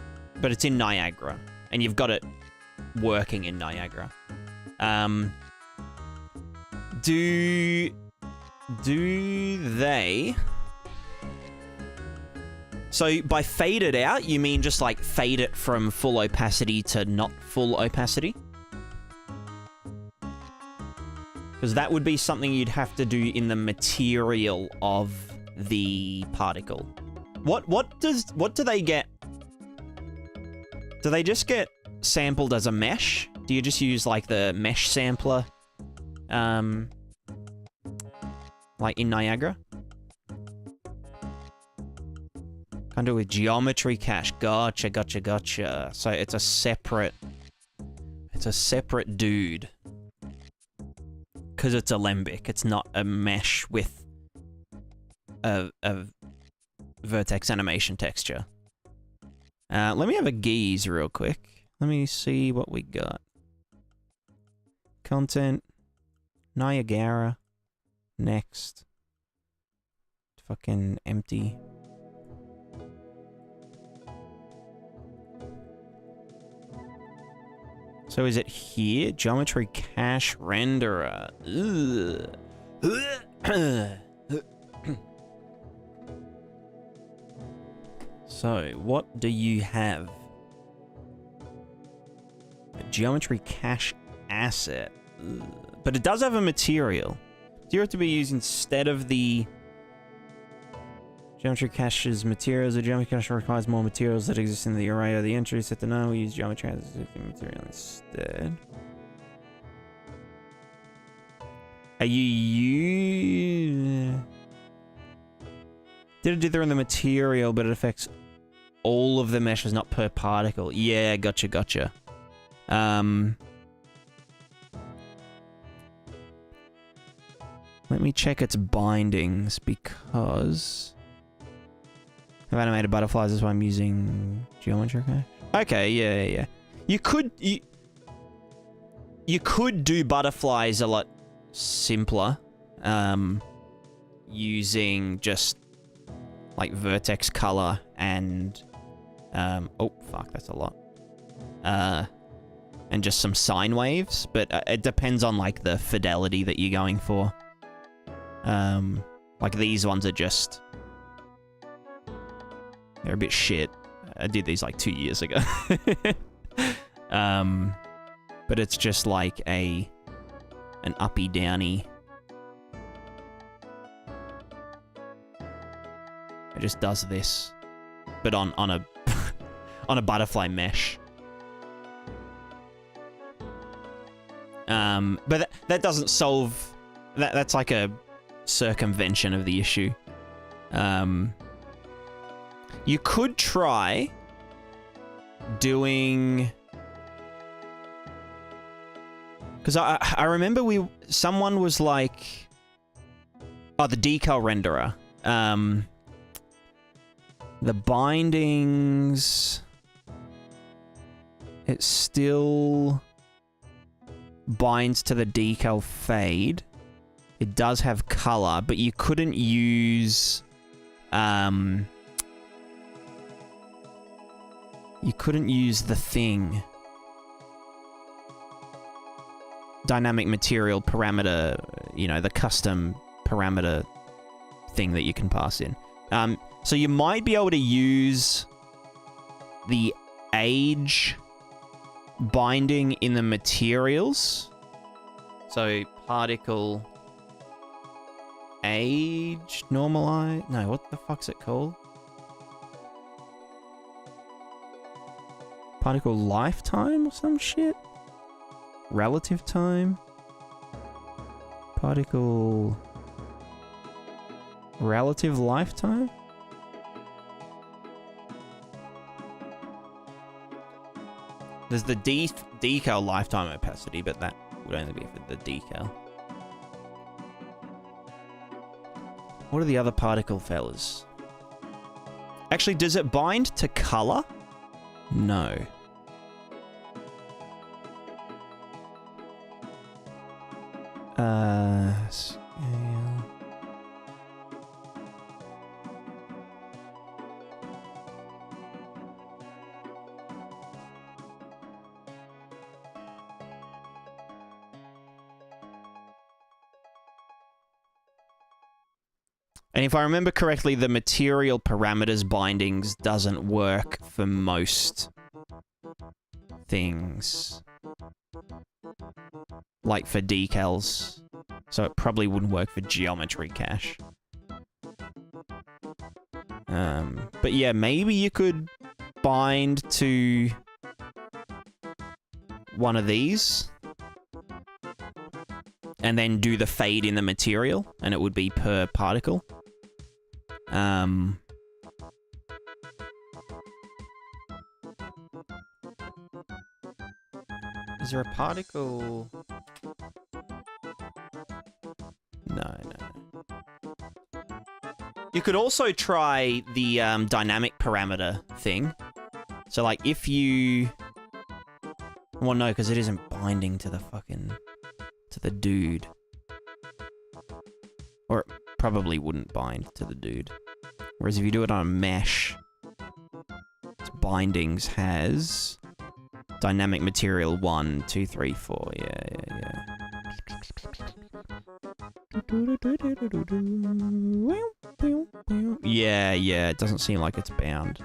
Niagara, and you've got it working in Niagara. Do they? So by fade it out, you mean just like fade it from full opacity to not full opacity? Because that would be something you'd have to do in the material of the particle. What do they get? Do they just get sampled as a mesh? Do you just use like the mesh sampler? Like in Niagara? Can't do it with geometry cache. Gotcha. So it's a separate dude. Because it's Alembic. It's not a mesh with a vertex animation texture. Let me have a geese real quick. Let me see what we got. Content. Niagara. Next. Fucking empty. So is it here? Geometry cache renderer. So, what do you have? A geometry cache asset. But it does have a material. Do you have to be used instead of the geometry cache's materials? The geometry cache requires more materials that exist in the array of the entries. Set to none, we use geometry as a material instead. Are you... Did it dither in the material, but it affects all of the meshes, not per particle. Yeah, gotcha. Let me check its bindings, because... I've animated butterflies, that's why I'm using geometry cache. Okay, yeah. You could do butterflies a lot simpler, using just like vertex color and oh fuck, that's a lot. And just some sine waves, but it depends on like the fidelity that you're going for. Like these ones are just... They're a bit shit. I did these like 2 years ago. But it's just like an uppy downy. It just does this, but on a on a butterfly mesh. But that doesn't solve... That's like a circumvention of the issue. You could try doing... Because I remember someone was like... Oh, the decal renderer. The bindings... It still binds to the decal fade. It does have color, but you couldn't use... You couldn't use the thing. Dynamic material parameter, you know, the custom parameter thing that you can pass in. So you might be able to use the age binding in the materials. So particle age normalize. No, what the fuck's it called? Particle lifetime or some shit? Relative time? Particle relative lifetime? There's the decal lifetime opacity, but that would only be for the decal. What are the other particle fellas? Actually, does it bind to color? No. Scale. And if I remember correctly, the material parameters bindings doesn't work for most things. Like for decals. So it probably wouldn't work for geometry cache. But yeah, maybe you could bind to one of these. And then do the fade in the material. And it would be per particle. Is there a particle? No. You could also try the dynamic parameter thing. So like if you... Well, no, because it isn't binding to the fucking... to the dude. Or it probably wouldn't bind to the dude. Whereas if you do it on a mesh, its bindings has dynamic material 1, 2, 3, 4. Yeah, it doesn't seem like it's bound.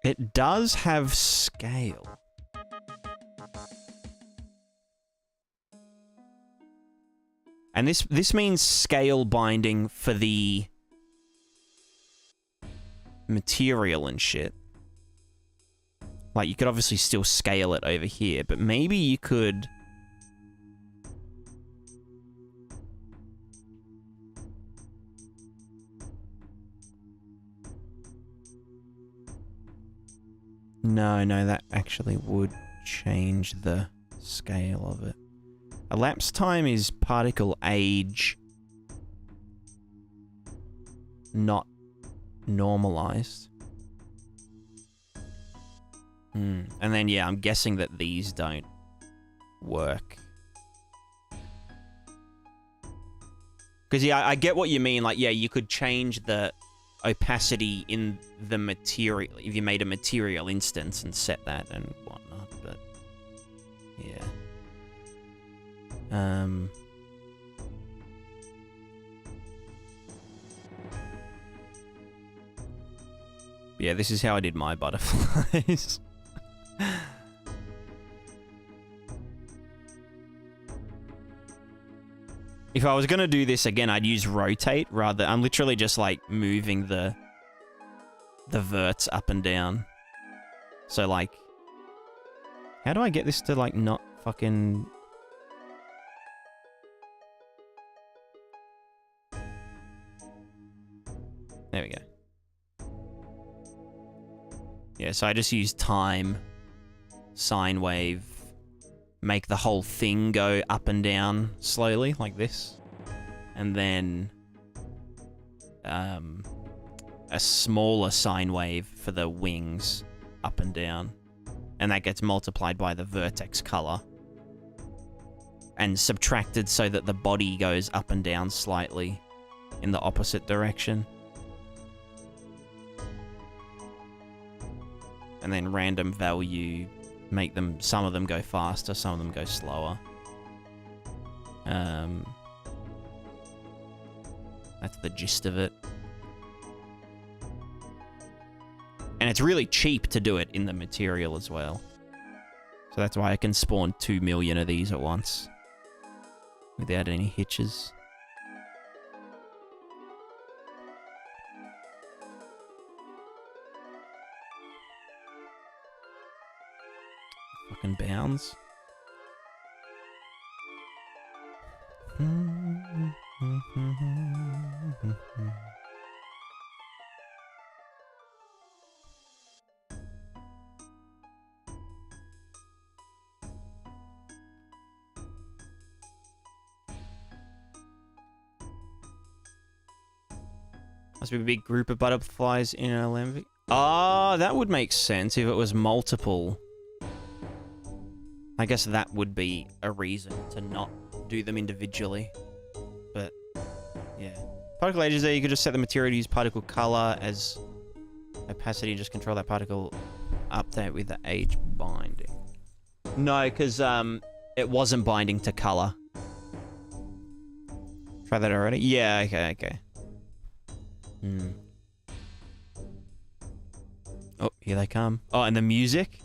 It does have scale. And this means scale binding for the material and shit. Like, you could obviously still scale it over here, but maybe you could... No, that actually would change the scale of it. Elapsed time is particle age, not normalized. And then, yeah, I'm guessing that these don't work. Because, yeah, I get what you mean. Like, yeah, you could change the opacity in the material if you made a material instance and set that and whatnot, but yeah. Yeah, this is how I did my butterflies. If I was going to do this again, I'd use rotate rather... I'm literally just, like, moving the verts up and down. So, like... How do I get this to, like, not fucking... There we go. Yeah, so I just use time, sine wave, make the whole thing go up and down slowly, like this. And then a smaller sine wave for the wings up and down. And that gets multiplied by the vertex color. And subtracted so that the body goes up and down slightly in the opposite direction. And then random value, make them, some of them go faster, some of them go slower. That's the gist of it. And it's really cheap to do it in the material as well. So that's why I can spawn 2 million of these at once. Without any hitches. Fucking bounds. Must be a big group of butterflies in an alembic. Ah, that would make sense if it was multiple. I guess that would be a reason to not do them individually. But, yeah. Particle edges there, you could just set the material to use particle color as opacity and just control that particle update with the age binding. No, because it wasn't binding to color. Try that already? Yeah, okay. Oh, here they come. Oh, and the music?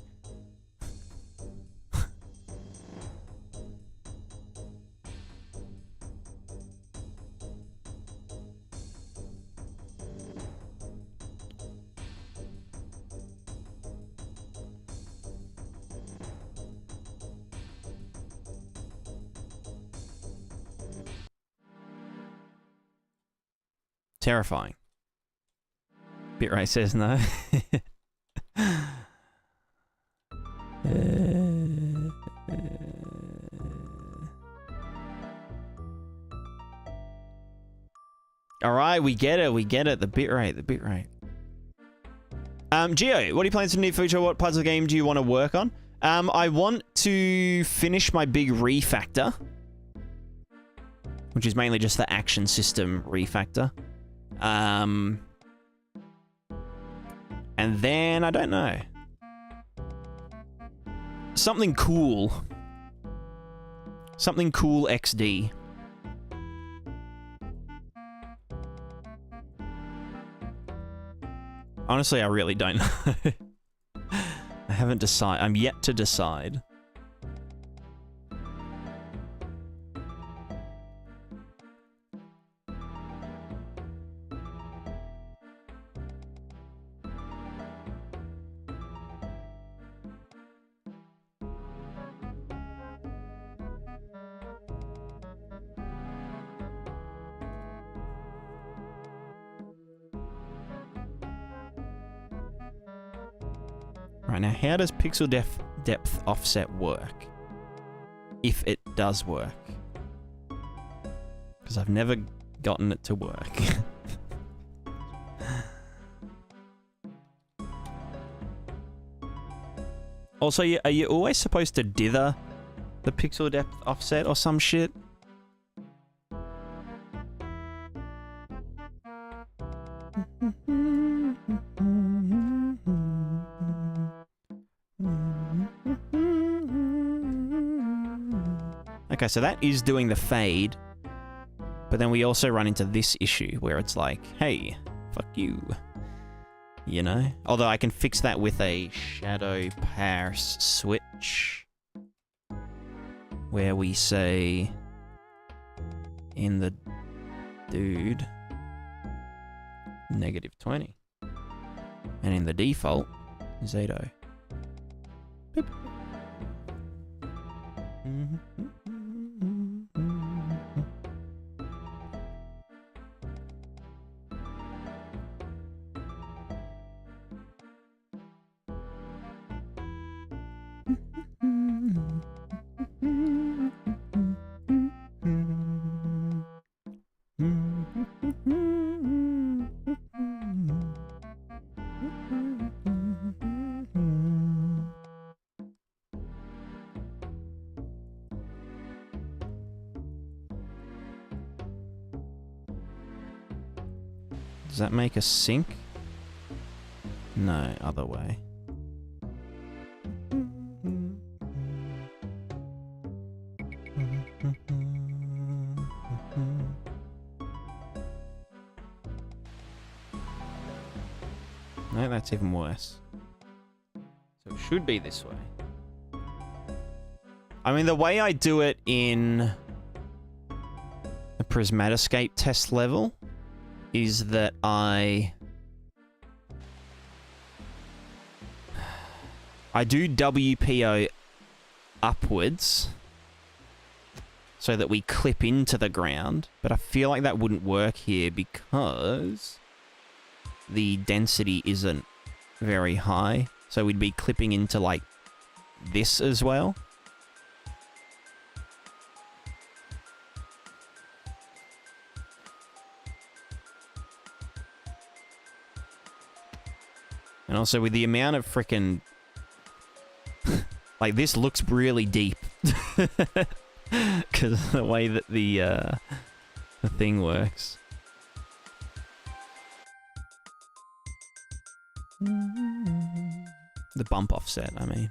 Terrifying. Bitrate says no. Alright, we get it, the bitrate. Geo, what are you planning to do in the near future? What parts of the game do you want to work on? I want to finish my big refactor. Which is mainly just the action system refactor. And then, I don't know. Something cool. Something cool XD. Honestly, I really don't know. I haven't decided. I'm yet to decide. Right, now how does pixel depth offset work? If it does work. Because I've never gotten it to work. Also, are you always supposed to dither the pixel depth offset or some shit? Okay, so that is doing the fade, but then we also run into this issue where it's like, hey, fuck you, you know? Although I can fix that with a shadow parse switch, where we say, In the dude, -20. And in the default, 0. Boop. Does that make a sync? No, other way. No, that's even worse. So it should be this way. I mean, the way I do it in the Prismatica test level is that I do WPO upwards so that we clip into the ground, but I feel like that wouldn't work here because the density isn't very high, so we'd be clipping into like this as well. And also with the amount of frickin' like this looks really deep because of the way that the thing works. The bump offset, I mean.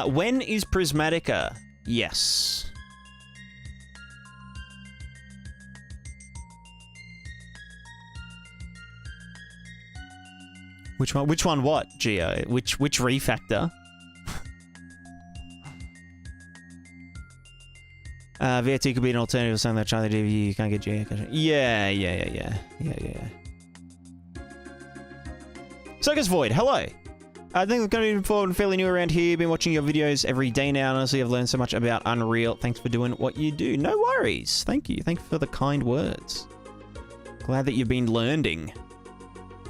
When is Prismatica? Yes. Which one? Which one? What? Geo? Which refactor? VRT could be an alternative to something that Charlie did. You can't get Geo. Yeah. Circus Void. Hello. I think I'm going to be forward and fairly new around here. Been watching your videos every day now. Honestly, I've learned so much about Unreal. Thanks for doing what you do. No worries. Thank you. Thank you for the kind words. Glad that you've been learning.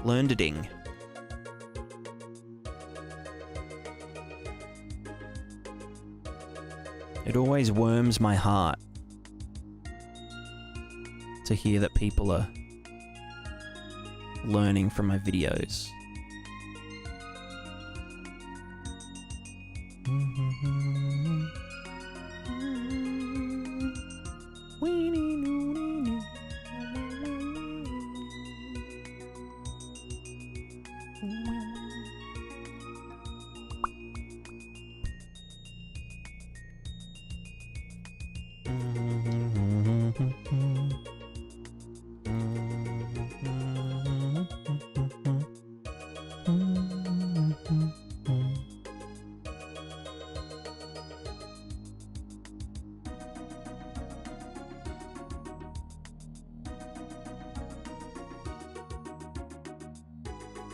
Learneding. It always warms my heart to hear that people are learning from my videos.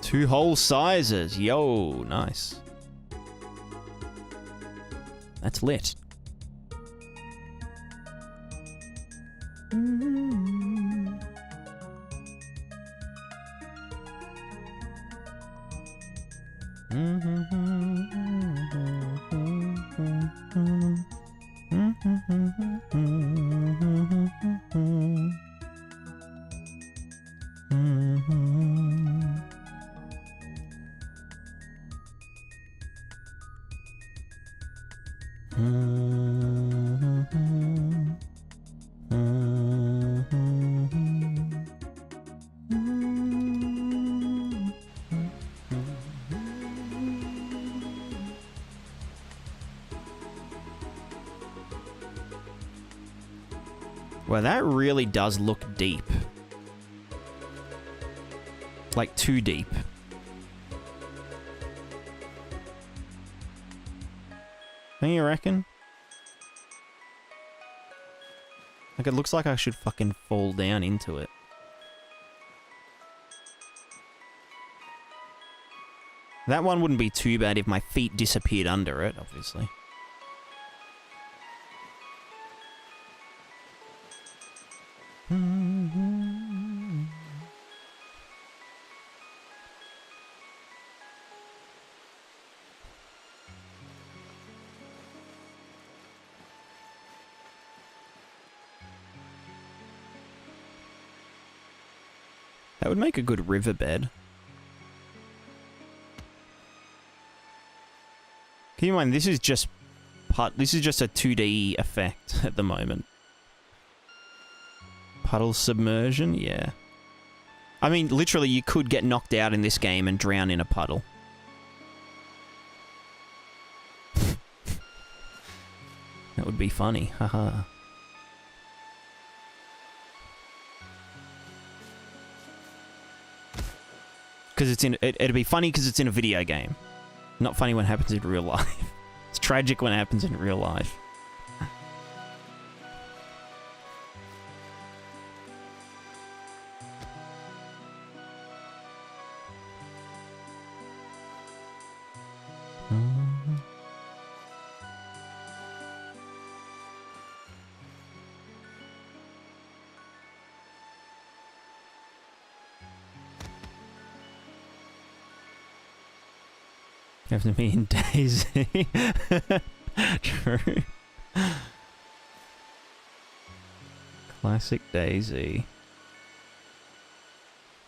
Two whole sizes. Yo, nice. That's lit. Well, that really does look deep. Like, too deep. Don't you reckon? Like, it looks like I should fucking fall down into it. That one wouldn't be too bad if my feet disappeared under it, obviously. That would make a good riverbed. Keep in mind, this is just a 2D effect at the moment. Puddle submersion, yeah. I mean, literally, you could get knocked out in this game and drown in a puddle. That would be funny, haha. Because it'd be funny because it's in a video game. Not funny when it happens in real life. It's tragic when it happens in real life. You have to be in Daisy. True. Classic Daisy.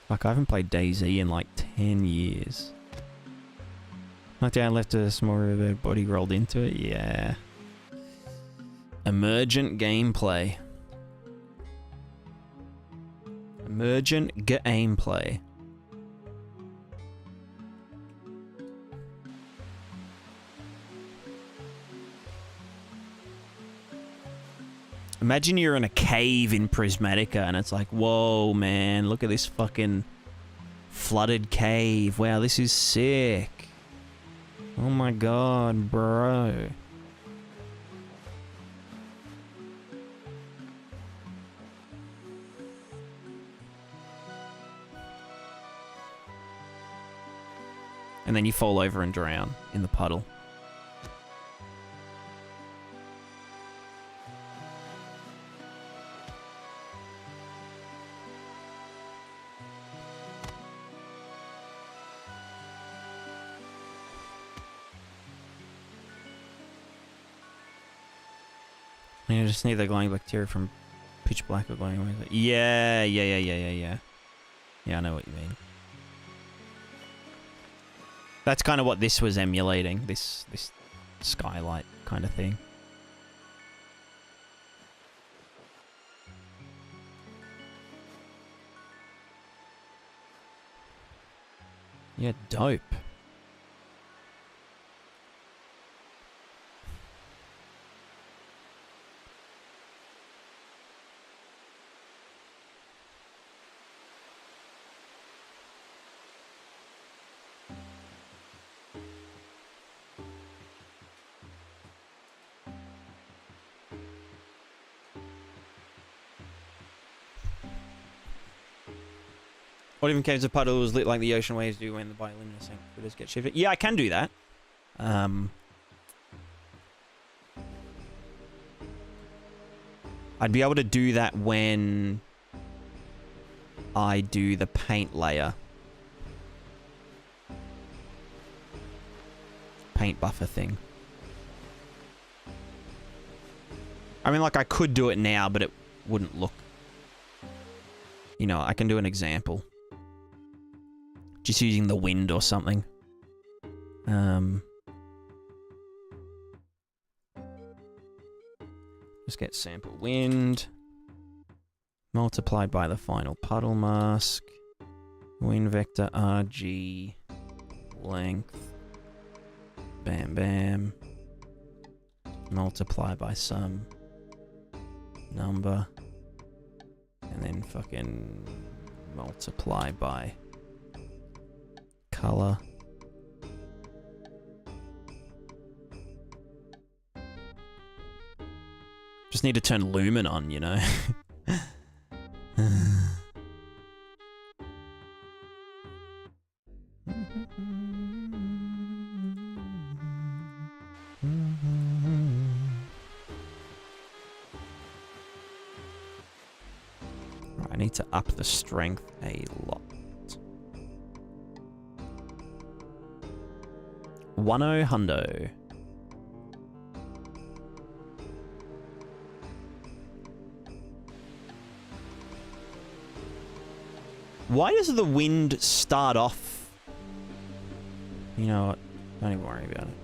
Fuck, I haven't played Daisy in like 10 years. Knocked down, left a small river, body rolled into it, yeah. Emergent gameplay. Emergent gameplay. Imagine you're in a cave in Prismatica and it's like, whoa, man, look at this fucking flooded cave. Wow, this is sick. Oh my god, bro. And then you fall over and drown in the puddle. You just need the glowing bacteria from pitch black or glowing away. Yeah. Yeah, I know what you mean. That's kind of what this was emulating, this skylight kind of thing. Yeah, dope. What even caves of puddles lit like the ocean waves do when the bioluminescent critters get shifted? Yeah, I can do that. I'd be able to do that when I do the paint layer. paint buffer thing. I mean, like, I could do it now, but it wouldn't look... You know, I can do an example. Just using the wind or something. Just get sample wind. Multiplied by the final puddle mask. Wind vector RG. Length. Bam, bam. Multiply by some number. And then fucking multiply by color. Just need to turn lumen on, you know? I need to up the strength a lot. 10 hundo. Why does the wind start off? You know what? Don't even worry about it.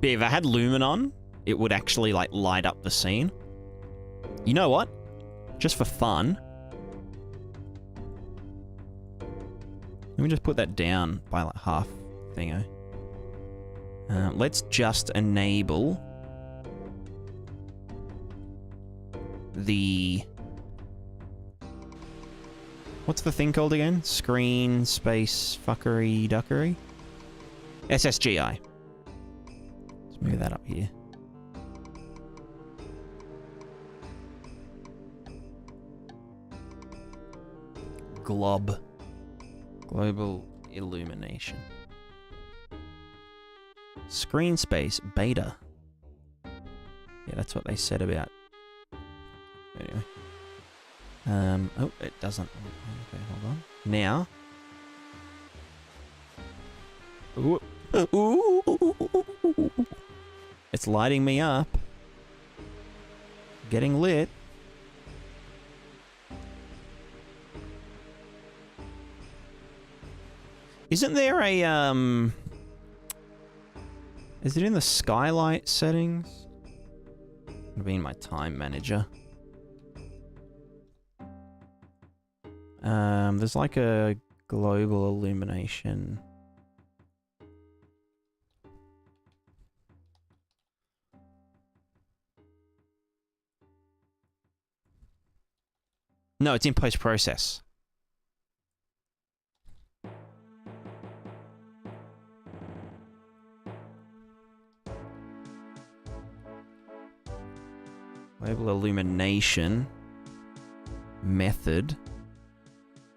But if I had lumen on, it would actually, like, light up the scene. You know what? Just for fun. Let me just put that down by, like, half thingo. Let's just enable the... What's the thing called again? Screen space fuckery duckery? SSGI. Move that up here. Glob. Global illumination. Screen space beta. Yeah, that's what they said about. Anyway. Oh, it doesn't. Okay, hold on. Now. Ooh. Ooh. It's lighting me up. Getting lit. Isn't there a, is it in the skylight settings? It'll be in my time manager. There's like a global illumination. No, it's in post-process. Label illumination. Method.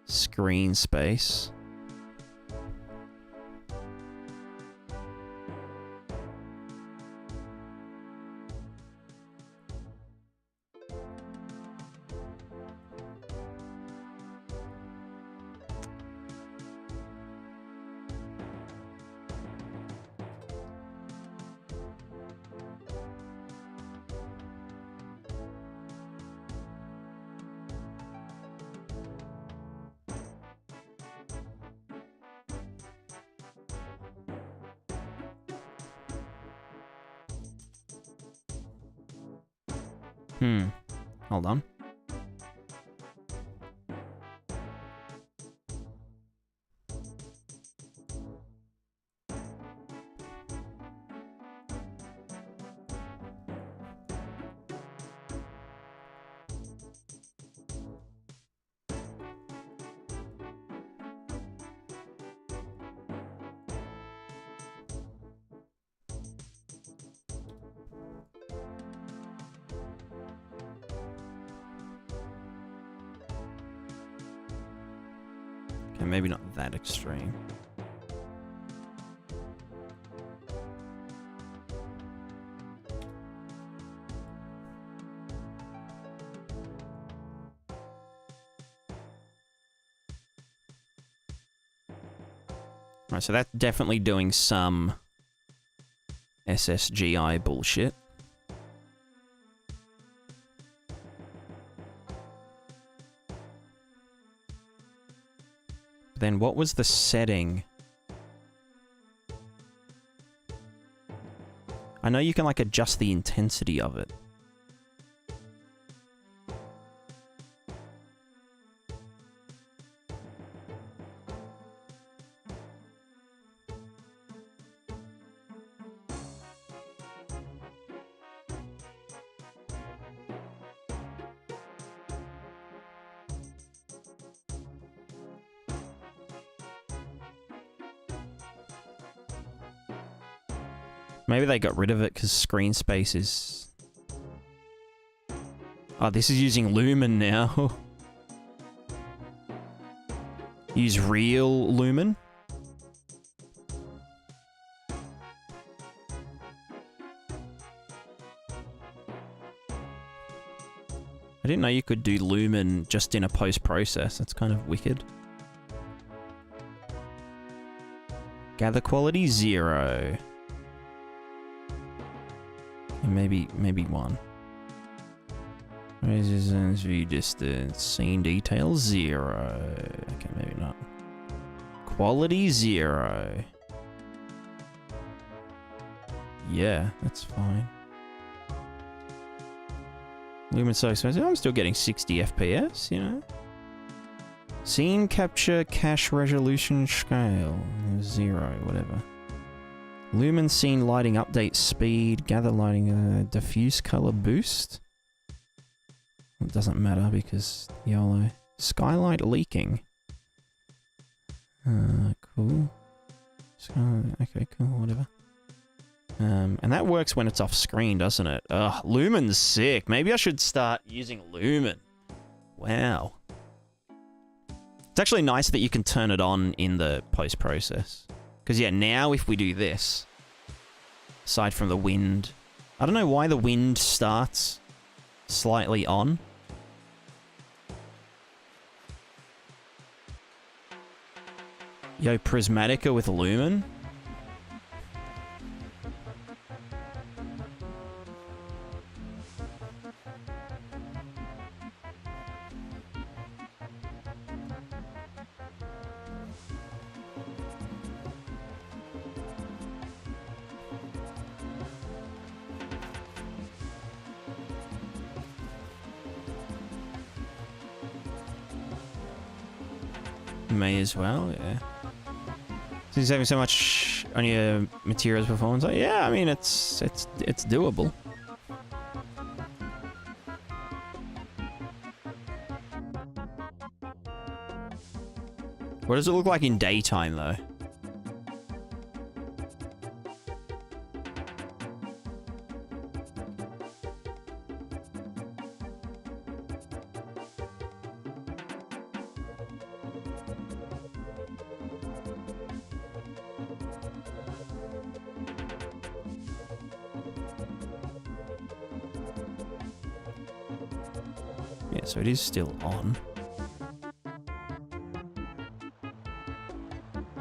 Screen space. Hold on. And maybe not that extreme. Right, so that's definitely doing some SSGI bullshit. Then what was the setting? I know you can like adjust the intensity of it. Maybe they got rid of it because screen space is... Oh, this is using Lumen now. Use real Lumen. I didn't know you could do Lumen just in a post-process. That's kind of wicked. Gather quality 0. Maybe 1. Resistance, view distance, scene detail 0. Okay, maybe not. Quality 0. Yeah, that's fine. Lumen's so expensive. I'm still getting 60 FPS, you know? Scene capture cache resolution scale 0, whatever. Lumen scene lighting update speed, gather lighting, diffuse color boost. It doesn't matter because YOLO. Skylight leaking. Cool. Okay, cool, whatever. And that works when it's off screen, doesn't it? Ugh, Lumen's sick. Maybe I should start using Lumen. Wow. It's actually nice that you can turn it on in the post-process. Because, yeah, now if we do this, aside from the wind... I don't know why the wind starts slightly on. Yo, Prismatica with Lumen? May as well, yeah. So you're saving so much on your materials performance. Like, yeah, I mean it's doable. What does it look like in daytime though? So it is still on.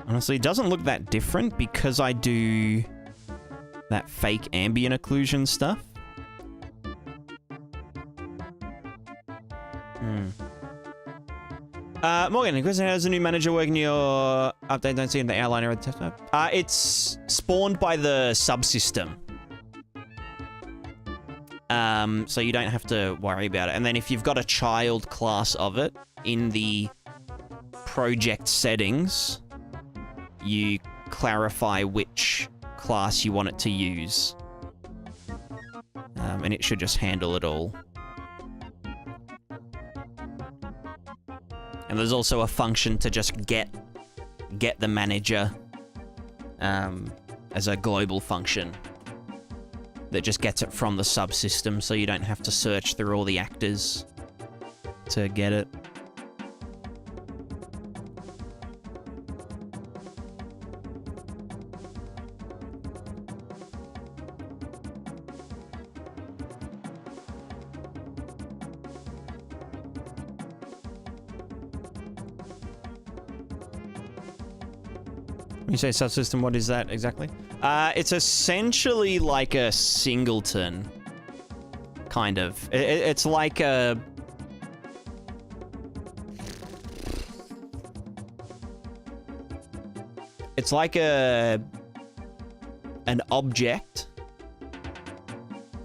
Honestly, it doesn't look that different because I do that fake ambient occlusion stuff. Morgan, question, how's the new manager working your update? Don't see in the outline or the test. It's spawned by the subsystem. So you don't have to worry about it. And then if you've got a child class of it in the project settings, you clarify which class you want it to use. And it should just handle it all. And there's also a function to just get the manager as a global function that just gets it from the subsystem, so you don't have to search through all the actors to get it. When you say subsystem, what is that exactly? It's essentially like a singleton, kind of. It's like a... It's like an object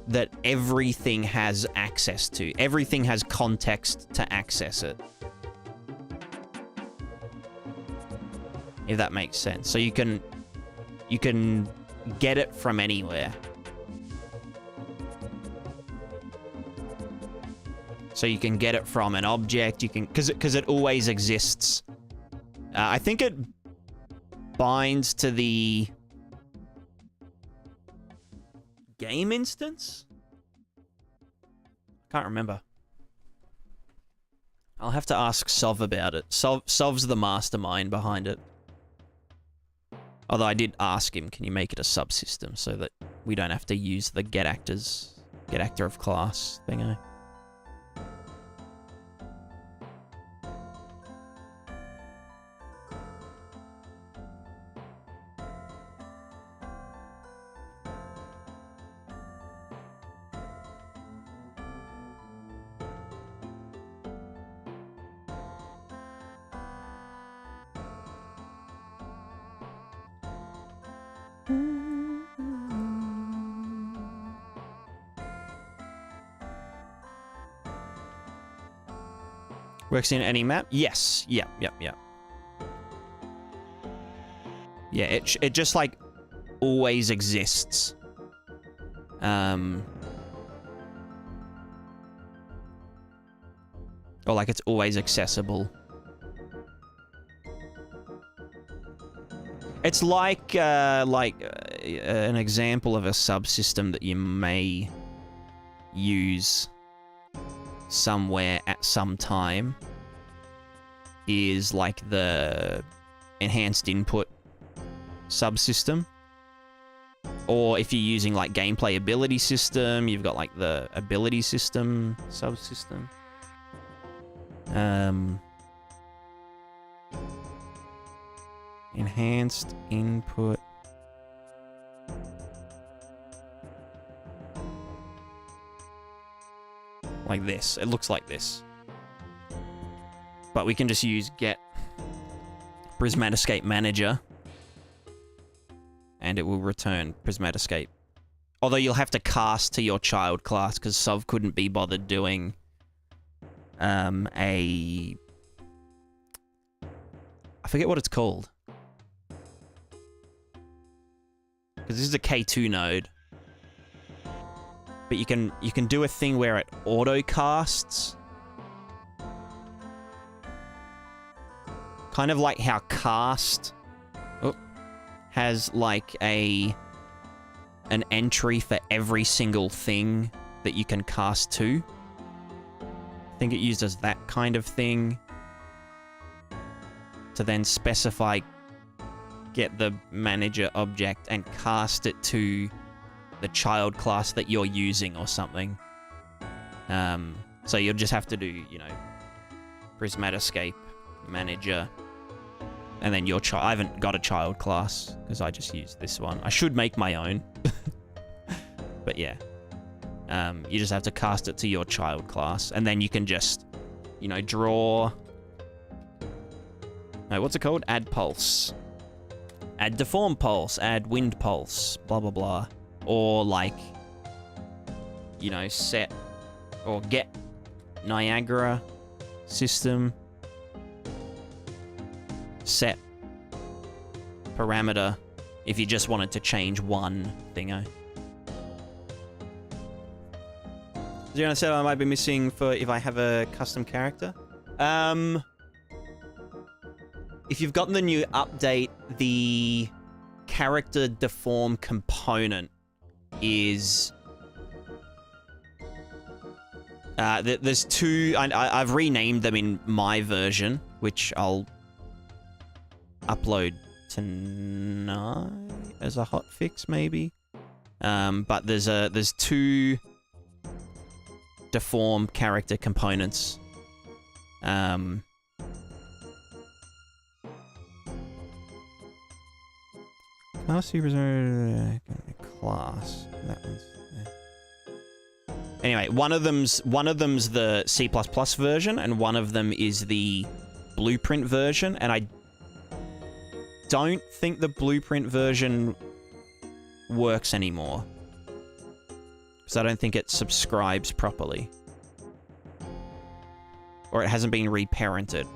that everything has access to. Everything has context to access it. If that makes sense. So you can get it from anywhere. So you can get it from an object, you can, because it always exists. I think it binds to the game instance? Can't remember. I'll have to ask Sov about it. Sov's the mastermind behind it. Although I did ask him, can you make it a subsystem so that we don't have to use the get actor of class thingo. Works in any map? Yes. Yep. Yeah, it just like always exists. Or like it's always accessible. It's like an example of a subsystem that you may use somewhere at some time is like the enhanced input subsystem. Or if you're using like gameplay ability system, you've got like the ability system subsystem. Enhanced input. Like this. It looks like this. But we can just use get Prismatica manager and it will return Prismatica. Although you'll have to cast to your child class because Sov couldn't be bothered doing I forget what it's called. Because this is a K2 node. But you can do a thing where it auto casts. Kind of like how cast has like an entry for every single thing that you can cast to. I think it uses that kind of thing to then specify, get the manager object and cast it to the child class that you're using or something. So you'll just have to do, you know, Prismatica manager, and then your child. I haven't got a child class because I just use this one. I should make my own, but yeah, you just have to cast it to your child class, and then you can just, you know, draw. No, what's it called? Add pulse, add deform pulse, add wind pulse, blah blah blah. Or like, you know, set or get Niagara system, set parameter if you just wanted to change one thingo. Is there anything set I might be missing for if I have a custom character? If you've gotten the new update, the character deform component is there's two. I've renamed them in my version, which I'll upload tonight as a hotfix maybe. But there's two deform character components. Class super class. That one's there. Anyway, one of them's the C++ version, and one of them is the Blueprint version, and I don't think the Blueprint version works anymore. Because I don't think it subscribes properly. Or it hasn't been reparented.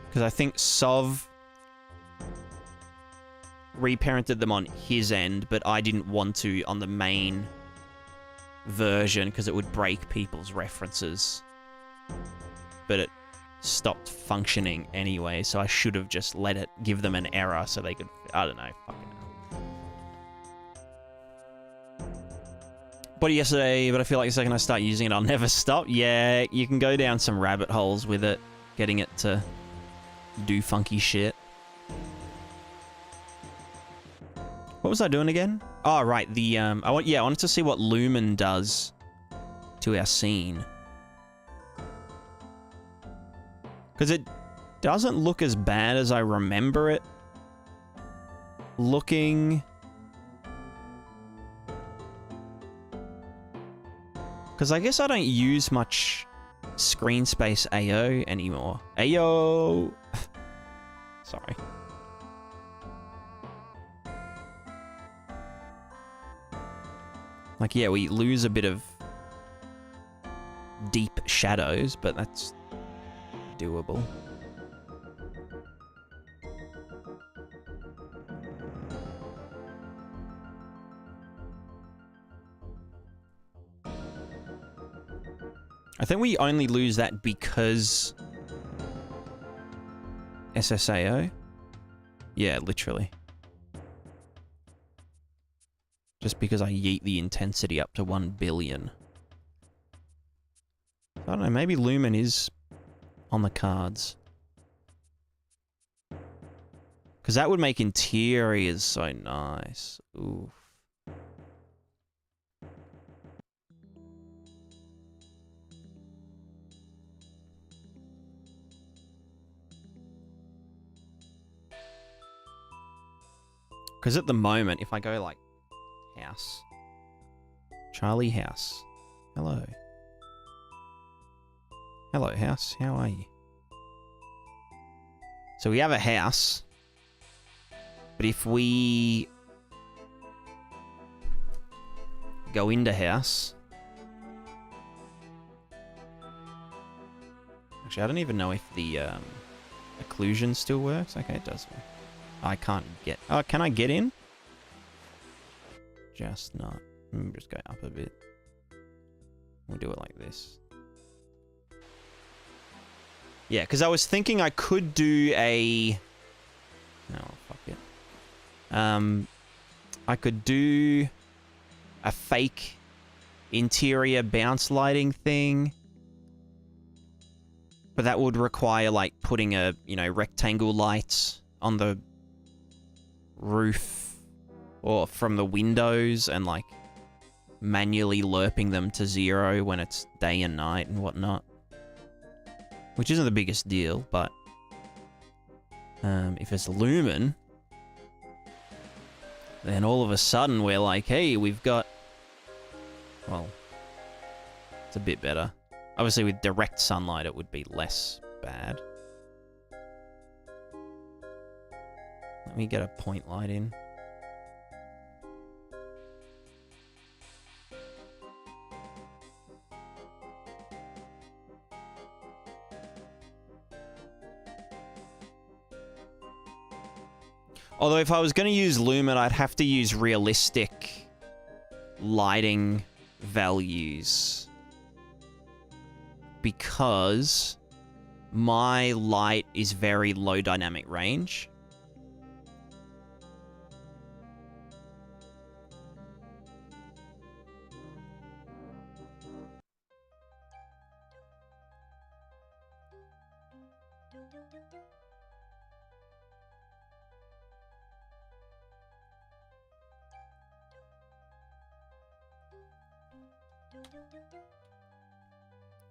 Because I think Sov reparented them on his end, but I didn't want to on the main version because it would break people's references. But it stopped functioning anyway, so I should have just let it give them an error so they could, I don't know, fucking hell. But yesterday, but I feel like the second I start using it, I'll never stop. Yeah, you can go down some rabbit holes with it, getting it to do funky shit. What was I doing again? Oh, right, the, I wanted to see what Lumen does to our scene. Because it doesn't look as bad as I remember it looking. Because I guess I don't use much screen space AO anymore. AO! Sorry. Like, yeah, we lose a bit of deep shadows, but that's doable. I think we only lose that because SSAO. Yeah, literally. Just because I yeet the intensity up to 1 billion. I don't know, maybe Lumen is on the cards. Because that would make interiors so nice. Oof. Because at the moment, if I go like house, Charlie house, hello. Hello house, how are you? So we have a house, but if we go into house, actually I don't even know if the occlusion still works. Okay, it does work. I can't get... Oh, can I get in? Just not. Just go up a bit. We'll do it like this. Yeah, because I was thinking I could do a... No, fuck it. I could do a fake interior bounce lighting thing. But that would require, like, putting a, you know, rectangle lights on the roof or from the windows and like manually lerping them to 0 when it's day and night and whatnot, which isn't the biggest deal. But if it's Lumen, then all of a sudden we're like, hey, we've got, well, it's a bit better. Obviously with direct sunlight it would be less bad. Let me get a point light in. Although if I was going to use Lumen, I'd have to use realistic lighting values. Because my light is very low dynamic range.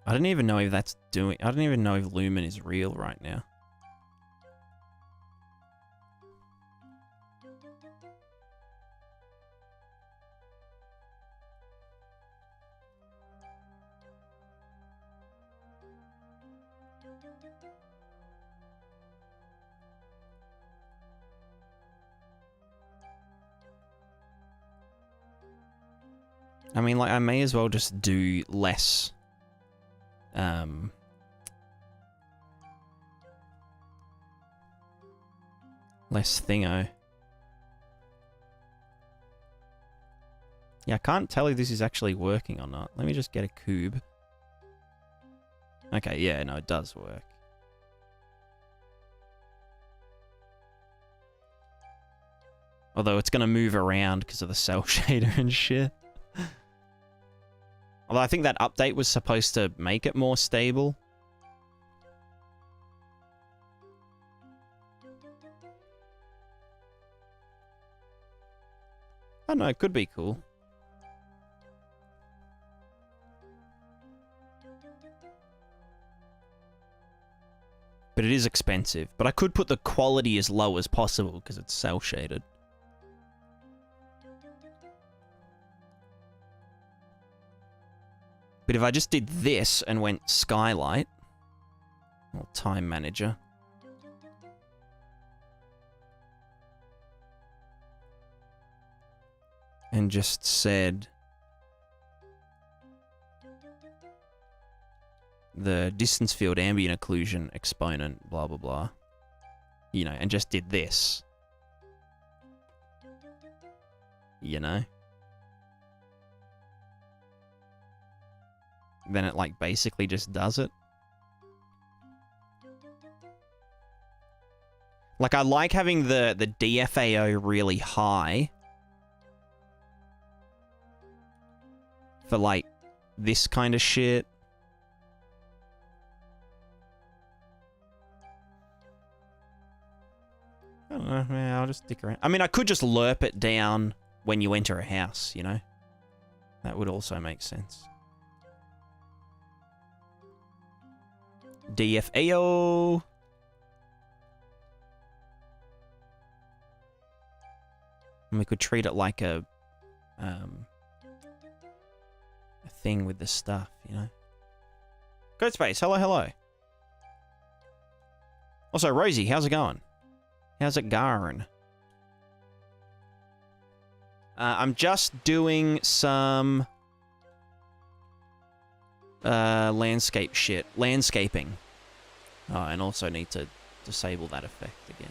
I don't even know if that's doing... I don't even know if Lumen is real right now. I mean, like, I may as well just do less, less thingo. Yeah, I can't tell if this is actually working or not. Let me just get a cube. Okay, yeah, no, it does work. Although it's going to move around because of the cell shader and shit. Although I think that update was supposed to make it more stable. I don't know, it could be cool. But it is expensive. But I could put the quality as low as possible because it's cell shaded. But if I just did this and went skylight, or time manager, and just said the distance field ambient occlusion exponent, blah, blah, blah, you know, and just did this, you know, then it, like, basically just does it. Like, I like having the DFAO really high for, like, this kind of shit. I don't know, yeah, I'll just stick around. I mean, I could just lerp it down when you enter a house, you know? That would also make sense. DFAO. And we could treat it like a thing with the stuff, you know? Code Space, hello, hello. Also, Rosie, how's it going? How's it going? I'm just doing some landscape shit. Landscaping. Oh, and also need to disable that effect again.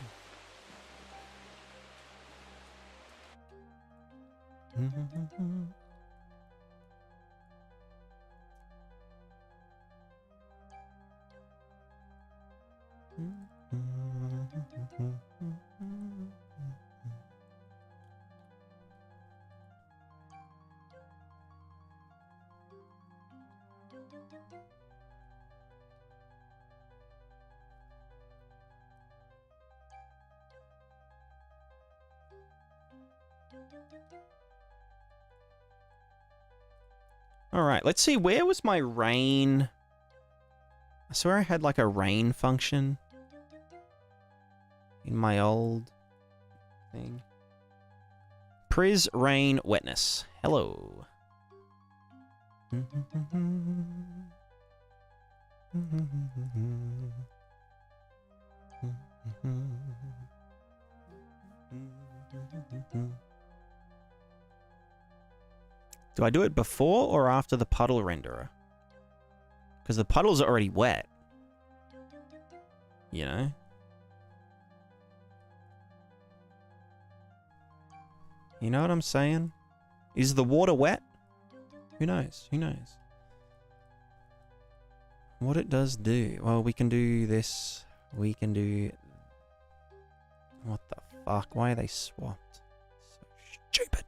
All right, let's see. Where was my rain? I swear I had like a rain function in my old thing. Pris rain wetness. Hello. Do I do it before or after the puddle renderer? Because the puddles are already wet. You know? You know what I'm saying? Is the water wet? Who knows? Who knows? What it does do? Well, we can do this. We can do... What the fuck? Why are they swapped? So stupid.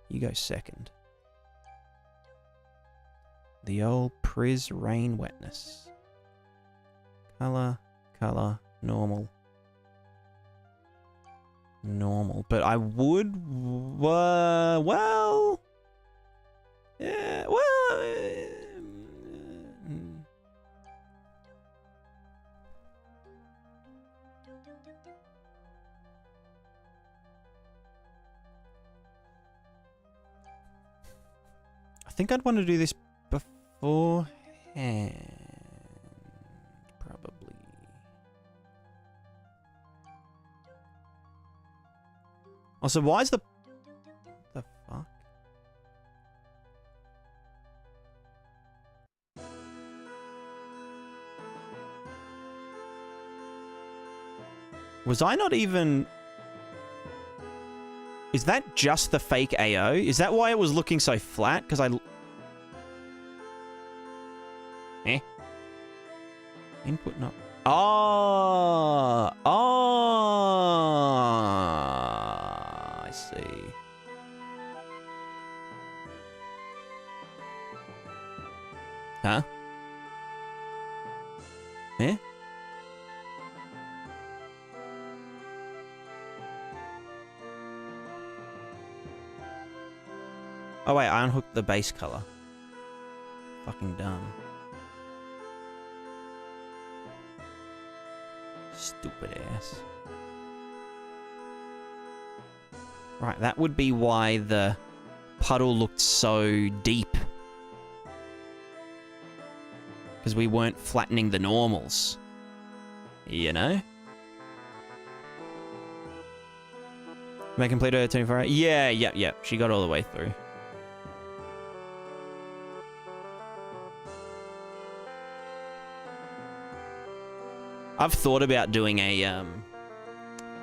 You go second. The old Pris rain wetness. Color, color, normal. Normal. But I would... well... Yeah, well... think I'd want to do this beforehand. Probably. Also, why is the fuck? Was I not even... Is that just the fake AO? Is that why it was looking so flat? Because I... Eh? Input not... Oh! Oh! I see. Huh? Eh? Oh wait, I unhooked the base color. Fucking dumb. Stupid ass. Right, that would be why the puddle looked so deep. Because we weren't flattening the normals. You know? May complete her 24 hours? Yeah. She got all the way through. I've thought about doing a,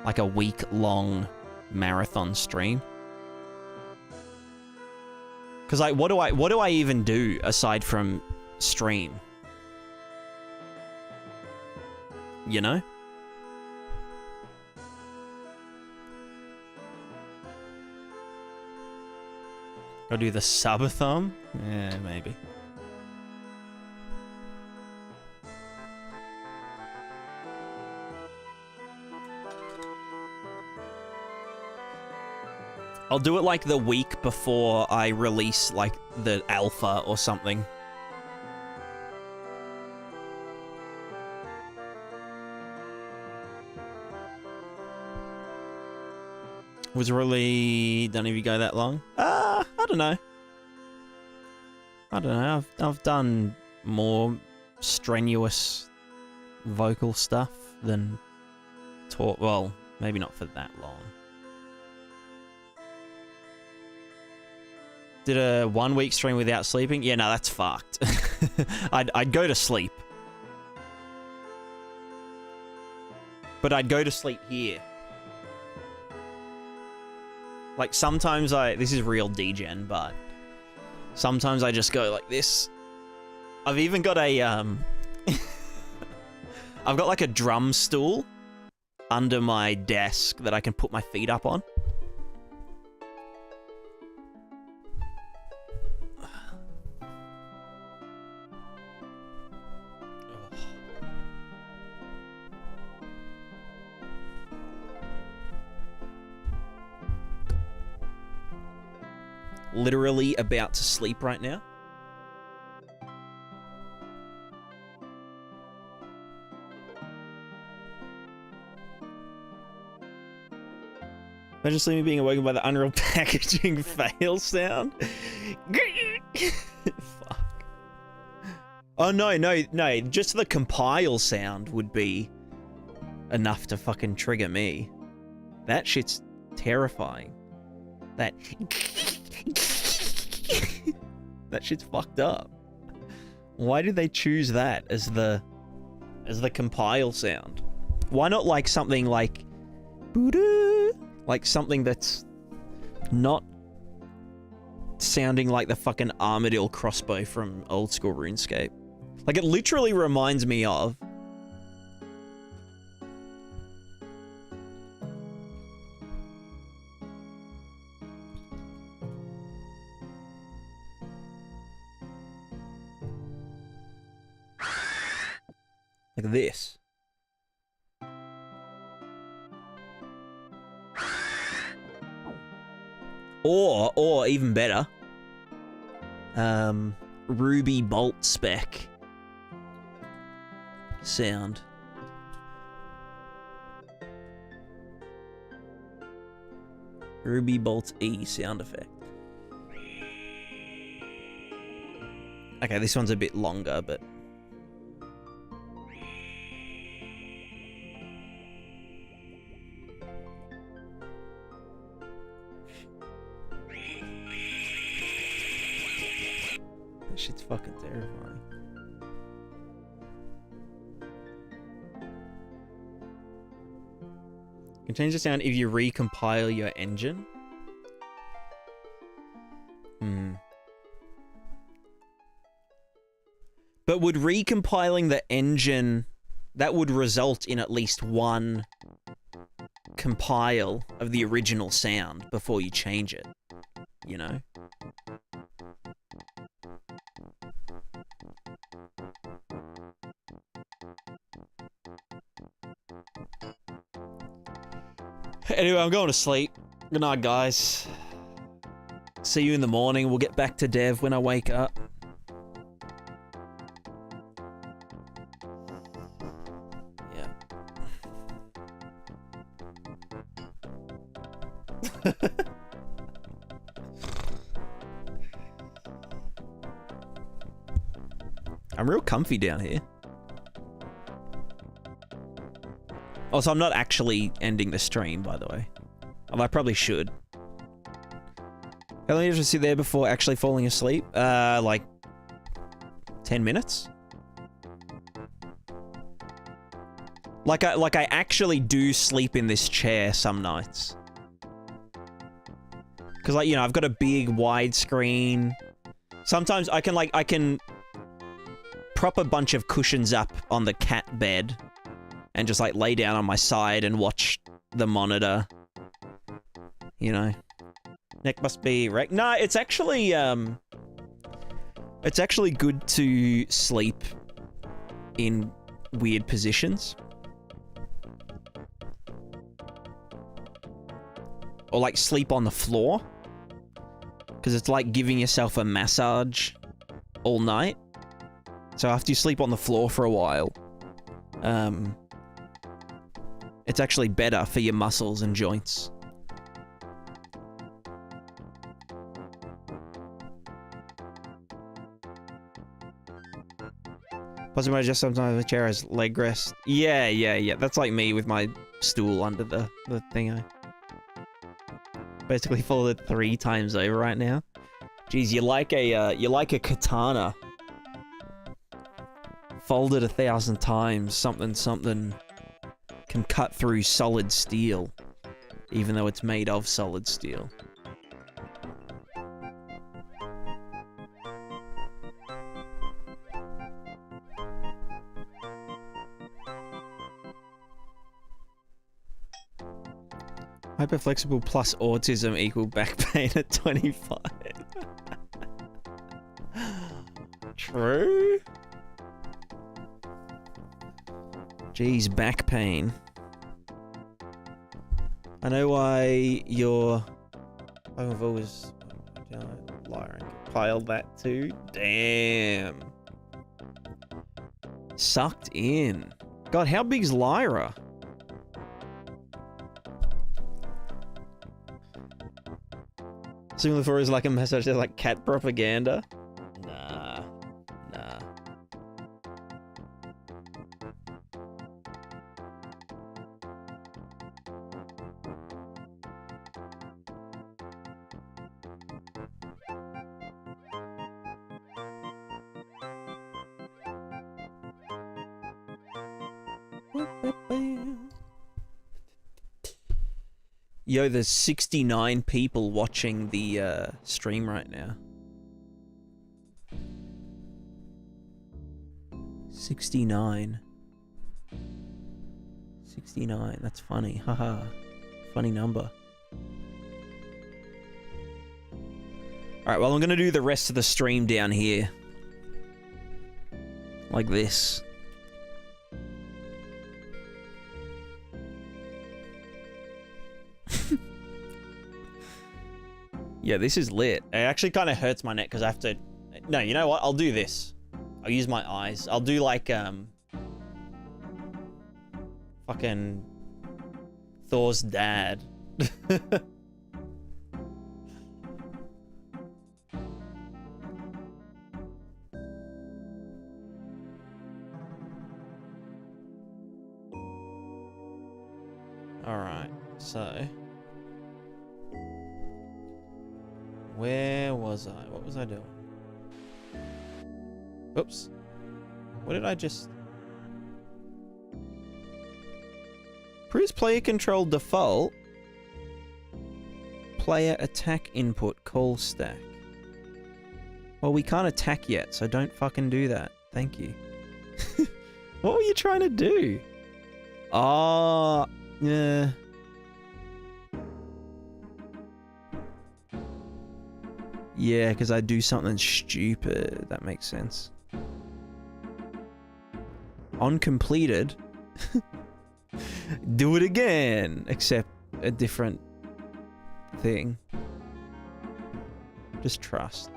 like a week-long marathon stream. Because, like, what do I even do aside from stream? You know? Go do the subathon? Yeah, maybe. I'll do it like the week before I release like the alpha or something. Was really... Don't even go that long? I don't know. I've done more strenuous vocal stuff than talk. Well, maybe not for that long. Did a 1 week stream without sleeping? Yeah, no, that's fucked. I'd go to sleep. But I'd go to sleep here. Like, sometimes this is real degen, but sometimes I just go like this. I've even got a, I've got like a drum stool under my desk that I can put my feet up on. Literally about to sleep right now. Imagine sleeping being awoken by the Unreal packaging fail sound. Fuck. Oh no, just the compile sound would be enough to fucking trigger me. That shit's terrifying. That shit's fucked up. Why did they choose that as the compile sound? Why not like something like something that's not sounding like the fucking Armadillo crossbow from old school RuneScape? Like, it literally reminds me of... like this. Or even better, Ruby Bolt spec sound. Ruby Bolt E sound effect. Okay, this one's a bit longer, but... That shit's fucking terrifying. You can change the sound if you recompile your engine. But would recompiling the engine, that would result in at least one compile of the original sound before you change it, you know? Anyway, I'm going to sleep. Good night, guys. See you in the morning. We'll get back to dev when I wake up. Yeah. I'm real comfy down here. Also, I'm not actually ending the stream, by the way. Although I probably should. How long do you have to sit there before actually falling asleep? Like 10 minutes? Like I actually do sleep in this chair some nights. Cause like, you know, I've got a big wide screen. Sometimes I can prop a bunch of cushions up on the cat bed and just like lay down on my side and watch the monitor. You know. Neck must be wrecked. No, it's actually good to sleep in weird positions. Or like sleep on the floor. Because it's like giving yourself a massage all night. So after you sleep on the floor for a while, it's actually better for your muscles and joints. Possibly just sometimes the chair has leg rest. Yeah. That's like me with my stool under the thing. I basically followed it 3 times over right now. Jeez, you like a katana folded 1,000 times. Something can cut through solid steel, even though it's made of solid steel. Hyperflexible plus autism equal back pain at 25. True? Jeez, back pain. I know why you're... I've always... Lyra compiled that too. Damn. Sucked in. God, how big's Lyra? Similar for is like a message that's like cat propaganda. Nah. Yo, there's 69 people watching the stream right now. 69. 69, that's funny. Haha. Funny number. Alright, well I'm gonna do the rest of the stream down here. Like this. Yeah, this is lit. It actually kind of hurts my neck because I have to... No, you know what? I'll do this. I'll use my eyes. I'll do like, fucking... Thor's dad. So, where was I? What was I doing? Oops. What did I just... Priz player control default. Player attack input call stack. Well, we can't attack yet, so don't fucking do that. Thank you. What were you trying to do? Oh, yeah. Yeah, because I do something stupid. That makes sense. On completed. Do it again. Except a different thing. Just trust.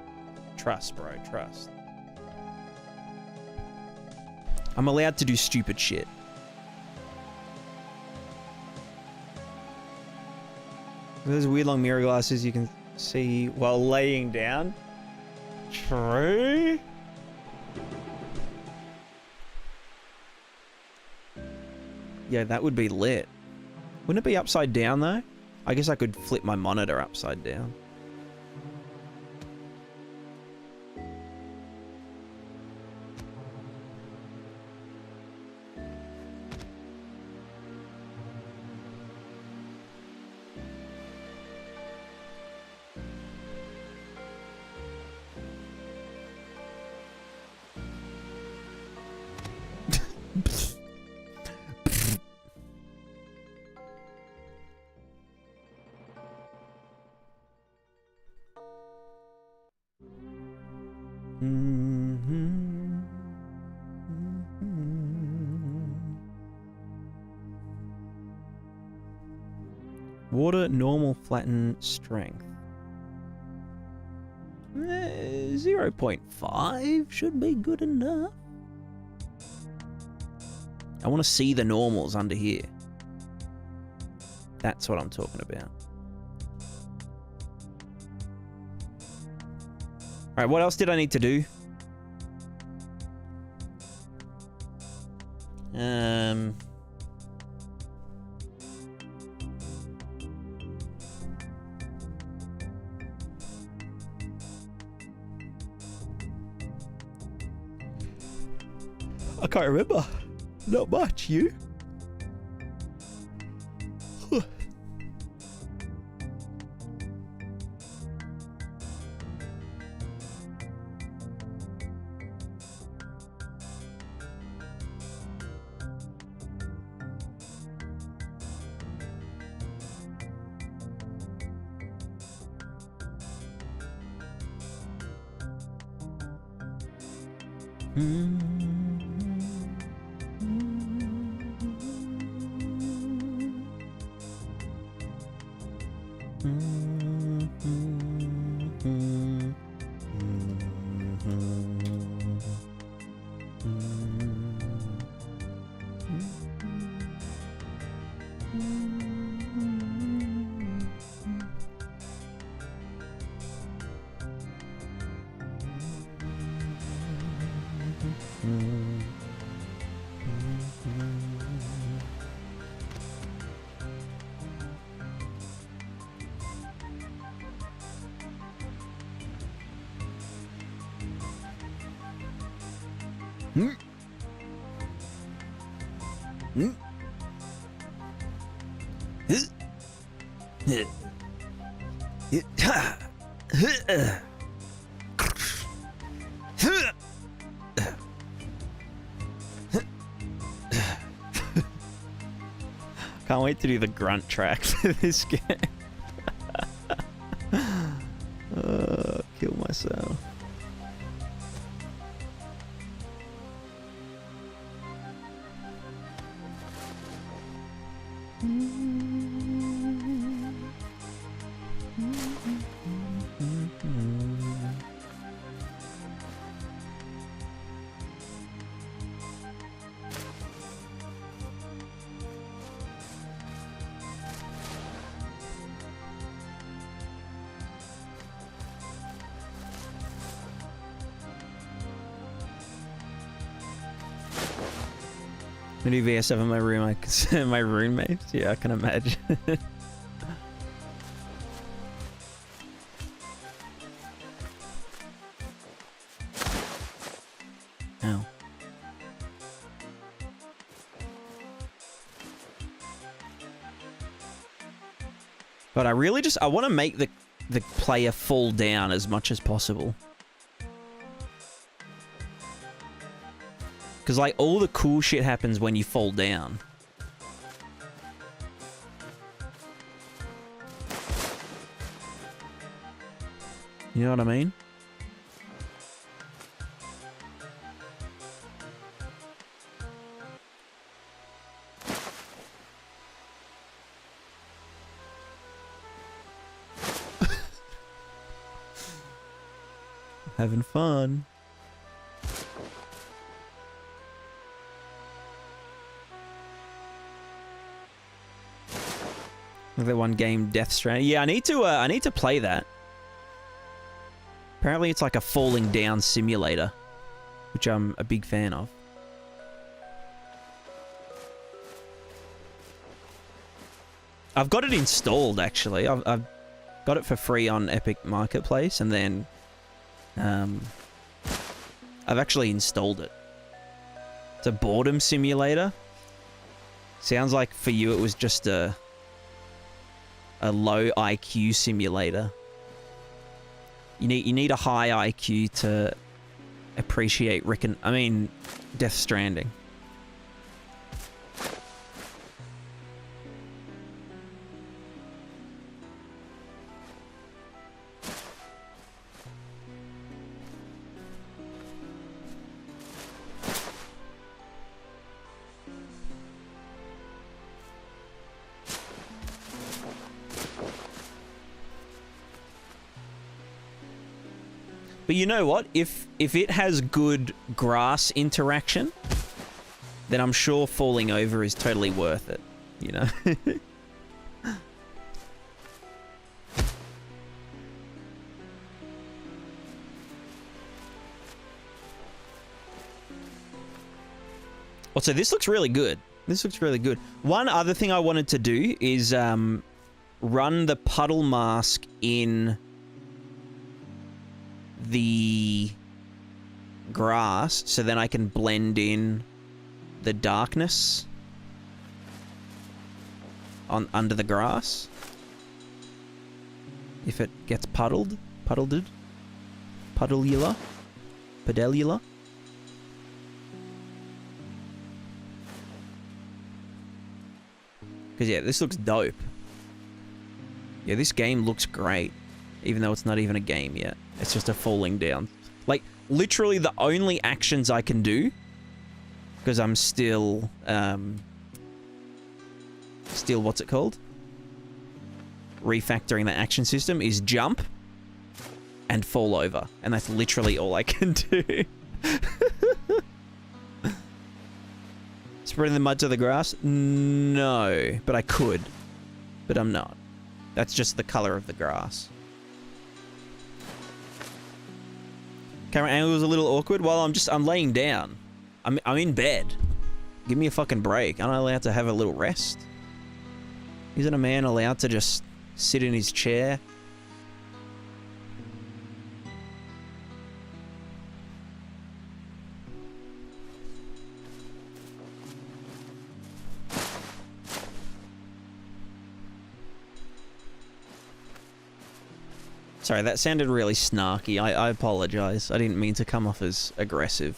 Trust, bro. Trust. I'm allowed to do stupid shit. Those weird long mirror glasses you can see while laying down. True. Yeah, that would be lit. Wouldn't it be upside down though? I guess I could flip my monitor upside down. Water, normal, flatten, strength. 0.5 should be good enough. I want to see the normals under here. That's what I'm talking about. Alright, what else did I need to do? I can't remember. Not much, you? Can't wait to do the grunt track for this game. Kill myself. I do VS7 in my room, my roommates. Yeah, I can imagine. Ow. But I really just, I want to make the player fall down as much as possible. Because, like, all the cool shit happens when you fall down. You know what I mean? Having fun. Look at that one game, Death Stranding. Yeah, I need to play that. Apparently it's like a falling down simulator, which I'm a big fan of. I've got it installed, actually. I've got it for free on Epic Marketplace, and then I've actually installed it. It's a boredom simulator. Sounds like for you it was just a low IQ simulator. You need a high IQ to appreciate Death Stranding. But you know what? If it has good grass interaction, then I'm sure falling over is totally worth it, you know? Also, this looks really good. This looks really good. One other thing I wanted to do is run the puddle mask in the grass, so then I can blend in the darkness under the grass if it gets puddled, puddledular. Because yeah, this looks dope. Yeah, this game looks great, even though it's not even a game yet. It's just a falling down. Like, literally the only actions I can do, because I'm still, what's it called? Refactoring the action system, is jump and fall over. And that's literally all I can do. Spreading the mud to the grass? No, but I could. But I'm not. That's just the color of the grass. Camera angle was a little awkward. Well, I'm laying down. I'm in bed. Give me a fucking break. Aren't I allowed to have a little rest? Isn't a man allowed to just sit in his chair? Sorry, that sounded really snarky. I apologize. I didn't mean to come off as aggressive.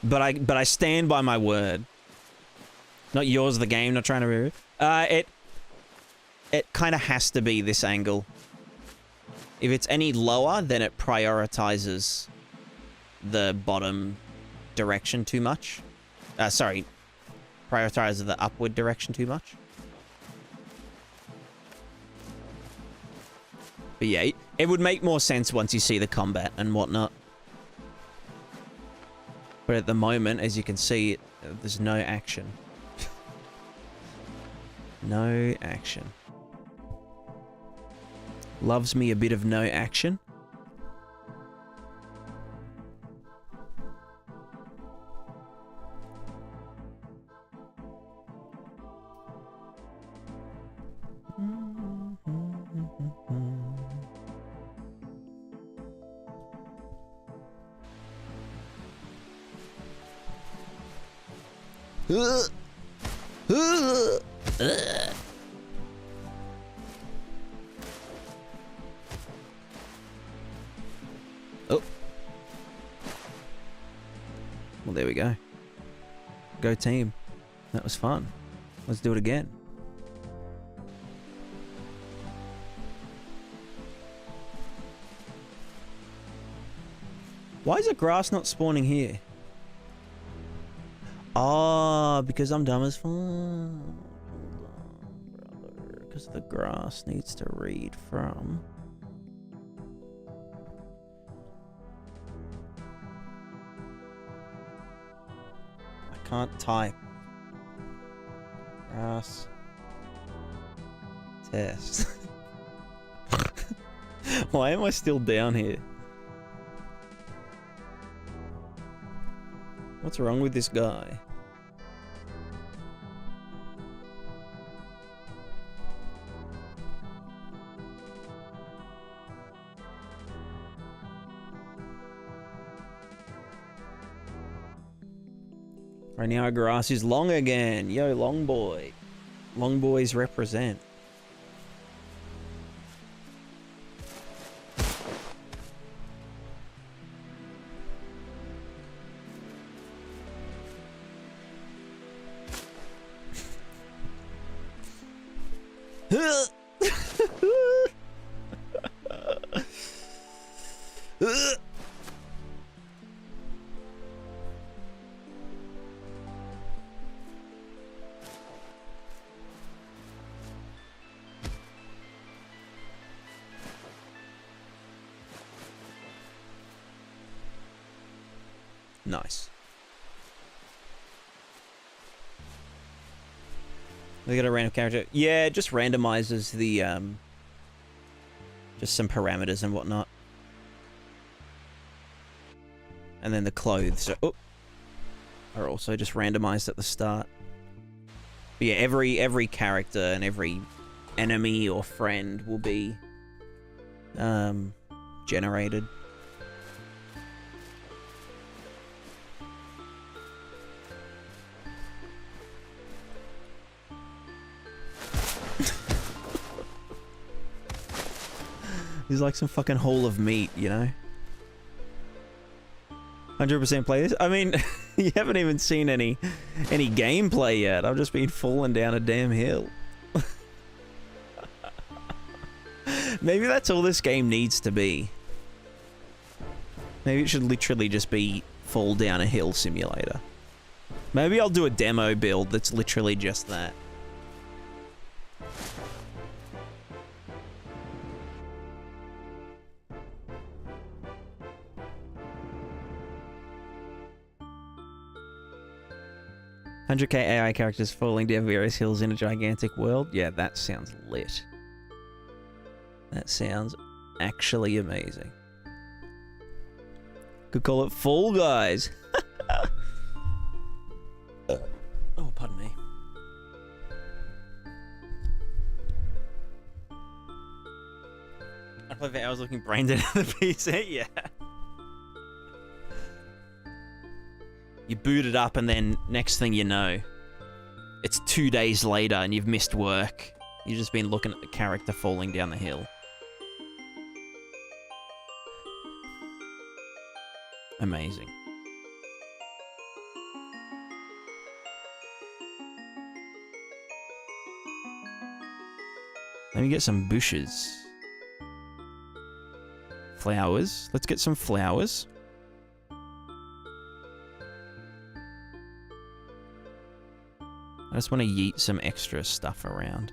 But I stand by my word. Not yours, the game, not trying to be... It kind of has to be this angle. If it's any lower, then it prioritizes the bottom direction too much. Sorry. Prioritizes the upward direction too much. But yeah, it would make more sense once you see the combat and whatnot. But at the moment, as you can see, there's no action. No action. Loves me a bit of no action. Oh. Well, there we go. Go team. That was fun. Let's do it again. Why is the grass not spawning here? Oh, because I'm dumb as fuck. Because the grass needs to read from... I can't type. Grass. Test. Why am I still down here? What's wrong with this guy? Right now our grass is long again. Yo, long boy. Long boys represent. Nice. They got a random character. Yeah, it just randomizes the just some parameters and whatnot. And then the clothes are also just randomized at the start. But yeah, every character and every enemy or friend will be generated. He's like some fucking hole of meat, you know? 100% play this? I mean, you haven't even seen any gameplay yet. I've just been falling down a damn hill. Maybe that's all this game needs to be. Maybe it should literally just be fall down a hill simulator. Maybe I'll do a demo build that's literally just that. $100K AI characters falling down various hills in a gigantic world. Yeah, that sounds lit. That sounds actually amazing. Could call it Fall Guys. Oh, pardon me. I played for hours looking brain dead at the PC. Yeah. You boot it up and then next thing you know, it's 2 days later and you've missed work. You've just been looking at the character falling down the hill. Amazing. Let me get some bushes. Flowers. Let's get some flowers. I just want to yeet some extra stuff around.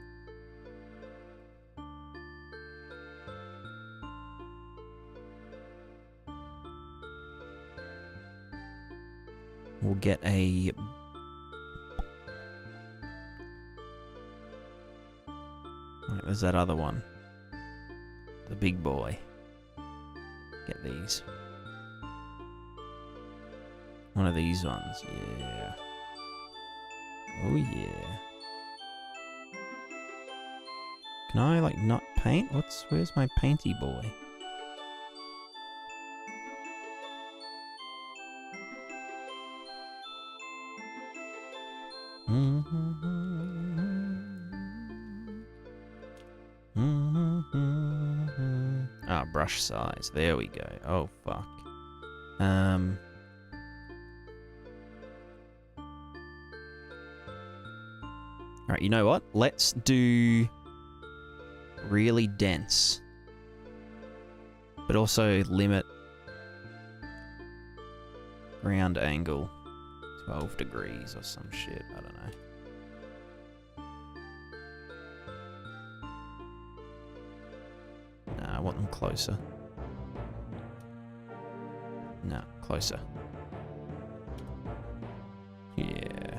We'll get a... Right, there's that other one. The big boy. Get these. One of these ones, yeah. Oh yeah. Can I like not paint? Where's my painty boy? Ah, brush size. There we go. Oh, fuck. Alright, you know what? Let's do really dense. But also limit ground angle 12 degrees or some shit. I don't know. Nah, I want them closer. No, closer. Yeah.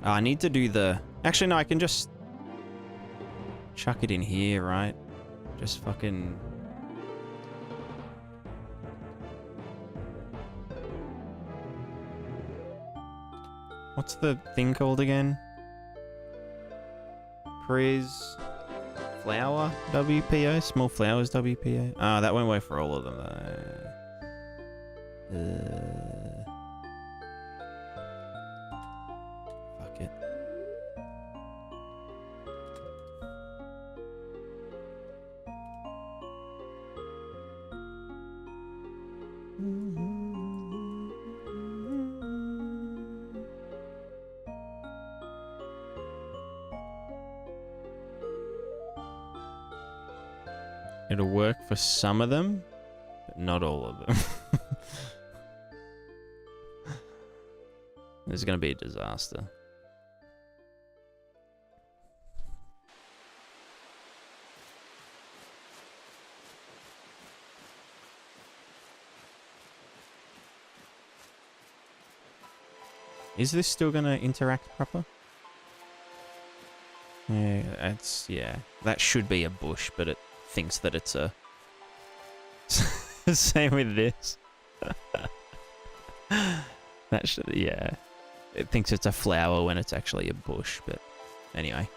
Oh, I need to do the... Actually, no, I can just chuck it in here, right? Just fucking... What's the thing called again? Flower WPO? Small flowers WPO? Ah, that won't work for all of them, though. Fuck it. It'll work for some of them, but not all of them. This is going to be a disaster. Is this still going to interact proper? Yeah, yeah. That should be a bush, but it thinks that it's a... Same with this. That should, yeah. It thinks it's a flower when it's actually a bush, but anyway.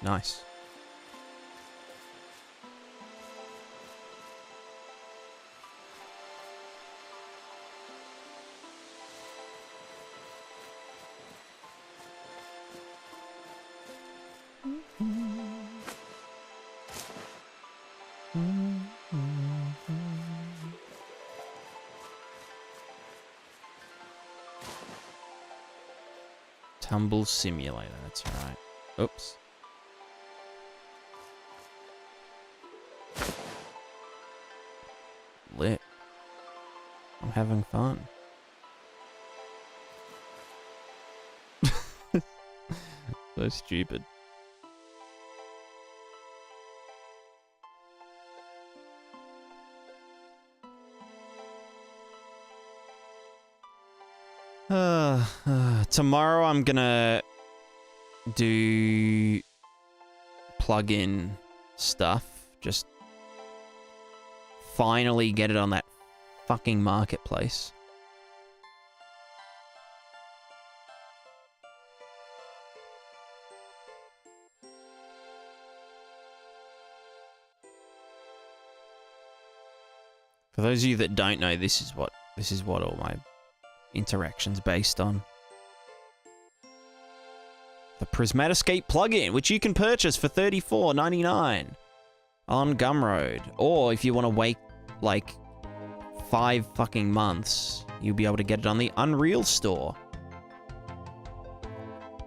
Nice. Tumble simulator, that's right. Oops. Lit. I'm having fun. So stupid. Tomorrow I'm gonna do plug-in stuff. Just finally get it on that fucking marketplace. For those of you that don't know, this is what all my interactions based on. The Prismatica plugin, which you can purchase for $34.99 on Gumroad. Or if you want to wait like 5 fucking months, you'll be able to get it on the Unreal Store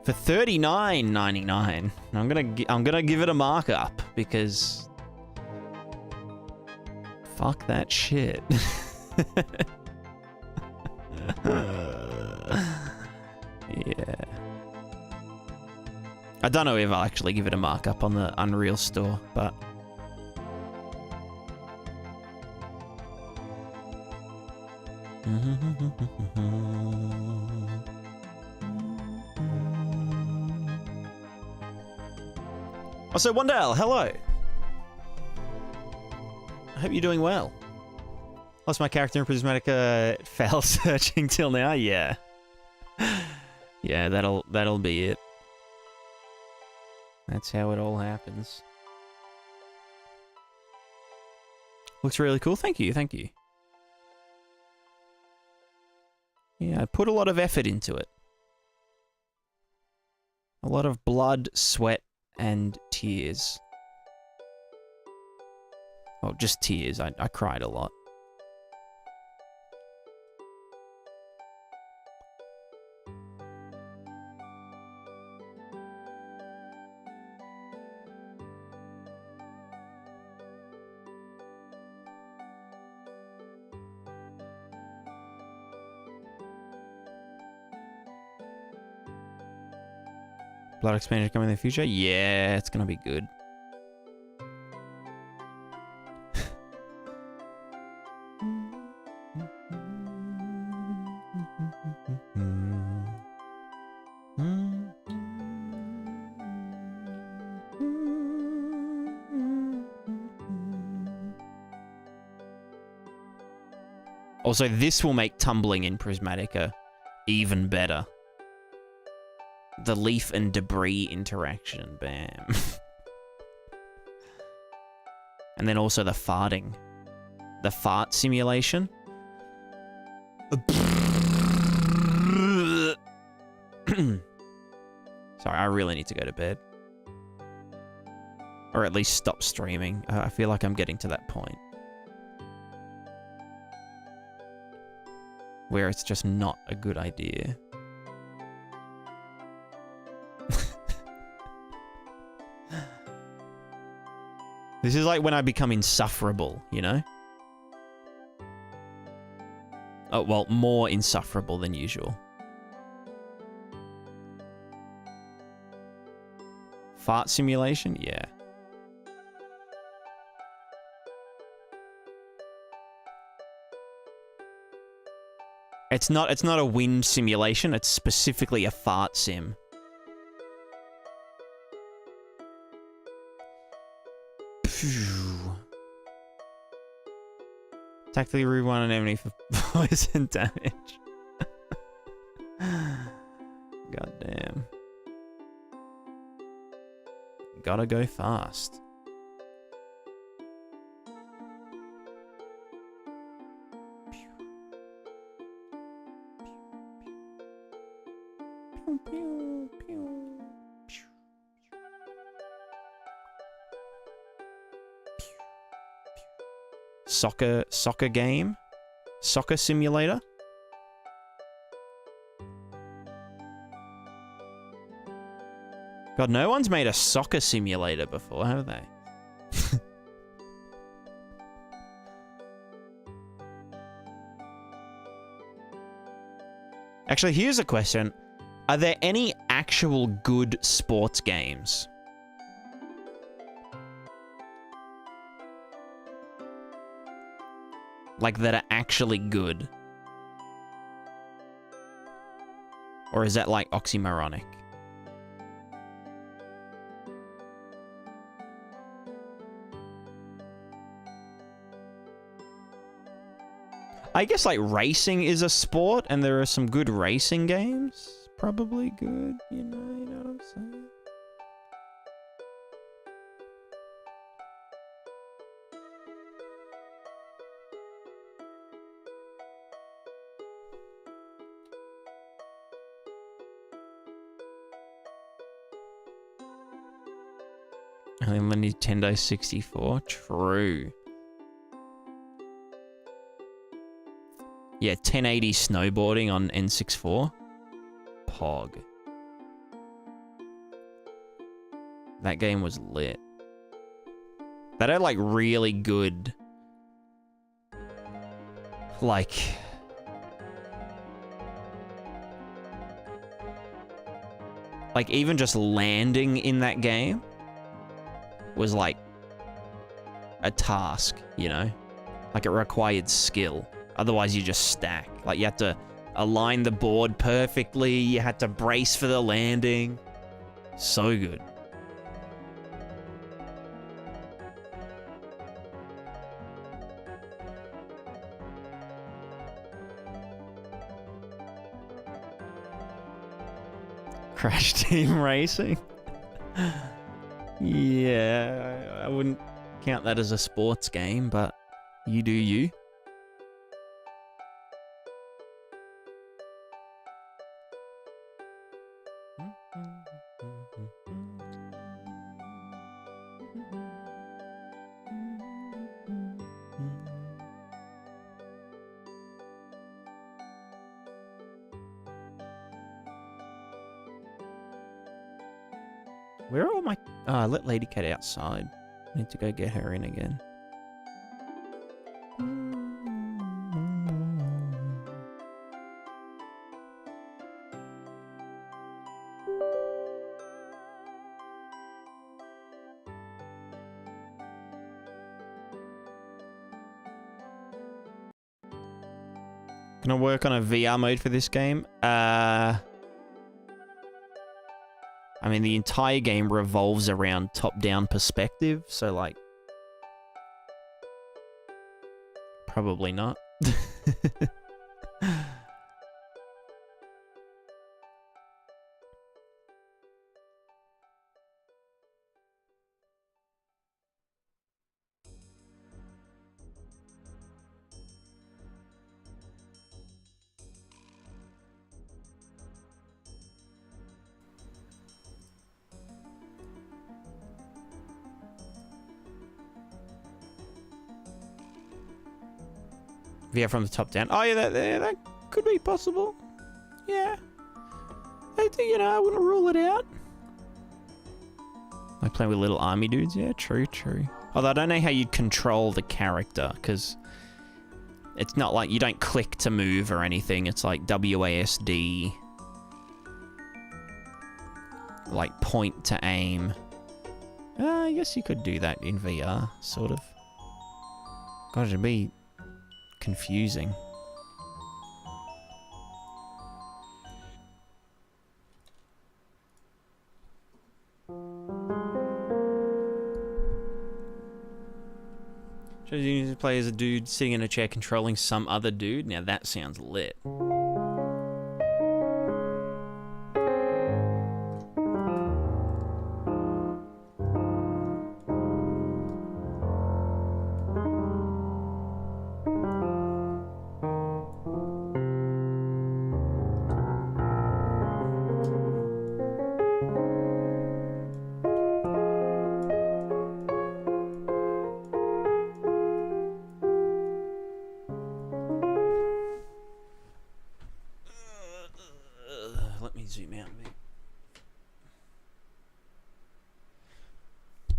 for $39.99. I'm gonna give it a markup because fuck that shit. Yeah. I don't know if I'll actually give it a markup on the Unreal Store, but... Also, Wondale, hello! I hope you're doing well. Lost my character in Prismatica. Failed searching till now. Yeah. Yeah, that'll be it. That's how it all happens. Looks really cool. Thank you. Thank you. Yeah, I put a lot of effort into it. A lot of blood, sweat, and tears. Well, just tears. I cried a lot. Blood expansion coming in the future? Yeah, it's gonna be good. Also, this will make tumbling in Prismatica even better. The leaf and debris interaction, bam. And then also the farting. The fart simulation. Sorry, I really need to go to bed. Or at least stop streaming. I feel like I'm getting to that point. Where it's just not a good idea. This is like when I become insufferable, you know? Oh, well, more insufferable than usual. Fart simulation? Yeah. It's not a wind simulation, it's specifically a fart sim. Tactically rewind an enemy for poison damage. God damn. Gotta go fast. Soccer game? Soccer simulator? God, no one's made a soccer simulator before, have they? Actually, here's a question. Are there any actual good sports games? Like, that are actually good? Or is that, like, oxymoronic? I guess, like, racing is a sport, and there are some good racing games. Probably good, you know what I'm saying? Only on the Nintendo 64? True. Yeah, 1080 snowboarding on N64. Pog. That game was lit. That had, like, really good... Like... Like, even just landing in that game was, like, a task, you know? Like, it required skill. Otherwise, you just stack. Like, you had to align the board perfectly. You had to brace for the landing. So good. Crash Team Racing. Yeah, I wouldn't count that as a sports game, but you do you. Where are all my... Oh, I let Lady Cat outside. I need to go get her in again. Can I work on a VR mode for this game? I mean, the entire game revolves around top-down perspective, so, like... Probably not. VR from the top down. Oh, yeah, that could be possible. Yeah. I think, you know, I wouldn't rule it out. Like playing with little army dudes. Yeah, true, true. Although I don't know how you'd control the character, because it's not like you don't click to move or anything. It's like WASD. Like point to aim. I guess you could do that in VR, sort of. God, it'd be confusing. Shows you to play as a dude sitting in a chair controlling some other dude. Now that sounds lit. Let me zoom out a bit.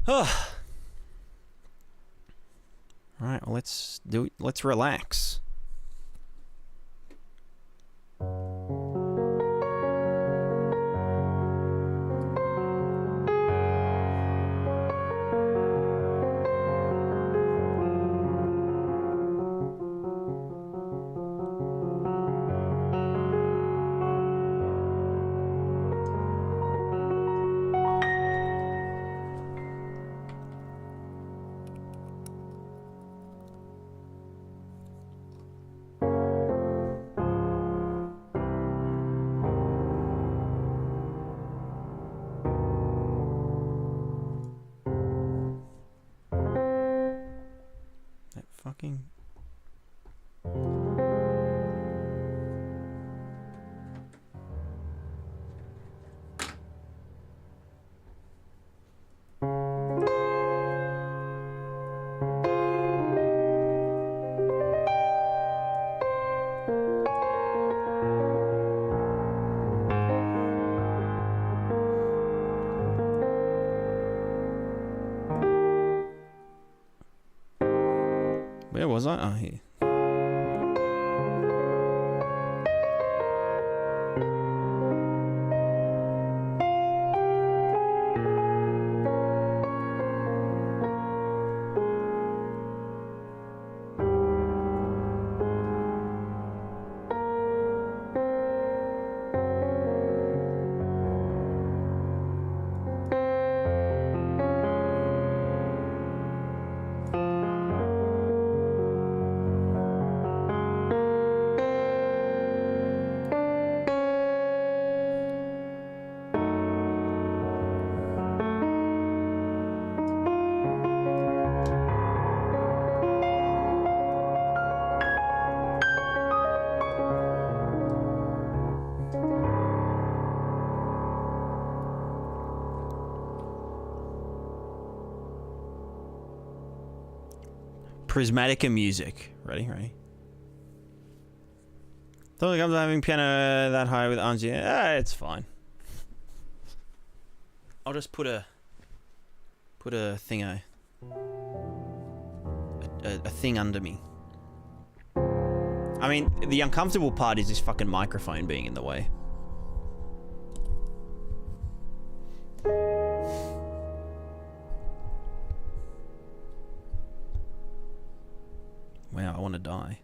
Oh. All right, well, let's do it. Let's relax. Fucking... Where was I? Oh, here. Prismatica music. Ready? Totally comes having piano that high with arms. Yeah, it's fine. I'll just put a thingo. A thing under me. I mean, the uncomfortable part is this fucking microphone being in the way. Wow, I want to die.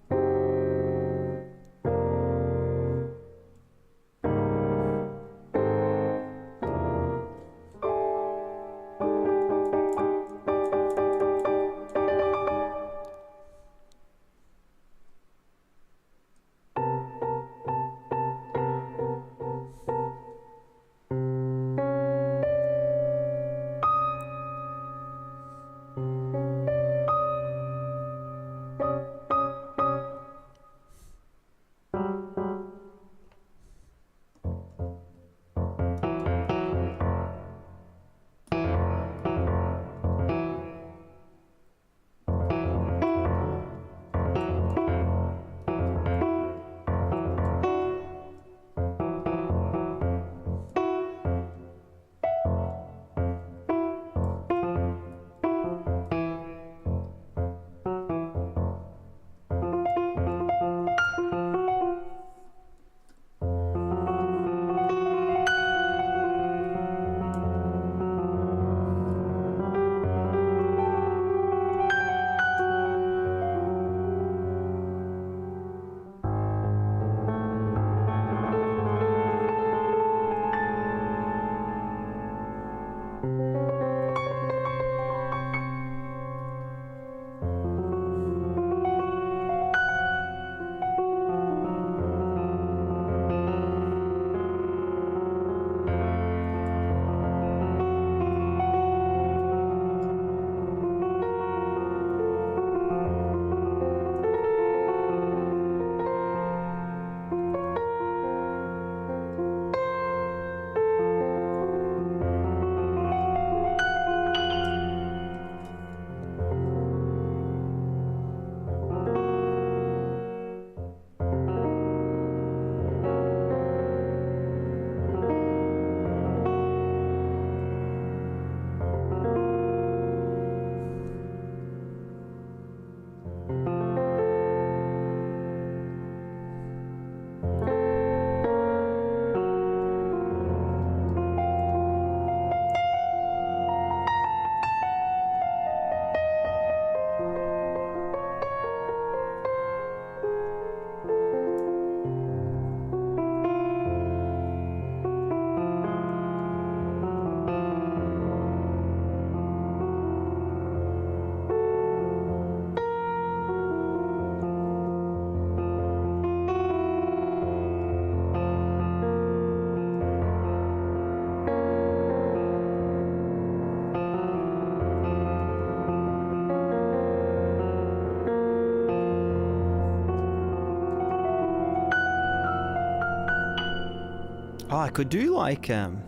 Oh, I could do like, sorry.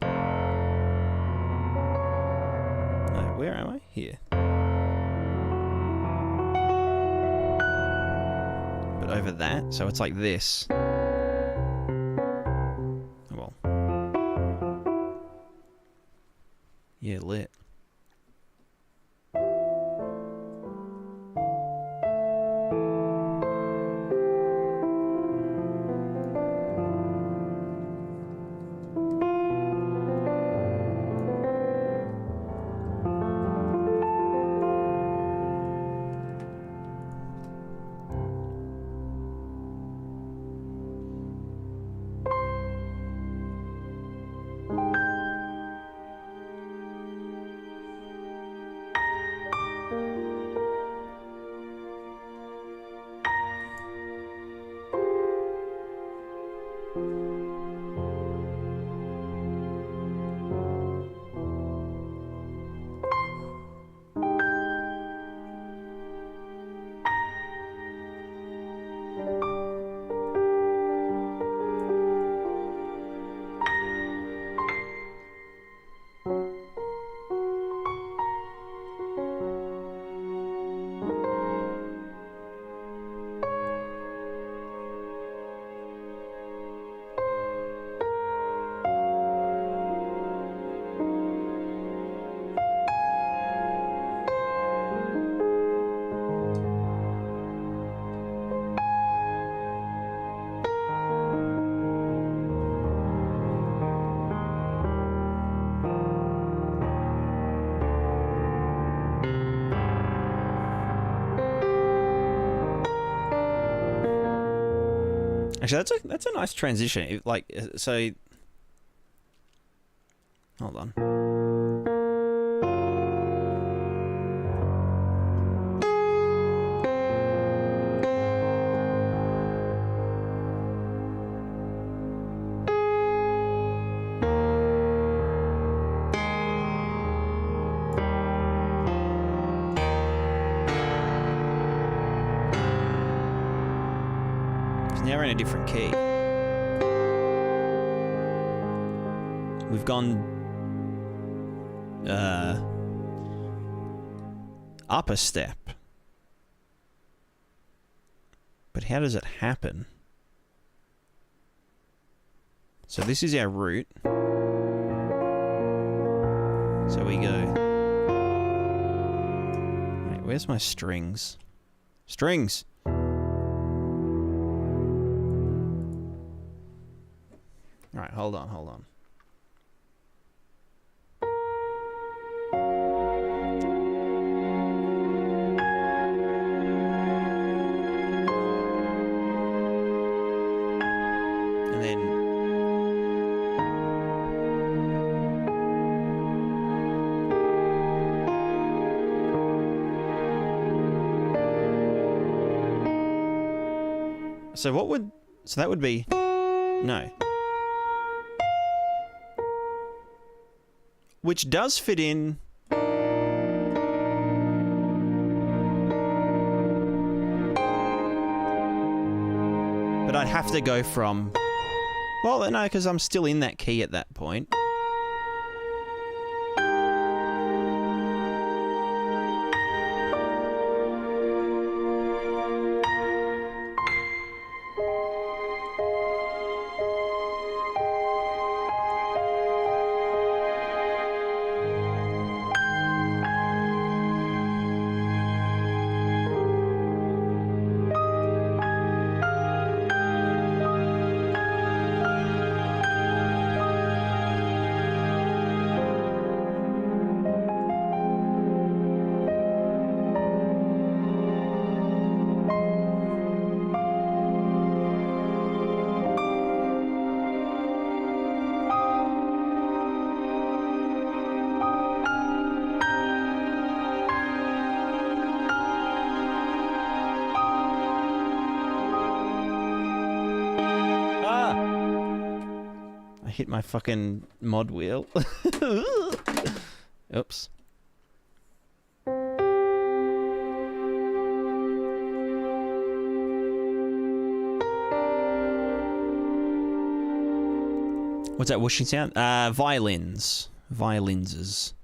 No, where am I? Here. But over that, so it's like this. Oh, well. Yeah, lit. Actually, that's a nice transition. So, hold on. Now we're in a different key. We've gone up a step. But how does it happen? So this is our route. So we go... Wait, where's my strings? Strings! Alright, hold on. And then... So what would... So that would be... No. Which does fit in... But I'd have to go from... Well, no, because I'm still in that key at that point. Hit my fucking mod wheel. Oops. What's that whooshing sound? Violins. Violinses.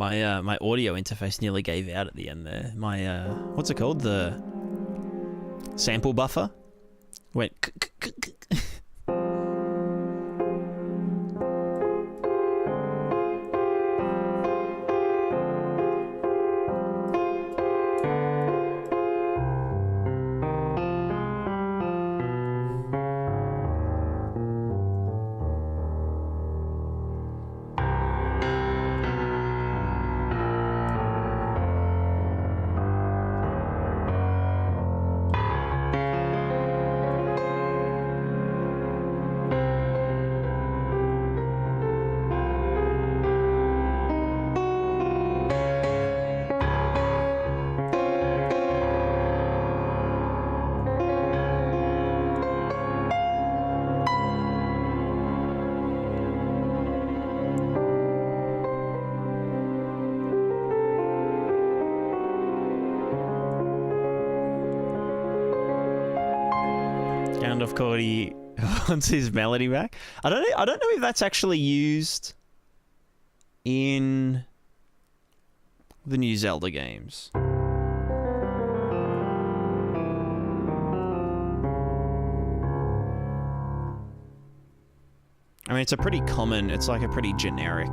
My audio interface nearly gave out at the end there. My what's it called? The sample buffer went. Of Cordy wants his melody back. I don't know if that's actually used in the new Zelda games. I mean, it's a pretty common, it's like a pretty generic.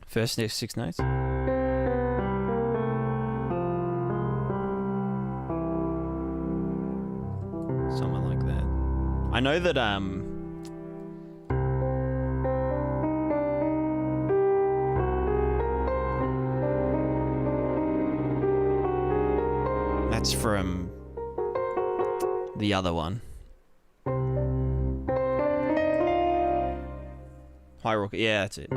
First 6 notes. Something like that. I know that that's from the other one. Hyrule, yeah, that's it.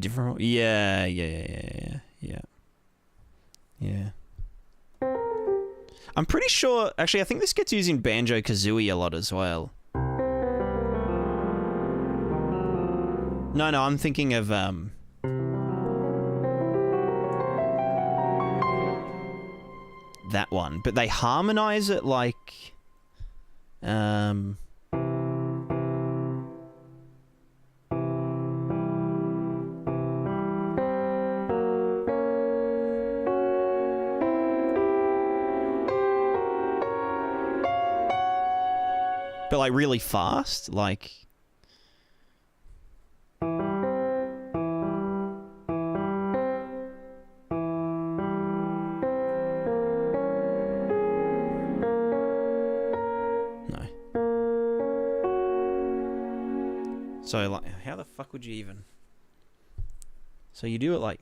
Different, yeah. I'm pretty sure. Actually, I think this gets used in Banjo-Kazooie a lot as well. No, I'm thinking of that one, but they harmonize it like but like really fast, like no. So like, how the fuck would you even? So you do it like.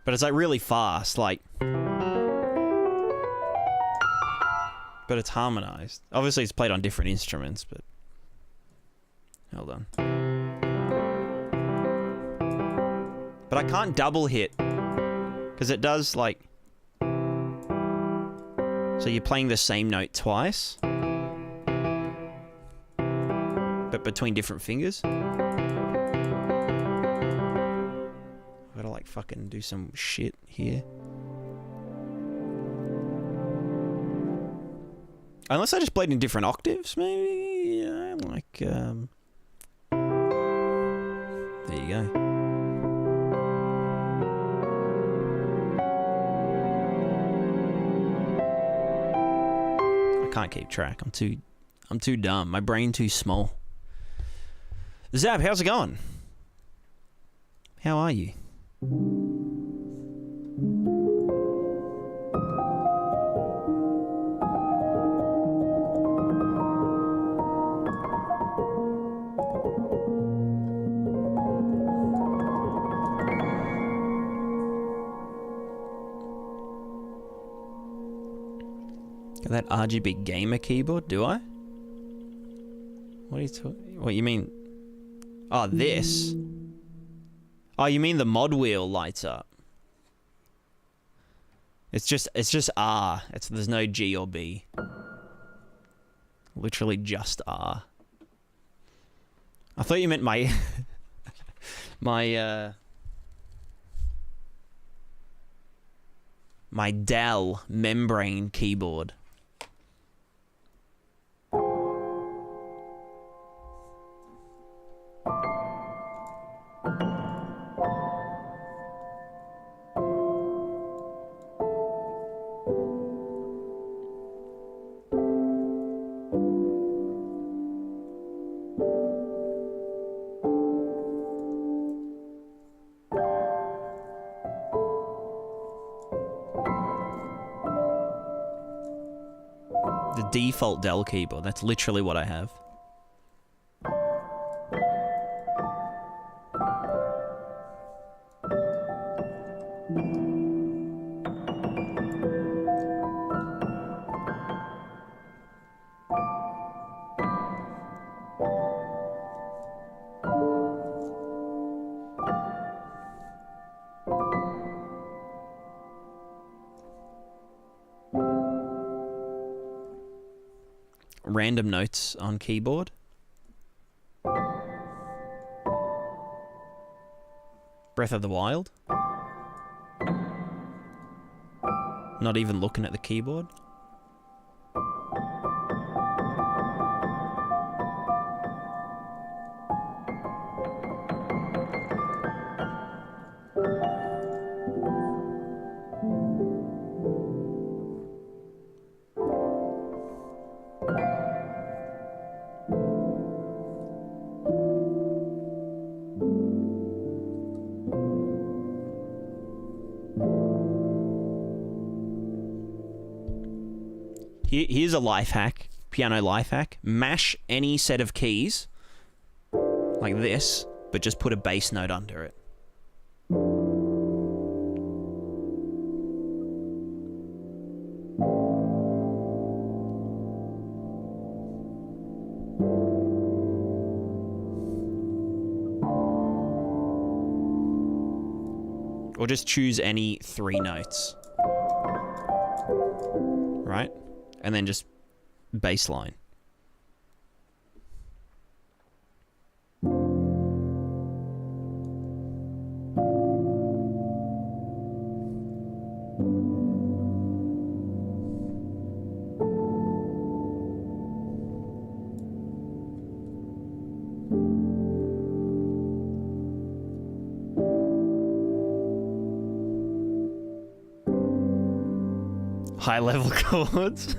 But it's like really fast, like. But it's harmonized. Obviously, it's played on different instruments, but. Hold on. But I can't double hit. Because it does, like. So you're playing the same note twice. But between different fingers. Gotta like fucking do some shit here. Unless I just played in different octaves, maybe. Yeah, like there you go. I can't keep track. I'm too dumb. My brain too small. Zab, how's it going? How are you? That RGB gamer keyboard, do I? What are you talking? What you mean? Oh, this. Oh, you mean the mod wheel lights up? It's just R. There's no G or B. Literally just R. I thought you meant my my Dell membrane keyboard. Default Dell keyboard. That's literally what I have. Random notes on keyboard. Breath of the Wild. Not even looking at the keyboard. Here's a life hack, piano life hack. Mash any set of keys, like this, but just put a bass note under it. Or just choose any 3 notes. Right? And then just bass line. High level chords.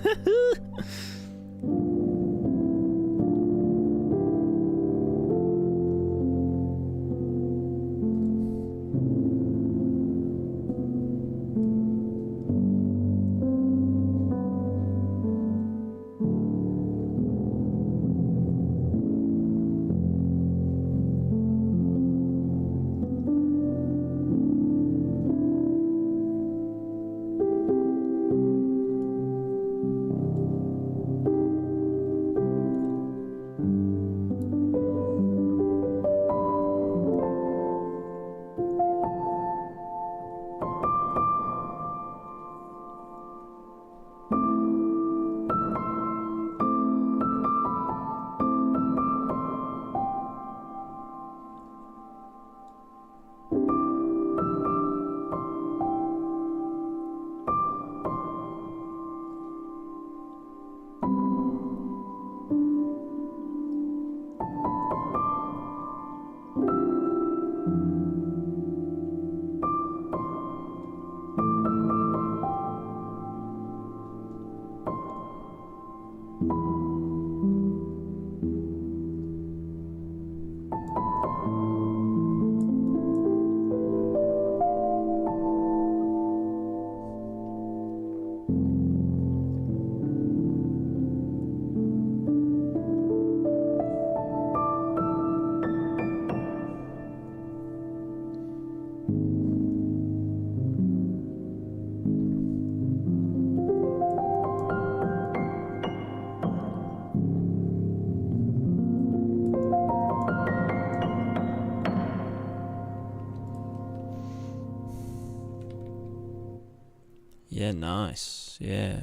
Yeah, nice. Yeah.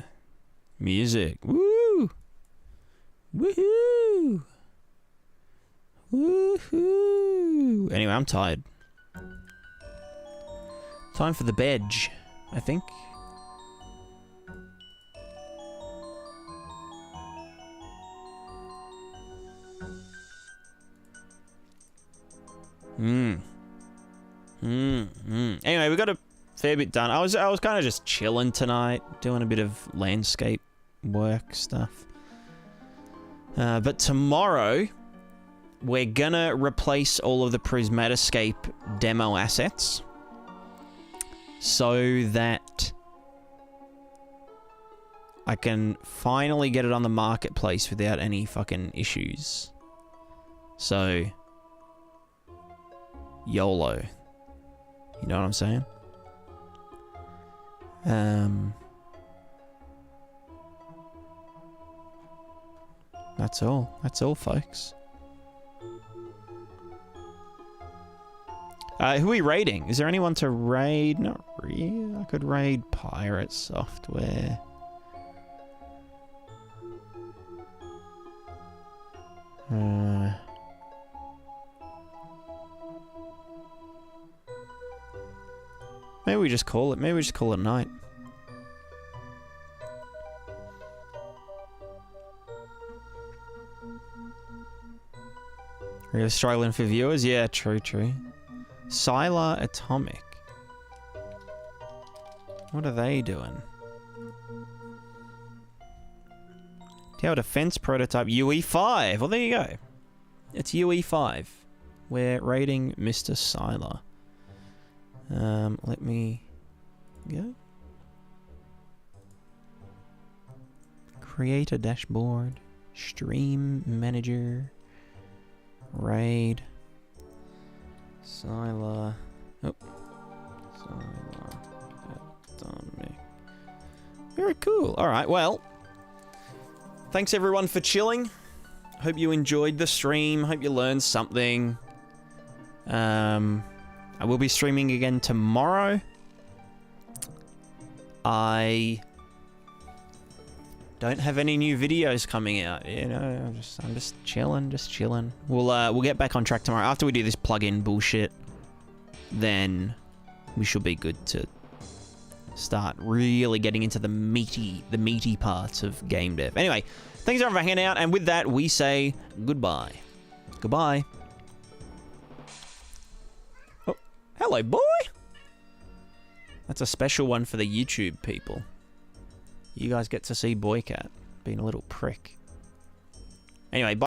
Music. Woo! Woohoo! Woohoo! Anyway, I'm tired. Time for the bed, I think. Anyway, we got a fair bit done. I was kind of just chilling tonight, doing a bit of landscape work stuff. But tomorrow, we're gonna replace all of the Prismatica demo assets so that I can finally get it on the marketplace without any fucking issues. So, YOLO. You know what I'm saying? That's all. That's all, folks. Who are we raiding? Is there anyone to raid? Not really. I could raid Pirate Software. Maybe we just call it. Maybe we just call it night. Are you struggling for viewers? Yeah, true. Sylar Atomic. What are they doing? Tower Defense Prototype UE5. Well, there you go. It's UE5. We're raiding Mr. Sylar. Let me go. Create a dashboard. Stream manager. Raid. Sylar. Oh. Sylar Atomic. Very cool. Alright, well. Thanks everyone for chilling. Hope you enjoyed the stream. Hope you learned something. I will be streaming again tomorrow. I don't have any new videos coming out. You know, I'm just chilling. We'll get back on track tomorrow after we do this plugin bullshit. Then we should be good to start really getting into the meaty parts of game dev. Anyway, thanks everyone for hanging out, and with that, we say goodbye. Goodbye. Oh, hello, boy. That's a special one for the YouTube people. You guys get to see Boycat being a little prick. Anyway, bye.